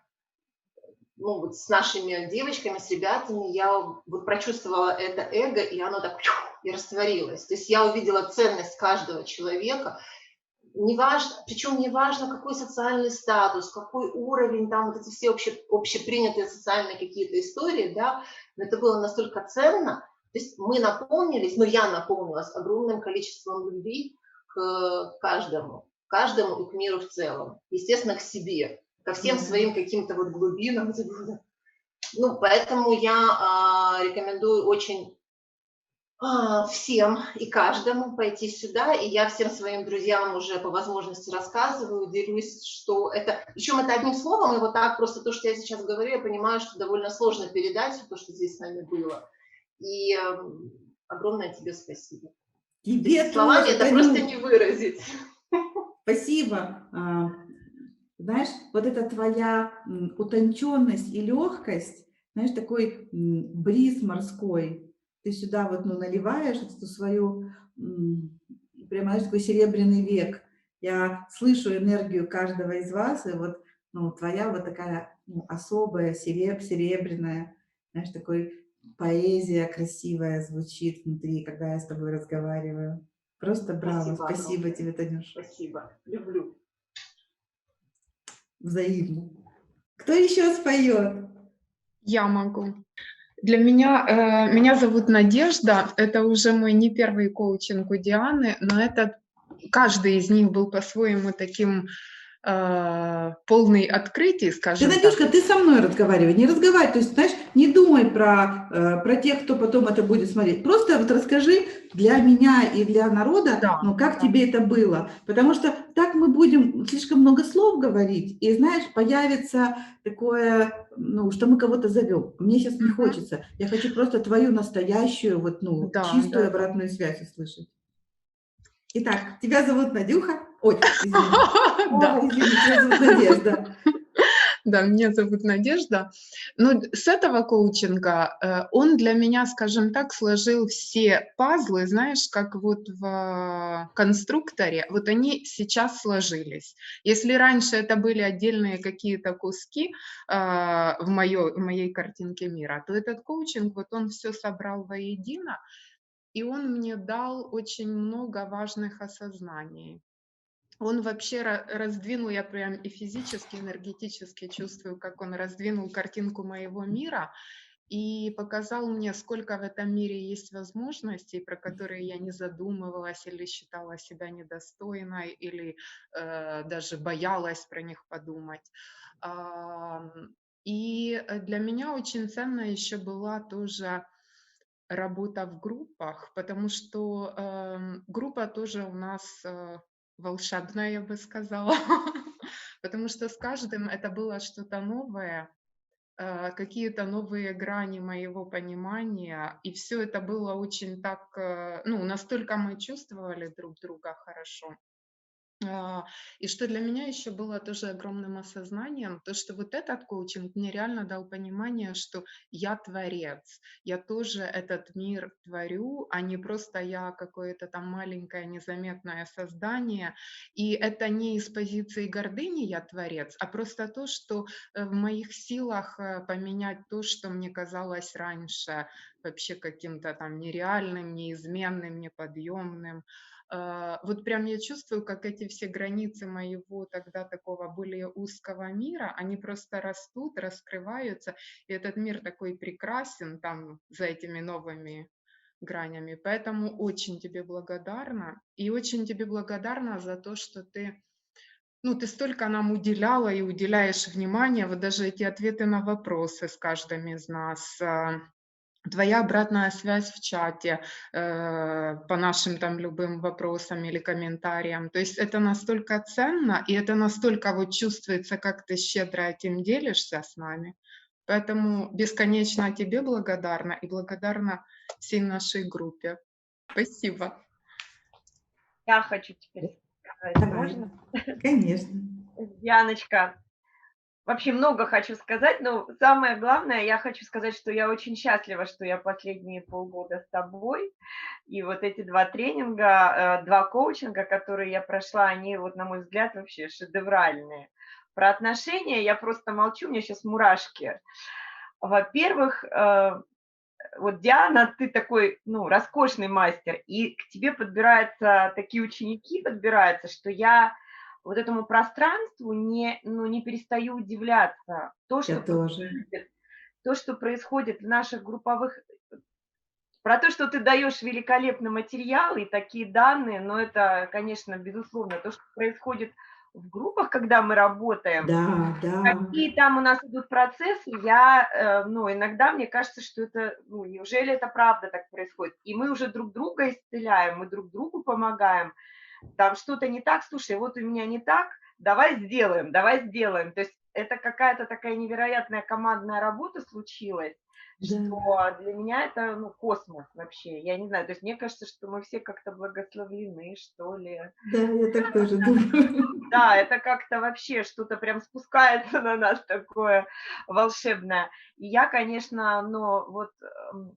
S10: с нашими девочками, с ребятами, я прочувствовала это эго, и оно так и растворилось. То есть я увидела ценность каждого человека. Причем не важно, какой социальный статус, какой уровень, там эти все общепринятые социальные какие-то истории, да, но это было настолько ценно. То То есть мы наполнились, я наполнилась огромным количеством любви к каждому и к миру в целом. Естественно, к себе, ко всем своим каким-то вот глубинам. Поэтому я рекомендую очень всем и каждому пойти сюда, и я всем своим друзьям уже по возможности рассказываю, делюсь, что это, причем это одним словом, и вот так просто то, что я сейчас говорю, я понимаю, что довольно сложно передать то, что здесь с нами было. И огромное тебе спасибо.
S11: Тебе
S10: Словами
S11: тоже,
S10: это
S11: Танюш.
S10: просто не выразить.
S11: Спасибо. Знаешь, вот эта твоя утонченность и легкость, знаешь, такой бриз морской, ты сюда вот наливаешь эту свою, прямо, знаешь, такой серебряный век. Я слышу энергию каждого из вас, и вот твоя вот такая особая, серебряная, знаешь, такой поэзия красивая звучит внутри, когда я с тобой разговариваю. Просто браво. Спасибо тебе, Танюш.
S10: Спасибо. Люблю.
S11: Взаимно. Кто еще споет?
S12: Я могу. Для меня, меня зовут Надежда, это уже мой не первый коучинг у Дианы, но каждый из них был по-своему таким полный открытий, скажем так.
S11: Надюшка, ты со мной разговаривай, не разговаривай, то есть, знаешь, не думай про тех, кто потом это будет смотреть. Просто вот расскажи для меня и для народа, как тебе это было. Потому что так мы будем слишком много слов говорить, и, знаешь, появится такое, что мы кого-то зовем. Мне сейчас не хочется. Я хочу просто твою настоящую, чистую обратную связь услышать. Итак, тебя зовут Надюха. Ой, извини, тебя зовут Надежда.
S12: Да, меня зовут Надежда. С этого коучинга он для меня, скажем так, сложил все пазлы, знаешь, как вот в конструкторе, вот они сейчас сложились. Если раньше это были отдельные какие-то куски в моей картинке мира, то этот коучинг, вот он все собрал воедино, и он мне дал очень много важных осознаний. Он вообще раздвинул, я прям и физически, и энергетически чувствую, как он раздвинул картинку моего мира и показал мне, сколько в этом мире есть возможностей, про которые я не задумывалась или считала себя недостойной, или даже боялась про них подумать. И для меня очень ценно еще была тоже работа в группах, потому что группа тоже у нас волшебная, я бы сказала, потому что с каждым это было что-то новое, какие-то новые грани моего понимания, и все это было очень так, настолько мы чувствовали друг друга хорошо. И что для меня еще было тоже огромным осознанием, то, что вот этот коучинг мне реально дал понимание, что я творец, я тоже этот мир творю, а не просто я какое-то там маленькое незаметное создание. И это не из позиции гордыни я творец, а просто то, что в моих силах поменять то, что мне казалось раньше вообще каким-то там нереальным, неизменным, неподъемным. Вот прям я чувствую, как эти все границы моего тогда такого более узкого мира, они просто растут, раскрываются, и этот мир такой прекрасен там за этими новыми гранями. Поэтому очень тебе благодарна, и очень тебе благодарна за то, что ты столько нам уделяла и уделяешь внимания, вот даже эти ответы на вопросы с каждым из нас, твоя обратная связь в чате по нашим там любым вопросам или комментариям. То есть это настолько ценно, и это настолько вот чувствуется, как ты щедро этим делишься с нами. Поэтому бесконечно тебе благодарна и благодарна всей нашей группе. Спасибо.
S13: Я хочу теперь сказать, можно?
S11: Конечно.
S13: Яночка, вообще много хочу сказать, но самое главное, я хочу сказать, что я очень счастлива, что я последние полгода с тобой. И вот эти 2 тренинга, 2 коучинга, которые я прошла, они, вот, на мой взгляд, вообще шедевральные. Про отношения я просто молчу, у меня сейчас мурашки. Во-первых, вот Диана, ты такой, роскошный мастер, и к тебе подбираются такие ученики, что я вот этому пространству не перестаю удивляться. То, что происходит в наших групповых Про то, что ты даешь великолепный материал и такие данные, но это, конечно, безусловно, то, что происходит в группах, когда мы работаем,
S11: Да, да.
S13: какие там у нас идут процессы, я, ну, иногда мне кажется, что это, ну, неужели это правда так происходит? И мы уже друг друга исцеляем, мы друг другу помогаем. Там что-то не так, слушай, вот у меня не так, давай сделаем, давай сделаем. То есть это какая-то такая невероятная командная работа случилась,
S11: Да.
S13: что для меня это, ну, космос вообще. Я не знаю, то есть мне кажется, что мы все как-то благословлены, что ли.
S11: Да, я так тоже думаю.
S13: Да, это как-то вообще что-то прям спускается на нас такое волшебное. И я, конечно, ну, вот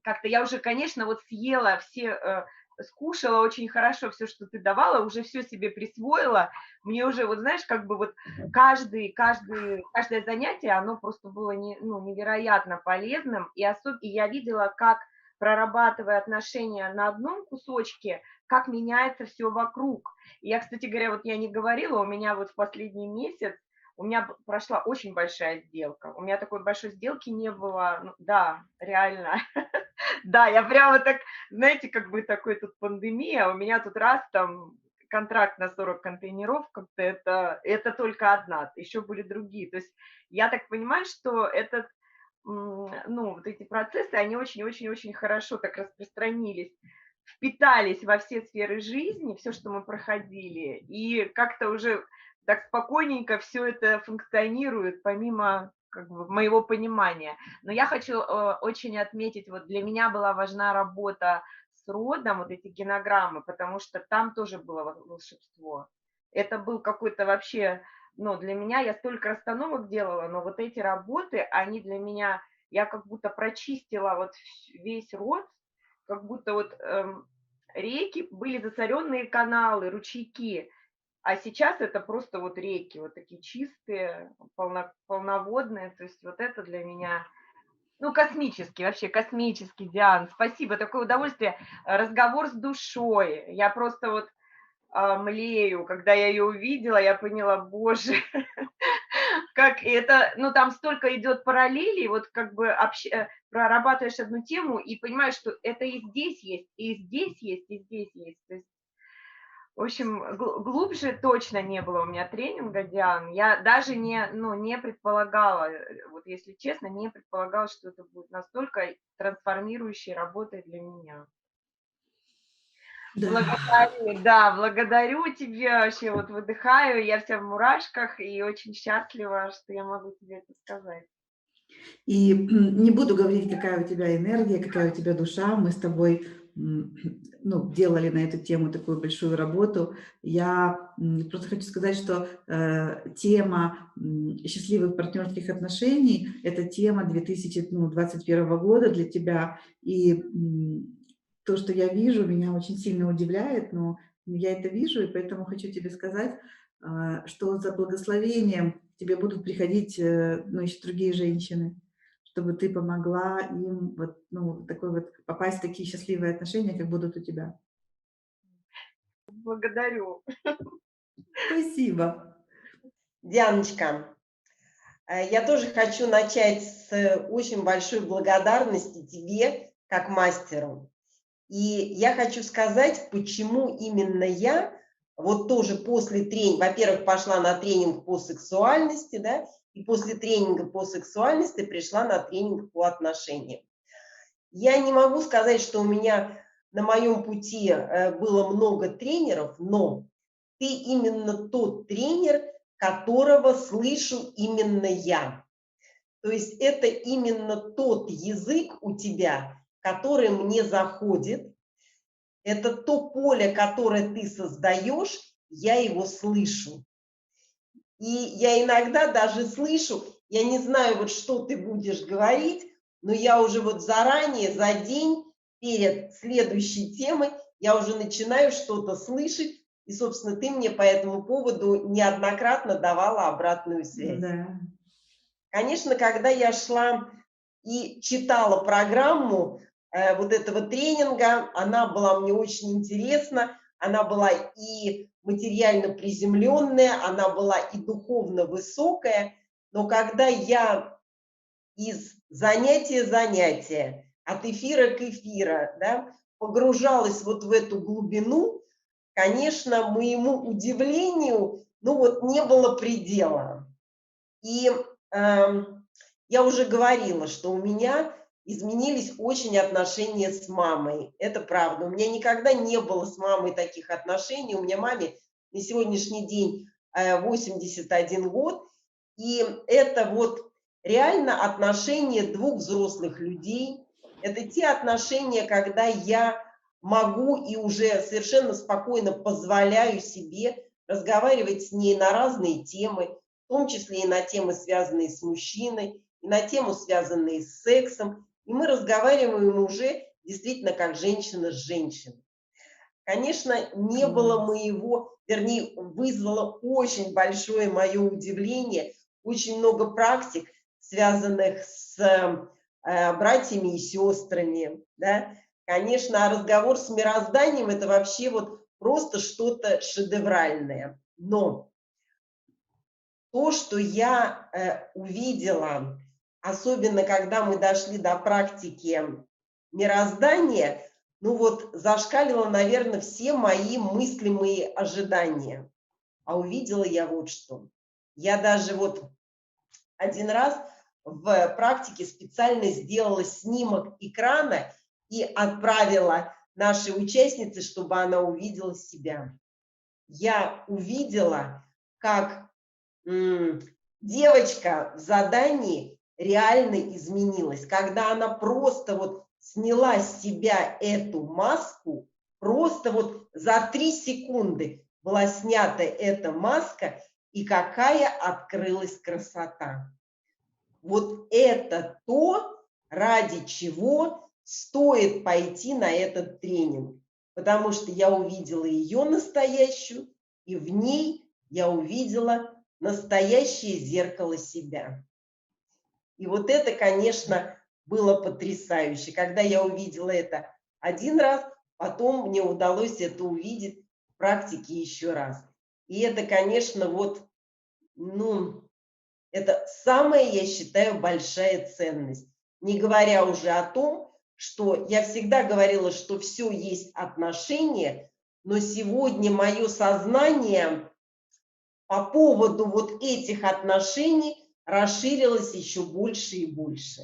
S13: как-то я уже, конечно, вот съела все, скушала очень хорошо все, что ты давала, уже все себе присвоила. Мне уже, вот знаешь, как бы вот каждое занятие, оно просто было ну, невероятно полезным. И я видела, как, прорабатывая отношения на одном кусочке, как меняется все вокруг. И я, кстати говоря, вот я не говорила, у меня вот в последний месяц у меня прошла очень большая сделка. У меня такой большой сделки не было. Ну, да, реально. Да, я прямо так, знаете, как бы такой тут пандемия, у меня тут раз там контракт на 40 контейнеров, как-то это только одна, еще были другие. То есть я так понимаю, что ну, вот эти процессы, они очень-очень-очень хорошо так распространились, впитались во все сферы жизни, все, что мы проходили, и как-то уже так спокойненько все это функционирует, помимо как бы моего понимания. Но я хочу очень отметить, вот для меня была важна работа с родом, вот эти генограммы, потому что там тоже было волшебство. Это был какой-то вообще, ну, для меня, я столько расстановок делала, но вот эти работы, они для меня, я как будто прочистила вот весь род, как будто вот реки были засоренные каналы, ручейки, а сейчас это просто вот реки, вот такие чистые, полноводные, то есть вот это для меня, ну, космический, вообще космический, Диан, спасибо, такое удовольствие, разговор с душой, я просто вот млею, когда я ее увидела, я поняла, боже, как это, ну, там столько идет параллелей, вот как бы прорабатываешь одну тему и понимаешь, что это и здесь есть, и здесь есть, и здесь есть. То есть, в общем, глубже точно не было у меня тренинга, Диан. Я даже не предполагала, вот если честно, не предполагала, что это будет настолько трансформирующей работой для меня. Благодарю тебя вообще, вот выдыхаю, я вся в мурашках и очень счастлива, что я могу тебе это сказать.
S11: И не буду говорить, какая у тебя энергия, какая у тебя душа. Мы с тобой ну, делали на эту тему такую большую работу. Я просто хочу сказать, что тема счастливых партнерских отношений – это тема 2021 года для тебя. И то, что я вижу, меня очень сильно удивляет, но я это вижу, и поэтому хочу тебе сказать, что за благословением к тебе будут приходить, ну, еще другие женщины, чтобы ты помогла им вот, ну, такой вот попасть в такие счастливые отношения, как будут у тебя.
S13: Благодарю.
S11: Спасибо.
S14: Дианочка, я тоже хочу начать с очень большой благодарности тебе, как мастеру. И я хочу сказать, почему именно я, вот тоже после тренинга, во-первых, пошла на тренинг по сексуальности, да, и после тренинга по сексуальности пришла на тренинг по отношениям. Я не могу сказать, что у меня на моем пути было много тренеров, но ты именно тот тренер, которого слышу именно я. То есть это именно тот язык у тебя, который мне заходит. Это то поле, которое ты создаешь, я его слышу. И я иногда даже слышу, я не знаю, вот что ты будешь говорить, но я уже вот заранее, за день перед следующей темой, я уже начинаю что-то слышать. И, собственно, ты мне по этому поводу неоднократно давала обратную связь.
S11: Да.
S14: Конечно, когда я шла и читала программу вот этого тренинга, она была мне очень интересна, она была и материально приземленная, она была и духовно высокая, но когда я из занятия в занятие, от эфира к эфиру, да, погружалась вот в эту глубину, конечно, моему удивлению, ну вот не было предела. И я уже говорила, что у меня изменились очень отношения с мамой. Это правда. У меня никогда не было с мамой таких отношений. У меня маме на сегодняшний день 81 год. И это вот реально отношения двух взрослых людей. Это те отношения, когда я могу и уже совершенно спокойно позволяю себе разговаривать с ней на разные темы, в том числе и на темы, связанные с мужчиной, и на тему, связанные с сексом. И мы разговариваем уже действительно как женщина с женщиной. Конечно, не было моего, вернее, вызвало очень большое мое удивление, очень много практик, связанных с братьями и сестрами, да. Конечно, а разговор с мирозданием – это вообще вот просто что-то шедевральное. Но то, что я увидела, особенно когда мы дошли до практики мироздания, ну вот зашкалило, наверное, все мои мыслимые ожидания. А увидела я вот что. Я даже вот один раз в практике специально сделала снимок экрана и отправила нашей участнице, чтобы она увидела себя. Я увидела, как девочка в задании реально изменилась, когда она просто вот сняла с себя эту маску, просто вот за 3 секунды была снята эта маска, и какая открылась красота. Вот это то, ради чего стоит пойти на этот тренинг, потому что я увидела ее настоящую, и в ней я увидела настоящее зеркало себя. И вот это, конечно, было потрясающе. Когда я увидела это один раз, потом мне удалось это увидеть в практике еще раз. И это, конечно, вот, ну, это самая, я считаю, большая ценность. Не говоря уже о том, что я всегда говорила, что все есть отношения, но сегодня мое сознание по поводу вот этих отношений расширилось еще больше и больше.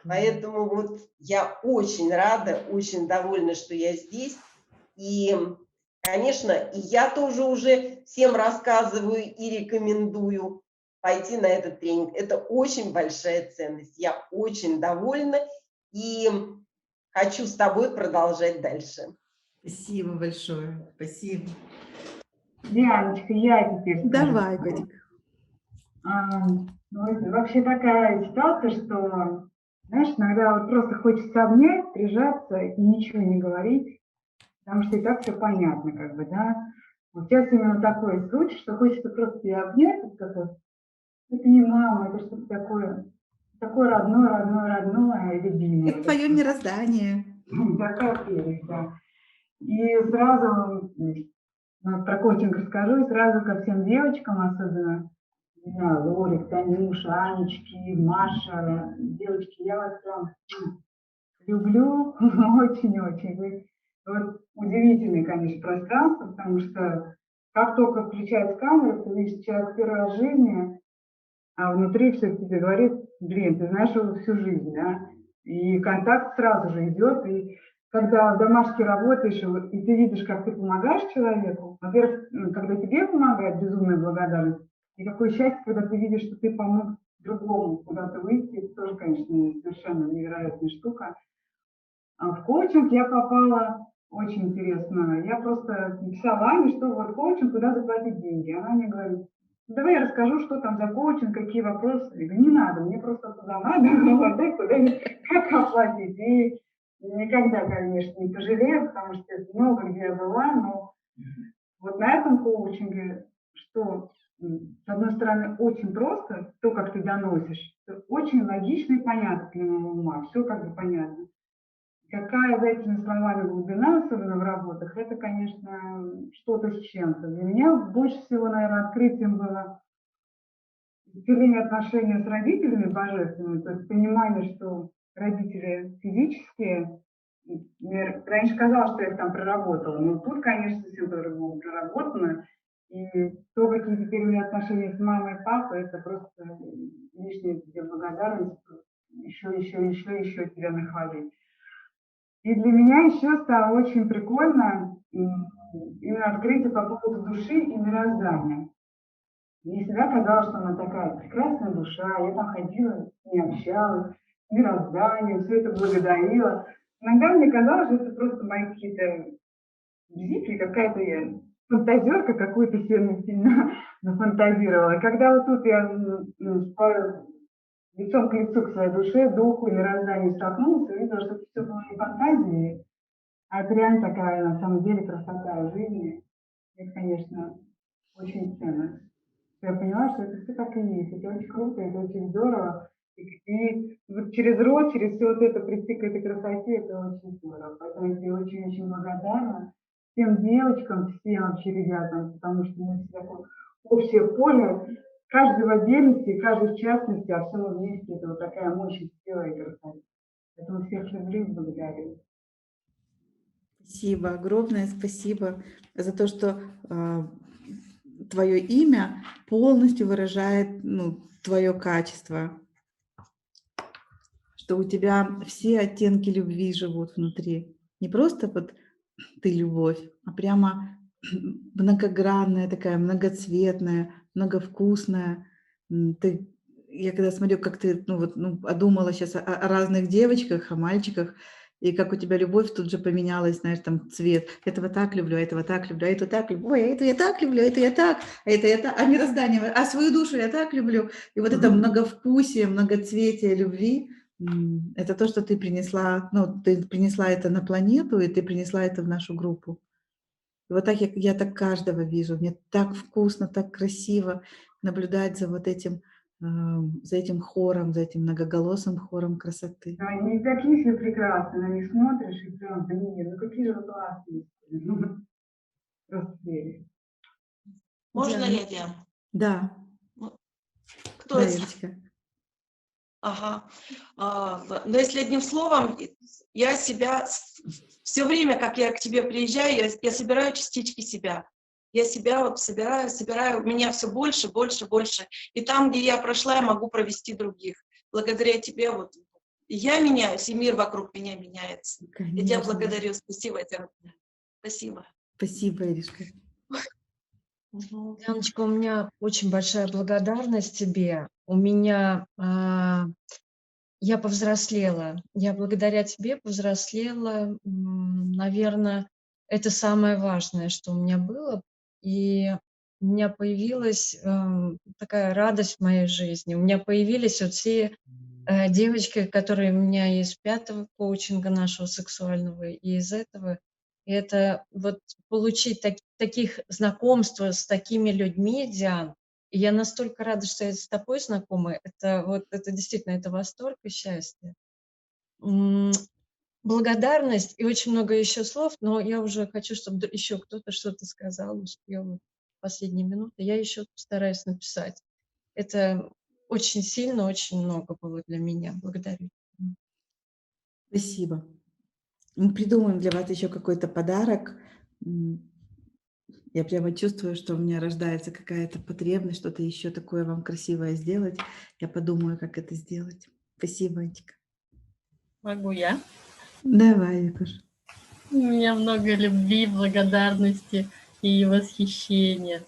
S14: Поэтому вот я очень рада, очень довольна, что я здесь. И, конечно, и я тоже уже всем рассказываю и рекомендую пойти на этот тренинг. Это очень большая ценность. Я очень довольна и хочу с тобой продолжать дальше.
S11: Спасибо большое. Спасибо.
S15: Дианочка, я теперь скажу.
S11: Давай, Катик.
S15: Ну, вообще такая ситуация, что, знаешь, иногда вот просто хочется обнять, прижаться и ничего не говорить, потому что и так все понятно, как бы, да. Вот сейчас именно такой случай, что хочется просто ее обнять, вот как вот, это не мама, это что-то такое родное, любимое.
S11: Это твое мироздание.
S15: Такая прелесть, да. И сразу, про коучинг расскажу, и сразу ко всем девочкам, особенно, не знаю, Лорик, Танюша, Анечки, Маша, девочки, я вас прям люблю очень-очень. Вы вот удивительное, конечно, пространство, потому что как только включается камера, ты видишь человек первый раз в жизни, а внутри все тебе говорит, блин, ты знаешь его всю жизнь, да, и контакт сразу же идет, и когда в домашке работаешь, и ты видишь, как ты помогаешь человеку, во-первых, когда тебе помогает, безумная благодарность, и какое счастье, когда ты видишь, что ты помог другому куда-то выйти, это тоже, конечно, совершенно невероятная штука. А в коучинг я попала очень интересно. Я просто написала Ане, что вот коучинг, куда заплатить деньги. Она мне говорит, давай я расскажу, что там за коучинг, какие вопросы. Я говорю, не надо, мне просто туда надо, дай куда, как оплатить. И никогда, конечно, не пожалею, потому что это много где я была, но вот на этом коучинге, что, с одной стороны, очень просто, то, как ты доносишь, очень логично и понятно для моего ума, все как бы понятно. Какая за этими словами глубина, особенно в работах, это, конечно, что-то с чем-то. Для меня больше всего, наверное, открытием было Деление отношений с родителями божественными, то есть понимание, что родители физические, мне раньше казалось, что я их там проработала, но тут, конечно, совсем по-другому проработано. И то, какие теперь у меня отношения с мамой и папой, это просто лишняя тебе благодарность, еще тебя нахвалить. И для меня еще стало очень прикольно именно открытие по поводу души и мироздания. Мне всегда казалось, что она такая прекрасная душа, я там ходила, с ней общалась, с мирозданием, все это благодарила. Иногда мне казалось, что это просто мои какие-то бзики, какая-то я фантазерка какую-то сильно нафантазировала. И когда вот тут я лицом к лицу к своей душе, духу, мирозданию столкнулась, увидела, что это все было не фантазией, а это реально такая, на самом деле, красота жизни. Это, конечно, очень ценно. Я поняла, что это все так и есть. Это очень круто, это очень здорово. И вот через род, через все вот это прийти к этой красоте, это очень здорово. Поэтому я тебе очень-очень благодарна. Всем девочкам, всем вообще ребятам, потому что мы все такое общее поле, каждый в отдельности, каждый в частности, а все мы вместе. Это вот такая мощь сила и красота. Поэтому всех люблю и благодарю.
S1: Спасибо, огромное спасибо за то, что твое имя полностью выражает твое качество, что у тебя все оттенки любви живут внутри. Не просто вот ты любовь, а прямо многогранная такая, многоцветная, многовкусная. Я когда смотрю, как ты подумала сейчас о разных девочках, о мальчиках, и как у тебя любовь тут же поменялась, знаешь, там цвет. Этого так люблю, этого так люблю, а эту так люблю. Ой, а эту я так люблю, а эту я так, а это я так, а мироздание, а свою душу я так люблю. И вот это многовкусие, многоцветие любви, это то, что ты принесла, ты принесла это на планету, и ты принесла это в нашу группу. И вот так я так каждого вижу. Мне так вкусно, так красиво наблюдать за вот этим, за этим хором, за этим многоголосым хором красоты.
S15: Да, они такие все прекрасные, на них смотришь и прям, блин, ну какие же вы классные. Просто веришь.
S16: Можно я, Диана?
S1: Да.
S16: Кто
S1: да,
S16: это?
S1: Ирочка.
S16: Ага. Но если одним словом, я себя все время, как я к тебе приезжаю, я собираю частички себя. Я себя вот собираю, у меня все больше, больше, больше. И там, где я прошла, я могу провести других. Благодаря тебе вот я меняюсь, и мир вокруг меня меняется.
S1: Конечно.
S16: Я тебя благодарю. Спасибо тебе. Спасибо.
S1: Спасибо, Иришка.
S6: Яночка, у меня очень большая благодарность тебе. У меня я повзрослела. Я благодаря тебе повзрослела. Наверное, это самое важное, что у меня было. И у меня появилась такая радость в моей жизни. У меня появились вот все девочки, которые у меня из 5-го коучинга нашего сексуального, и из этого. И это вот получить таких знакомств с такими людьми, Диан, и я настолько рада, что я с тобой знакома. Это действительно, это восторг и счастье. Благодарность и очень много еще слов, но я уже хочу, чтобы еще кто-то что-то сказал, успел в последние минуты. Я еще постараюсь написать. Это очень сильно, очень много было для меня. Благодарю.
S1: Спасибо. Мы придумаем для вас еще какой-то подарок. Я прямо чувствую, что у меня рождается какая-то потребность, что-то еще такое вам красивое сделать. Я подумаю, как это сделать. Спасибо, Антика.
S17: Могу я?
S1: Давай, Викуш.
S17: У меня много любви, благодарности и восхищения.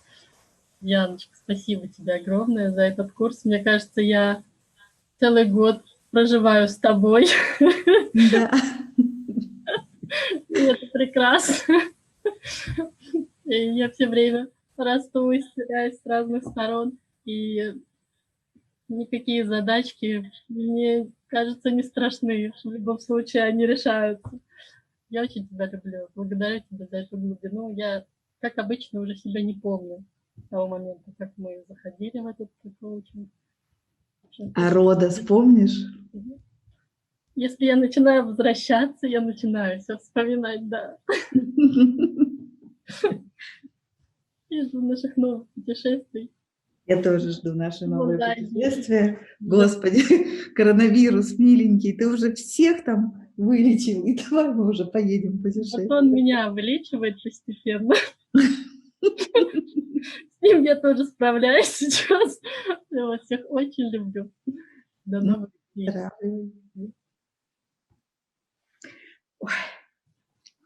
S17: Яночка, спасибо тебе огромное за этот курс. Мне кажется, я целый год проживаю с тобой.
S1: Да.
S17: И это прекрасно. И я все время расту и теряюсь с разных сторон. И никакие задачки, мне кажется, не страшны. В любом случае они решаются. Я очень тебя люблю. Благодарю тебя за эту глубину. Я, как обычно, уже себя не помню с того момента, как мы заходили в этот коучинг.
S1: А Родос помнишь?
S17: Если я начинаю возвращаться, я начинаю все вспоминать, да. Из наших новых путешествий.
S11: Я тоже жду наше новое
S17: Да,
S11: путешествие. Господи, коронавирус, миленький, ты уже всех там вылечил, и давай мы уже поедем
S17: вот
S11: путешествовать.
S17: он меня вылечивает постепенно. С ним я тоже справляюсь сейчас. Я вас всех очень люблю. До новых встреч.
S11: Поздравляю.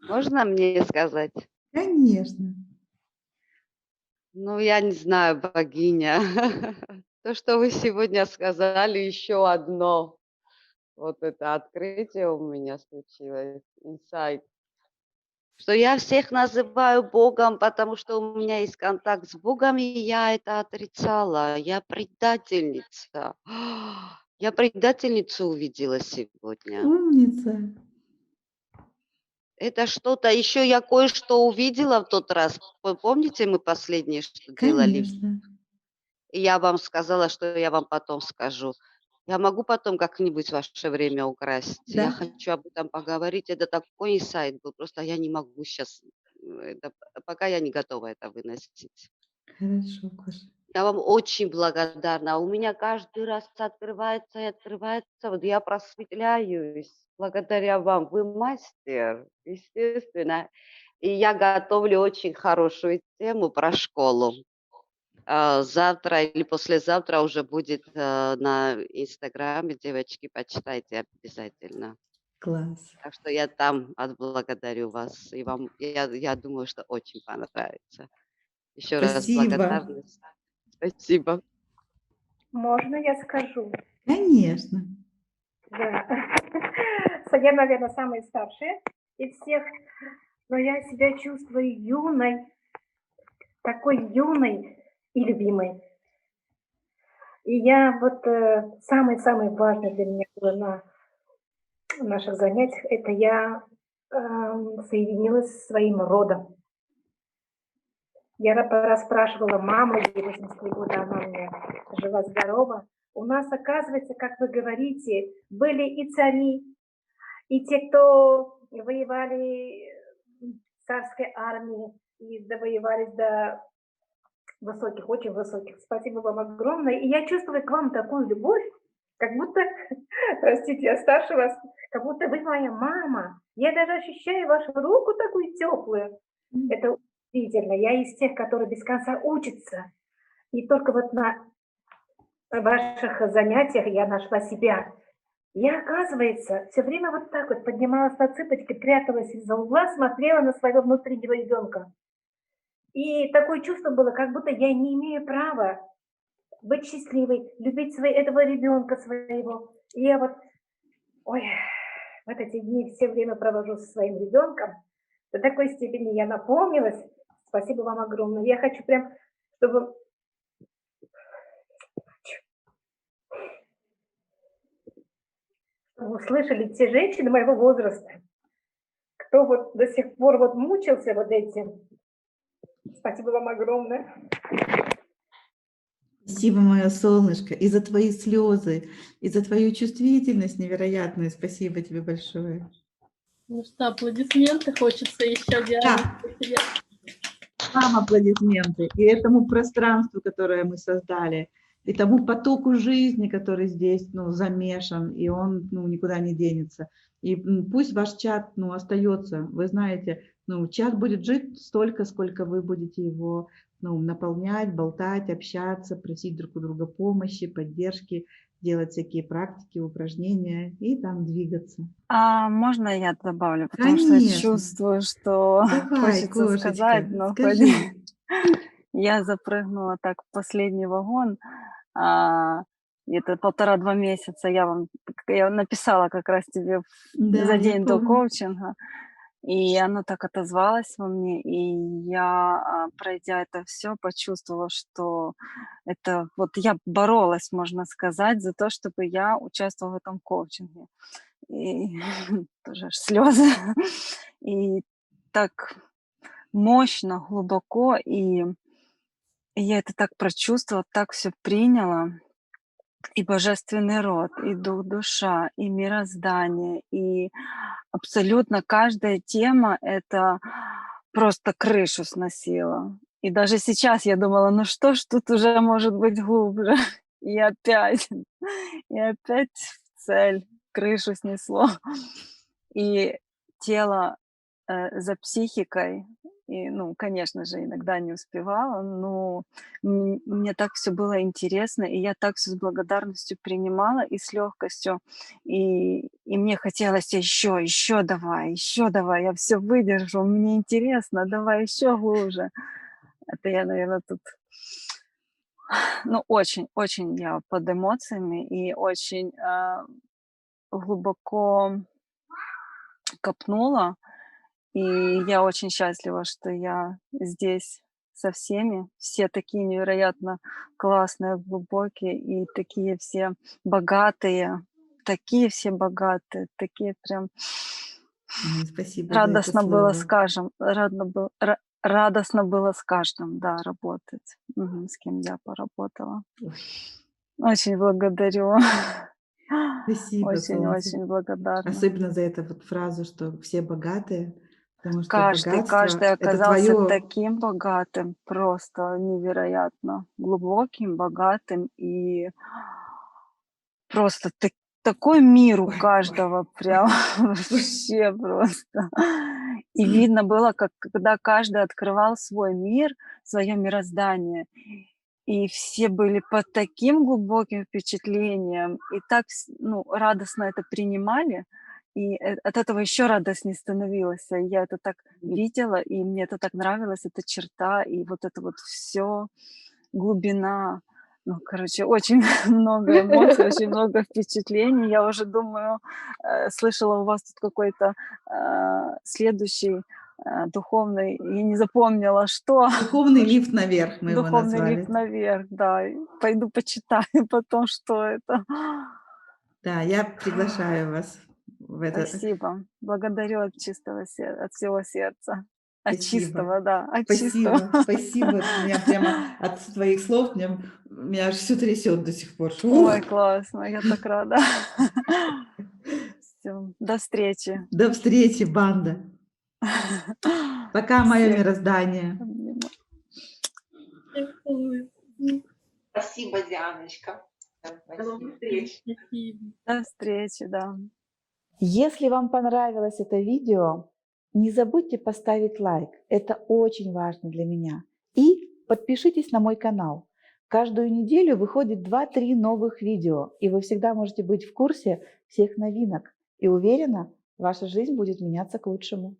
S18: Можно мне сказать?
S11: Конечно.
S18: Ну, я не знаю, богиня. То, что вы сегодня сказали, еще одно. Вот это открытие у меня случилось, инсайт. Что я всех называю Богом, потому что у меня есть контакт с Богом, и я это отрицала. Я предательница. Я предательницу увидела сегодня.
S11: Умница.
S18: Это что-то, еще я кое-что увидела в тот раз. Вы помните, мы последнее что делали?
S11: Конечно.
S18: И я вам сказала, что я вам потом скажу. Я могу потом как-нибудь ваше время украсть. Я
S11: Да.
S18: хочу об этом поговорить. Это такой инсайт был. Просто я не могу сейчас, пока я не готова это выносить.
S11: Хорошо, Коша.
S18: Я вам очень благодарна. У меня каждый раз открывается и открывается. Вот я просветляюсь благодаря вам. Вы мастер, естественно. И я готовлю очень хорошую тему про школу. Завтра или послезавтра уже будет на Инстаграме. Девочки, почитайте обязательно.
S11: Класс.
S18: Так что я там отблагодарю вас. И вам, я думаю, что очень понравится. Еще раз
S11: Спасибо.
S18: благодарность. Спасибо.
S19: Можно я скажу?
S11: Конечно.
S19: Да. Я, наверное, самая старшая из всех, но я себя чувствую юной, такой юной и любимой. И я вот самое-самое важное для меня было на наших занятиях, это я соединилась со своим родом. Я расспрашивала маму, ей 83 года, она у меня жива-здорова. У нас, оказывается, как вы говорите, были и цари, и те, кто воевали в царской армии и довоевались до высоких, очень высоких. Спасибо вам огромное. И я чувствую к вам такую любовь, как будто, простите, я старше вас, как будто вы моя мама. Я даже ощущаю вашу руку такую теплую. Это удивительно. Я из тех, которые без конца учатся. И только вот на ваших занятиях я нашла себя. Я, оказывается, все время вот так вот поднималась на цыпочки, пряталась из-за угла, смотрела на своего внутреннего ребенка. И такое чувство было, как будто я не имею права быть счастливой, любить этого ребенка своего. И я вот, ой, вот эти дни все время провожу со своим ребенком. До такой степени я наполнилась. Спасибо вам огромное. Я хочу прям, чтобы... услышали те женщины моего возраста, кто вот до сих пор вот мучился вот этим. Спасибо вам огромное.
S11: Спасибо, мое солнышко, и за твои слезы, и за твою чувствительность невероятную. Спасибо тебе большое.
S17: Ну что, аплодисменты хочется еще делать.
S11: Вам аплодисменты и этому пространству, которое мы создали, и тому потоку жизни, который здесь замешан, и он никуда не денется. И пусть ваш чат остается. Вы знаете, чат будет жить столько, сколько вы будете его наполнять, болтать, общаться, просить друг у друга помощи, поддержки, делать всякие практики, упражнения и там двигаться.
S20: А можно я добавлю? Потому что я чувствую, что
S11: Давай,
S20: хочется
S11: кошечка,
S20: сказать, но
S11: скажи.
S20: я запрыгнула так в последний вагон. Это 1,5-2 месяца я написала как раз тебе
S11: Да,
S20: за
S11: я
S20: день до
S11: помню.
S20: коучинга, и оно так отозвалось во мне, и я, пройдя это все, почувствовала, что это вот я боролась, можно сказать, за то, чтобы я участвовала в этом коучинге. И тоже аж слезы. И так мощно, глубоко, и я это так прочувствовала, так все приняла. И божественный род, и дух, душа, и мироздание, и абсолютно каждая тема это просто крышу сносила. И даже сейчас я думала, ну что ж тут уже может быть глубже? И опять в цель, крышу снесло. И тело за психикой, и, ну, конечно же, иногда не успевала, но мне так все было интересно, и я так все с благодарностью принимала и с легкостью, и мне хотелось еще давай, я все выдержу, мне интересно, давай еще глубже. Это я, наверное, тут, ну, очень я под эмоциями и очень глубоко копнула. И я очень счастлива, что я здесь со всеми. Все такие невероятно классные, глубокие и такие все богатые. Такие все богатые, такие прям
S11: Спасибо за это
S20: радостно было с
S11: слово.
S20: каждым, радостно было с каждым, да, работать, с кем я поработала. Очень благодарю.
S11: Спасибо, солнце.
S20: Очень благодарна.
S11: Особенно за эту вот фразу, что все богатые, потому что
S20: Каждый
S11: богатство — это
S20: оказался
S11: твое...
S20: таким богатым, просто невероятно глубоким, богатым и просто такой мир у каждого, прям вообще просто. И видно было, когда каждый открывал свой мир, свое мироздание, и все были под таким глубоким впечатлением, и так ну, радостно это принимали, и от этого еще радостнее становилось. И я это так видела, и мне это так нравилось, эта черта, и вот это вот все, глубина. Ну, короче, очень много эмоций, очень много впечатлений. Я уже думаю, слышала у вас тут какой-то следующий духовный, я не запомнила, что.
S11: Духовный лифт наверх мы его
S20: Духовный
S11: назвали.
S20: лифт наверх, да. Пойду почитаю потом, что это.
S11: Да, я приглашаю вас в это.
S20: Спасибо. Благодарю от чистого сердца, от всего сердца. От
S11: Спасибо.
S20: чистого, да, от
S11: Спасибо,
S20: чистого.
S11: спасибо. Меня прямо от твоих слов меня аж все трясет до сих пор.
S20: Ой, классно, я так рада. Всё, до встречи.
S11: До встречи, банда. Пока, мое
S20: Всех
S11: мироздание.
S10: Спасибо, Дианочка. До новых встреч.
S20: До встречи, да.
S1: Если вам понравилось это видео, не забудьте поставить лайк. Это очень важно для меня. И подпишитесь на мой канал. Каждую неделю выходит 2-3 новых видео, и вы всегда можете быть в курсе всех новинок. И уверена, ваша жизнь будет меняться к лучшему.